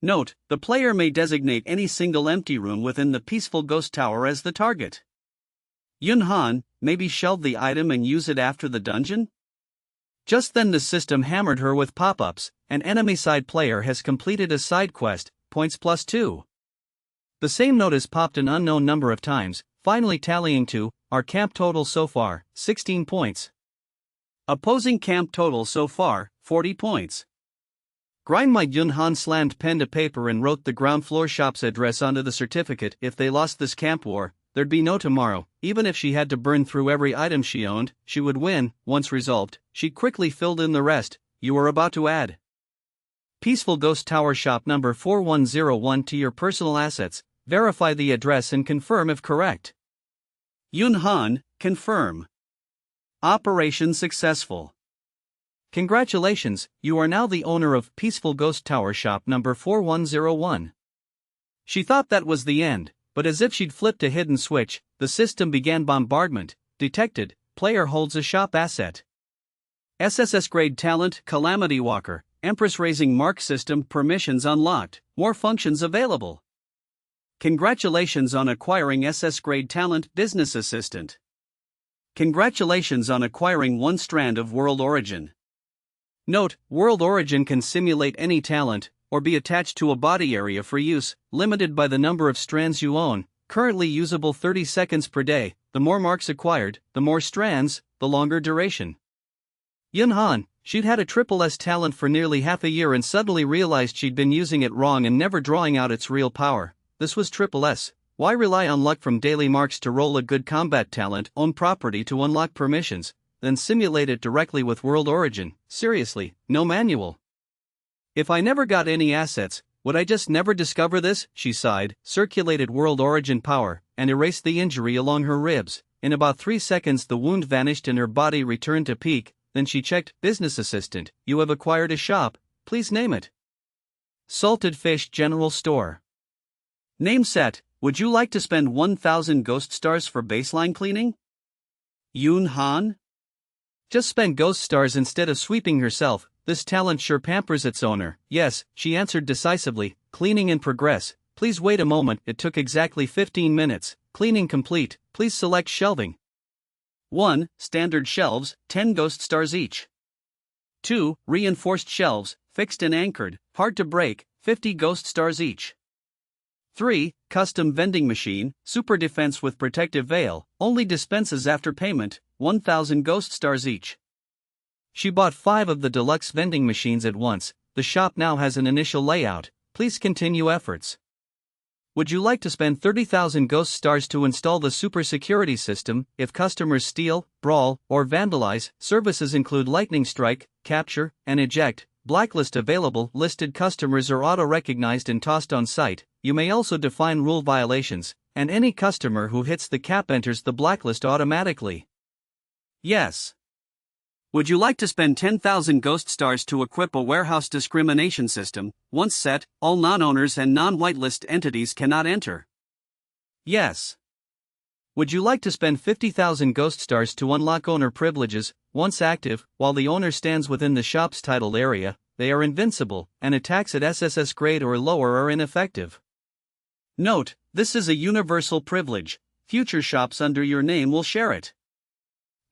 Note, the player may designate any single empty room within the peaceful ghost tower as the target. Yun Han, maybe shelve the item and use it after the dungeon? Just then the system hammered her with pop-ups. An enemy side player has completed a side quest, points +2. The same notice popped an unknown number of times, finally tallying to our camp total so far, 16 points. Opposing camp total so far, 40 points. Grindmite Yun Han slammed pen to paper and wrote the ground floor shop's address onto the certificate. If they lost this camp war, there'd be no tomorrow. Even if she had to burn through every item she owned, she would win. Once resolved, she quickly filled in the rest. You are about to add Peaceful Ghost Tower Shop number 4101 to your personal assets. Verify the address and confirm if correct. Yun Han, confirm. Operation successful. Congratulations, you are now the owner of Peaceful Ghost Tower Shop number 4101. She thought that was the end, but as if she'd flipped a hidden switch, the system began bombardment. Detected, player holds a shop asset. SSS grade talent, Calamity Walker, Empress raising mark system, permissions unlocked, more functions available. Congratulations on acquiring SS grade talent, business assistant. Congratulations on acquiring one strand of World Origin. Note, World Origin can simulate any talent, or be attached to a body area for use, limited by the number of strands you own, currently usable 30 seconds per day. The more marks acquired, the more strands, the longer duration. Yunhan, she'd had a triple S talent for nearly half a year and suddenly realized she'd been using it wrong and never drawing out its real power. This was triple S. Why rely on luck from daily marks to roll a good combat talent, own property to unlock permissions, then simulate it directly with World Origin? Seriously, no manual. If I never got any assets, would I just never discover this? She sighed, circulated World Origin power, and erased the injury along her ribs. In about 3 seconds the wound vanished and her body returned to peak. Then she checked, business assistant, you have acquired a shop, please name it. Salted Fish General Store. Name set, would you like to spend 1,000 ghost stars for baseline cleaning? Yunhan? Just spend ghost stars instead of sweeping herself, this talent sure pampers its owner. Yes, she answered decisively, cleaning in progress, please wait a moment, it took exactly 15 minutes, cleaning complete, please select shelving. 1. Standard shelves, 10 ghost stars each. 2. Reinforced shelves, fixed and anchored, hard to break, 50 ghost stars each. 3. Custom vending machine, super defense with protective veil, only dispenses after payment, 1,000 ghost stars each. She bought 5 of the deluxe vending machines at once. The shop now has an initial layout. Please continue efforts. Would you like to spend 30,000 ghost stars to install the super security system? If customers steal, brawl, or vandalize, services include lightning strike, capture, and eject. Blacklist available. Listed customers are auto-recognized and tossed on site. You may also define rule violations, and any customer who hits the cap enters the blacklist automatically. Yes. Would you like to spend 10,000 ghost stars to equip a warehouse discrimination system? Once set, all non-owners and non-whitelist entities cannot enter. Yes. Would you like to spend 50,000 ghost stars to unlock owner privileges? Once active, while the owner stands within the shop's titled area, they are invincible, and attacks at SSS grade or lower are ineffective. Note, this is a universal privilege. Future shops under your name will share it.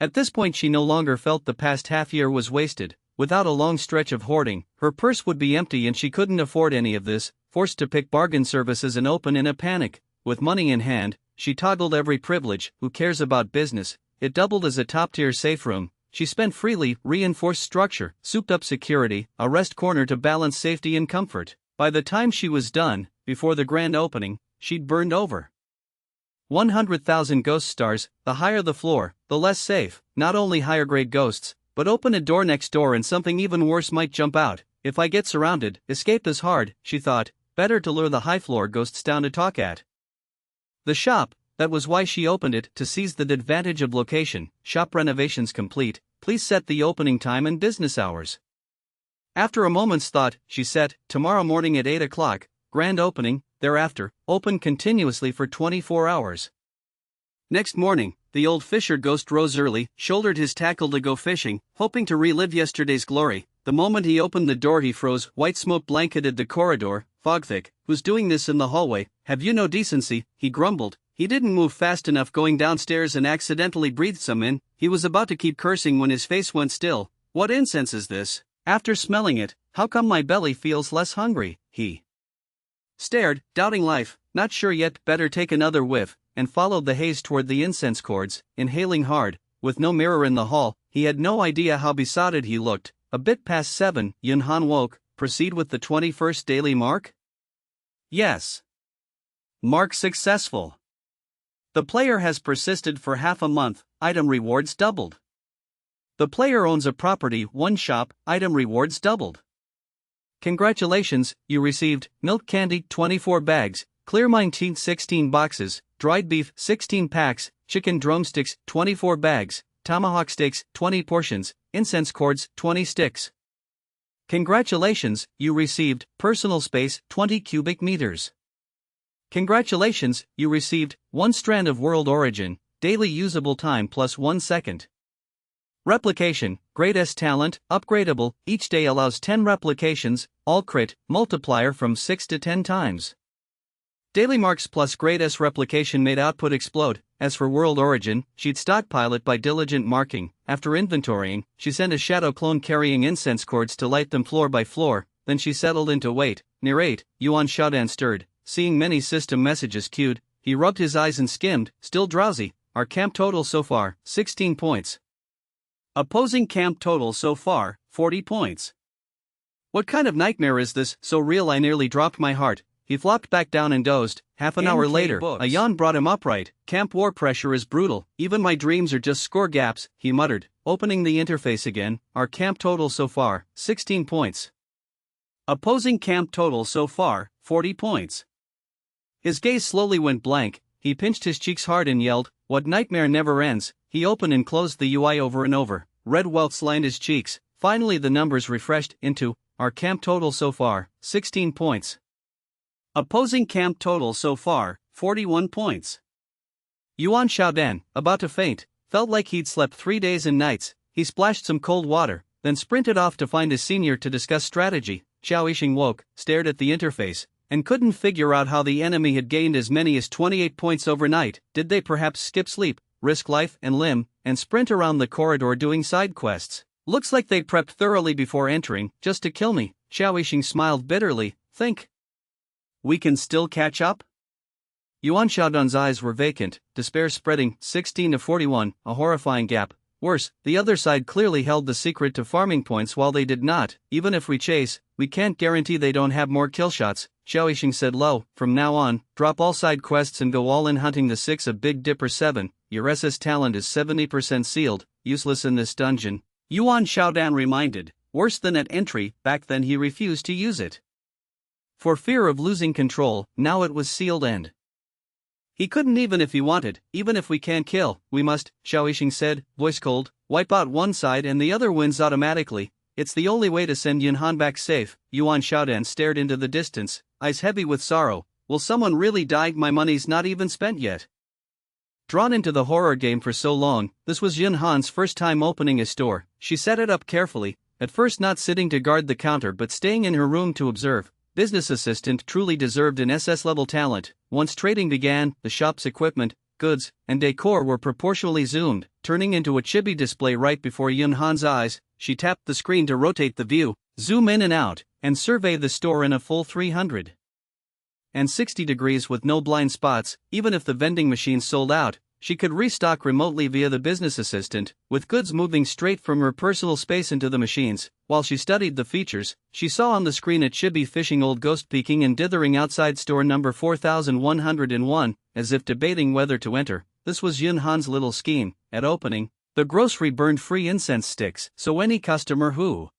At this point she no longer felt the past half year was wasted. Without a long stretch of hoarding, her purse would be empty and she couldn't afford any of this, forced to pick bargain services and open in a panic. With money in hand, she toggled every privilege. Who cares about business? It doubled as a top-tier safe room. She spent freely, reinforced structure, souped-up security, a rest corner to balance safety and comfort. By the time she was done, before the grand opening, she'd burned over 100,000 ghost stars. The higher the floor, the less safe. Not only higher grade ghosts, but open a door next door and something even worse might jump out. If I get surrounded, escape is hard, she thought. Better to lure the high floor ghosts down to talk at. The shop, that was why she opened it, to seize the advantage of location. Shop renovations complete. Please set the opening time and business hours. After a moment's thought, she set, tomorrow morning at 8 o'clock, grand opening. Thereafter, open continuously for 24 hours. Next morning, the old fisher ghost rose early, shouldered his tackle to go fishing, hoping to relive yesterday's glory. The moment he opened the door he froze. White smoke blanketed the corridor, fog thick. Who's doing this in the hallway? Have you no decency? He grumbled. He didn't move fast enough going downstairs and accidentally breathed some in. He was about to keep cursing when his face went still. What incense is this? After smelling it, how come my belly feels less hungry? He stared, doubting life, not sure yet, better take another whiff, and followed the haze toward the incense cords, inhaling hard. With no mirror in the hall, he had no idea how besotted he looked. A bit past 7, Yunhan woke. Proceed with the 21st daily mark? Yes. Mark successful. The player has persisted for half a month, item rewards doubled. The player owns a property, 1 shop, item rewards doubled. Congratulations, you received milk candy 24 bags, clear mine tea 16 boxes, dried beef 16 packs, chicken drumsticks 24 bags, tomahawk steaks 20 portions, incense cords 20 sticks. Congratulations, you received personal space 20 cubic meters. Congratulations, you received 1 strand of world origin, daily usable time plus 1 second. Replication, grade S talent, upgradable, each day allows 10 replications, all crit, multiplier from 6 to 10 times. Daily marks plus grade S replication made output explode. As for world origin, she'd stockpile it by diligent marking. After inventorying, she sent a shadow clone carrying incense cords to light them floor by floor, then she settled into wait. Narrate, Yuan Shaodan stirred, seeing many system messages queued, he rubbed his eyes and skimmed, still drowsy. Our camp total so far, 16 points. Opposing camp total so far, 40 points. What kind of nightmare is this, so real I nearly dropped my heart. He flopped back down and dozed. Half an hour later, a yawn brought him upright. Camp war pressure is brutal, even my dreams are just score gaps, he muttered, opening the interface again. Our camp total so far, 16 points. Opposing camp total so far, 40 points. His gaze slowly went blank, he pinched his cheeks hard and yelled, what nightmare never ends. He opened and closed the UI over and over. Red welts lined his cheeks. Finally the numbers refreshed into, our camp total so far, 16 points. Opposing camp total so far, 41 points. Yuan Shaodan, about to faint, felt like he'd slept 3 days and nights. He splashed some cold water, then sprinted off to find his senior to discuss strategy. Xiao Yixing woke, stared at the interface, and couldn't figure out how the enemy had gained as many as 28 points overnight. Did they perhaps skip sleep, risk life and limb, and sprint around the corridor doing side quests? Looks like they'd prepped thoroughly before entering, just to kill me. Xiao Yixing smiled bitterly. Think we can still catch up? Yuan Shaodan's eyes were vacant, despair spreading. 16 to 41, a horrifying gap. Worse, the other side clearly held the secret to farming points while they did not. Even if we chase, we can't guarantee they don't have more killshots. Xiao Yixing said low, from now on, drop all side quests and go all in hunting the 6 of Big Dipper 7. Your SS talent is 70% sealed, useless in this dungeon. Yuan Shaodan reminded, worse than at entry, back then he refused to use it. For fear of losing control, now it was sealed and he couldn't even if he wanted. Even if we can't kill, we must, Xiao Yixing said, voice cold. Wipe out one side and the other wins automatically. It's the only way to send Yunhan back safe. Yuan Shaodan stared into the distance, eyes heavy with sorrow. Will someone really die? My money's not even spent yet. Drawn into the horror game for so long, this was Yunhan's first time opening a store. She set it up carefully, at first not sitting to guard the counter but staying in her room to observe. Business assistant truly deserved an SS-level talent. Once trading began, the shop's equipment, goods, and decor were proportionally zoomed, turning into a chibi display right before Yunhan's eyes. She tapped the screen to rotate the view, zoom in and out, and survey the store in a full 360 degrees with no blind spots. Even if the vending machines sold out, she could restock remotely via the business assistant, with goods moving straight from her personal space into the machines. While she studied the features, she saw on the screen a chibi fishing old ghost peeking and dithering outside store number 4101, as if debating whether to enter. This was Yunhan's little scheme. At opening, the grocery burned free incense sticks, so any customer who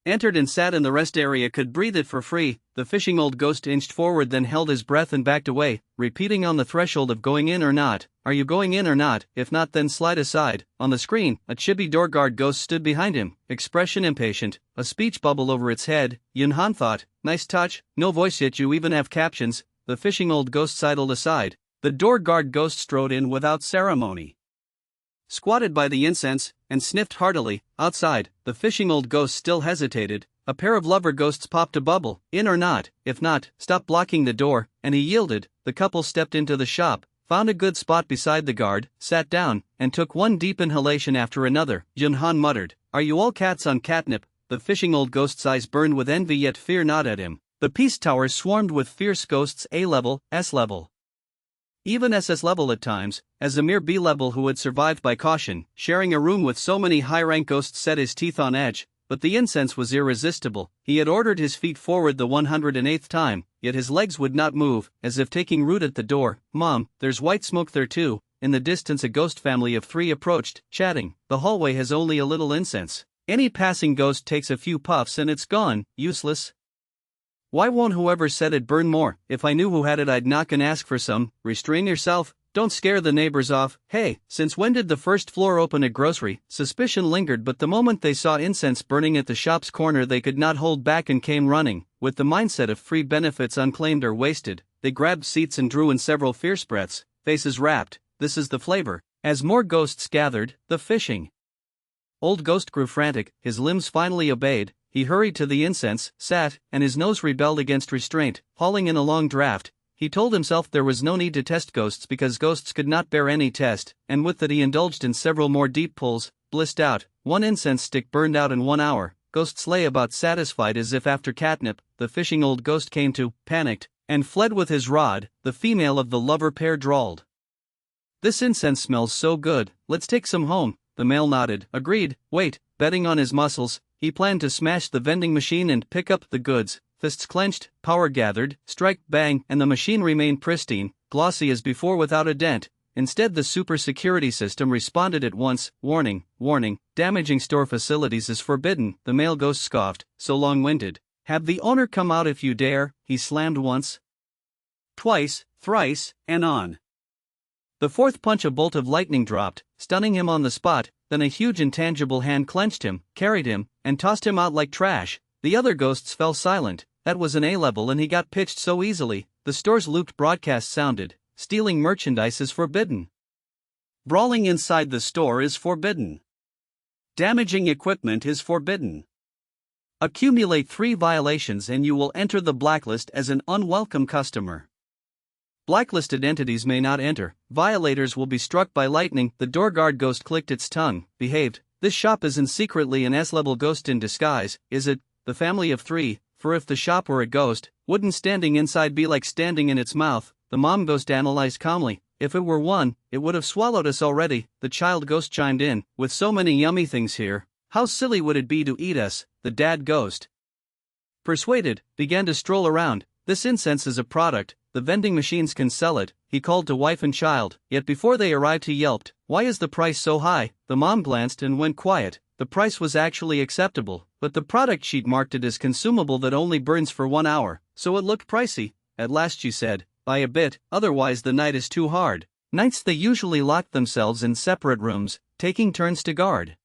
entered and sat in the rest area could breathe it for free. The fishing old ghost inched forward, then held his breath and backed away, repeating on the threshold of going in or not. Are you going in or not? If not, then slide aside. On the screen, a chibi door guard ghost stood behind him, expression impatient, a speech bubble over its head. Yunhan thought, nice touch, no voice yet you even have captions. The fishing old ghost sidled aside. The door guard ghost strode in without ceremony, squatted by the incense, and sniffed heartily. Outside, the fishing old ghost still hesitated. A pair of lover ghosts popped a bubble. In or not? If not, stop blocking the door, and he yielded. The couple stepped into the shop, found a good spot beside the guard, sat down, and took one deep inhalation after another. Yunhan muttered, are you all cats on catnip? The fishing old ghost's eyes burned with envy yet fear not at him. The peace tower swarmed with fierce ghosts, A-level, S-level, even SS-level at times. As a mere B-level who had survived by caution, sharing a room with so many high-rank ghosts set his teeth on edge. But the incense was irresistible. He had ordered his feet forward the 108th time, yet his legs would not move, as if taking root at the door. Mom, there's white smoke there too. In the distance a ghost family of 3 approached, chatting. The hallway has only a little incense. Any passing ghost takes a few puffs and it's gone, useless. Why won't whoever said it burn more? If I knew who had it I'd knock and ask for some. Restrain yourself, don't scare the neighbors off. Hey, since when did the first floor open a grocery? Suspicion lingered, but the moment they saw incense burning at the shop's corner, they could not hold back and came running. With the mindset of free benefits unclaimed or wasted, they grabbed seats and drew in several fierce breaths, faces rapt. This is the flavor. As more ghosts gathered, the fishing. Old Ghost grew frantic, his limbs finally obeyed. He hurried to the incense, sat, and his nose rebelled against restraint, hauling in a long draft. He told himself there was no need to test ghosts because ghosts could not bear any test, and with that he indulged in several more deep pulls, blissed out. One incense stick burned out in 1 hour. Ghosts lay about satisfied as if after catnip. The fishing old ghost came to, panicked, and fled with his rod. The female of the lover pair drawled, "This incense smells so good, let's take some home." The male nodded, agreed. Wait, betting on his muscles, he planned to smash the vending machine and pick up the goods. Fists clenched, power gathered, strike, bang, and the machine remained pristine, glossy as before without a dent. Instead, the super security system responded at once. Warning, warning, damaging store facilities is forbidden. The male ghost scoffed, so long-winded. Have the owner come out if you dare. He slammed once, twice, thrice, and on. The fourth punch, a bolt of lightning dropped, stunning him on the spot. Then a huge intangible hand clenched him, carried him, and tossed him out like trash. The other ghosts fell silent. That was an A-level and he got pitched so easily. The store's looped broadcast sounded. Stealing merchandise is forbidden. Brawling inside the store is forbidden. Damaging equipment is forbidden. Accumulate 3 violations and you will enter the blacklist as an unwelcome customer. Blacklisted entities may not enter. Violators will be struck by lightning. The door guard ghost clicked its tongue, behaved. This shop isn't secretly an S-level ghost in disguise, is it? The family of 3, for if the shop were a ghost, wouldn't standing inside be like standing in its mouth? The mom ghost analyzed calmly. If it were 1, it would have swallowed us already. The child ghost chimed in. With so many yummy things here, how silly would it be to eat us? The dad ghost, persuaded, began to stroll around. This incense is a product, the vending machines can sell it. He called to wife and child, yet before they arrived he yelped, "Why is the price so high?" The mom glanced and went quiet. The price was actually acceptable, but the product sheet marked it as consumable that only burns for 1 hour, so it looked pricey. At last she said, "Buy a bit, otherwise the night is too hard." Nights they usually locked themselves in separate rooms, taking turns to guard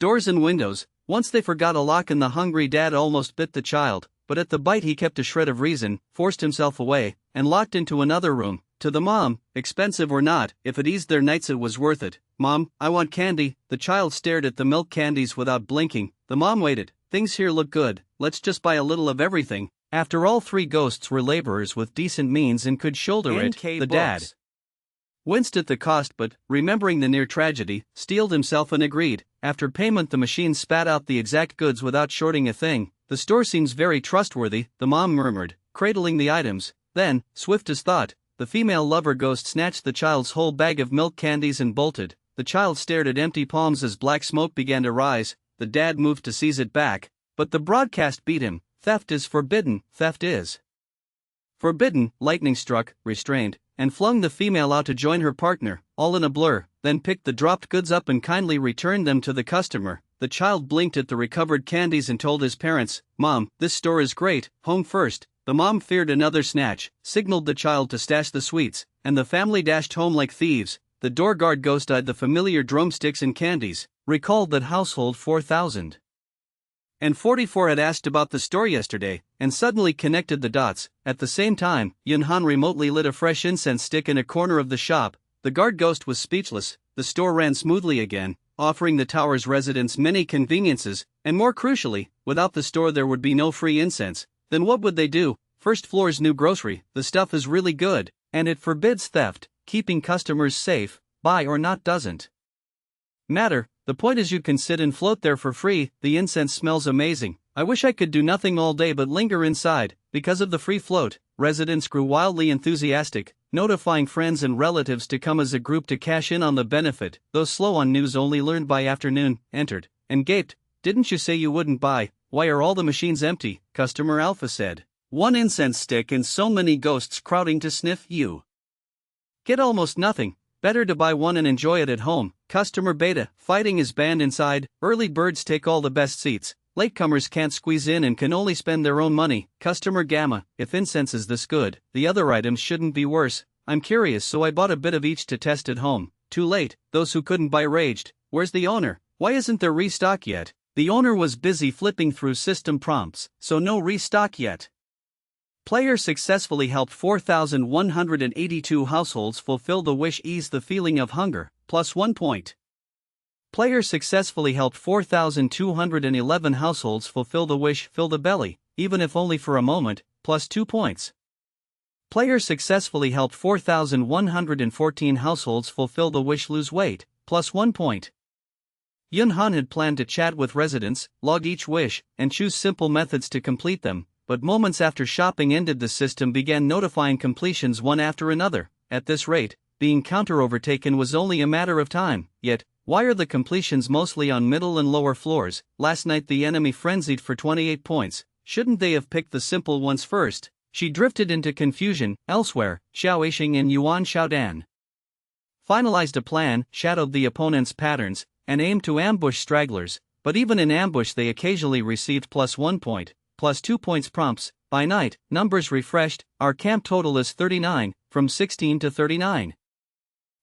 doors and windows. Once they forgot a lock and the hungry dad almost bit the child, but at the bite he kept a shred of reason, forced himself away, and locked into another room. To the mom, expensive or not, if it eased their nights it was worth it. "Mom, I want candy." The child stared at the milk candies without blinking. The mom waited. "Things here look good, let's just buy a little of everything." After all, 3 ghosts were laborers with decent means and could shoulder it. The dad winced at the cost but, remembering the near tragedy, steeled himself and agreed. After payment the machine spat out the exact goods without shorting a thing. "The store seems very trustworthy," the mom murmured, cradling the items. Then, swift as thought, the female lover ghost snatched the child's whole bag of milk candies and bolted. The child stared at empty palms as black smoke began to rise. The dad moved to seize it back, but the broadcast beat him. "Theft is forbidden, theft is forbidden." Lightning struck, restrained, and flung the female out to join her partner, all in a blur, then picked the dropped goods up and kindly returned them to the customer. The child blinked at the recovered candies and told his parents, "Mom, this store is great, home first." The mom feared another snatch, signaled the child to stash the sweets, and the family dashed home like thieves. The door guard ghost eyed the familiar drumsticks and candies, recalled that household 4044 had asked about the store yesterday, and suddenly connected the dots. At the same time, Yunhan remotely lit a fresh incense stick in a corner of the shop. The guard ghost was speechless. The store ran smoothly again, offering the tower's residents many conveniences, and more crucially, without the store there would be no free incense. Then what would they do? First floor's new grocery. The stuff is really good, and it forbids theft. Keeping customers safe, buy or not doesn't matter. The point is you can sit and float there for free. The incense smells amazing. I wish I could do nothing all day but linger inside. Because of the free float, residents grew wildly enthusiastic, notifying friends and relatives to come as a group to cash in on the benefit. Those slow on news only learned by afternoon, entered, and gaped. "Didn't you say you wouldn't buy? Why are all the machines empty?" Customer Alpha said. "1 incense stick and so many ghosts crowding to sniff you get almost nothing. Better to buy 1 and enjoy it at home." Customer Beta, fighting his band inside. "Early birds take all the best seats. Latecomers can't squeeze in and can only spend their own money." Customer Gamma, "If incense is this good, the other items shouldn't be worse." I'm curious so I bought a bit of each to test at home. Too late, those who couldn't buy raged. Where's the owner? Why isn't there restock yet? The owner was busy flipping through system prompts, so no restock yet. Player successfully helped 4,182 households fulfill the wish, ease the feeling of hunger, plus 1 point. Player successfully helped 4,211 households fulfill the wish, fill the belly, even if only for a moment, plus 2 points. Player successfully helped 4,114 households fulfill the wish, lose weight, plus 1 point. Yunhan had planned to chat with residents, log each wish, and choose simple methods to complete them, but moments after shopping ended the system began notifying completions one after another. At this rate, being counter-overtaken was only a matter of time. Yet, why are the completions mostly on middle and lower floors? Last night the enemy frenzied for 28 points, shouldn't they have picked the simple ones first? She drifted into confusion. Elsewhere, Xiao Yixing and Yuan Xiaodan finalized a plan, shadowed the opponent's patterns, and aimed to ambush stragglers, but even in ambush they occasionally received plus 1 point, plus 2 points prompts. By night, numbers refreshed, our camp total is 39, from 16 to 39.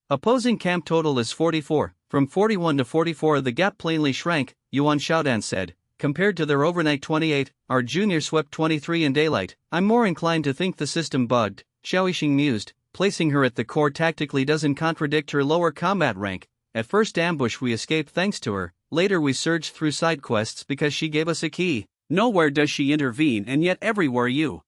Opposing camp total is 44, from 41 to 44. The gap plainly shrank, Yuan Xiaodan said. Compared to their overnight 28, our junior swept 23 in daylight. I'm more inclined to think the system bugged, Xiao Yixing mused. Placing her at the core tactically doesn't contradict her lower combat rank. At first ambush we escaped thanks to her, later we surged through side quests because she gave us a key. Nowhere does she intervene and yet everywhere you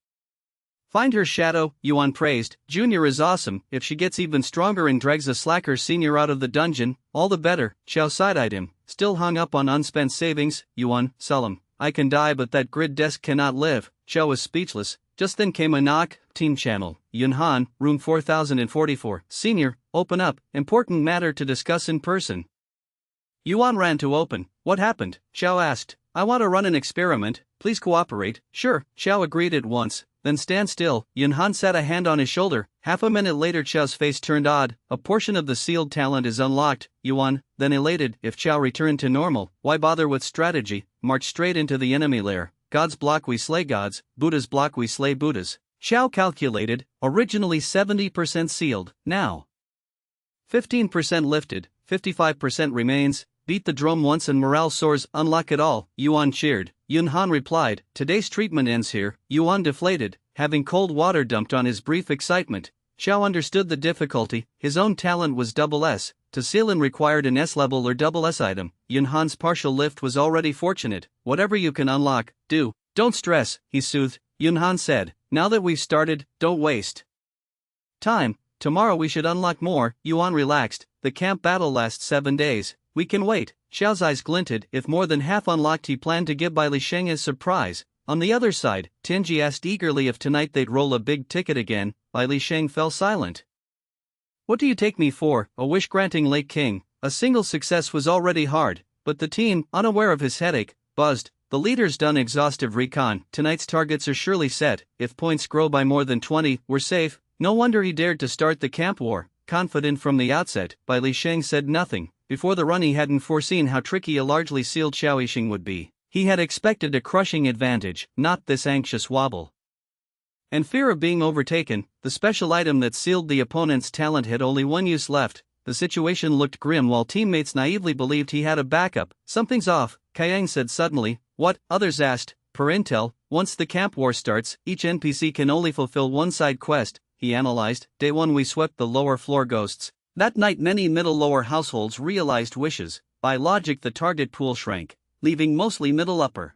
find her shadow, Yuan praised. Junior is awesome. If she gets even stronger and drags a slacker senior out of the dungeon, all the better. Xiao side-eyed him. Still hung up on unspent savings, Yuan, solemn. I can die but that grid desk cannot live. Xiao was speechless. Just then came a knock. Team channel. Yunhan, room 4044. Senior, open up. Important matter to discuss in person. Yuan ran to open. What happened? Xiao asked. I want to run an experiment. Please cooperate. Sure, Xiao agreed at once. Then stand still. Yunhan sat a hand on his shoulder. Half a minute later Xiao's face turned odd. A portion of the sealed talent is unlocked. Yuan, then elated. If Xiao returned to normal, why bother with strategy? March straight into the enemy lair. Gods block we slay gods, Buddhas block we slay Buddhas. Xiao calculated, originally 70% sealed, now 15% lifted, 55% remains. Beat the drum once and morale soars. Unlock it all, Yuan cheered. Yunhan replied, today's treatment ends here. Yuan deflated, having cold water dumped on his brief excitement. Xiao understood the difficulty. His own talent was double S. To seal in required an S level or double S item. Yunhan's partial lift was already fortunate. Whatever you can unlock, do. Don't stress, he soothed. Yunhan said, now that we've started, don't waste time. Tomorrow we should unlock more. Yuan relaxed. The camp battle lasts 7 days. We can wait. Xiao's eyes glinted. If more than half unlocked he planned to give Bai Lisheng as surprise. On the other side, Tianji asked eagerly if tonight they'd roll a big ticket again. Bai Lisheng fell silent. What do you take me for, a wish-granting late king? A single success was already hard, but the team, unaware of his headache, buzzed. The leader's done exhaustive recon. Tonight's targets are surely set. If points grow by more than 20, we're safe. No wonder he dared to start the camp war. Confident from the outset, Bai Lisheng said nothing. Before the run he hadn't foreseen how tricky a largely sealed Xiao Yixing would be. He had expected a crushing advantage, not this anxious wobble. And fear of being overtaken. The special item that sealed the opponent's talent had only one use left. The situation looked grim while teammates naively believed he had a backup. Something's off, Kayang said suddenly. What? Others asked. Per intel, once the camp war starts, each NPC can only fulfill one side quest, he analyzed. Day 1 we swept the lower floor ghosts. That night many middle-lower households realized wishes. By logic the target pool shrank, leaving mostly middle-upper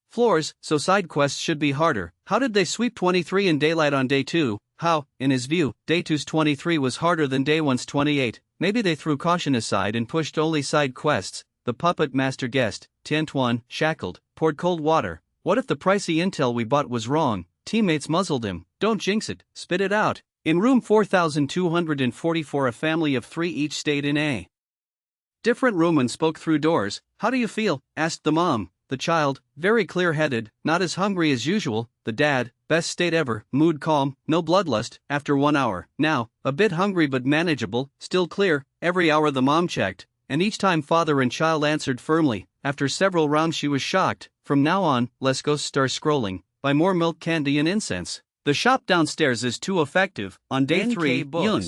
floors, so side quests should be harder. How did they sweep 23 in daylight on day 2? How, in his view, day 2's 23 was harder than day 1's 28. Maybe they threw caution aside and pushed only side quests. The puppet master guessed. Tiantuan, shackled, poured cold water. What if the pricey intel we bought was wrong? Teammates muzzled him. Don't jinx it, spit it out. In room 4244 a family of 3 each stayed in a different room and spoke through doors. How do you feel? Asked the mom. The child, very clear-headed, not as hungry as usual. The dad, best state ever, mood calm, no bloodlust. After 1 hour, now, a bit hungry but manageable, still clear. Every hour the mom checked, and each time father and child answered firmly. After several rounds she was shocked. From now on, less ghost star scrolling, buy more milk, candy and incense. The shop downstairs is too effective. On day 3, Yun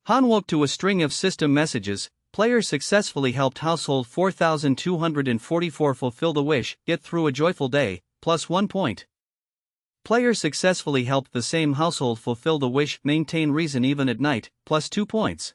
Han woke to a string of system messages. Player successfully helped household 4244 fulfill the wish, get through a joyful day, plus 1 point. Player successfully helped the same household fulfill the wish, maintain reason even at night, plus 2 points.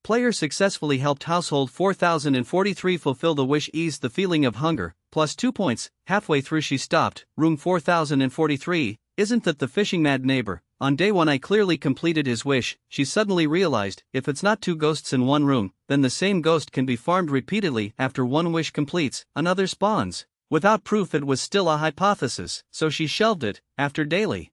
Player successfully helped household 4043 fulfill the wish, ease the feeling of hunger, plus 2 points. Halfway through she stopped, room 4043, isn't that the fishing mad neighbor? On day 1 I clearly completed his wish. She suddenly realized, if it's not 2 ghosts in one room, then the same ghost can be farmed repeatedly. After one wish completes, another spawns. Without proof it was still a hypothesis, so she shelved it. After daily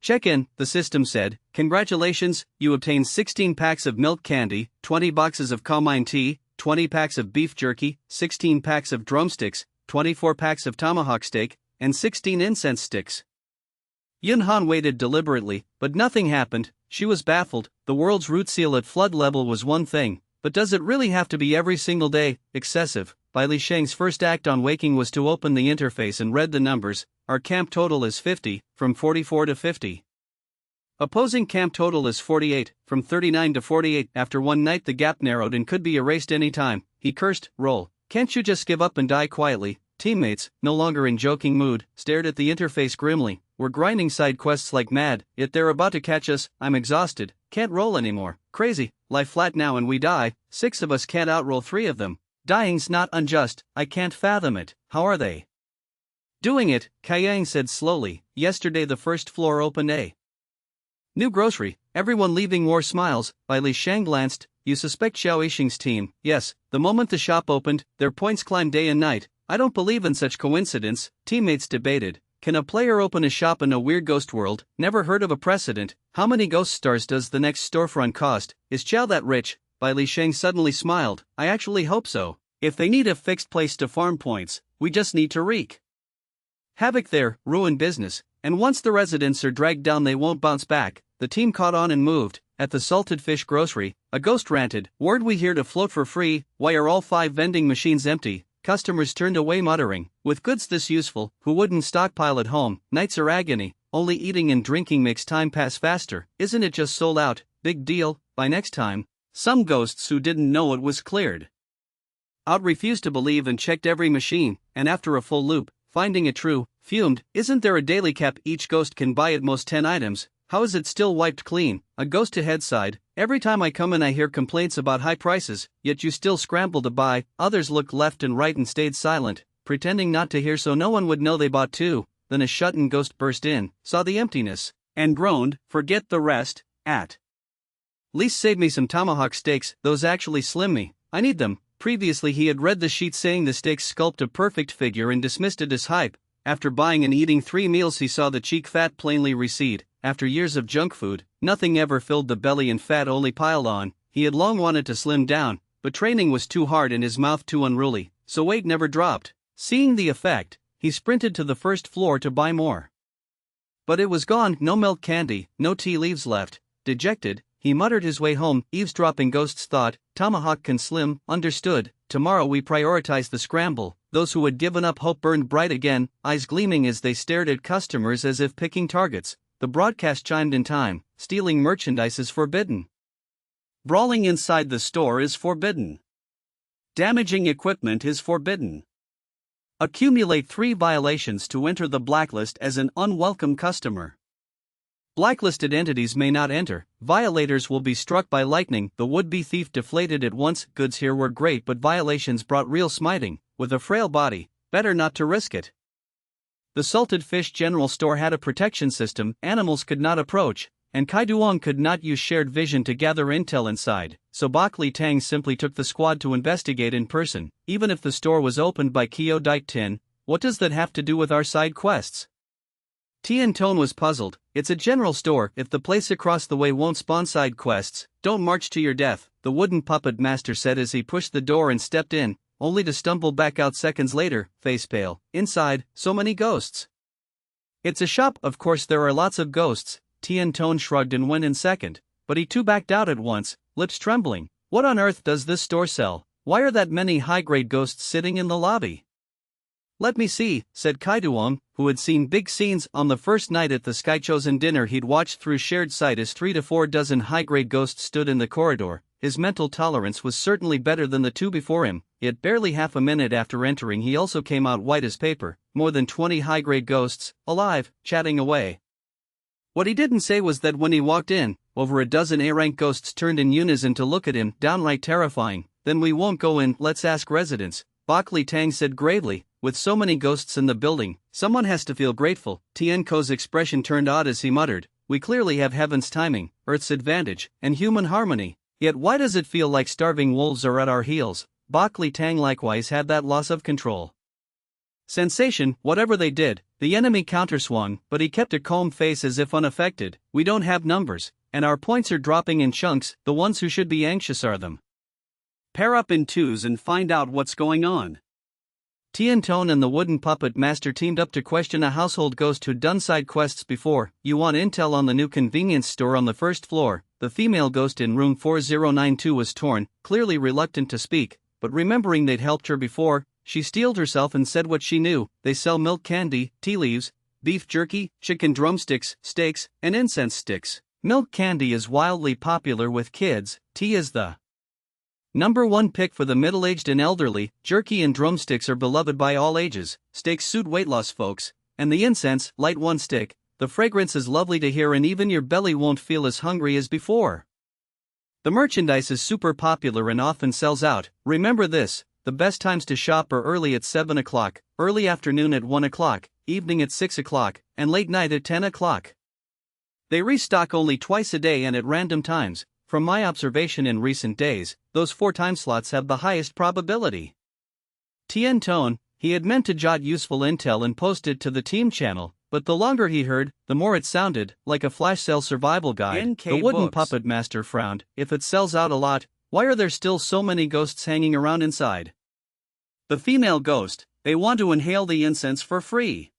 check-in, the system said, "Congratulations, you obtained 16 packs of milk candy, 20 boxes of Carmine tea, 20 packs of beef jerky, 16 packs of drumsticks, 24 packs of tomahawk steak, and 16 incense sticks." Yun Han waited deliberately, but nothing happened. She was baffled. The world's root seal at flood level was one thing, but does it really have to be every single day? Excessive. Bai Li Sheng's first act on waking was to open the interface and read the numbers. Our camp total is 50, from 44 to 50. Opposing camp total is 48, from 39 to 48. After one night the gap narrowed and could be erased any time. He cursed, "Roll. Can't you just give up and die quietly?" Teammates, no longer in joking mood, stared at the interface grimly. "We're grinding side quests like mad, yet they're about to catch us. I'm exhausted, can't roll anymore. Crazy, lie flat now and we die. 6 of us can't outroll 3 of them. Dying's not unjust, I can't fathom it. How are they doing it?" Kayang said slowly. "Yesterday the first floor opened a new grocery. Everyone leaving wore smiles." Bai Li Sheng glanced. "You suspect Xiao Yixing's team?" "Yes, the moment the shop opened, their points climbed day and night. I don't believe in such coincidence." Teammates debated. Can a player open a shop in a weird ghost world? Never heard of a precedent. How many ghost stars does the next storefront cost? Is Xiao that rich? Bai Li Sheng suddenly smiled. "I actually hope so. If they need a fixed place to farm points, we just need to wreak havoc there, ruin business, and once the residents are dragged down they won't bounce back." The team caught on and moved. At the Salted Fish grocery, a ghost ranted, "Word we hear to float for free. Why are all 5 vending machines empty?" Customers turned away muttering, "With goods this useful, who wouldn't stockpile at home? Nights are agony, only eating and drinking makes time pass faster. Isn't it just sold out? Big deal, by next time." Some ghosts who didn't know it was cleared out refused to believe and checked every machine, and after a full loop, finding it true, fumed. "Isn't there a daily cap? Each ghost can buy at most 10 items. How is it still wiped clean?" A ghost to head sighed. "Every time I come in I hear complaints about high prices, yet you still scramble to buy." Others looked left and right and stayed silent, pretending not to hear so no one would know they bought too. Then a shut-in ghost burst in, saw the emptiness, and groaned, "Forget the rest, at least save me some tomahawk steaks, those actually slim me. I need them." Previously he had read the sheet saying the steaks sculpt a perfect figure and dismissed it as hype. After buying and eating 3 meals he saw the cheek fat plainly recede. After years of junk food, nothing ever filled the belly and fat only piled on. He had long wanted to slim down, but training was too hard and his mouth too unruly, so weight never dropped. Seeing the effect, he sprinted to the first floor to buy more. But it was gone, no milk candy, no tea leaves left. Dejected, he muttered his way home, eavesdropping ghosts thought, "Tomahawk can slim, understood. Tomorrow we prioritize the scramble." Those who had given up hope burned bright again, eyes gleaming as they stared at customers as if picking targets. The broadcast chimed in time. Stealing merchandise is forbidden. Brawling inside the store is forbidden. Damaging equipment is forbidden. Accumulate 3 violations to enter the blacklist as an unwelcome customer. Blacklisted entities may not enter. Violators will be struck by lightning. The would-be thief deflated at once. Goods here were great, but violations brought real smiting. With a frail body, better not to risk it. The Salted Fish General Store had a protection system. Animals could not approach, and Kai Duong could not use shared vision to gather intel inside, so Bak Li Tang simply took the squad to investigate in person. Even if the store was opened by Kyo Dike Tin, what does that have to do with our side quests? Tian Tone was puzzled. It's a general store. If the place across the way won't spawn side quests, don't march to your death, the wooden puppet master said as he pushed the door and stepped in, only to stumble back out seconds later, face pale. Inside, so many ghosts. It's a shop, of course there are lots of ghosts. Tian Tone shrugged and went in second, but he too backed out at once, lips trembling. What on earth does this store sell? Why are that many high-grade ghosts sitting in the lobby? Let me see, said Kaiduong, who had seen big scenes on the first night at the Skychosen dinner he'd watched through shared sight as 3 to 4 dozen high-grade ghosts stood in the corridor. His mental tolerance was certainly better than the two before him, yet barely half a minute after entering he also came out white as paper, more than 20 high-grade ghosts, alive, chatting away. What he didn't say was that when he walked in, over a dozen A-rank ghosts turned in unison to look at him, downright terrifying. Then we won't go in, let's ask residents, Bok Li Tang said gravely. With so many ghosts in the building, someone has to feel grateful. Tien Ko's expression turned odd as he muttered, we clearly have heaven's timing, Earth's advantage, and human harmony. Yet why does it feel like starving wolves are at our heels? Bok Li Tang likewise had that loss of control sensation. Whatever they did, the enemy counterswung, but he kept a calm face as if unaffected. We don't have numbers, and our points are dropping in chunks. The ones who should be anxious are them. Pair up in twos and find out what's going on. Tien Tone and the wooden puppet master teamed up to question a household ghost who'd done side quests before. You want intel on the new convenience store on the first floor? The female ghost in room 4092 was torn, clearly reluctant to speak, but remembering they'd helped her before, she steeled herself and said what she knew. They sell milk candy, tea leaves, beef jerky, chicken drumsticks, steaks, and incense sticks. Milk candy is wildly popular with kids, tea is the #1 pick for the middle-aged and elderly. Jerky and drumsticks are beloved by all ages. Steaks suit weight-loss folks, and the incense, light one stick. The fragrance is lovely to hear and even your belly won't feel as hungry as before. The merchandise is super popular and often sells out. Remember this, the best times to shop are early at 7 o'clock, early afternoon at 1 o'clock, evening at 6 o'clock, and late night at 10 o'clock. They restock only twice a day and at random times. From my observation in recent days, those 4 time slots have the highest probability. Tien Tone, he had meant to jot useful intel and post it to the team channel, but the longer he heard, the more it sounded like a flash sale survival guide. The wooden puppet master frowned. If it sells out a lot, why are there still so many ghosts hanging around inside? The female ghost, they want to inhale the incense for free.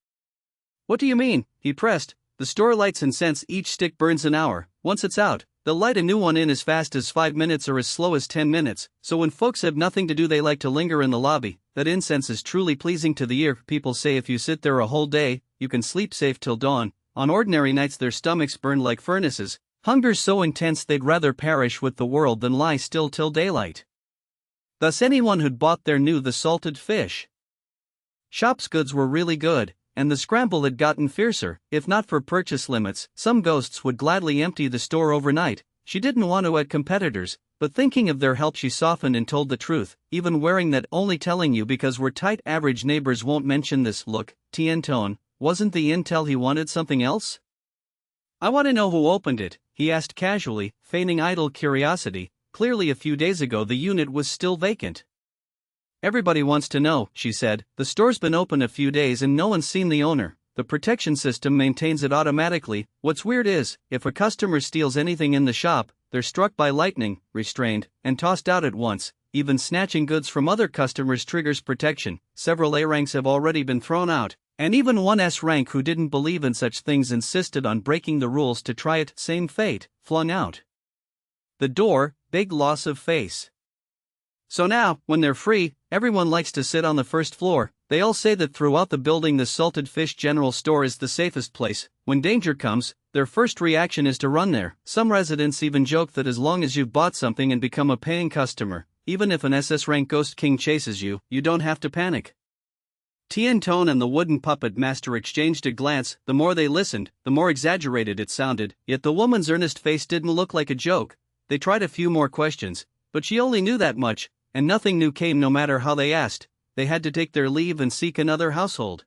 What do you mean? He pressed. The store lights incense, each stick burns an hour. Once it's out, they'll light a new one in as fast as 5 minutes or as slow as 10 minutes, so when folks have nothing to do they like to linger in the lobby. That incense is truly pleasing to the ear. People say if you sit there a whole day, you can sleep safe till dawn. On ordinary nights their stomachs burn like furnaces. Hunger's so intense they'd rather perish with the world than lie still till daylight. Thus anyone who'd bought there knew the salted fish shop's goods were really good, and the scramble had gotten fiercer. If not for purchase limits, some ghosts would gladly empty the store overnight. She didn't want to add competitors, but thinking of their help she softened and told the truth, even wearing that only telling you because we're tight average neighbors won't mention this. Look, Tien Tone, wasn't the intel he wanted something else? I want to know who opened it, he asked casually, feigning idle curiosity. Clearly a few days ago the unit was still vacant. Everybody wants to know, she said. The store's been open a few days and no one's seen the owner. The protection system maintains it automatically. What's weird is, if a customer steals anything in the shop, they're struck by lightning, restrained, and tossed out at once. Even snatching goods from other customers triggers protection. Several A ranks have already been thrown out, and even one S rank who didn't believe in such things insisted on breaking the rules to try it. Same fate, flung out the door. Big loss of face. So now, when they're free, everyone likes to sit on the first floor. They all say that throughout the building the Salted Fish General Store is the safest place. When danger comes, their first reaction is to run there. Some residents even joke that as long as you've bought something and become a paying customer, even if an SS rank Ghost King chases you, you don't have to panic. Tien Tone and the wooden puppet master exchanged a glance. The more they listened, the more exaggerated it sounded, yet the woman's earnest face didn't look like a joke. They tried a few more questions, but she only knew that much, and nothing new came no matter how they asked. They had to take their leave and seek another household.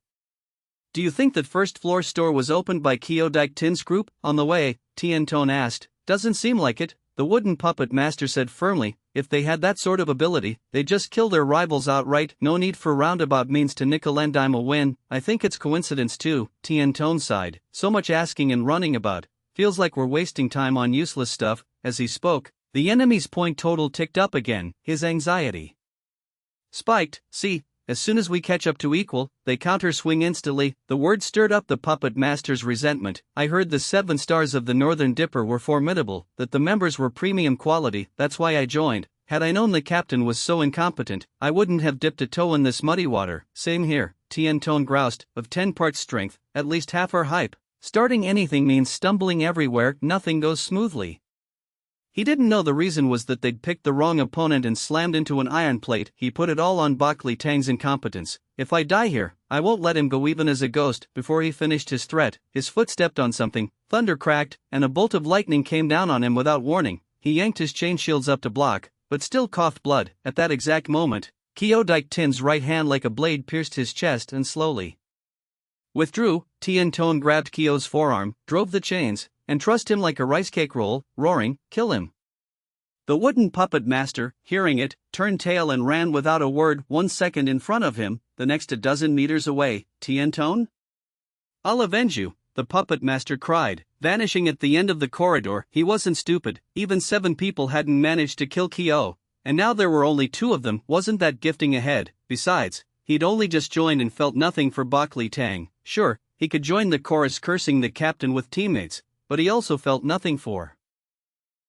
Do you think that first floor store was opened by Kyodike Tin's group? On the way, Tien Tone asked. Doesn't seem like it, the wooden puppet master said firmly. If they had that sort of ability, they'd just kill their rivals outright. No need for roundabout means to nickel and dime a win. I think it's coincidence too, Tien Tone sighed. So much asking and running about. Feels like we're wasting time on useless stuff. As he spoke, the enemy's point total ticked up again. His anxiety spiked. See, as soon as we catch up to equal, they counter-swing instantly. The word stirred up the puppet master's resentment. I heard the 7 stars of the Northern Dipper were formidable, that the members were premium quality. That's why I joined. Had I known the captain was so incompetent, I wouldn't have dipped a toe in this muddy water. Same here. Tien-tone groused, of 10 parts strength, at least half our hype. Starting anything means stumbling everywhere, nothing goes smoothly. He didn't know the reason was that they'd picked the wrong opponent and slammed into an iron plate. He put it all on Bakley Tang's incompetence. If I die here, I won't let him go even as a ghost. Before he finished his threat, his foot stepped on something, thunder cracked, and a bolt of lightning came down on him without warning. He yanked his chain shields up to block, but still coughed blood. At that exact moment, Kyo Dike-tin's right hand like a blade pierced his chest and slowly withdrew. Tien-tone grabbed Kyo's forearm, drove the chains, and trussed him like a rice cake roll, roaring, "Kill him!" The wooden puppet master, hearing it, turned tail and ran without a word. 1 second in front of him, the next a dozen meters away. "Tien-tone? I'll avenge you," the puppet master cried, vanishing at the end of the corridor. He wasn't stupid, even 7 people hadn't managed to kill Kyo, and now there were only 2 of them. Wasn't that gifting ahead? Besides, he'd only just joined and felt nothing for Bakley Tang. Sure, he could join the chorus cursing the captain with teammates, but he also felt nothing for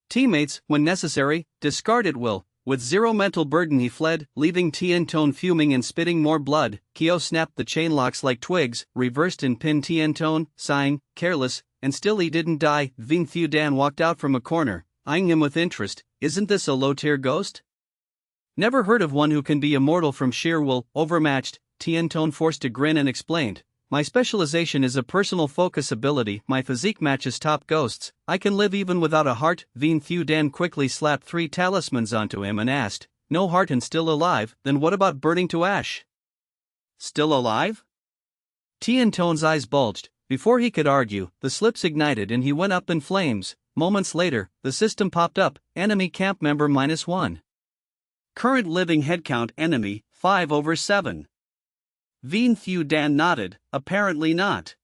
teammates. When necessary, discard at will. With zero mental burden he fled, leaving Tien-tone fuming and spitting more blood. Kyo snapped the chain locks like twigs, reversed and pinned Tien-tone, sighing, careless, and still he didn't die. Vinh Thieu Dan walked out from a corner, eyeing him with interest. "Isn't this a low-tier ghost? Never heard of one who can be immortal from sheer will." Overmatched, Tien-tone forced a grin and explained, "My specialization is a personal focus ability. My physique matches top ghosts. I can live even without a heart." Vinh Thieu Dan quickly slapped 3 talismans onto him and asked, "No heart and still alive? Then what about burning to ash? Still alive?" Tien-tone's eyes bulged. Before he could argue, the slips ignited and he went up in flames. Moments later, the system popped up, enemy camp member -1. Current living headcount enemy, 5/7. Vinh Thieu Dan nodded, apparently not.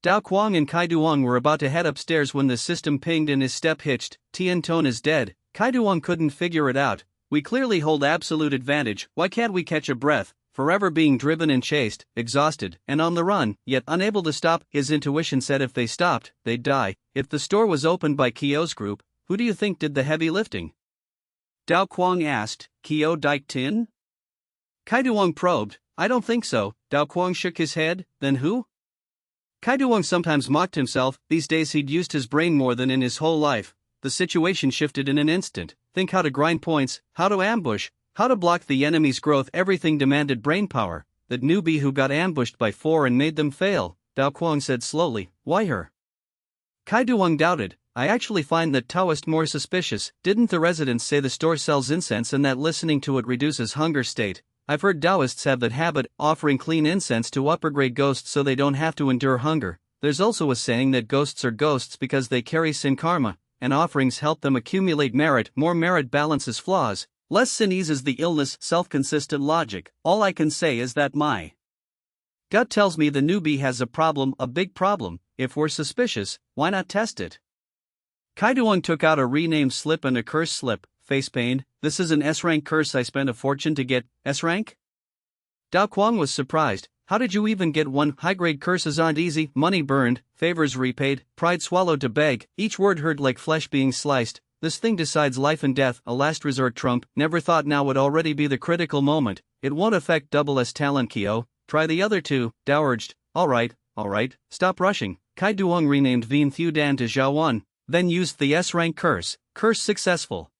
Dao Quang and Kai Duong were about to head upstairs when the system pinged and his step hitched. "Tien-tone is dead." Kai Duong couldn't figure it out. "We clearly hold absolute advantage. Why can't we catch a breath?" Forever being driven and chased, exhausted, and on the run, yet unable to stop, his intuition said if they stopped, they'd die. If the store was opened by Kyo's group, who do you think did the heavy lifting? Dao Quang asked. "Kyo Dike-tin?" Kai Duong probed. "I don't think so." Dao Quang shook his head. "Then who?" Kai Duong sometimes mocked himself. These days he'd used his brain more than in his whole life. The situation shifted in an instant. Think how to grind points, how to ambush, how to block the enemy's growth. Everything demanded brainpower. That newbie who got ambushed by 4 and made them fail, Dao Quang said slowly. "Why her?" Kai Duong doubted. "I actually find that Taoist more suspicious. Didn't the residents say the store sells incense and that listening to it reduces hunger state? I've heard Taoists have that habit, offering clean incense to upper-grade ghosts so they don't have to endure hunger. There's also a saying that ghosts are ghosts because they carry sin karma, and offerings help them accumulate merit. More merit balances flaws, less sin eases the illness." Self-consistent logic. "All I can say is that my gut tells me the newbie has a problem, a big problem. If we're suspicious, why not test it?" Kai Duong took out a rename slip and a curse slip. Face pained. "This is an S-rank curse I spent a fortune to get." "S-rank?" Dao Quang was surprised. "How did you even get one? High-grade curses aren't easy." "Money burned, favors repaid, pride swallowed to beg." Each word hurt like flesh being sliced. "This thing decides life and death, a last resort trump. Never thought now would already be the critical moment. It won't affect double S talent, Kyo. Try the other 2, Dao urged. All right, stop rushing." Kai Duong renamed Vinh Thieu Dan to Zhao, then used the S-rank curse. Curse successful.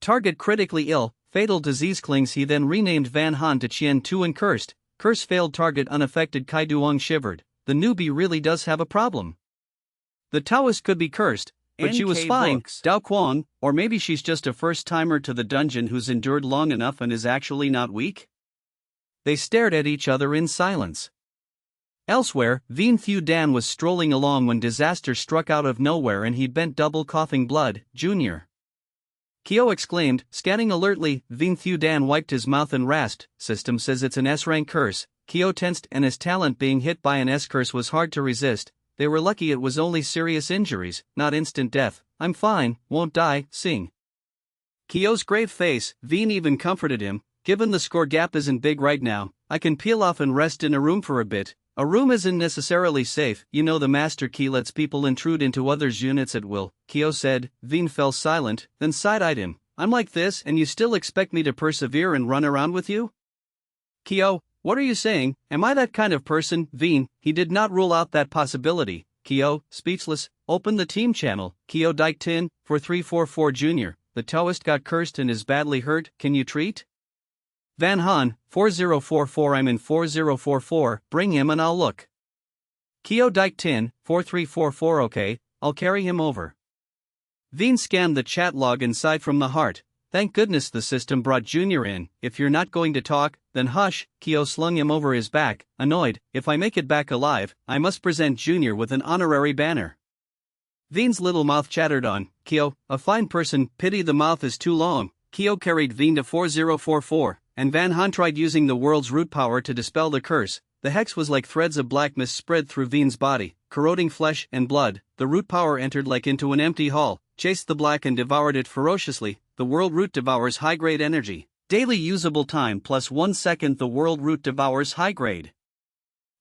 Target critically ill, fatal disease clings. He then renamed Van Han to Chien Tu and cursed. Curse failed, target unaffected. Kai Duong shivered. The newbie really does have a problem. The Taoist could be cursed, but she was fine. Dao Quang, or maybe she's just a first-timer to the dungeon who's endured long enough and is actually not weak? They stared at each other in silence. Elsewhere, Vinh Thieu Dan was strolling along when disaster struck out of nowhere and he bent double, coughing blood. "Junior!" Kyo exclaimed, scanning alertly. Vinh Thieu Dan wiped his mouth and rasped, "System says it's an S-rank curse." Kyo tensed, and his talent being hit by an S-curse was hard to resist. They were lucky it was only serious injuries, not instant death. "I'm fine, won't die, sing." Kyo's grave face, Vinh even comforted him. "Given the score gap isn't big right now, I can peel off and rest in a room for a bit." "A room isn't necessarily safe, you know the master key lets people intrude into others' units at will," Kyo said. Vinh fell silent, then side-eyed him. "I'm like this and you still expect me to persevere and run around with you?" "Kyo, What are you saying? Am I that kind of person? Veen, he did not rule out that possibility. Kyo, speechless, opened the team channel. Kyo Dike Tin, 4344 Jr., the Taoist got cursed and is badly hurt, can you treat? Van Han, 4044 I'm in 4044, bring him and I'll look. Kyo Dike Tin, 4344 okay, I'll carry him over. Veen scanned the chat log inside from the heart. Thank goodness the system brought Junior in. If you're not going to talk, then hush. Kyo slung him over his back, annoyed. If I make it back alive, I must present Junior with an honorary banner. Veen's little mouth chattered on. Kyo, a fine person, pity the mouth is too long. Kyo carried Veen to 4044, and Van Han tried using the world's root power to dispel the curse. The hex was like threads of black mist spread through Veen's body, corroding flesh and blood. The root power entered like into an empty hall, chased the black and devoured it ferociously. The world root devours high-grade energy. Daily usable time plus 1 second. The world root devours high-grade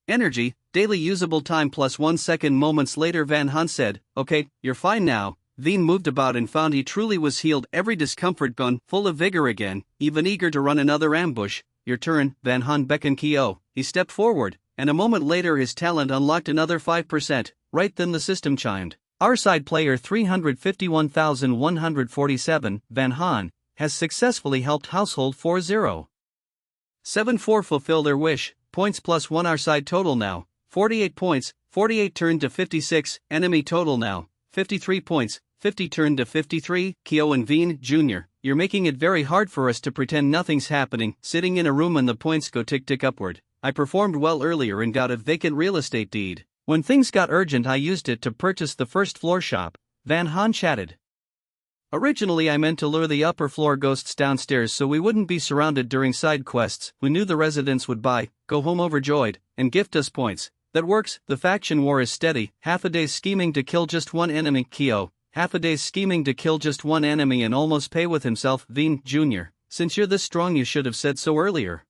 energy. Daily usable time plus 1 second. Moments later Van Han said, okay, you're fine now. Veen moved about and found he truly was healed. Every discomfort gone, full of vigor again, even eager to run another ambush. Your turn, Van Han beckoned Kyo. He stepped forward, and a moment later his talent unlocked another 5%. Right then the system chimed. Our side player 351,147, Van Han, has successfully helped household 4074 fulfill their wish. Points plus 1. Our side total now, 48 points, 48 turned to 56, enemy total now, 53 points, 50 turned to 53. Kyo and Veen, Jr., you're making it very hard for us to pretend nothing's happening, sitting in a room and the points go tick upward. I performed well earlier and got a vacant real estate deed. When things got urgent I used it to purchase the first floor shop, Van Han chatted. Originally I meant to lure the upper floor ghosts downstairs so we wouldn't be surrounded during side quests. We knew the residents would buy, go home overjoyed, and gift us points. That works. The faction war is steady. Half a day's scheming to kill just one enemy. Kyo, half a day's scheming to kill just one enemy and almost pay with himself. Veen, Jr., since you're this strong you should have said so earlier.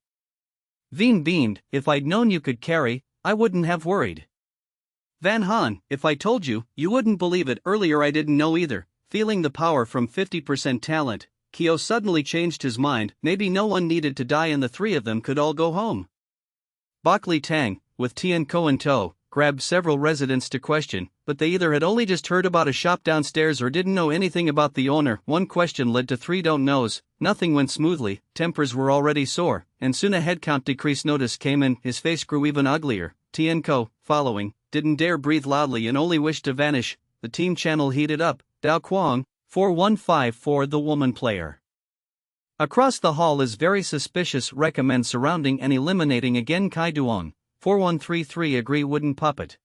Veen beamed, if I'd known you could carry, I wouldn't have worried. Van Han, if I told you, you wouldn't believe it. Earlier I didn't know either. Feeling the power from 50% talent, Kyo suddenly changed his mind. Maybe no one needed to die and the three of them could all go home. Bok Li Tang, with Tian Ko in tow, grabbed several residents to question, but they either had only just heard about a shop downstairs or didn't know anything about the owner. One question led to three don't knows. Nothing went smoothly, tempers were already sore, and soon a headcount decrease notice came in. His face grew even uglier. Tian Ko, following, didn't dare breathe loudly and only wished to vanish. The team channel heated up. Dao Quang, 4154 the woman player. Across the hall is very suspicious. Recommend surrounding and eliminating again. Kai Duong, 4133 agree wooden puppet.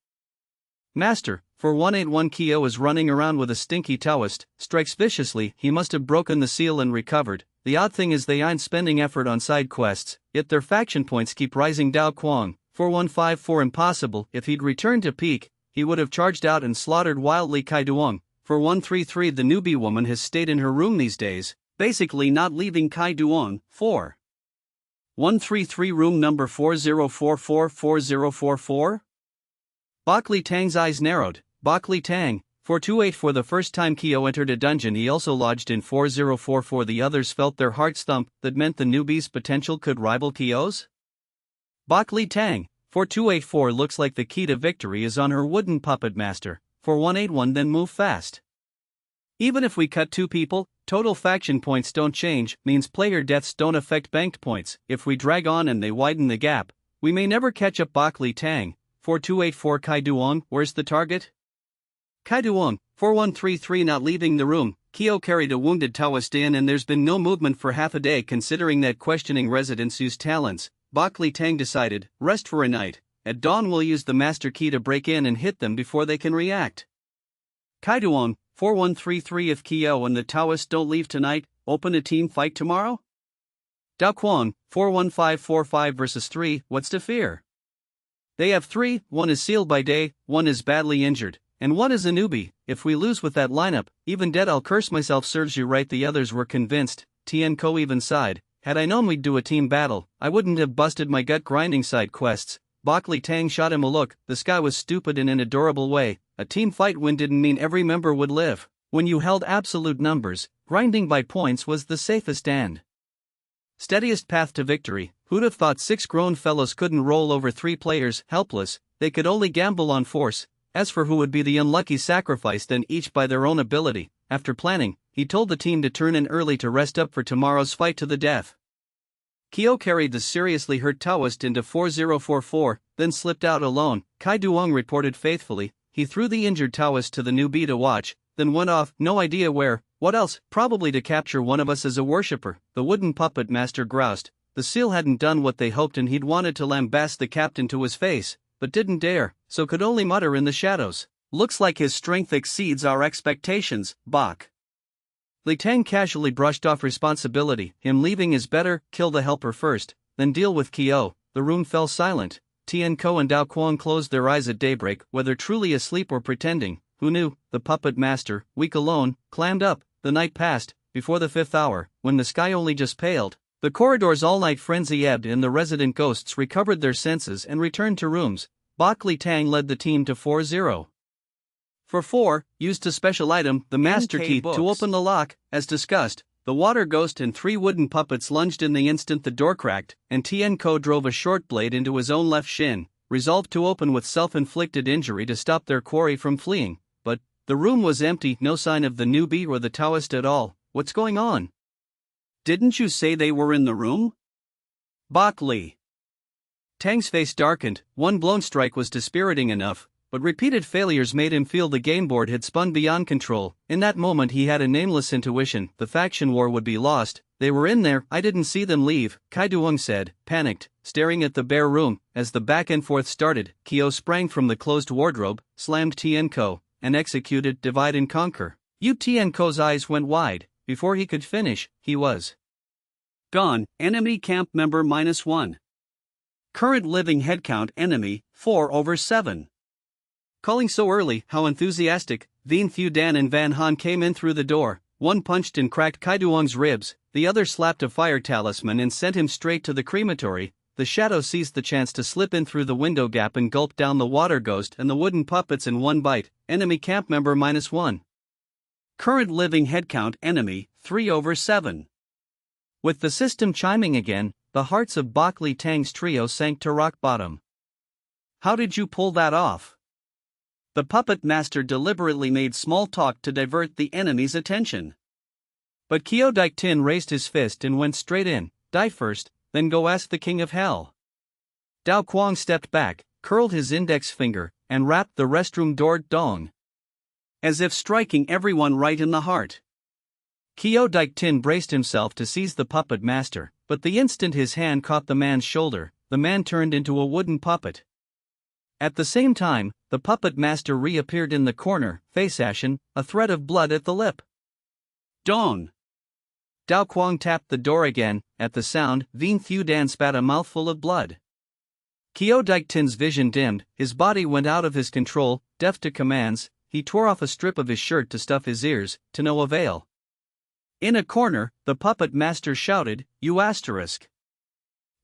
Master, 4181 Kyo is running around with a stinky Taoist, strikes viciously. He must have broken the seal and recovered. The odd thing is they aren't spending effort on side quests, yet their faction points keep rising. Dao Quang, 4154 impossible. If he'd returned to peak, he would have charged out and slaughtered wildly. Kai Duong, 4133 the newbie woman has stayed in her room these days, basically not leaving. Kai Duong, 4133 room number 4044. Bok Li Tang's eyes narrowed. Bok Li Tang, 428 for the first time Kyo entered a dungeon he also lodged in 4044. The others felt their hearts thump. That meant the newbie's potential could rival Kyo's? Bok Li Tang, 4284 looks like the key to victory is on her wooden puppet. Master, 4181 then move fast. Even if we cut two people, total faction points don't change, means player deaths don't affect banked points. If we drag on and they widen the gap, we may never catch up. Bok Li Tang, 4284 Kai Duong, where's the target? Kai Duong, 4133 not leaving the room. Kyo carried a wounded Taoist in and there's been no movement for half a day. Considering that questioning residents use talents, Bok Li Tang decided, rest for a night. At dawn we'll use the master key to break in and hit them before they can react. Kai Duong, 4133 if Kyo and the Taoists don't leave tonight, open a team fight tomorrow? Dao Quang, 41545 versus 3, what's to fear? They have 3, one is sealed by day, one is badly injured, and one is a newbie. If we lose with that lineup, even dead I'll curse myself. Serves you right. The others were convinced. Tian Ko even sighed. Had I known we'd do a team battle, I wouldn't have busted my gut grinding side quests. Bok Li Tang shot him a look. The sky was stupid in an adorable way. A team fight win didn't mean every member would live. When you held absolute numbers, grinding by points was the safest end. Steadiest path to victory. Who'd have thought 6 grown fellows couldn't roll over 3 players, helpless, they could only gamble on force. As for who would be the unlucky sacrifice, then each by their own ability. After planning, he told the team to turn in early to rest up for tomorrow's fight to the death. Kyo carried the seriously hurt Taoist into 4044, then slipped out alone. Kai Duong reported faithfully. He threw the injured Taoist to the newbie to watch, then went off, no idea where. What else? Probably to capture one of us as a worshipper, the wooden puppet master groused. The seal hadn't done what they hoped and he'd wanted to lambaste the captain to his face, but didn't dare, so could only mutter in the shadows. Looks like his strength exceeds our expectations, Bach. Li Tang casually brushed off responsibility. Him leaving is better, kill the helper first, then deal with Kyo. The room fell silent. Tian Ko and Dao Quang closed their eyes at daybreak, whether truly asleep or pretending. Who knew? The puppet master, weak alone, clammed up. The night passed. Before the 5th hour, when the sky only just paled, the corridor's all-night frenzy ebbed and the resident ghosts recovered their senses and returned to rooms. Bak Li Tang led the team to 4-0. For 4, used a special item, the master key, to open the lock. As discussed, the water ghost and 3 wooden puppets lunged in the instant the door cracked, and Tian Ko drove a short blade into his own left shin, resolved to open with self-inflicted injury to stop their quarry from fleeing. But the room was empty, no sign of the newbie or the Taoist at all. What's going on? Didn't you say they were in the room? Bak Li Tang's face darkened. One blown strike was dispiriting enough, but repeated failures made him feel the game board had spun beyond control. In that moment he had a nameless intuition, the faction war would be lost. They were in there, I didn't see them leave, Kai Duong said, panicked, staring at the bare room. As the back and forth started, Kyo sprang from the closed wardrobe, slammed Tian Ko, and executed divide and conquer. Tian Ko's eyes went wide. Before he could finish, he was gone. Enemy camp member -1. Current living headcount enemy, 4/7. Calling so early, how enthusiastic. Vien Thu Dan and Van Han came in through the door. One punched and cracked Kai Duong's ribs, the other slapped a fire talisman and sent him straight to the crematory. The shadow seized the chance to slip in through the window gap and gulp down the water ghost and the wooden puppets in one bite. Enemy camp member -1. Current living headcount enemy, 3/7. With the system chiming again, the hearts of Bak Li Tang's trio sank to rock bottom. How did you pull that off? The puppet master deliberately made small talk to divert the enemy's attention. But Kyo Dik Tin raised his fist and went straight in. Die first, then go ask the king of hell. Dao Quang stepped back, curled his index finger, and rapped the restroom door dong, as if striking everyone right in the heart. Kyo Dik Tin braced himself to seize the puppet master, but the instant his hand caught the man's shoulder, the man turned into a wooden puppet. At the same time, the puppet master reappeared in the corner, face ashen, a thread of blood at the lip. Dong! Dao Quang tapped the door again. At the sound, Vien Thu Dan spat a mouthful of blood. Kyo Dik Tin's vision dimmed, his body went out of his control. Deaf to commands, he tore off a strip of his shirt to stuff his ears, to no avail. In a corner, the puppet master shouted, "You asterisk!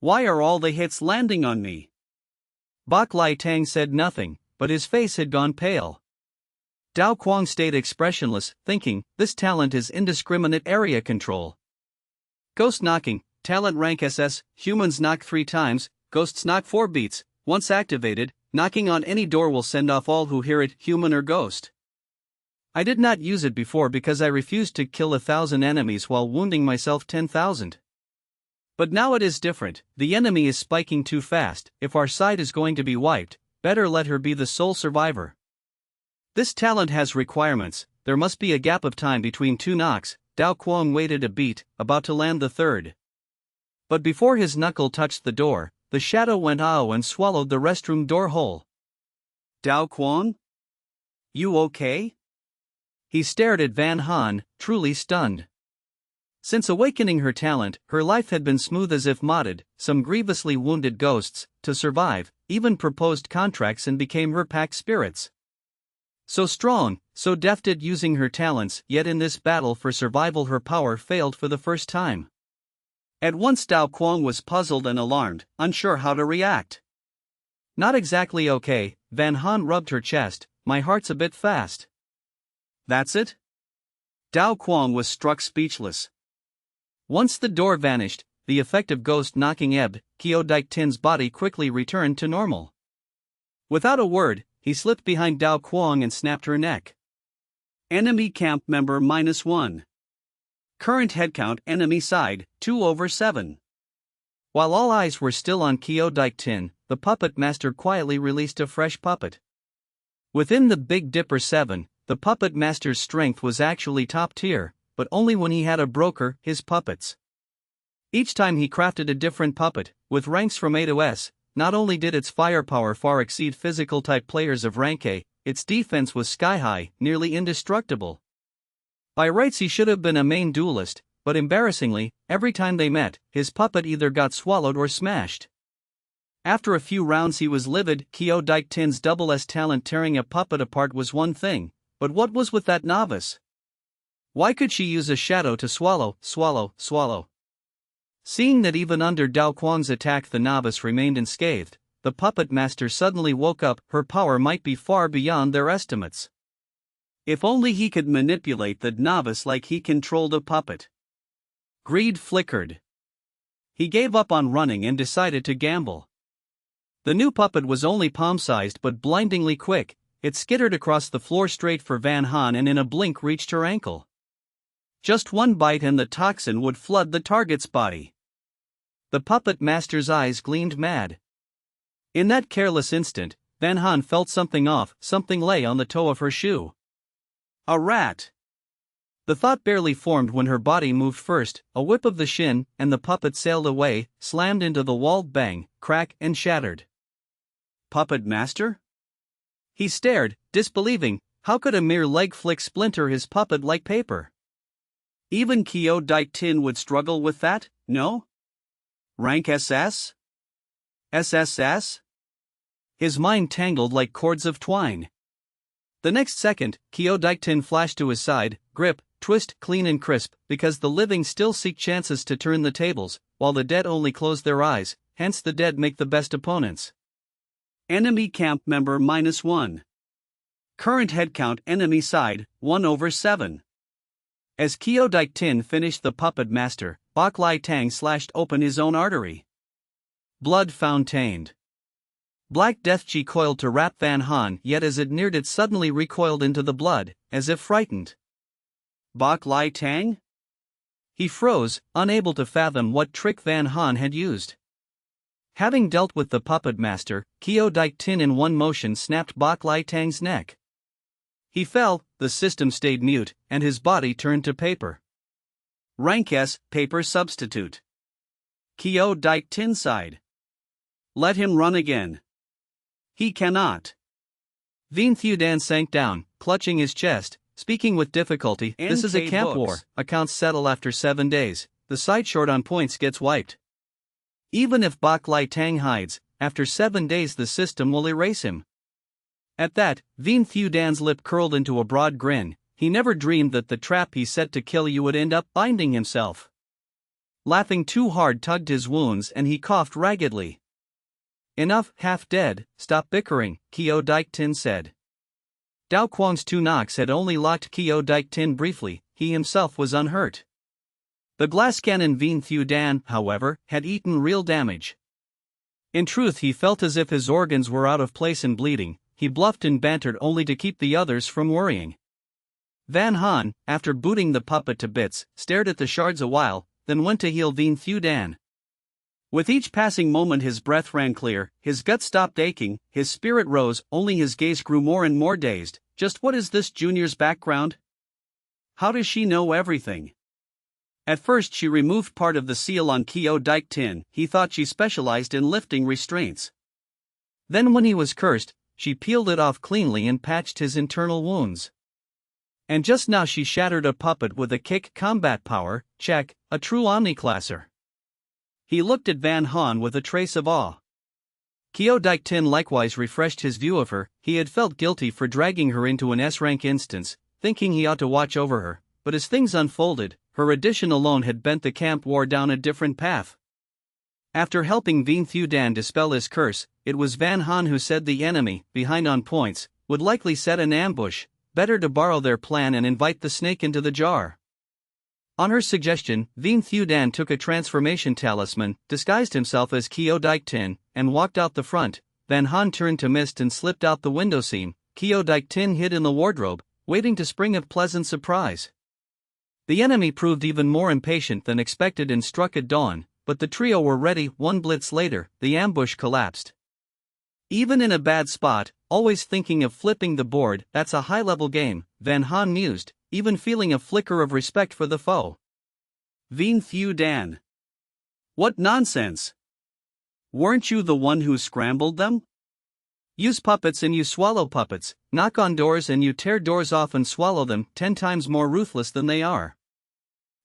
Why are all the hits landing on me?" Bak Li Tang said nothing, but his face had gone pale. Dao Quang stayed expressionless, thinking, this talent is indiscriminate area control. Ghost knocking, talent rank SS, humans knock 3 times, ghosts knock 4 beats. Once activated, knocking on any door will send off all who hear it, human or ghost. I did not use it before because I refused to kill 1,000 enemies while wounding myself 10,000. But now it is different, the enemy is spiking too fast. If our side is going to be wiped, better let her be the sole survivor. This talent has requirements, there must be a gap of time between 2 knocks. Dao Quang waited a beat, about to land the third. But before his knuckle touched the door, the shadow went ow and swallowed the restroom door whole. Dao Quang? You okay? He stared at Van Han, truly stunned. Since awakening her talent, her life had been smooth as if modded. Some grievously wounded ghosts, to survive, even proposed contracts and became her pack spirits. So strong, so deft at using her talents, yet in this battle for survival her power failed for the first time. At once Dao Quang was puzzled and alarmed, unsure how to react. Not exactly okay, Van Han rubbed her chest, my heart's a bit fast. That's it? Dao Quang was struck speechless. Once the door vanished, the effective ghost knocking ebbed, Kyo Dike-tin's body quickly returned to normal. Without a word, he slipped behind Dao Kuang and snapped her neck. Enemy camp member -1. Current headcount enemy side, 2/7. While all eyes were still on Kyo Dike-tin, the puppet master quietly released a fresh puppet. Within the Big Dipper 7, the puppet master's strength was actually top tier, but only when he had a broker, his puppets. Each time he crafted a different puppet, with ranks from A to S, not only did its firepower far exceed physical-type players of rank A, its defense was sky-high, nearly indestructible. By rights he should have been a main duelist, but embarrassingly, every time they met, his puppet either got swallowed or smashed. After a few rounds he was livid. Kyo Dike-tin's double S talent tearing a puppet apart was one thing, but what was with that novice? Why could she use a shadow to swallow? Seeing that even under Dao Kuang's attack the novice remained unscathed, the puppet master suddenly woke up. Her power might be far beyond their estimates. If only he could manipulate the novice like he controlled a puppet. Greed flickered. He gave up on running and decided to gamble. The new puppet was only palm-sized but blindingly quick. It skittered across the floor straight for Van Han and in a blink reached her ankle. Just one bite and the toxin would flood the target's body. The puppet master's eyes gleamed mad. In that careless instant, Van Han felt something off. Something lay on the toe of her shoe. A rat! The thought barely formed when her body moved first, a whip of the shin, and the puppet sailed away, slammed into the wall, bang, crack, and shattered. Puppet master? He stared, disbelieving. How could a mere leg flick splinter his puppet like paper? Even Kyo Dike-tin would struggle with that, no? Rank SS? SSS? His mind tangled like cords of twine. The next second, Kyo Dike-tin flashed to his side, grip, twist, clean and crisp, because the living still seek chances to turn the tables, while the dead only close their eyes, hence the dead make the best opponents. Enemy camp member -1. Current headcount enemy side, 1/7. As Kyo Dike-tin finished the puppet master, Bok Lai Tang slashed open his own artery. Blood fountained. Black Death Chi coiled to wrap Van Han, yet as it neared it suddenly recoiled into the blood, as if frightened. Bok Lai Tang? He froze, unable to fathom what trick Van Han had used. Having dealt with the puppet master, Kyo Dike-tin in one motion snapped Bok Lai Tang's neck. He fell, the system stayed mute, and his body turned to paper. Rank S, paper substitute. Kyo Dike-tin sighed. Let him run again. He cannot. Vien Thudan sank down, clutching his chest, speaking with difficulty. This is a camp war. Accounts settle after 7 days. The side short on points gets wiped. Even if Bok Lai Tang hides, after 7 days the system will erase him. At that, Vien Thudan's lip curled into a broad grin. He never dreamed that the trap he set to kill you would end up binding himself. Laughing too hard tugged his wounds and he coughed raggedly. Enough, half dead, stop bickering, Kyo Dike-tin said. Dao Kuang's 2 knocks had only locked Kyo Dike-tin briefly, he himself was unhurt. The glass cannon Vien Thudan, however, had eaten real damage. In truth he felt as if his organs were out of place and bleeding. He bluffed and bantered only to keep the others from worrying. Van Han, after booting the puppet to bits, stared at the shards a while, then went to heal Vien Thudan. With each passing moment his breath ran clear, his gut stopped aching, his spirit rose, only his gaze grew more and more dazed. Just what is this junior's background? How does she know everything? At first she removed part of the seal on Kyo Dike-tin, he thought she specialized in lifting restraints. Then when he was cursed, she peeled it off cleanly and patched his internal wounds. And just now she shattered a puppet with a kick. Combat power, check, a true omniclasser. He looked at Van Han with a trace of awe. Kyo Dike-tin likewise refreshed his view of her. He had felt guilty for dragging her into an S-rank instance, thinking he ought to watch over her, but as things unfolded, her addition alone had bent the camp war down a different path. After helping Vien Thudan dispel his curse, it was Van Han who said the enemy, behind on points, would likely set an ambush. Better to borrow their plan and invite the snake into the jar. On her suggestion, Veen Thu Dan took a transformation talisman, disguised himself as Kyo Dike Tin, and walked out the front. Van Han turned to mist and slipped out the window seam. Kyo Dike Tin hid in the wardrobe, waiting to spring a pleasant surprise. The enemy proved even more impatient than expected and struck at dawn, but the trio were ready. One blitz later, the ambush collapsed. Even in a bad spot, always thinking of flipping the board, that's a high-level game, Van Han mused, even feeling a flicker of respect for the foe. Veen Thu Dan. What nonsense! Weren't you the one who scrambled them? Use puppets and you swallow puppets, knock on doors and you tear doors off and swallow them, 10 times more ruthless than they are.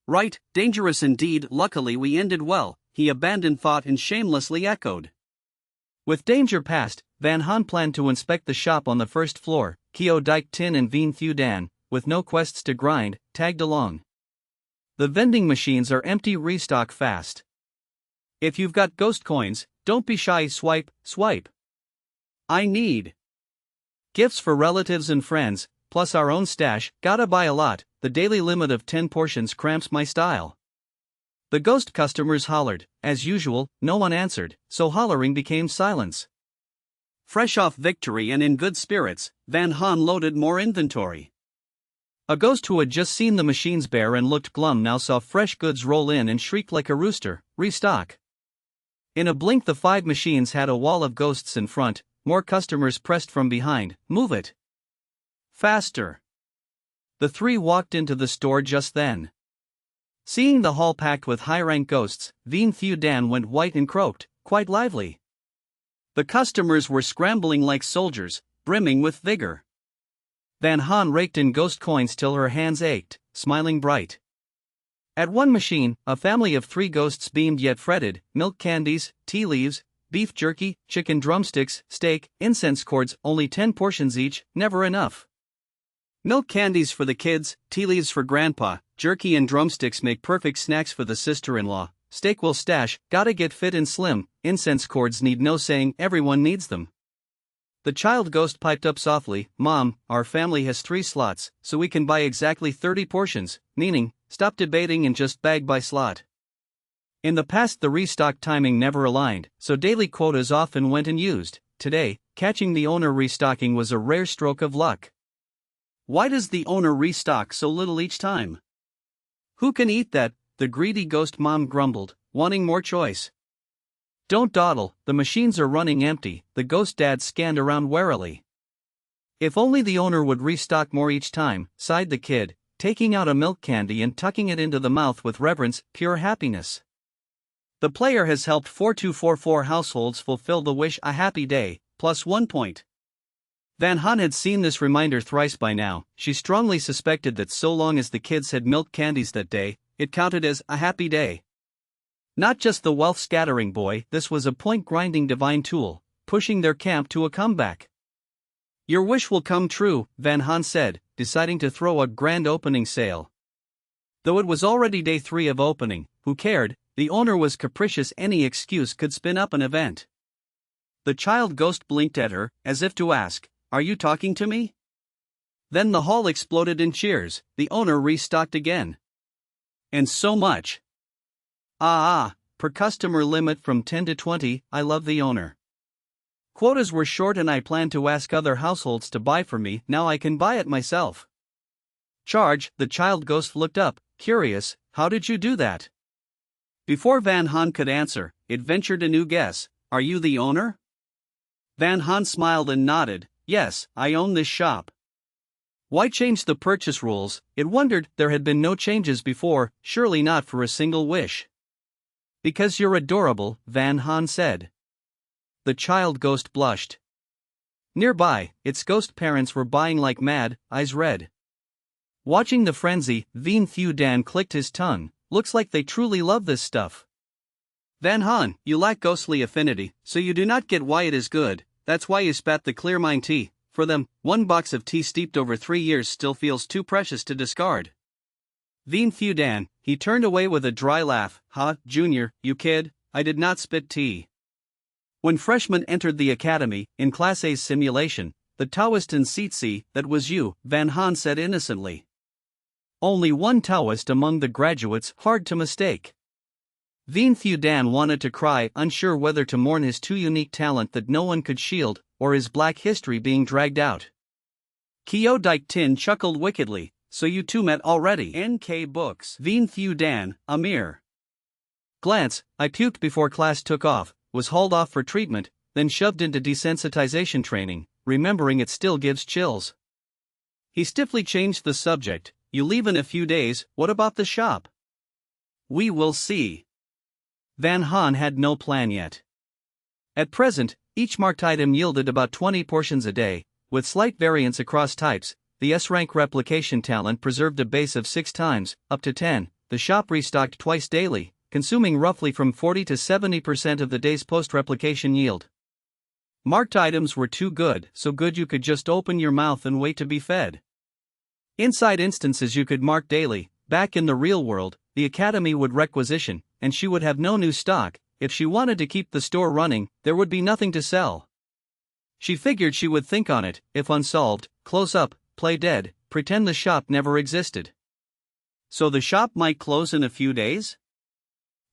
Right, dangerous indeed. Luckily we ended well, he abandoned thought and shamelessly echoed. With danger past, Van Han planned to inspect the shop on the first floor. Kyo Dike Tin and Veen Thu Dan, with no quests to grind, tagged along. The vending machines are empty. Restock fast. If you've got ghost coins, don't be shy. Swipe, swipe. I need gifts for relatives and friends, plus our own stash. Gotta buy a lot. The daily limit of 10 portions cramps my style. The ghost customers hollered. As usual, no one answered, so hollering became silence. Fresh off victory and in good spirits, Van Han loaded more inventory. A ghost who had just seen the machines bare and looked glum now saw fresh goods roll in and shrieked like a rooster, restock. In a blink the 5 machines had a wall of ghosts in front. More customers pressed from behind. Move it faster. The 3 walked into the store just then. Seeing the hall packed with high-rank ghosts, Veen Thu Dan went white and croaked, quite lively. The customers were scrambling like soldiers, brimming with vigor. Van Han raked in ghost coins till her hands ached, smiling bright. At one machine, a family of 3 ghosts beamed yet fretted: milk candies, tea leaves, beef jerky, chicken drumsticks, steak, incense cords, only 10 portions each, never enough. Milk candies for the kids, tea leaves for grandpa, jerky and drumsticks make perfect snacks for the sister-in-law, steak will stash, gotta get fit and slim, incense cords need no saying, everyone needs them. The child ghost piped up softly, Mom, our family has 3 slots, so we can buy exactly 30 portions, meaning, stop debating and just bag by slot. In the past the restock timing never aligned, so daily quotas often went unused. Today, catching the owner restocking was a rare stroke of luck. Why does the owner restock so little each time? Who can eat that? The greedy ghost mom grumbled, wanting more choice. Don't dawdle, the machines are running empty, the ghost dad scanned around warily. If only the owner would restock more each time, sighed the kid, taking out a milk candy and tucking it into the mouth with reverence, pure happiness. The player has helped 4244 households fulfill the wish a happy day, plus 1 point. Van Han had seen this reminder thrice by now. She strongly suspected that so long as the kids had milk candies that day, it counted as a happy day. Not just the wealth-scattering boy, this was a point-grinding divine tool, pushing their camp to a comeback. Your wish will come true, Van Han said, deciding to throw a grand opening sale. Though it was already day 3 of opening, who cared? The owner was capricious, any excuse could spin up an event. The child ghost blinked at her, as if to ask, are you talking to me? Then the hall exploded in cheers, the owner restocked again. And so much. Per customer limit from 10 to 20, I love the owner. Quotas were short and I planned to ask other households to buy for me, now I can buy it myself. Charge, the child ghost looked up, curious, how did you do that? Before Van Han could answer, it ventured a new guess, are you the owner? Van Han smiled and nodded, yes, I own this shop. Why change the purchase rules? It wondered, there had been no changes before, surely not for a single wish. Because you're adorable, Van Han said. The child ghost blushed. Nearby, its ghost parents were buying like mad, eyes red. Watching the frenzy, Veen Thu Dan clicked his tongue, looks like they truly love this stuff. Van Han, you lack ghostly affinity, so you do not get why it is good, that's why you spat the clear mind tea. For them, 1 box of tea steeped over 3 years still feels too precious to discard. Veen Thu Dan, he turned away with a dry laugh, Junior, you kid, I did not spit tea. When freshmen entered the academy, in Class A's simulation, the Taoist and Tsitsi, that was you, Van Han said innocently. Only one Taoist among the graduates, hard to mistake. Vien Thu Dan wanted to cry, unsure whether to mourn his too unique talent that no one could shield, or his black history being dragged out. Kyo Dik Tin chuckled wickedly, so you two met already. NK Books. Vien Thu Dan, Amir. Glance, I puked before class took off, was hauled off for treatment, then shoved into desensitization training, remembering it still gives chills. He stiffly changed the subject. You leave in a few days, what about the shop? We will see. Van Han had no plan yet. At present, each marked item yielded about 20 portions a day, with slight variance across types. The S-rank replication talent preserved a base of 6 times, up to 10. The shop restocked twice daily, consuming roughly from 40 to 70% of the day's post-replication yield. Marked items were too good, so good you could just open your mouth and wait to be fed. Inside instances you could mark daily. Back in the real world, the academy would requisition, and she would have no new stock. If she wanted to keep the store running, there would be nothing to sell. She figured she would think on it. If unsolved, close up, play dead, pretend the shop never existed. So the shop might close in a few days?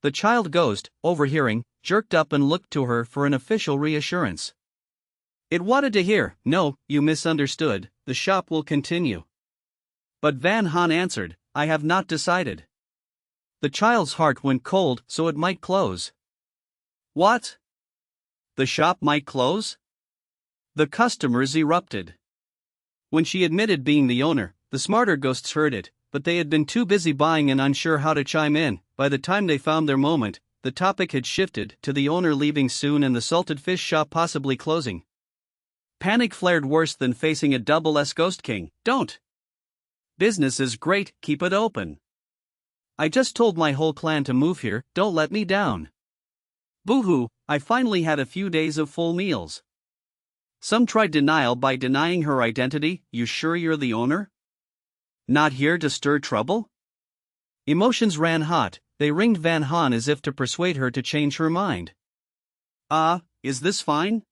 The child ghost, overhearing, jerked up and looked to her for an official reassurance. It wanted to hear, no, you misunderstood, the shop will continue. But Van Han answered, I have not decided. The child's heart went cold, so it might close. What? The shop might close? The customers erupted. When she admitted being the owner, the smarter ghosts heard it, but they had been too busy buying and unsure how to chime in. By the time they found their moment, the topic had shifted to the owner leaving soon and the salted fish shop possibly closing. Panic flared worse than facing a double S Ghost King. Don't. Business is great, keep it open. I just told my whole clan to move here, don't let me down. Boo-hoo, I finally had a few days of full meals. Some tried denial by denying her identity. You sure you're the owner? Not here to stir trouble? Emotions ran hot, they ringed Van Han as if to persuade her to change her mind. Is this fine?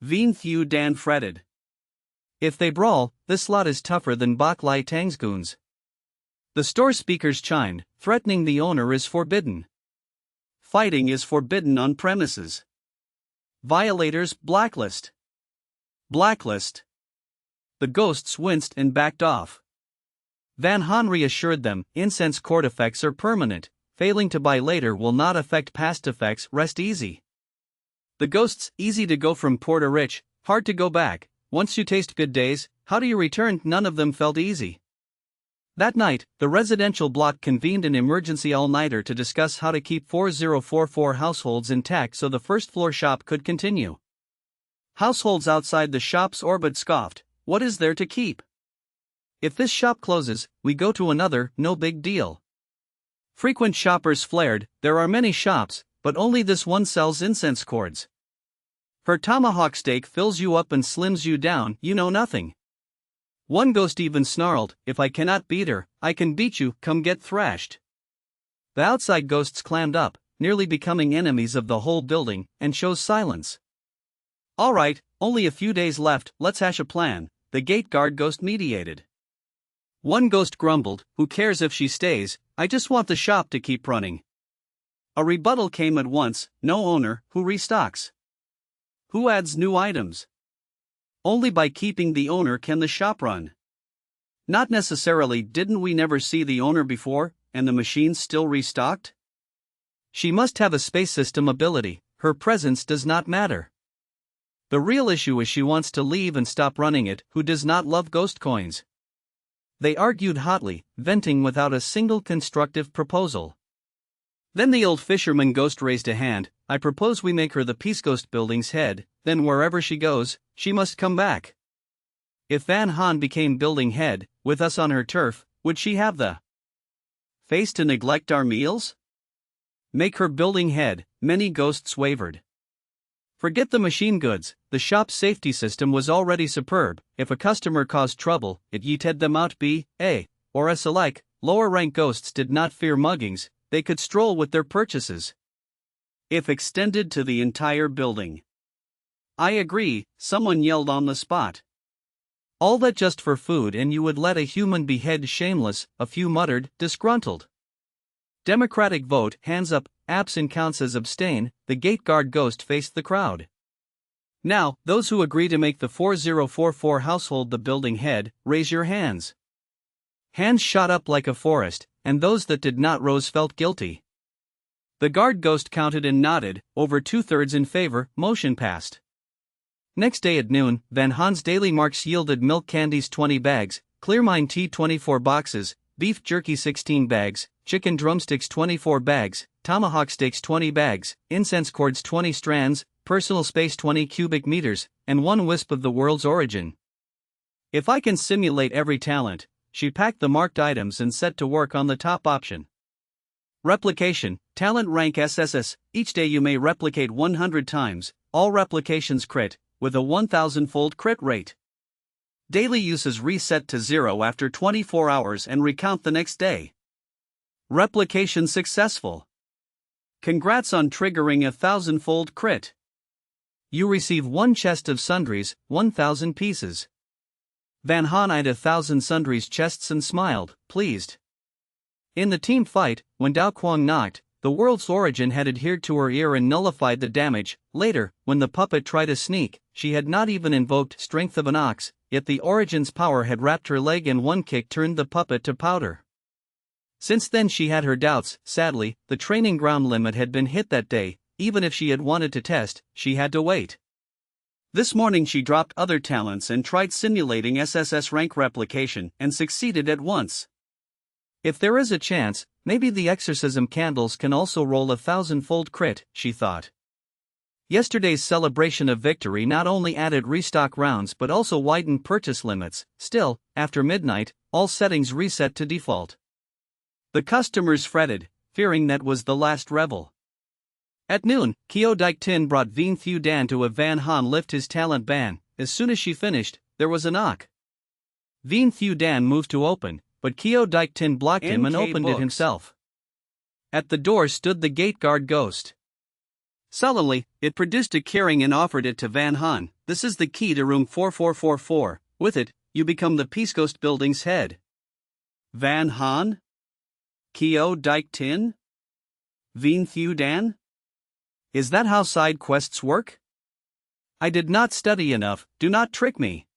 Vien Thu Dan fretted. If they brawl, this lot is tougher than Bak Lai Tang's goons. The store speakers chimed, threatening the owner is forbidden. Fighting is forbidden on premises. Violators blacklist. Blacklist. The ghosts winced and backed off. Van Han reassured them, incense court effects are permanent, failing to buy later will not affect past effects, rest easy. The ghosts, easy to go from poor to rich, hard to go back. Once you taste good days, how do you return? None of them felt easy. That night, the residential block convened an emergency all-nighter to discuss how to keep 4044 households intact so the first-floor shop could continue. Households outside the shop's orbit scoffed, what is there to keep? If this shop closes, we go to another, no big deal. Frequent shoppers flared, there are many shops, but only this one sells incense cords. Her tomahawk steak fills you up and slims you down, you know nothing. One ghost even snarled, if I cannot beat her, I can beat you, come get thrashed. The outside ghosts clammed up, nearly becoming enemies of the whole building, and chose silence. Alright, only a few days left, let's hash a plan, the gate guard ghost mediated. One ghost grumbled, who cares if she stays, I just want the shop to keep running. A rebuttal came at once, no owner, who restocks? Who adds new items? Only by keeping the owner can the shop run. Not necessarily, didn't we never see the owner before, and the machines still restocked? She must have a space system ability, her presence does not matter. The real issue is she wants to leave and stop running it, who does not love ghost coins? They argued hotly, venting without a single constructive proposal. Then the old fisherman ghost raised a hand, I propose we make her the Peace Ghost building's head, then wherever she goes, she must come back. If Van Han became building head, with us on her turf, would she have the face to neglect our meals? Make her building head, many ghosts wavered. Forget the machine goods, the shop's safety system was already superb, if a customer caused trouble, it yeeted them out B.A. or S alike, lower rank ghosts did not fear muggings, they could stroll with their purchases. If extended to the entire building. I agree, someone yelled on the spot. All that just for food, and you would let a human behead shameless, a few muttered, disgruntled. Democratic vote, hands up, absent counts as abstain, the gate guard ghost faced the crowd. Now, those who agree to make the 4044 household the building head, raise your hands. Hands shot up like a forest, and those that did not rose felt guilty. The guard ghost counted and nodded, over 2/3 in favor, motion passed. Next day at noon, Van Haan's daily marks yielded milk candies 20 bags, Clearmine tea 24 boxes, beef jerky 16 bags, chicken drumsticks 24 bags, tomahawk steaks 20 bags, incense cords 20 strands, personal space 20 cubic meters, and one wisp of the world's origin. If I can simulate every talent, she packed the marked items and set to work on the top option. Replication, talent rank SSS, each day you may replicate 100 times, all replications crit, with a 1000-fold crit rate. Daily uses reset to 0 after 24 hours and recount the next day. Replication successful. Congrats on triggering a 1000-fold crit. You receive one chest of sundries, 1000 pieces. Van Haan eyed 1,000 sundries chests and smiled, pleased. In the team fight, when Dao Quang knocked, the world's origin had adhered to her ear and nullified the damage. Later, when the puppet tried to sneak, she had not even invoked strength of an ox, yet the origin's power had wrapped her leg and one kick turned the puppet to powder. Since then she had her doubts. Sadly, the training ground limit had been hit that day. Even if she had wanted to test, she had to wait. This morning she dropped other talents and tried simulating SSS rank replication and succeeded at once. If there is a chance, maybe the exorcism candles can also roll a 1000-fold crit, she thought. Yesterday's celebration of victory not only added restock rounds but also widened purchase limits. Still, after midnight, all settings reset to default. The customers fretted, fearing that was the last revel. At noon, Kyo Dike Tin brought Vien Thu Dan to have Van Haan lift his talent ban. As soon as she finished, there was a knock. Vien Thu Dan moved to open, but Kyo Dike Tin blocked him and opened it himself. At the door stood the gate guard ghost. Sullenly, it produced a keyring and offered it to Van Haan. This is the key to room 4444. With it, you become the Peace Ghost building's head. Van Haan? Kyo Dike Tin? Vien Thu Dan? Is that how side quests work? I did not study enough, do not trick me.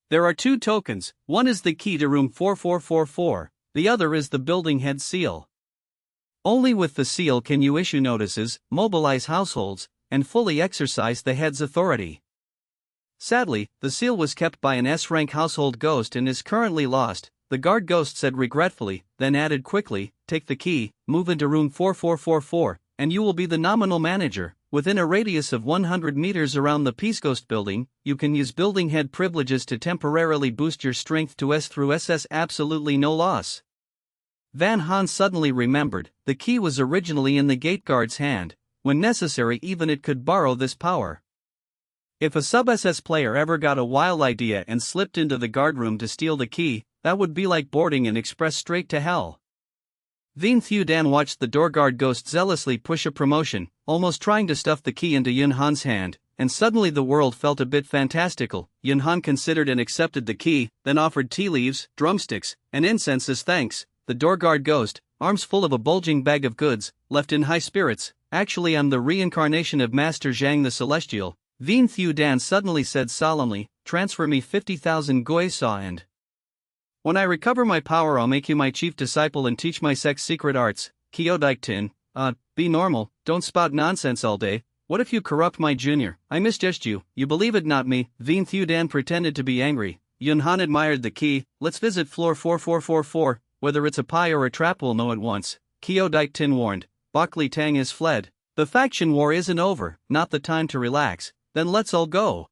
There are 2 tokens, one is the key to room 4444, the other is the building head seal. Only with the seal can you issue notices, mobilize households, and fully exercise the head's authority. Sadly, the seal was kept by an S-rank household ghost and is currently lost, the guard ghost said regretfully, then added quickly, take the key, move into room 4444, and you will be the nominal manager. Within a radius of 100 meters around the Peace Ghost building, you can use building head privileges to temporarily boost your strength to S through SS, absolutely no loss. Van Haan suddenly remembered, the key was originally in the gate guard's hand. When necessary even it could borrow this power. If a sub-SS player ever got a wild idea and slipped into the guard room to steal the key, that would be like boarding an express straight to hell. Vien Thu Dan watched the door guard ghost zealously push a promotion, almost trying to stuff the key into Yun Han's hand, and suddenly the world felt a bit fantastical. Yun Han considered and accepted the key, then offered tea leaves, drumsticks, and incense as thanks. The door guard ghost, arms full of a bulging bag of goods, left in high spirits. Actually, I'm the reincarnation of Master Zhang the Celestial, Vien Thu Dan suddenly said solemnly, transfer me 50,000 goi sa and when I recover my power I'll make you my chief disciple and teach my sex secret arts. Kyo Dike Tin, be normal, don't spout nonsense all day. What if you corrupt my junior? I misjudged you, you believe it not me. Vien Thu Dan pretended to be angry. Yun Han admired the key. Let's visit floor 4444, whether it's a pie or a trap we'll know at once. Kyo Dike Tin warned. Bok Li Tang has fled. The faction war isn't over, not the time to relax, then let's all go.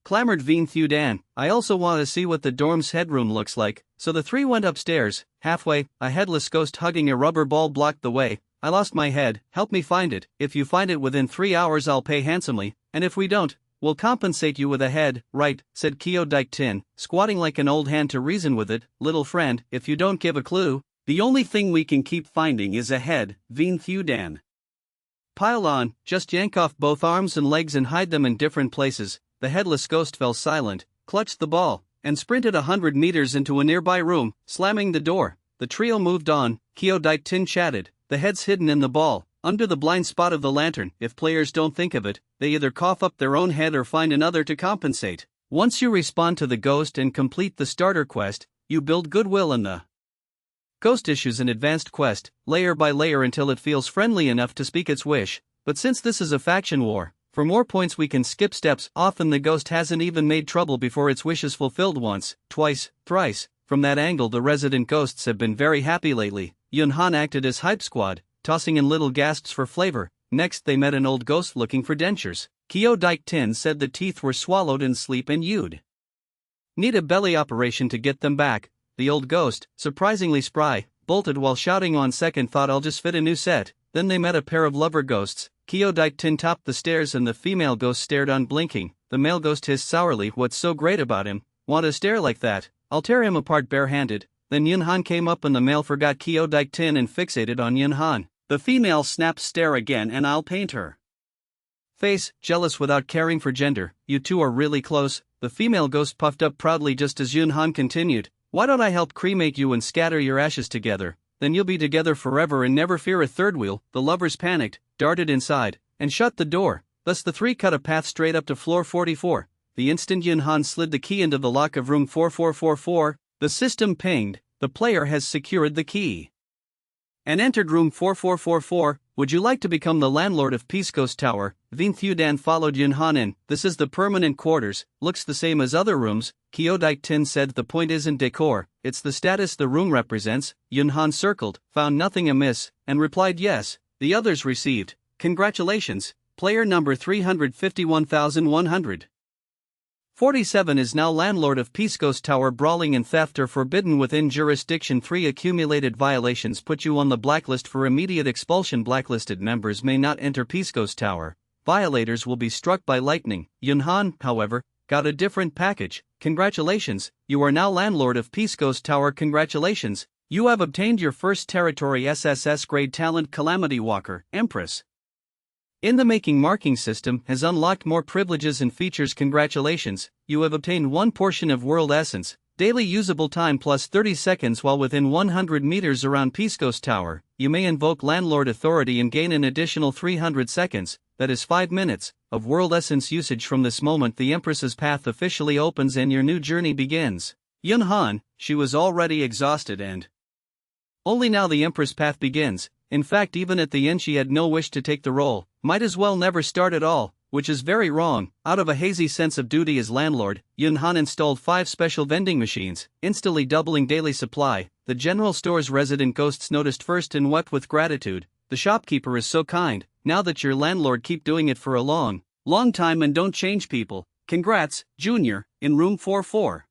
Clamored Vien Thu Dan, I also want to see what the dorm's headroom looks like, so the 3 went upstairs. Halfway, a headless ghost hugging a rubber ball blocked the way. I lost my head, help me find it. If you find it within 3 hours I'll pay handsomely, and if we don't, we'll compensate you with a head. Right, said Kyo Dike Tin, squatting like an old hand to reason with it. Little friend, if you don't give a clue, the only thing we can keep finding is a head. Vien Thu Dan. Pile on, just yank off both arms and legs and hide them in different places. The headless ghost fell silent, clutched the ball, and sprinted 100 meters into a nearby room, slamming the door. The trio moved on. Kyo-Dike-Tin chatted, the heads hidden in the ball, under the blind spot of the lantern. If players don't think of it, they either cough up their own head or find another to compensate. Once you respond to the ghost and complete the starter quest, you build goodwill in the ghost issues an advanced quest, layer by layer until it feels friendly enough to speak its wish. But since this is a faction war, for more points we can skip steps. Often the ghost hasn't even made trouble before its wish is fulfilled once, twice, thrice. From that angle the resident ghosts have been very happy lately. Yunhan acted as hype squad, tossing in little gasps for flavor. Next they met an old ghost looking for dentures. Kyo-Dike-Tin said the teeth were swallowed in sleep and you'd need a belly operation to get them back. The old ghost, surprisingly spry, bolted while shouting on second thought, I'll just fit a new set. Then they met a pair of lover ghosts. Kyo-Dike-Tin topped the stairs and the female ghost stared unblinking. The male ghost hissed sourly, what's so great about him? Want to stare like that? I'll tear him apart barehanded. Then Yunhan came up and the male forgot Kyo-Dike-Tin and fixated on Yunhan. The female snapped stare again and I'll paint her face, jealous without caring for gender. You two are really close. The female ghost puffed up proudly just as Yunhan continued. Why don't I help cremate you and scatter your ashes together? Then you'll be together forever and never fear a third wheel. The lovers panicked, darted inside, and shut the door. Thus the three cut a path straight up to floor 44. The instant Yunhan slid the key into the lock of room 4444, the system pinged. The player has secured the key and entered room 4444. Would you like to become the landlord of Peace Ghost Tower? Vin Thudan followed Yunhan in. This is the permanent quarters, looks the same as other rooms. Kyo-Dike-Tin said the point isn't decor, it's the status the room represents. Yunhan circled, found nothing amiss, and replied yes. The others received, congratulations, player number 351,100. 47 is now landlord of Peace Ghost Tower. Brawling and theft are forbidden within jurisdiction. 3 accumulated violations put you on the blacklist for immediate expulsion. Blacklisted members may not enter Peace Ghost Tower. Violators will be struck by lightning. Yunhan, however, got a different package. Congratulations, you are now landlord of Peace Ghost Tower. Congratulations, you have obtained your first territory SSS grade talent. Calamity Walker, Empress in the making marking system has unlocked more privileges and features. Congratulations, you have obtained 1 portion of World Essence, daily usable time plus 30 seconds while within 100 meters around Peace Ghost Tower. You may invoke Landlord Authority and gain an additional 300 seconds, that is 5 minutes, of World Essence usage. From this moment the Empress's path officially opens and your new journey begins. Yunhan, she was already exhausted and only now the Empress path begins. In fact, even at the end she had no wish to take the role. Might as well never start at all, which is very wrong. Out of a hazy sense of duty as landlord, Yunhan installed 5 special vending machines, instantly doubling daily supply. The general store's resident ghosts noticed first and wept with gratitude. The shopkeeper is so kind. Now that you're landlord, keep doing it for a long time and don't change people. Congrats, Junior, in room 44.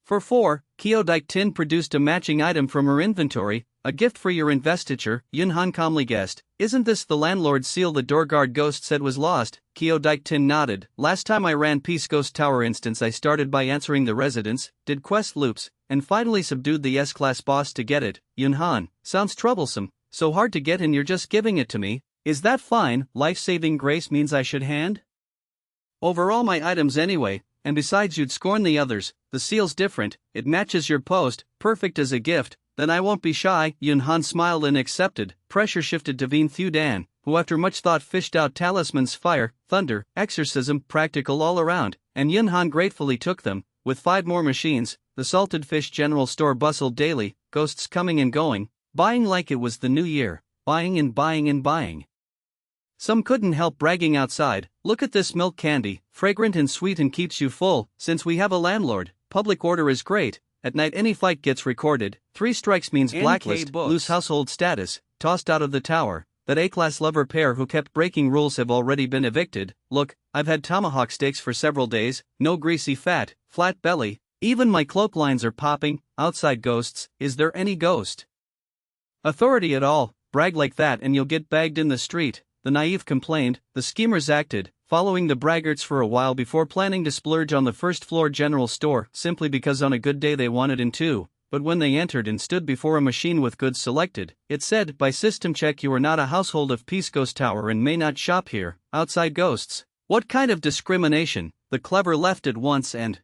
For 4, Kyo-Dike-Tin produced a matching item from her inventory, a gift for your investiture. Yunhan calmly guessed, isn't this the landlord's seal the doorguard ghost said was lost? Kyo-Dike-Tin nodded. Last time I ran Peace Ghost Tower instance I started by answering the residents, did quest loops, and finally subdued the S-class boss to get it. Yunhan, sounds troublesome, so hard to get and you're just giving it to me. Is that fine? Life-saving grace means I should hand over all my items anyway, and besides you'd scorn the others. The seal's different, it matches your post, perfect as a gift. Then I won't be shy. Yunhan smiled and accepted. Pressure shifted to Vin Thudan, who after much thought fished out talismans: fire, thunder, exorcism, practical all around, and Yunhan gratefully took them. With 5 more machines, the Salted Fish General Store bustled daily, ghosts coming and going, buying like it was the new year, buying and buying and buying. Some couldn't help bragging outside, look at this milk candy, fragrant and sweet and keeps you full. Since we have a landlord, public order is great. At night any fight gets recorded. 3 strikes means blacklist, lose household status, tossed out of the tower. That A-class lover pair who kept breaking rules have already been evicted. Look, I've had tomahawk steaks for several days, no greasy fat, flat belly, even my cloak lines are popping. Outside ghosts, is there any ghost authority at all? Brag like that and you'll get bagged in the street. The naive complained. The schemers acted, following the braggarts for a while before planning to splurge on the first floor general store, simply because on a good day they wanted in too. But when they entered and stood before a machine with goods selected, it said, by system check you are not a household of Peace Ghost Tower and may not shop here. Outside ghosts. What kind of discrimination? The clever left at once and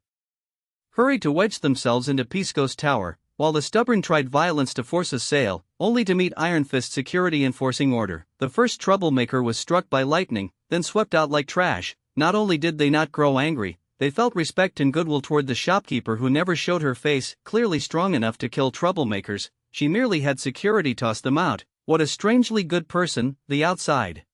hurried to wedge themselves into Pisco's tower, while the stubborn tried violence to force a sale, only to meet Iron Fist security enforcing order. The first troublemaker was struck by lightning, then swept out like trash. Not only did they not grow angry, they felt respect and goodwill toward the shopkeeper who never showed her face, clearly strong enough to kill troublemakers. She merely had security toss them out. What a strangely good person, the outside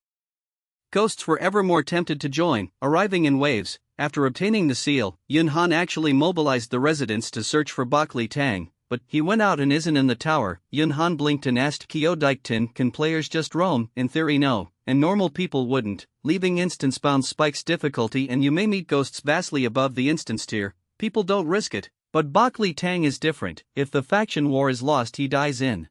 ghosts were ever more tempted to join, arriving in waves. After obtaining the seal, Yun Han actually mobilized the residents to search for Bak Li Tang, but he went out and isn't in the tower. Yun Han blinked and asked Kyo Dike-tin, can players just roam? In theory no, and normal people wouldn't, leaving instance-bound spikes difficulty and you may meet ghosts vastly above the instance tier. People don't risk it, but Bak Li Tang is different. If the faction war is lost he dies in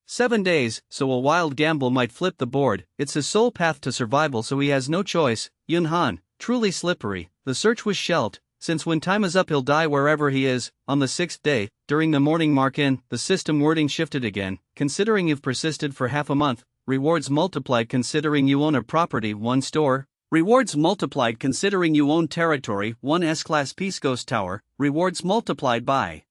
7 days, so a wild gamble might flip the board. It's his sole path to survival, so he has no choice. Yun Han, truly slippery. The search was shelved, since when time is up he'll die wherever he is. On the 6th day, during the morning mark-in, the system wording shifted again. Considering you've persisted for half a month, rewards multiplied considering you own a property, 1 store. Rewards multiplied considering you own territory, 1 S-Class Pisco's Tower. Rewards multiplied by.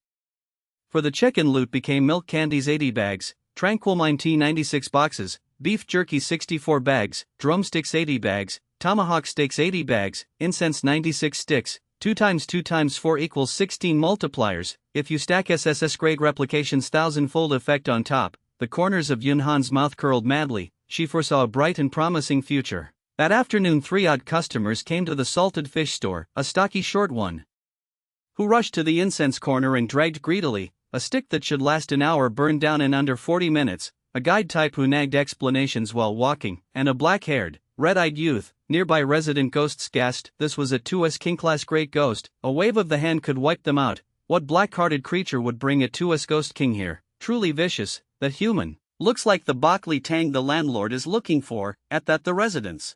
For the check-in loot became milk candies 80 bags, Tranquil Mine tea 96 boxes, beef jerky 64 bags, drumsticks 80 bags, tomahawk steaks 80 bags, incense 96 sticks. 2 times 2 times 4 equals 16 multipliers. If you stack SSS grade replication's 1000-fold effect on top, the corners of Yun Han's mouth curled madly. She foresaw a bright and promising future. That afternoon 3 odd customers came to the salted fish store, a stocky short one who rushed to the incense corner and dragged greedily. A stick that should last an hour burned down in under 40 minutes, a guide type who nagged explanations while walking, and a black-haired, red-eyed youth. Nearby resident ghosts gasped. This was a 2S King-class great ghost. A wave of the hand could wipe them out. What black-hearted creature would bring a 2S ghost king here? Truly vicious, that human. Looks like the Bak Li Tang the landlord is looking for, at that the residence.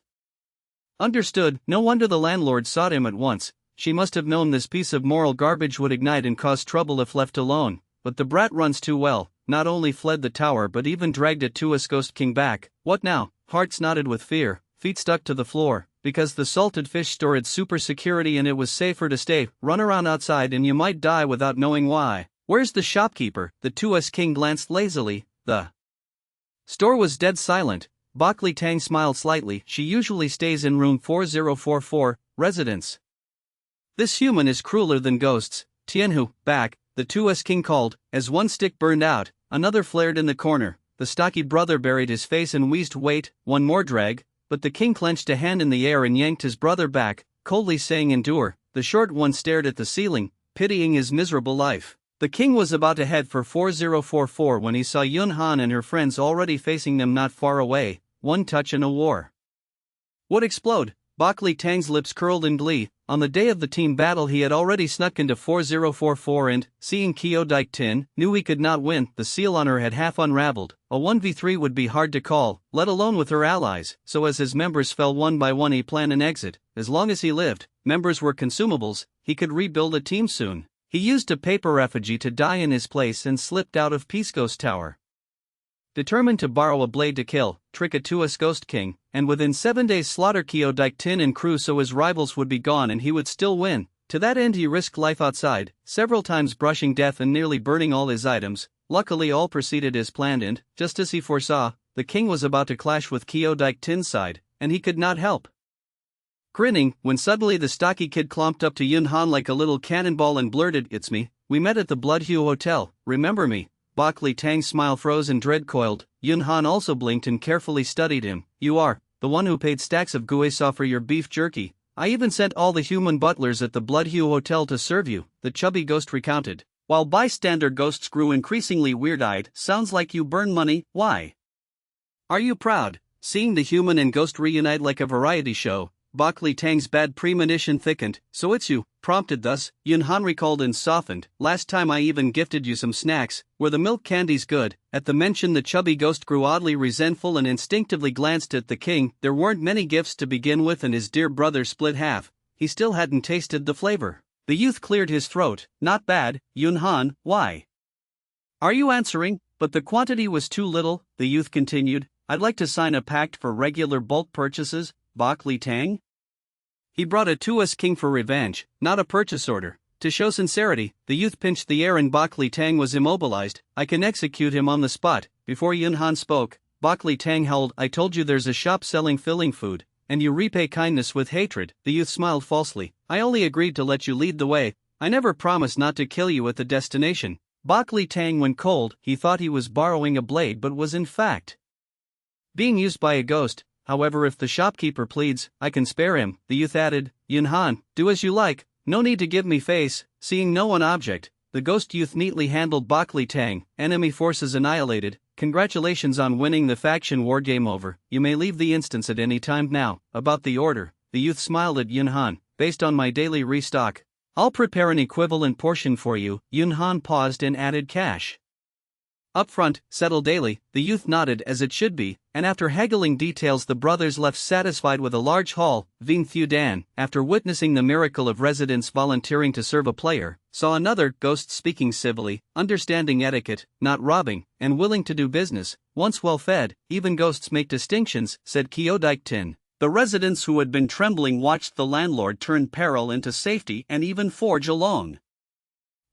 Understood. No wonder the landlord sought him at once. She must have known this piece of moral garbage would ignite and cause trouble if left alone. But the brat runs too well, not only fled the tower but even dragged a 2S ghost king back. What now? Hearts knotted with fear, feet stuck to the floor, because the salted fish store had super security and it was safer to stay. Run around outside and you might die without knowing why. Where's the shopkeeper? The 2S king glanced lazily. The store was dead silent. Bak Li Tang smiled slightly. She usually stays in room 4044, residence. This human is crueler than ghosts. Tianhu, back. The 2S king called. As one stick burned out, another flared in the corner. The stocky brother buried his face and wheezed, wait, one more drag. But the king clenched a hand in the air and yanked his brother back, coldly saying endure. The short one stared at the ceiling, pitying his miserable life. The king was about to head for 4044 when he saw Yun Han and her friends already facing them not far away. One touch and a war would explode. Bak Li Tang's lips curled in glee. On the day of the team battle he had already snuck into 4044 and, seeing Kyo Dike-tin, knew he could not win. The seal on her had half unraveled. A 1v3 would be hard to call, let alone with her allies, so as his members fell one by one he planned an exit. As long as he lived, members were consumables, he could rebuild a team soon. He used a paper effigy to die in his place and slipped out of Pisco's tower. Determined to borrow a blade to kill, trick a 2S ghost king, and within 7 days slaughter Kyo Dike-tin and crew so his rivals would be gone and he would still win. To that end he risked life outside, several times brushing death and nearly burning all his items. Luckily all proceeded as planned and, just as he foresaw, the king was about to clash with Kyo Dike-tin's side, and he could not help grinning, when suddenly the stocky kid clomped up to Yun Han like a little cannonball and blurted, it's me, we met at the Blood Hue Hotel, remember me? Bak Li Tang's smile froze and dread coiled. Yun Han also blinked and carefully studied him. You are the one who paid stacks of guesa for your beef jerky. I even sent all the human butlers at the Blood Hue Hotel to serve you, the chubby ghost recounted. While bystander ghosts grew increasingly weird-eyed. Sounds like you burn money, why? Are you proud? Seeing the human and ghost reunite like a variety show, Bak Li Tang's bad premonition thickened. So it's you, prompted thus, Yun Han recalled and softened. Last time I even gifted you some snacks. Were the milk candies good? At the mention the chubby ghost grew oddly resentful and instinctively glanced at the king. There weren't many gifts to begin with and his dear brother split half. He still hadn't tasted the flavor. The youth cleared his throat. Not bad, Yun Han, why? Are you answering? But the quantity was too little, the youth continued. I'd like to sign a pact for regular bulk purchases, Bak Li Tang. He brought a 2S king for revenge, not a purchase order. To show sincerity, the youth pinched the air and Bok Li Tang was immobilized. I can execute him on the spot. Before Yun Han spoke, Bok Li Tang howled, I told you there's a shop selling filling food, and you repay kindness with hatred. The youth smiled falsely. I only agreed to let you lead the way. I never promised not to kill you at the destination. Bok Li Tang went cold. He thought he was borrowing a blade but was in fact being used by a ghost. However, if the shopkeeper pleads, I can spare him. The youth added, Yun Han, do as you like. No need to give me face. Seeing no one object, the ghost youth neatly handled Bok Li Tang. Enemy forces annihilated. Congratulations on winning the faction war. Game over. You may leave the instance at any time now. About the order, the youth smiled at Yun Han. Based on my daily restock, I'll prepare an equivalent portion for you. Yun Han paused and added cash up front, settle daily. The youth nodded as it should be, and after haggling details the brothers left satisfied with a large haul. Vinh Thu Dan, after witnessing the miracle of residents volunteering to serve a player, saw another ghost speaking civilly, understanding etiquette, not robbing, and willing to do business. Once well fed, even ghosts make distinctions, said Kyo Dik Tin. The residents who had been trembling watched the landlord turn peril into safety and even forge a long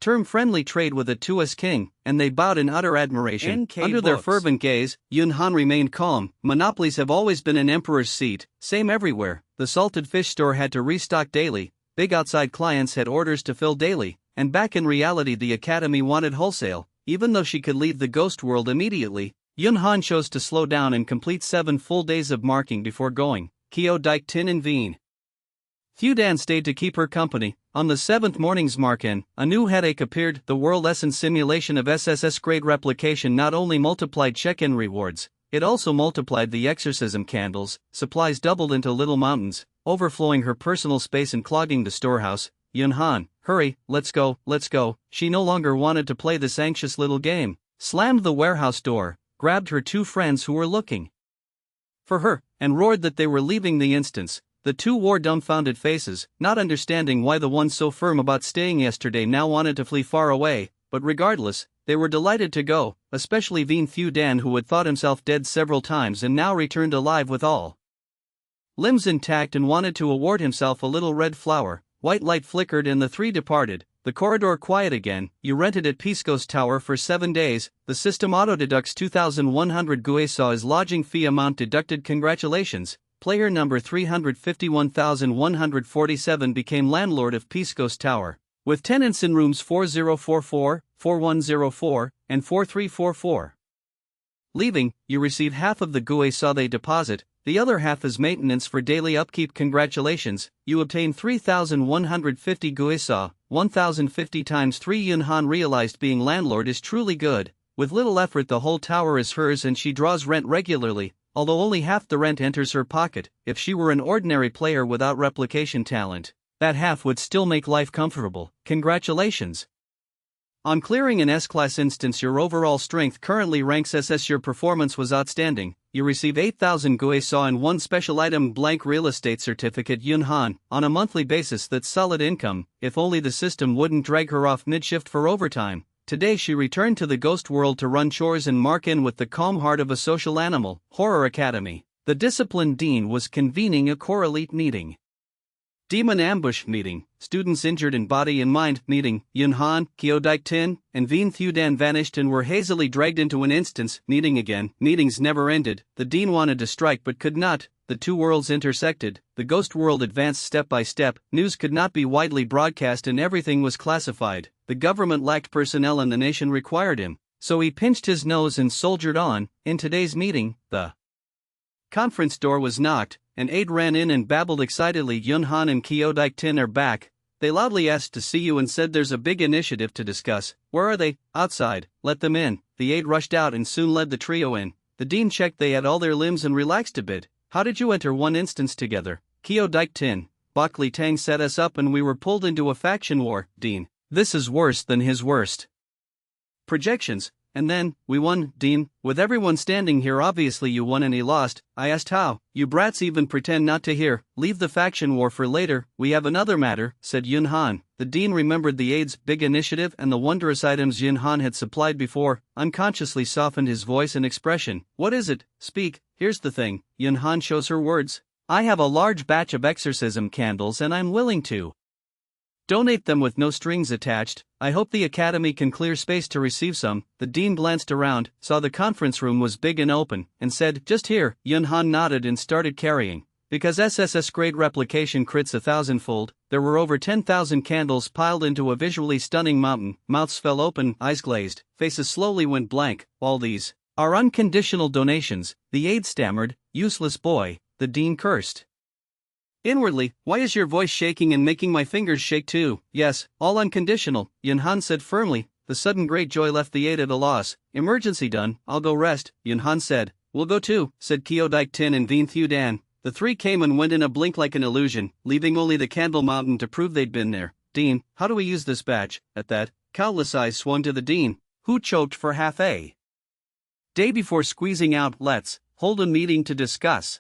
term friendly trade with a Tuas king, and they bowed in utter admiration. NK Under their fervent gaze, Yun Han remained calm. Monopolies have always been an emperor's seat, same everywhere. The salted fish store had to restock daily, big outside clients had orders to fill daily, and back in reality the academy wanted wholesale. Even though she could leave the ghost world immediately, Yun Han chose to slow down and complete 7 full days of marking before going. Kyo Dik Tin and Vinh Thu Dan stayed to keep her company. On the 7th morning's mark-in, a new headache appeared. The World Essence simulation of SSS grade replication not only multiplied check-in rewards, it also multiplied the exorcism candles. Supplies doubled into little mountains, overflowing her personal space and clogging the storehouse. Yun Han, hurry, let's go, let's go. She no longer wanted to play this anxious little game. Slammed the warehouse door, grabbed her 2 friends who were looking for her, and roared that they were leaving the instance. The 2 wore dumbfounded faces, not understanding why the one so firm about staying yesterday now wanted to flee far away, but regardless, they were delighted to go, especially Vinh Thu Dan, who had thought himself dead several times and now returned alive with all limbs intact and wanted to award himself a little red flower. White light flickered and the 3 departed. The corridor quiet again. You rented at Pisco's Tower for 7 days. The system auto-deducts 2,100 guesa as lodging fee amount deducted. Congratulations. Player number 351,147 became landlord of Pisco's Tower, with tenants in rooms 4044, 4104, and 4344. Leaving, you receive half of the guesa they deposit, the other half is maintenance for daily upkeep. Congratulations, you obtain 3,150 guesa, 1,050 times 3. Yun Han realized being landlord is truly good. With little effort the whole tower is hers and she draws rent regularly, although only half the rent enters her pocket. If she were an ordinary player without replication talent, that half would still make life comfortable. Congratulations on clearing an S-class instance. Your overall strength currently ranks SS. Your performance was outstanding. You receive 8,000 guesa and 1 special item blank real estate certificate. Yun Han, on a monthly basis that's solid income. If only the system wouldn't drag her off mid-shift for overtime. Today she returned to the ghost world to run chores and mark in with the calm heart of a social animal. Horror Academy. The disciplined dean was convening a correlate meeting. Demon ambush meeting. Students injured in body and mind meeting. Yun Han, Kyo Dik Tin, and Vinh Thu Dan vanished and were hazily dragged into an instance. Meeting again. Meetings never ended. The dean wanted to strike but could not. The 2 worlds intersected. The ghost world advanced step by step. News could not be widely broadcast and everything was classified. The government lacked personnel and the nation required him, so he pinched his nose and soldiered on. In today's meeting, the conference door was knocked. An aide ran in and babbled excitedly, Yun Han and Kyo Dik Tin are back. They loudly asked to see you and said there's a big initiative to discuss. Where are they? Outside. Let them in. The aide rushed out and soon led the trio in. The dean checked they had all their limbs and relaxed a bit. How did you enter one instance together? Kyo Dik Tin. Bok Li Tang set us up and we were pulled into a faction war. Dean. This is worse than his worst projections. And then, we won. Dean, with everyone standing here, obviously you won and he lost. I asked how. You brats even pretend not to hear. Leave the faction war for later. We have another matter, said Yun Han. The dean remembered the aide's big initiative and the wondrous items Yun Han had supplied before, unconsciously softened his voice and expression. What is it? Speak. Here's the thing. Yun Han shows her words. I have a large batch of exorcism candles and I'm willing to Donate them with no strings attached. I hope the Academy can clear space to receive some. The dean glanced around, saw the conference room was big and open, and said, "Just here." Yunhan nodded and started carrying. Because SSS grade replication crits 1,000-fold, there were over 10,000 candles piled into a visually stunning mountain. Mouths fell open, eyes glazed, faces slowly went blank. "All these are unconditional donations," the aide stammered. "Useless boy," the dean cursed. Inwardly, "Why is your voice shaking and making my fingers shake too?" "Yes, all unconditional," Yunhan said firmly. The sudden great joy left the aide at a loss. "Emergency done, I'll go rest," Yunhan said. "We'll go too," said Kyodike Tin and Veen Thu Dan. The three came and went in a blink like an illusion, leaving only the candle mountain to prove they'd been there. "Dean, how do we use this badge?" At that, countless eyes swung to the dean, who choked for half a day before squeezing out, "Let's hold a meeting to discuss."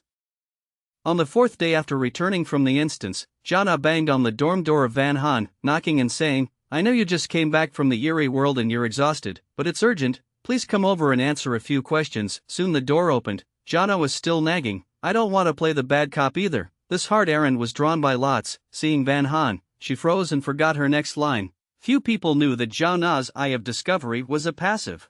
On the fourth day after returning from the instance, Jana banged on the dorm door of Van Han, knocking and saying, "I know you just came back from the eerie world and you're exhausted, but it's urgent. Please come over and answer a few questions." Soon the door opened. Jana was still nagging. "I don't want to play the bad cop either." This hard errand was drawn by lots. Seeing Van Han, she froze and forgot her next line. Few people knew that Jana's eye of discovery was a passive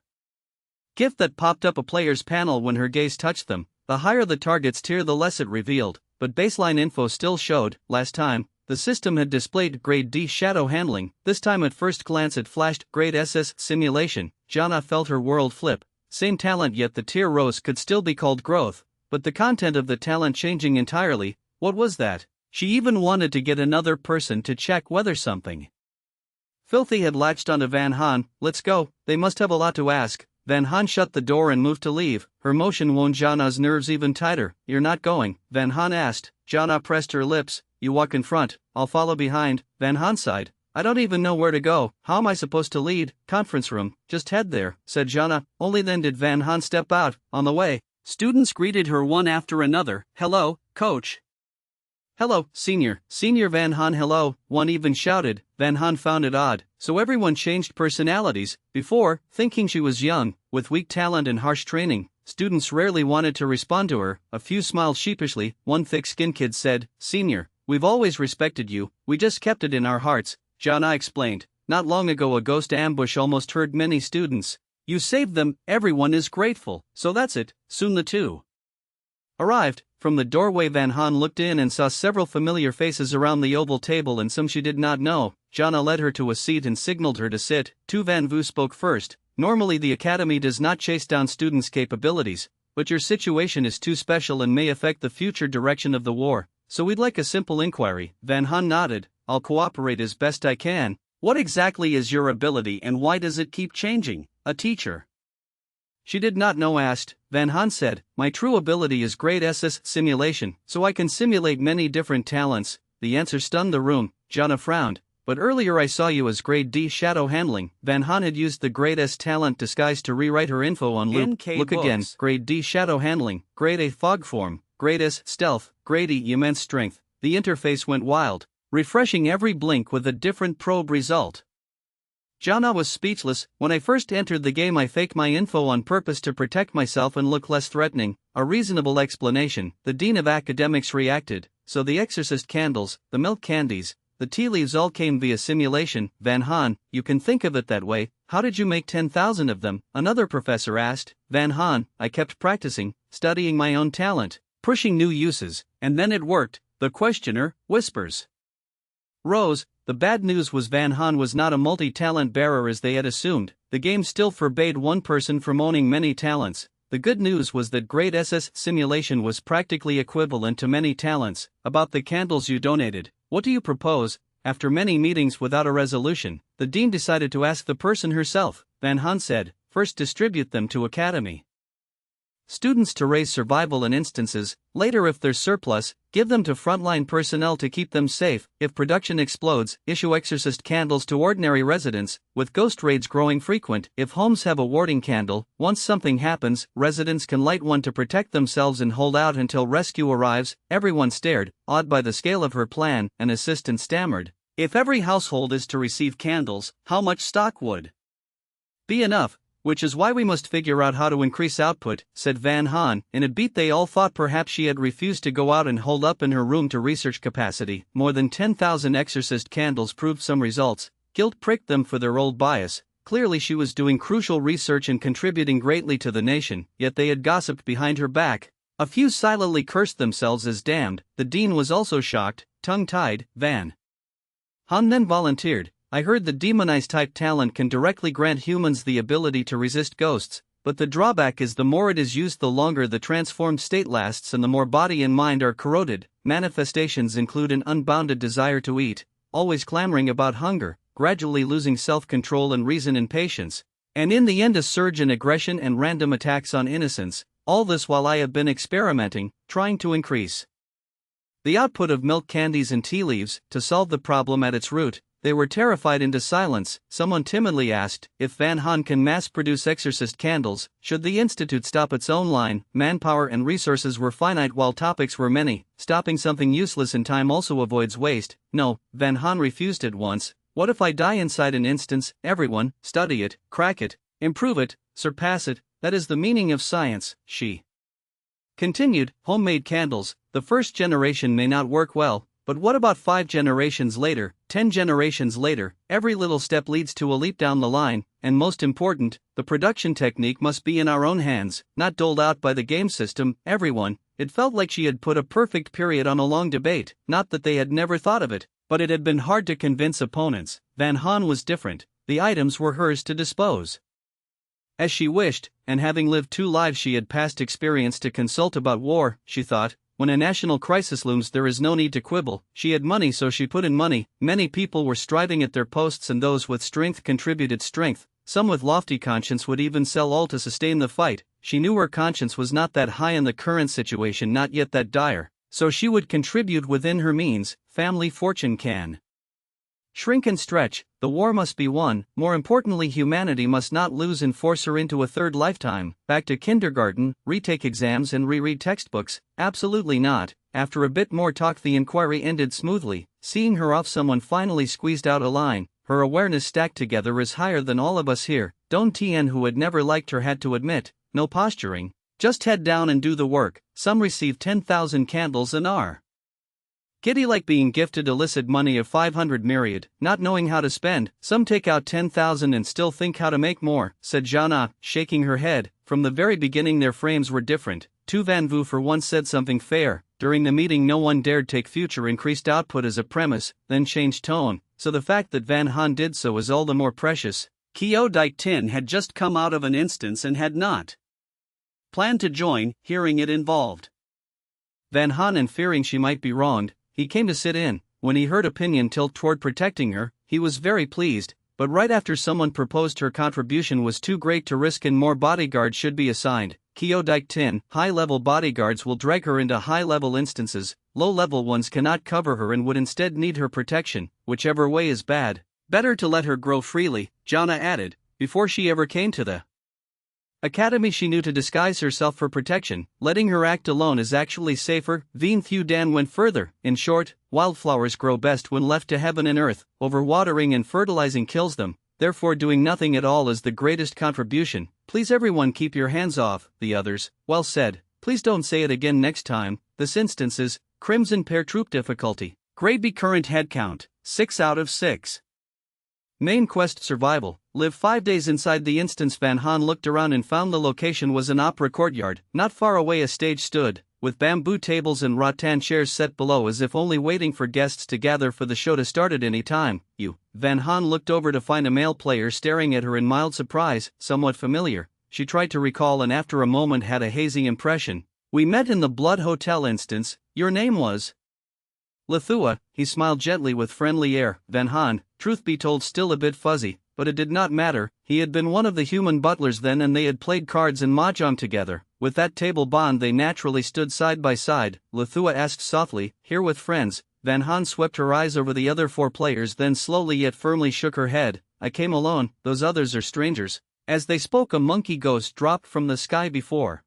gift that popped up a player's panel when her gaze touched them. The higher the target's tier, the less it revealed, but baseline info still showed. Last time, the system had displayed Grade D shadow handling. This time at first glance it flashed Grade SS simulation. Jana felt her world flip. Same talent, yet the tier rose could still be called growth, but the content of the talent changing entirely. What was that? She even wanted to get another person to check whether something filthy had latched onto Van Han. "Let's go, they must have a lot to ask." Van Han shut the door and moved to leave. Her motion wound Jana's nerves even tighter. "You're not going?" Van Han asked. Jana pressed her lips. "You walk in front, I'll follow behind." Van Han sighed. "I don't even know where to go. How am I supposed to lead?" "Conference room, just head there," said Jana. Only then did Van Han step out. On the way, students greeted her one after another. "Hello, coach." "Hello, senior." "Senior Van Han." "Hello," one even shouted. Van Han found it odd, so everyone changed personalities. Before, thinking she was young, with weak talent and harsh training, students rarely wanted to respond to her. A few smiled sheepishly. One thick-skinned kid said, "Senior, we've always respected you, we just kept it in our hearts." Jana explained, "Not long ago a ghost ambush almost hurt many students. You saved them, everyone is grateful." "So that's it." Soon the two arrived. From the doorway Van Han looked in and saw several familiar faces around the oval table and some she did not know. Jana led her to a seat and signaled her to sit. Tu Van Vu spoke first. "Normally the Academy does not chase down students' capabilities, but your situation is too special and may affect the future direction of the war, so we'd like a simple inquiry." Van Han nodded. "I'll cooperate as best I can." "What exactly is your ability and why does it keep changing?" A teacher she did not know asked. Van Han said, "My true ability is Grade SS simulation, so I can simulate many different talents." The answer stunned the room. Jana frowned. "But earlier I saw you as Grade D shadow handling." Van Han had used the Grade S talent disguise to rewrite her info on loop. NK Look books. again. Grade D shadow handling, Grade A fog form, Grade S stealth, Grade E immense strength. The interface went wild, refreshing every blink with a different probe result. Jana was speechless. "When I first entered the game I faked my info on purpose to protect myself and look less threatening." A reasonable explanation. The Dean of Academics reacted. "So the exorcist candles, the milk candies, the tea leaves all came via simulation." Van Han, "You can think of it that way. How did you make 10,000 of them?" Another professor asked. Van Han, "I kept practicing, studying my own talent, pushing new uses, and then it worked." The questioner whispers. Rose. The bad news was Van Han was not a multi-talent bearer as they had assumed. The game still forbade one person from owning many talents. The good news was that Grade SS simulation was practically equivalent to many talents. "About the candles you donated, what do you propose?" After many meetings without a resolution, the dean decided to ask the person herself. Van Han said, "First distribute them to Academy students to raise survival and instances, later if there's surplus, give them to frontline personnel to keep them safe. If production explodes, issue exorcist candles to ordinary residents, with ghost raids growing frequent. If homes have a warding candle, once something happens, residents can light one to protect themselves and hold out until rescue arrives." Everyone stared, awed by the scale of her plan. An assistant stammered, "If every household is to receive candles, how much stock would be enough?" Which is why we must figure out how to increase output, said Van Han. In a beat they all thought perhaps she had refused to go out and hold up in her room to research capacity. More than 10,000 exorcist candles proved some results. Guilt pricked them for their old bias. Clearly she was doing crucial research and contributing greatly to the nation, yet they had gossiped behind her back. A few silently cursed themselves as damned. The dean was also shocked, tongue-tied. Van Han then volunteered. I heard the demonized type talent can directly grant humans the ability to resist ghosts, but the drawback is the more it is used the longer the transformed state lasts and the more body and mind are corroded. Manifestations include an unbounded desire to eat, always clamoring about hunger, gradually losing self-control and reason and patience, and in the end a surge in aggression and random attacks on innocents. All this while I have been experimenting, trying to increase the output of milk candies and tea leaves to solve the problem at its root. They were terrified into silence. Someone timidly asked, if Van Han can mass-produce exorcist candles, should the institute stop its own line? Manpower and resources were finite while topics were many. Stopping something useless in time also avoids waste. No, Van Han refused at once. What if I die inside an instance? Everyone, study it, crack it, improve it, surpass it. That is the meaning of science, she continued. Homemade candles, the first generation may not work well, but what about 5 generations later, 10 generations later? Every little step leads to a leap down the line, and most important, the production technique must be in our own hands, not doled out by the game system. Everyone, it felt like she had put a perfect period on a long debate, not that they had never thought of it, but it had been hard to convince opponents. Van Han was different, the items were hers to dispose as she wished, and having lived 2 lives she had past experience to consult about war, she thought. When a national crisis looms there is no need to quibble. She had money so she put in money. Many people were striving at their posts and those with strength contributed strength. Some with lofty conscience would even sell all to sustain the fight. She knew her conscience was not that high in the current situation, not yet that dire, so she would contribute within her means. Family fortune can shrink and stretch, the war must be won. More importantly, humanity must not lose and force her into a third lifetime. Back to kindergarten, retake exams and reread textbooks? Absolutely not. After a bit more talk the inquiry ended smoothly. Seeing her off, someone finally squeezed out a line. Her awareness stacked together is higher than all of us here. Don Tien, who had never liked her, had to admit, no posturing. Just head down and do the work. Some receive 10,000 candles and are giddy like being gifted illicit money of 500 myriad, not knowing how to spend. Some take out 10,000 and still think how to make more, said Jana, shaking her head. From the very beginning their frames were different. Tu Van Vu for once said something fair. During the meeting no one dared take future increased output as a premise, then changed tone, so the fact that Van Han did so is all the more precious. Kyo Dike Tin had just come out of an instance and had not planned to join. Hearing it involved Van Han and fearing she might be wronged, he came to sit in. When he heard opinion tilt toward protecting her, he was very pleased, but right after someone proposed her contribution was too great to risk and more bodyguards should be assigned. Kyo Dike Tin, high-level bodyguards will drag her into high-level instances, low-level ones cannot cover her and would instead need her protection. Whichever way is bad, better to let her grow freely, Jana added. Before she ever came to the academy she knew to disguise herself for protection. Letting her act alone is actually safer. Vien Thu Dan went further. In short, wildflowers grow best when left to heaven and earth. Overwatering and fertilizing kills them. Therefore doing nothing at all is the greatest contribution. Please everyone keep your hands off. The others, well said. Please don't say it again next time. This instance is Crimson Pair Troop difficulty. Grade B current head count, 6 out of 6. Main quest survival. Live 5 days inside the instance. Van Han looked around and found the location was an opera courtyard. Not far away a stage stood, with bamboo tables and rattan chairs set below as if only waiting for guests to gather for the show to start at any time. Van Han looked over to find a male player staring at her in mild surprise, somewhat familiar. She tried to recall and after a moment had a hazy impression. We met in the Blood Hotel instance. Your name was Lethua. He smiled gently with friendly air. Van Han, truth be told, still a bit fuzzy, but it did not matter. He had been one of the human butlers then and they had played cards and mahjong together. With that table bond they naturally stood side by side. Lethua asked softly, here with friends? Van Han swept her eyes over the other 4 players then slowly yet firmly shook her head. I came alone, those others are strangers. As they spoke a monkey ghost dropped from the sky before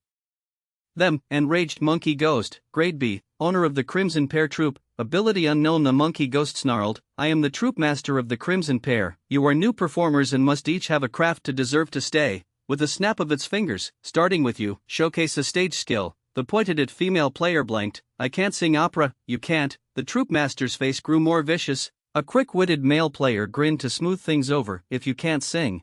them. Enraged monkey ghost, grade B, owner of the Crimson Pair Troop, ability unknown. The monkey ghost snarled, I am the troop master of the Crimson Pair. You are new performers and must each have a craft to deserve to stay. with a snap of its fingers, starting with you, showcase a stage skill. The pointed-at female player blinked. I can't sing opera, you can't. The troupe master's face grew more vicious. A quick-witted male player grinned to smooth things over. If you can't sing,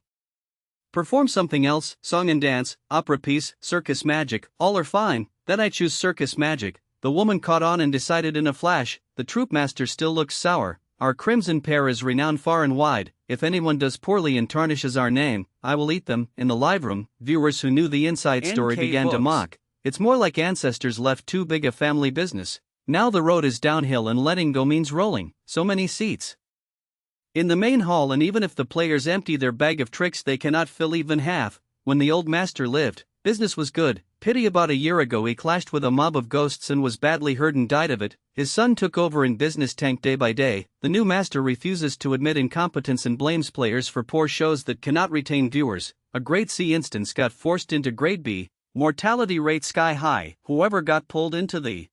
perform something else, song and dance, opera piece, circus magic, all are fine. Then I choose circus magic. The woman caught on and decided in a flash. The troupe master still looks sour. Our crimson pair is renowned far and wide. If anyone does poorly and tarnishes our name, I will eat them. In the live room, viewers who knew the inside story began to mock. It's more like ancestors left too big a family business. Now the road is downhill and letting go means rolling. So many seats in the main hall, and even if the players empty their bag of tricks, they cannot fill even half. When the old master lived, business was good. Pity about a year ago he clashed with a mob of ghosts and was badly hurt and died of it. His son took over and business tanked day by day. The new master refuses to admit incompetence and blames players for poor shows that cannot retain viewers. A grade C instance got forced into grade B. Mortality rate sky high. Whoever got pulled into the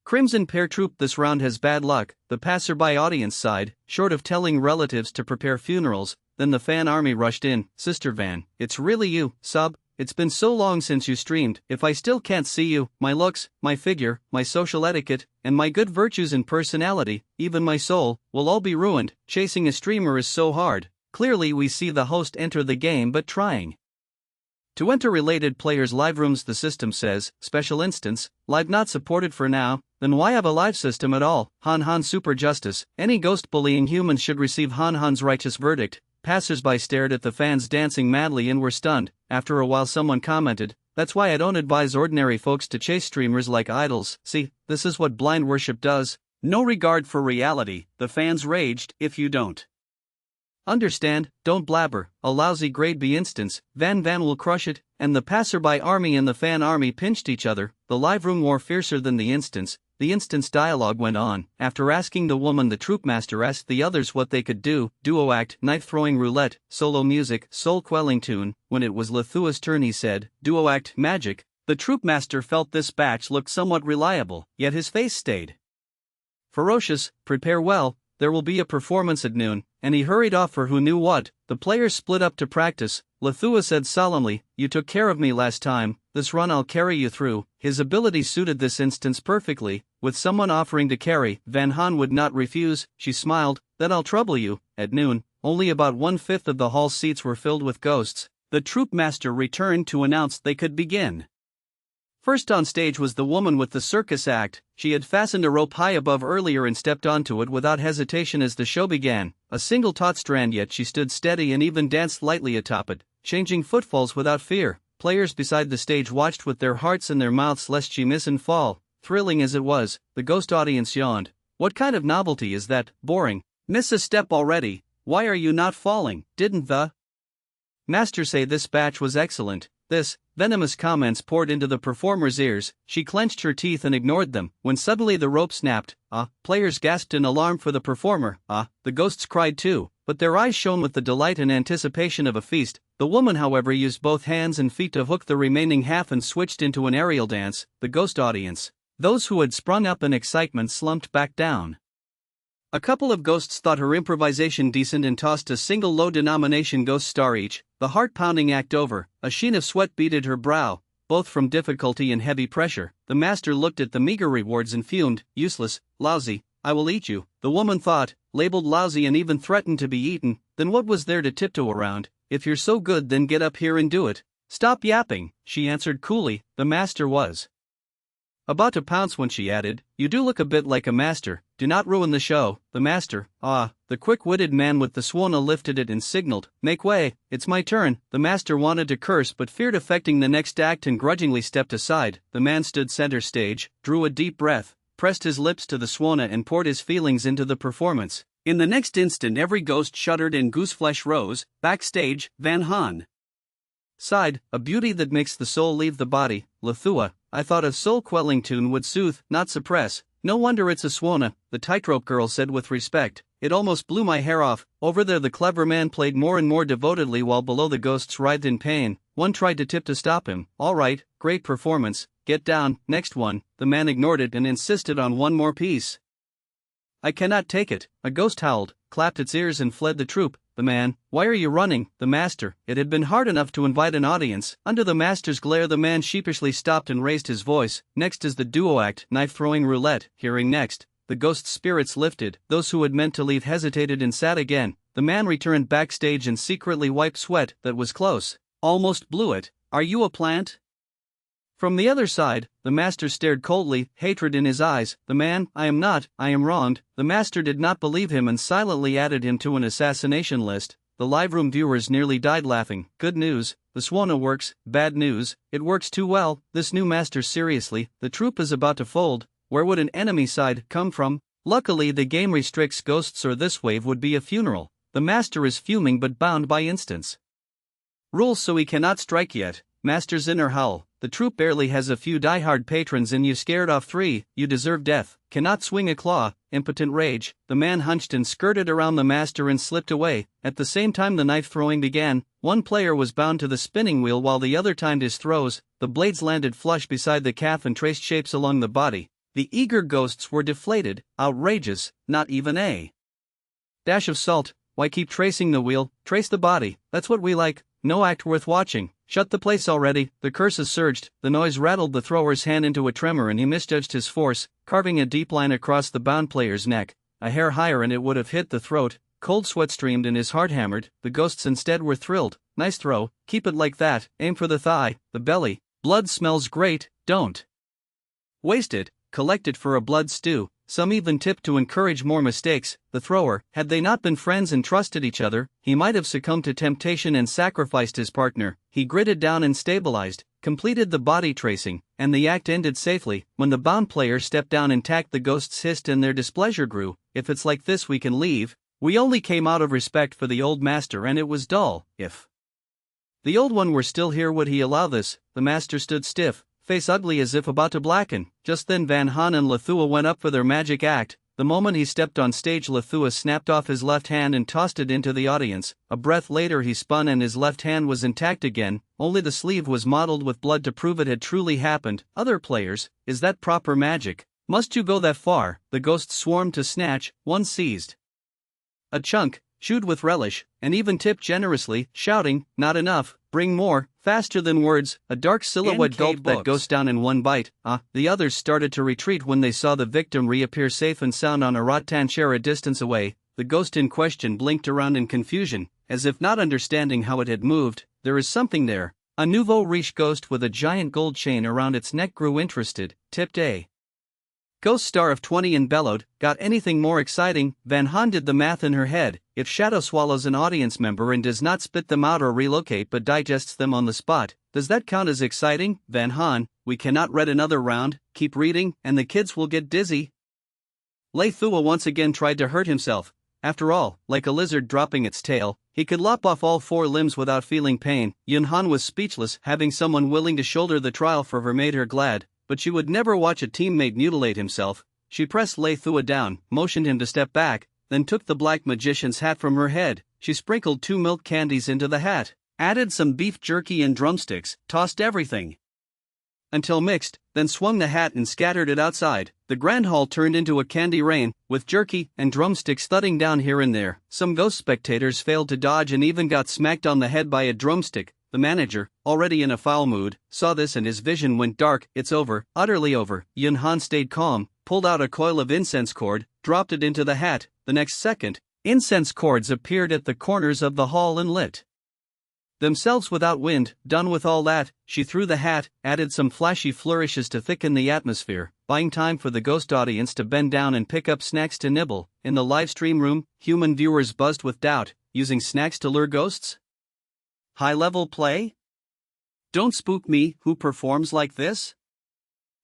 Crimson Pair troupe this round has bad luck. The passerby audience sighed, short of telling relatives to prepare funerals. Then the fan army rushed in. Sister Van, it's really you, sub. It's been so long since you streamed. If I still can't see you, my looks, my figure, my social etiquette, and my good virtues and personality, even my soul, will all be ruined. Chasing a streamer is so hard. Clearly we see the host enter the game but trying to enter related players' live rooms. The system says, special instance, live not supported for now. Then why have a live system at all? Han Han super justice. Any ghost bullying humans should receive Han Han's righteous verdict. Passers-by stared at the fans dancing madly and were stunned. After a while someone commented, that's why I don't advise ordinary folks to chase streamers like idols. See, this is what blind worship does. No regard for reality, the fans raged. If you don't understand, don't blabber. A lousy grade B instance, Van will crush it. And the passerby army and the fan army pinched each other. The live room war fiercer than the instance. The instance dialogue went on. After asking the woman, the troupe master asked the others what they could do. Duo act, knife-throwing roulette, solo music, soul-quelling tune. When it was Lethua's turn he said, duo act, magic. The troupe master felt this batch looked somewhat reliable, yet his face stayed ferocious. Prepare well, there will be a performance at noon. And he hurried off for who knew what. The players split up to practice. Lethua said solemnly, you took care of me last time, this run I'll carry you through. His ability suited this instance perfectly. With someone offering to carry, Van Han would not refuse. She smiled, then I'll trouble you. At noon, only about 1/5 of the hall seats were filled with ghosts. The troupe master returned to announce they could begin. First on stage was the woman with the circus act. She had fastened a rope high above earlier and stepped onto it without hesitation as the show began. A single taut strand, yet she stood steady and even danced lightly atop it, changing footfalls without fear. Players beside the stage watched with their hearts in their mouths lest she miss and fall. Thrilling as it was, the ghost audience yawned. What kind of novelty is that? Boring. Miss a step already. Why are you not falling? Didn't the master say this batch was excellent? This, venomous comments poured into the performer's ears. She clenched her teeth and ignored them, when suddenly the rope snapped. Players gasped in alarm for the performer. The ghosts cried too, but their eyes shone with the delight and anticipation of a feast. The woman, however, used both hands and feet to hook the remaining half and switched into an aerial dance. The ghost audience, those who had sprung up in excitement, slumped back down. A couple of ghosts thought her improvisation decent and tossed a single low-denomination ghost star each. The heart-pounding act over, a sheen of sweat beaded her brow, both from difficulty and heavy pressure. The master looked at the meager rewards and fumed. Useless, lousy, I will eat you. The woman thought, labeled lousy and even threatened to be eaten. Then what was there to tiptoe around? If you're so good, then get up here and do it. Stop yapping, she answered coolly. The master was about to pounce when she added, you do look a bit like a master, do not ruin the show. The master, the quick-witted man with the swana lifted it and signaled, make way, it's my turn. The master wanted to curse but feared affecting the next act and grudgingly stepped aside. The man stood center stage, drew a deep breath, pressed his lips to the swana and poured his feelings into the performance. In the next instant every ghost shuddered and gooseflesh rose. Backstage, Van Han sighed, a beauty that makes the soul leave the body. Lethua, I thought a soul-quelling tune would soothe, not suppress. No wonder it's a swana, the tightrope girl said with respect. It almost blew my hair off. Over there the clever man played more and more devotedly while below the ghosts writhed in pain. One tried to tip to stop him. All right, great performance, get down, next one. The man ignored it and insisted on one more piece. I cannot take it. A ghost howled, clapped its ears and fled the troupe. The man, why are you running? The master, it had been hard enough to invite an audience. Under the master's glare, the man sheepishly stopped and raised his voice. Next is the duo act, knife-throwing roulette. Hearing next, the ghost's spirits lifted. Those who had meant to leave hesitated and sat again. The man returned backstage and secretly wiped sweat that was close. Almost blew it. Are you a plant? From the other side, the master stared coldly, hatred in his eyes. The man, I am not, I am wronged. The master did not believe him and silently added him to an assassination list. The live room viewers nearly died laughing. Good news, the Swana works. Bad news, it works too well. This new master, seriously, the troupe is about to fold. Where would an enemy side come from? Luckily the game restricts ghosts, or this wave would be a funeral. The master is fuming but bound by instance rules, so he cannot strike yet. Master's inner howl. The troupe barely has a few die-hard patrons and you scared off 3, you deserve death. Cannot swing a claw. Impotent rage. The man hunched and skirted around the master and slipped away. At the same time the knife throwing began. One player was bound to the spinning wheel while the other timed his throws. The blades landed flush beside the calf and traced shapes along the body. The eager ghosts were deflated. Outrageous. Not even a dash of salt. Why keep tracing the wheel? Trace the body. That's what we like. No act worth watching. Shut the place already. The curses surged. The noise rattled the thrower's hand into a tremor and he misjudged his force, carving a deep line across the bound player's neck. A hair higher and it would have hit the throat. Cold sweat streamed and his heart hammered. The ghosts instead were thrilled. Nice throw. Keep it like that. Aim for the thigh, the belly. Blood smells great. Don't waste it. Collect it for a blood stew. Some even tipped to encourage more mistakes. The thrower, had they not been friends and trusted each other, he might have succumbed to temptation and sacrificed his partner. He gritted down and stabilized, completed the body tracing, and the act ended safely. When the bound player stepped down intact, the ghosts hissed and their displeasure grew. If it's like this, we can leave. We only came out of respect for the old master and it was dull. If the old one were still here, would he allow this? The master stood stiff, face ugly as if about to blacken. Just then Van Han and Lethua went up for their magic act. The moment he stepped on stage, Lethua snapped off his left hand and tossed it into the audience. A breath later he spun and his left hand was intact again, only the sleeve was mottled with blood to prove it had truly happened. Other players, is that proper magic? Must you go that far? The ghosts swarmed to snatch. One seized a chunk, chewed with relish, and even tipped generously, shouting, not enough, bring more. Faster than words, a dark silhouette gulped that ghost down in one bite. The others started to retreat when they saw the victim reappear safe and sound on a rattan chair a distance away. The ghost in question blinked around in confusion, as if not understanding how it had moved. There is something there. A nouveau riche ghost with a giant gold chain around its neck grew interested, tipped a ghost star of 20 and bellowed, got anything more exciting? Van Han did the math in her head. If Shadow swallows an audience member and does not spit them out or relocate but digests them on the spot, does that count as exciting? Van Han, we cannot read another round. Keep reading, and the kids will get dizzy. Lethua once again tried to hurt himself. After all, like a lizard dropping its tail, he could lop off all 4 limbs without feeling pain. Yun Han was speechless. Having someone willing to shoulder the trial for her made her glad, but she would never watch a teammate mutilate himself. She pressed Lethua down, motioned him to step back, then took the black magician's hat from her head. She sprinkled 2 milk candies into the hat, added some beef jerky and drumsticks, tossed everything until mixed, then swung the hat and scattered it outside. The grand hall turned into a candy rain, with jerky and drumsticks thudding down here and there. Some ghost spectators failed to dodge and even got smacked on the head by a drumstick. The manager, already in a foul mood, saw this and his vision went dark. It's over, utterly over. Yun Han stayed calm, pulled out a coil of incense cord, dropped it into the hat. The next second, incense cords appeared at the corners of the hall and lit themselves without wind. Done with all that, she threw the hat, added some flashy flourishes to thicken the atmosphere, buying time for the ghost audience to bend down and pick up snacks to nibble. In the live stream room, human viewers buzzed with doubt. Using snacks to lure ghosts? High-level play? Don't spook me. Who performs like this?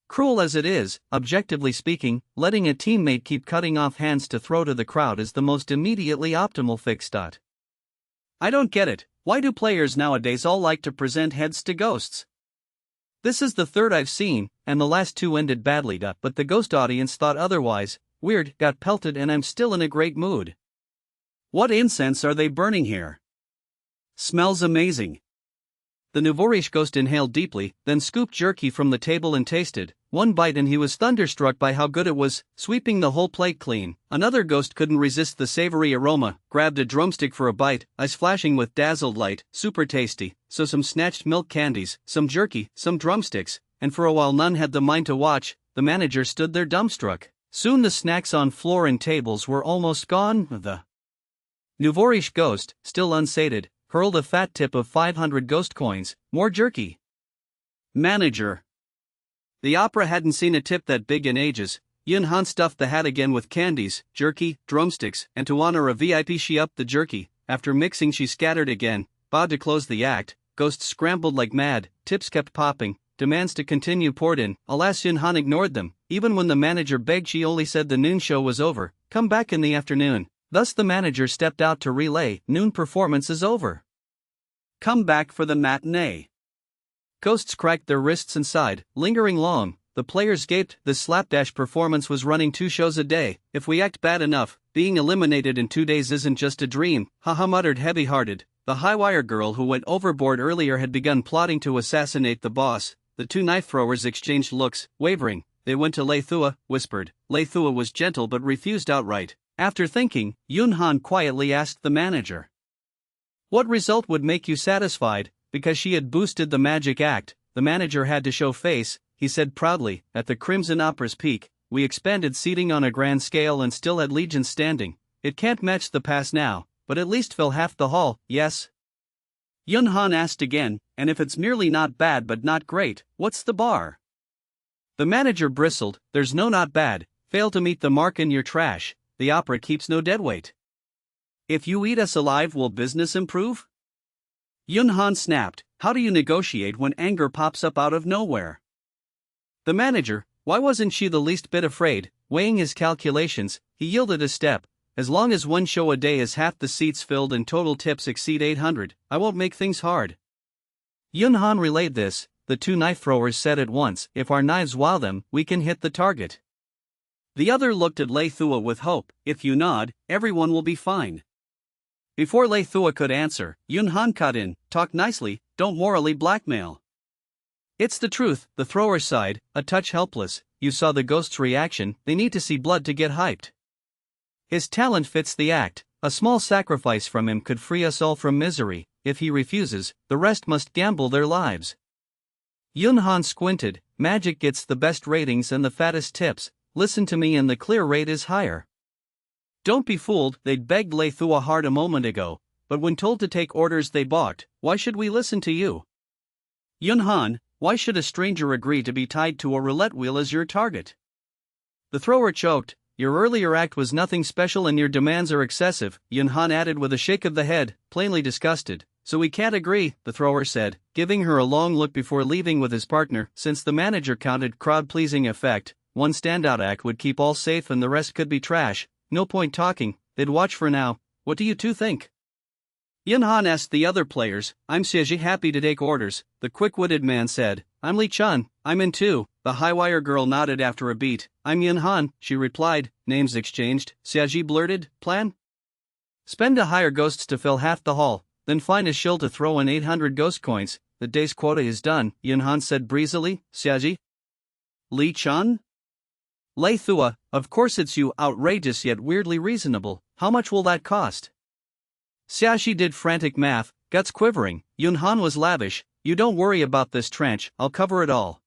Cruel as it is, objectively speaking, letting a teammate keep cutting off hands to throw to the crowd is the most immediately optimal fix. I don't get it. Why do players nowadays all like to present heads to ghosts? This is the third I've seen, and the last 2 ended badly. But the ghost audience thought otherwise. Weird, got pelted and I'm still in a great mood. What incense are they burning here? Smells amazing. The nouveau riche ghost inhaled deeply, then scooped jerky from the table and tasted. One bite and he was thunderstruck by how good it was, sweeping the whole plate clean. Another ghost couldn't resist the savory aroma, grabbed a drumstick for a bite, eyes flashing with dazzled light, super tasty. So some snatched milk candies, some jerky, some drumsticks, and for a while none had the mind to watch. The manager stood there dumbstruck. Soon the snacks on floor and tables were almost gone. The Nuvorish ghost, still unsated, hurled a fat tip of 500 ghost coins. More jerky. Manager. The opera hadn't seen a tip that big in ages. Yun Han stuffed the hat again with candies, jerky, drumsticks, and to honor a VIP she upped the jerky. After mixing she scattered again, bowed to close the act. Ghosts scrambled like mad, tips kept popping, demands to continue poured in. Alas, Yun Han ignored them. Even when the manager begged, she only said the noon show was over, come back in the afternoon. Thus the manager stepped out to relay, noon performance is over. Come back for the matinee. Ghosts cracked their wrists and sighed, lingering long. The players gaped. This slapdash performance was running 2 shows a day. If we act bad enough, being eliminated in 2 days isn't just a dream. Haha, muttered heavy-hearted. The high-wire girl who went overboard earlier had begun plotting to assassinate the boss. The 2 knife throwers exchanged looks, wavering. They went to Lei Thua, whispered. Lei Thua was gentle but refused outright. After thinking, Yun Han quietly asked the manager, what result would make you satisfied? Because she had boosted the magic act, the manager had to show face. He said proudly, at the Crimson Opera's peak, we expanded seating on a grand scale and still had legions standing. It can't match the past now, but at least fill half the hall, yes? Yun Han asked again, and if it's merely not bad but not great, what's the bar? The manager bristled, there's no not bad, fail to meet the mark and you're trash, the opera keeps no deadweight. If you eat us alive, will business improve? Yun Han snapped, how do you negotiate when anger pops up out of nowhere? The manager, why wasn't she the least bit afraid? Weighing his calculations, he yielded a step. As long as 1 show a day is half the seats filled and total tips exceed 800, I won't make things hard. Yun Han relayed this. The 2 knife throwers said at once, if our knives wow them, we can hit the target. The other looked at Lei Thua with hope, if you nod, everyone will be fine. Before Lei Thua could answer, Yun Han cut in, talk nicely, don't morally blackmail. It's the truth, the thrower sighed, a touch helpless. You saw the ghost's reaction, they need to see blood to get hyped. His talent fits the act, a small sacrifice from him could free us all from misery. If he refuses, the rest must gamble their lives. Yun Han squinted, magic gets the best ratings and the fattest tips, listen to me and the clear rate is higher. Don't be fooled, they'd begged Lei Thua hard a moment ago, but when told to take orders they balked. Why should we listen to you? Yun Han, why should a stranger agree to be tied to a roulette wheel as your target? The thrower choked, your earlier act was nothing special and your demands are excessive, Yun Han added with a shake of the head, plainly disgusted. So we can't agree, the thrower said, giving her a long look before leaving with his partner. Since the manager counted crowd-pleasing effect, one standout act would keep all safe and the rest could be trash. No point talking, they'd watch for now. What do you 2 think? Yun Han asked the other players. I'm Xieji, happy to take orders, the quick-witted man said. I'm Li Chun, I'm in too. The high-wire girl nodded after a beat. I'm Yun Han, she replied. Names exchanged. Xieji blurted, plan? Spend to hire ghosts to fill half the hall, then find a shill to throw in 800 ghost coins. The day's quota is done, Yun Han said breezily. Xieji? Li Chun? Lei Thua, of course it's you, outrageous yet weirdly reasonable. How much will that cost? Xiaxi did frantic math, guts quivering. Yun Han was lavish. You don't worry about this tranche, I'll cover it all.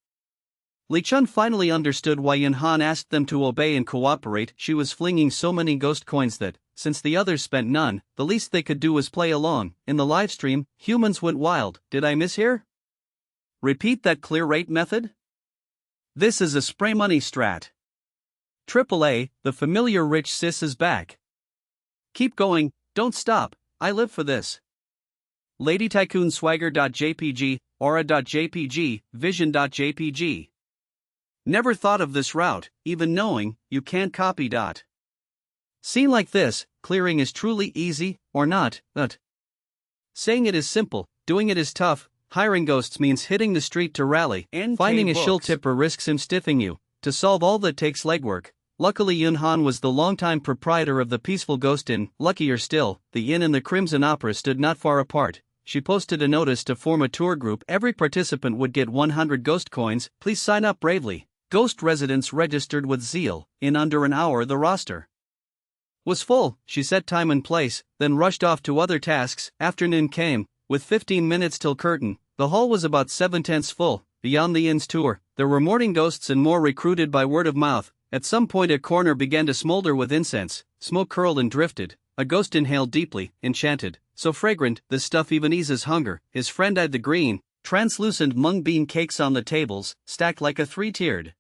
Li Chun finally understood why Yun Han asked them to obey and cooperate. She was flinging so many ghost coins that, since the others spent none, the least they could do was play along. In the livestream, humans went wild. Did I mishear? Repeat that clear rate method? This is a spray money strat. AAA, the familiar rich sis is back. Keep going, don't stop, I live for this. Lady Tycoon Swagger.jpg, Aura.jpg, Vision.jpg. Never thought of this route, even knowing, you can't copy. Seen like this, clearing is truly easy, or not, saying it is simple, doing it is tough. Hiring ghosts means hitting the street to rally, and finding a shill tipper risks him stiffing you. To solve all that takes legwork. Luckily Yun Han was the longtime proprietor of the Peaceful Ghost Inn. Luckier still, the inn and the Crimson Opera stood not far apart. She posted a notice to form a tour group. Every participant would get 100 ghost coins. Please sign up bravely. Ghost residents registered with zeal. In under an hour the roster was full. She set time and place, then rushed off to other tasks. Afternoon came, with 15 minutes till curtain. The hall was about 7/10 full. Beyond the inn's tour, there were morning ghosts and more recruited by word of mouth. At some point a corner began to smolder with incense. Smoke curled and drifted. A ghost inhaled deeply, enchanted. So fragrant, this stuff even eases hunger. His friend eyed the green, translucent mung bean cakes on the tables, stacked like a three-tiered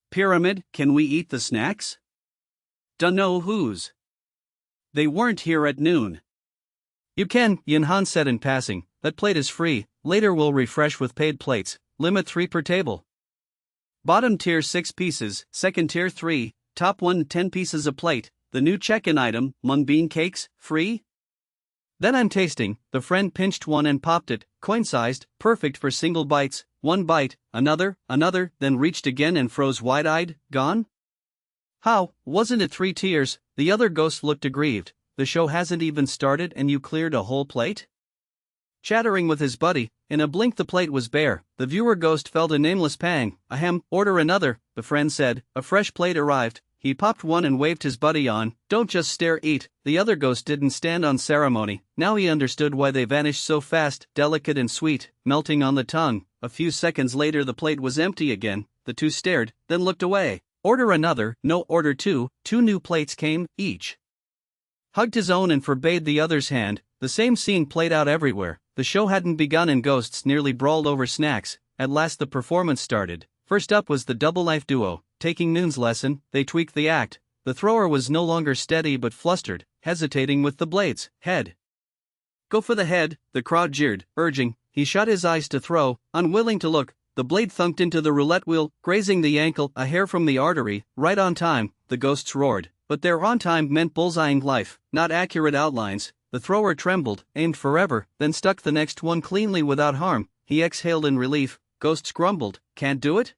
pyramid. Can we eat the snacks? Dunno whose. They weren't here at noon. You can, Yunhan said in passing. That plate is free. Later we'll refresh with paid plates. Limit 3 per table. Bottom tier 6 pieces, second tier 3, top one 10 pieces a plate. The new check-in item, mung bean cakes, free? Then I'm tasting. The friend pinched one and popped it, coin-sized, perfect for single bites. One bite, another, then reached again and froze wide-eyed. Gone? How, wasn't it 3 tiers? The other ghost looked aggrieved. The show hasn't even started and you cleared a whole plate? Chattering with his buddy, in a blink the plate was bare. The viewer ghost felt a nameless pang. Ahem, order another, the friend said. A fresh plate arrived. He popped one and waved his buddy on. Don't just stare, eat. The other ghost didn't stand on ceremony. Now he understood why they vanished so fast, delicate and sweet, melting on the tongue. A few seconds later the plate was empty again. The two stared, then looked away. Order another, no, order two. 2 new plates came, each hugged his own and forbade the other's hand. The same scene played out everywhere. The show hadn't begun and ghosts nearly brawled over snacks. At last the performance started. First up was the double knife duo. Taking Noon's lesson, they tweaked the act. The thrower was no longer steady but flustered, hesitating with the blades. Head. Go for the head, the crowd jeered, urging. He shut his eyes to throw, unwilling to look. The blade thunked into the roulette wheel, grazing the ankle, a hair from the artery. Right on time, the ghosts roared. But their on time meant bullseyeing life, not accurate outlines. The thrower trembled, aimed forever, then stuck the next one cleanly without harm. He exhaled in relief. Ghosts grumbled, can't do it?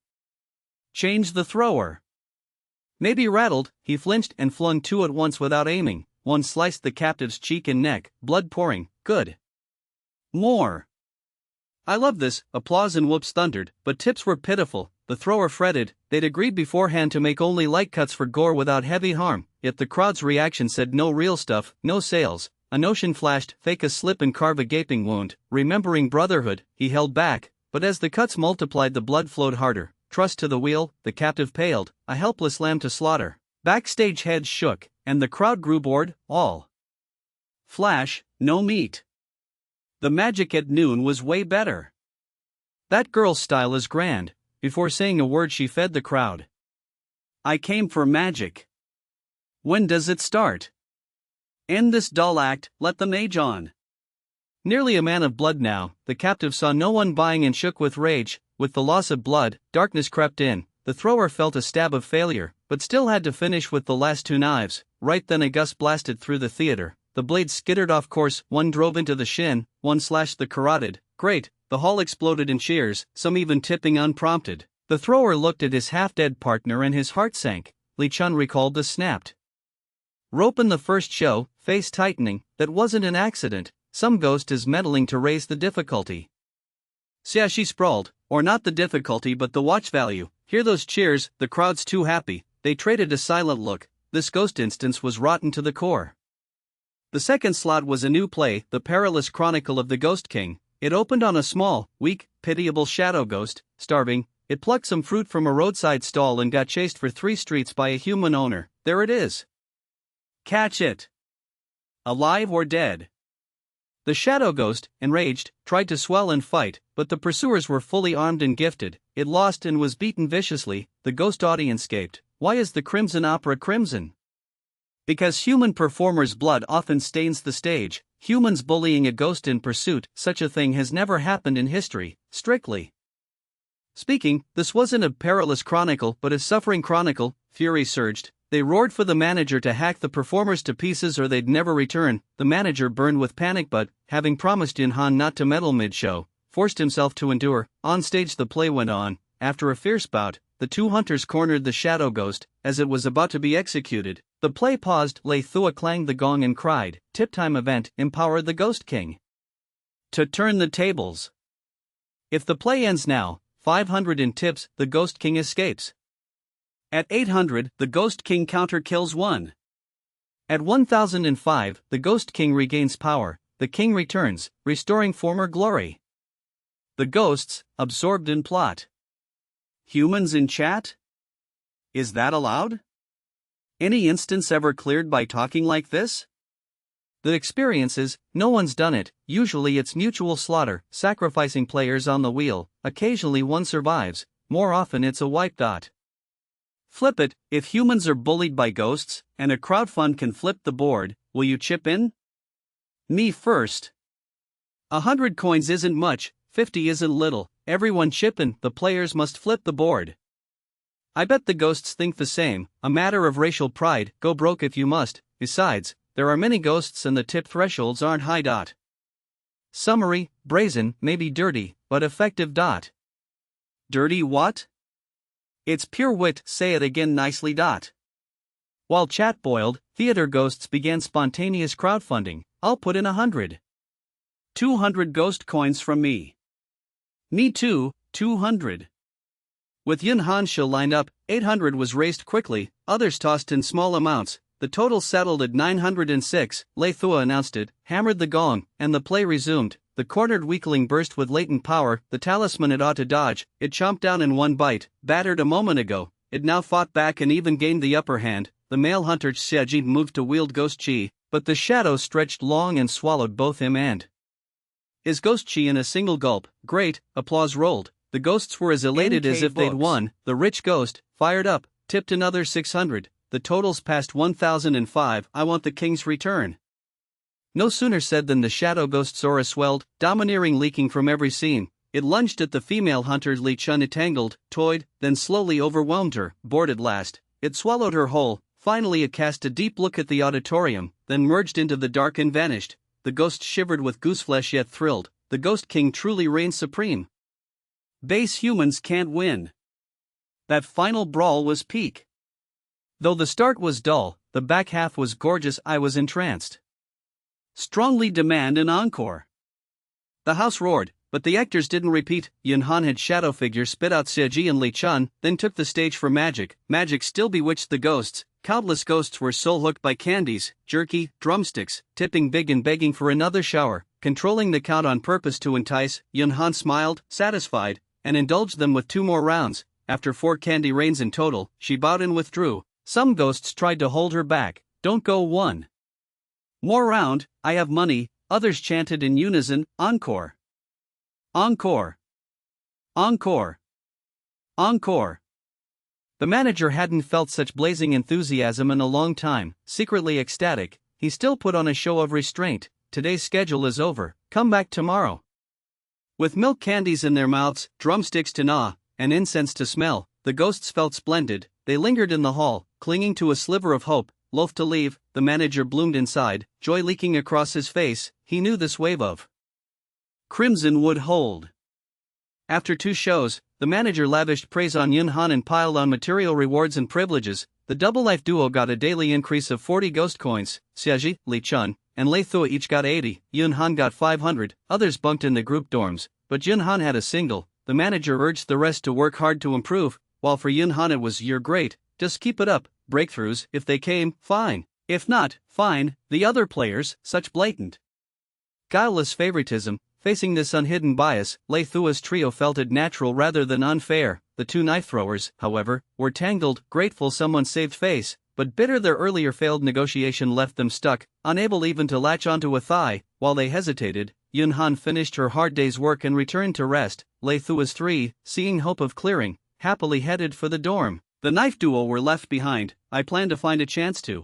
Change the thrower. Maybe rattled, he flinched and flung 2 at once without aiming. One sliced the captive's cheek and neck, blood pouring. Good. More. I love this, applause and whoops thundered, but tips were pitiful. The thrower fretted. They'd agreed beforehand to make only light cuts for gore without heavy harm, yet the crowd's reaction said no real stuff, no sales. A notion flashed, fake a slip and carve a gaping wound. Remembering brotherhood, he held back, but as the cuts multiplied the blood flowed harder. Trust to the wheel, the captive paled, a helpless lamb to slaughter. Backstage heads shook, and the crowd grew bored. All flash, no meat. The magic at noon was way better. That girl's style is grand. Before saying a word she fed the crowd. I came for magic. When does it start? End this dull act, let the mage on. Nearly a man of blood now, the captive saw no one buying and shook with rage. With the loss of blood, darkness crept in. The thrower felt a stab of failure, but still had to finish with the last 2 knives. Right then a gust blasted through the theater. The blades skittered off course, one drove into the shin, one slashed the carotid. Great, the hall exploded in cheers, some even tipping unprompted. The thrower looked at his half-dead partner and his heart sank. Li Chun recalled the snapped rope in the first show, face tightening. That wasn't an accident. Some ghost is meddling to raise the difficulty. Xia she sprawled, or not the difficulty but the watch value. Hear those cheers, the crowd's too happy. They traded a silent look. This ghost instance was rotten to the core. The second slot was a new play, The Perilous Chronicle of the Ghost King. It opened on a small, weak, pitiable shadow ghost, starving. It plucked some fruit from a roadside stall and got chased for 3 streets by a human owner. There it is. Catch it. Alive or dead. The shadow ghost, enraged, tried to swell and fight, but the pursuers were fully armed and gifted. It lost and was beaten viciously. The ghost audience gaped. Why is the Crimson Opera crimson? Because human performers' blood often stains the stage. Humans bullying a ghost in pursuit, such a thing has never happened in history, strictly speaking. This wasn't a perilous chronicle but a suffering chronicle. Fury surged. They roared for the manager to hack the performers to pieces or they'd never return. The manager burned with panic but, having promised Yunhan not to meddle mid-show, forced himself to endure. On stage the play went on. After a fierce bout, the 2 hunters cornered the shadow ghost. As it was about to be executed, the play paused. Lei Thua clanged the gong and cried, "Tip time event, empower the Ghost King to turn the tables. If the play ends now, 500 in tips, the Ghost King escapes. At 800, the Ghost King counter kills 1. At 1005, the Ghost King regains power, the king returns, restoring former glory. The ghosts, absorbed in plot. Humans in chat? Is that allowed? Any instance ever cleared by talking like this? The experience is, no one's done it, usually it's mutual slaughter, sacrificing players on the wheel, occasionally one survives, more often it's a wipe. Flip it, if humans are bullied by ghosts, and a crowdfund can flip the board, will you chip in? Me first. 100 coins isn't much, 50 isn't little, everyone chippin', the players must flip the board. I bet the ghosts think the same, a matter of racial pride, go broke if you must, besides, there are many ghosts and the tip thresholds aren't high. Summary, brazen, maybe dirty, but effective. Dirty what? It's pure wit, say it again nicely. While chat boiled, theater ghosts began spontaneous crowdfunding. I'll put in 100. 200 ghost coins from me. Me too, 200. With Yun Han show lined up, 800 was raised quickly, others tossed in small amounts. The total settled at 906, Lei Thua announced it, hammered the gong, and the play resumed. The cornered weakling burst with latent power, the talisman it ought to dodge, it chomped down in one bite, battered a moment ago, it now fought back and even gained the upper hand. The male hunter Xiaji moved to wield Ghost Chi, but the shadow stretched long and swallowed both him and his Ghost Chi in a single gulp. Great, applause rolled. The ghosts were as elated as if they'd won. The rich ghost, fired up, tipped another 600. The totals passed 1005. I want the king's return. No sooner said than the shadow ghost's aura swelled, domineering, leaking from every scene. It lunged at the female hunter Li Chun. It tangled, toyed, then slowly overwhelmed her. Bored at last, it swallowed her whole. Finally it cast a deep look at the auditorium, then merged into the dark and vanished. The ghost shivered with gooseflesh yet thrilled. The Ghost King truly reigns supreme. Base humans can't win. That final brawl was peak. Though the start was dull, the back half was gorgeous. I was entranced. Strongly demand an encore. The house roared, but the actors didn't repeat. Yun Han had shadow figures spit out Seji and Li Chun, then took the stage for magic. Magic still bewitched the ghosts. Countless ghosts were soul hooked by candies, jerky, drumsticks, tipping big and begging for another shower, controlling the count on purpose to entice. Yun Han smiled, satisfied, and indulged them with 2 more rounds. After 4 candy rains in total, she bowed and withdrew. Some ghosts tried to hold her back. Don't go one more round, I have money. Others chanted in unison, encore. Encore. Encore. Encore. The manager hadn't felt such blazing enthusiasm in a long time. Secretly ecstatic, he still put on a show of restraint. Today's schedule is over, come back tomorrow. With milk candies in their mouths, drumsticks to gnaw, and incense to smell, the ghosts felt splendid. They lingered in the hall, clinging to a sliver of hope. Loath to leave, the manager bloomed inside, joy leaking across his face. He knew this wave of crimson would hold. After 2 shows, the manager lavished praise on Yun Han and piled on material rewards and privileges. The Double Life duo got a daily increase of 40 ghost coins. Xiaji, Li Chun, and Lei Thua each got 80. Yun Han got 500. Others bunked in the group dorms, but Yun Han had a single. The manager urged the rest to work hard to improve, while for Yun Han it was, "You're great, just keep it up." Breakthroughs, if they came, fine. If not, fine. The other players, such blatant, guileless favoritism. Facing this unhidden bias, Lei Thua's trio felt it natural rather than unfair. The 2 knife throwers, however, were tangled, grateful someone saved face, but bitter their earlier failed negotiation left them stuck, unable even to latch onto a thigh. While they hesitated, Yun Han finished her hard day's work and returned to rest. Lei Thua's 3, seeing hope of clearing, happily headed for the dorm. The knife duo were left behind. I plan to find a chance to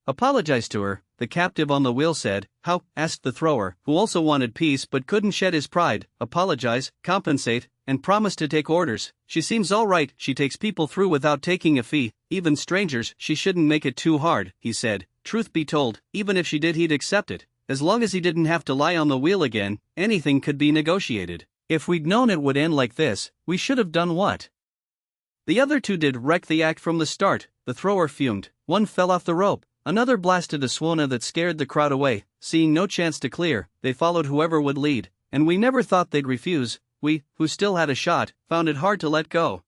apologize to her, the captive on the wheel said. How? Asked the thrower, who also wanted peace but couldn't shed his pride. Apologize, compensate, and promise to take orders. She seems all right. She takes people through without taking a fee, even strangers. She shouldn't make it too hard, he said. Truth be told, even if she did, he'd accept it. As long as he didn't have to lie on the wheel again, anything could be negotiated. If we'd known it would end like this, we should have done what the other 2 did, wreck the act from the start. The thrower fumed. One fell off the rope. Another blasted a swona that scared the crowd away. Seeing no chance to clear, they followed whoever would lead. And we never thought they'd refuse. we, who still had a shot, found it hard to let go.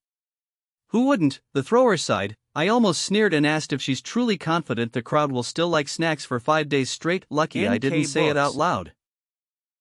Who wouldn't? The thrower sighed. I almost sneered and asked if she's truly confident the crowd will still like snacks for 5 days straight. Lucky I didn't say it out loud.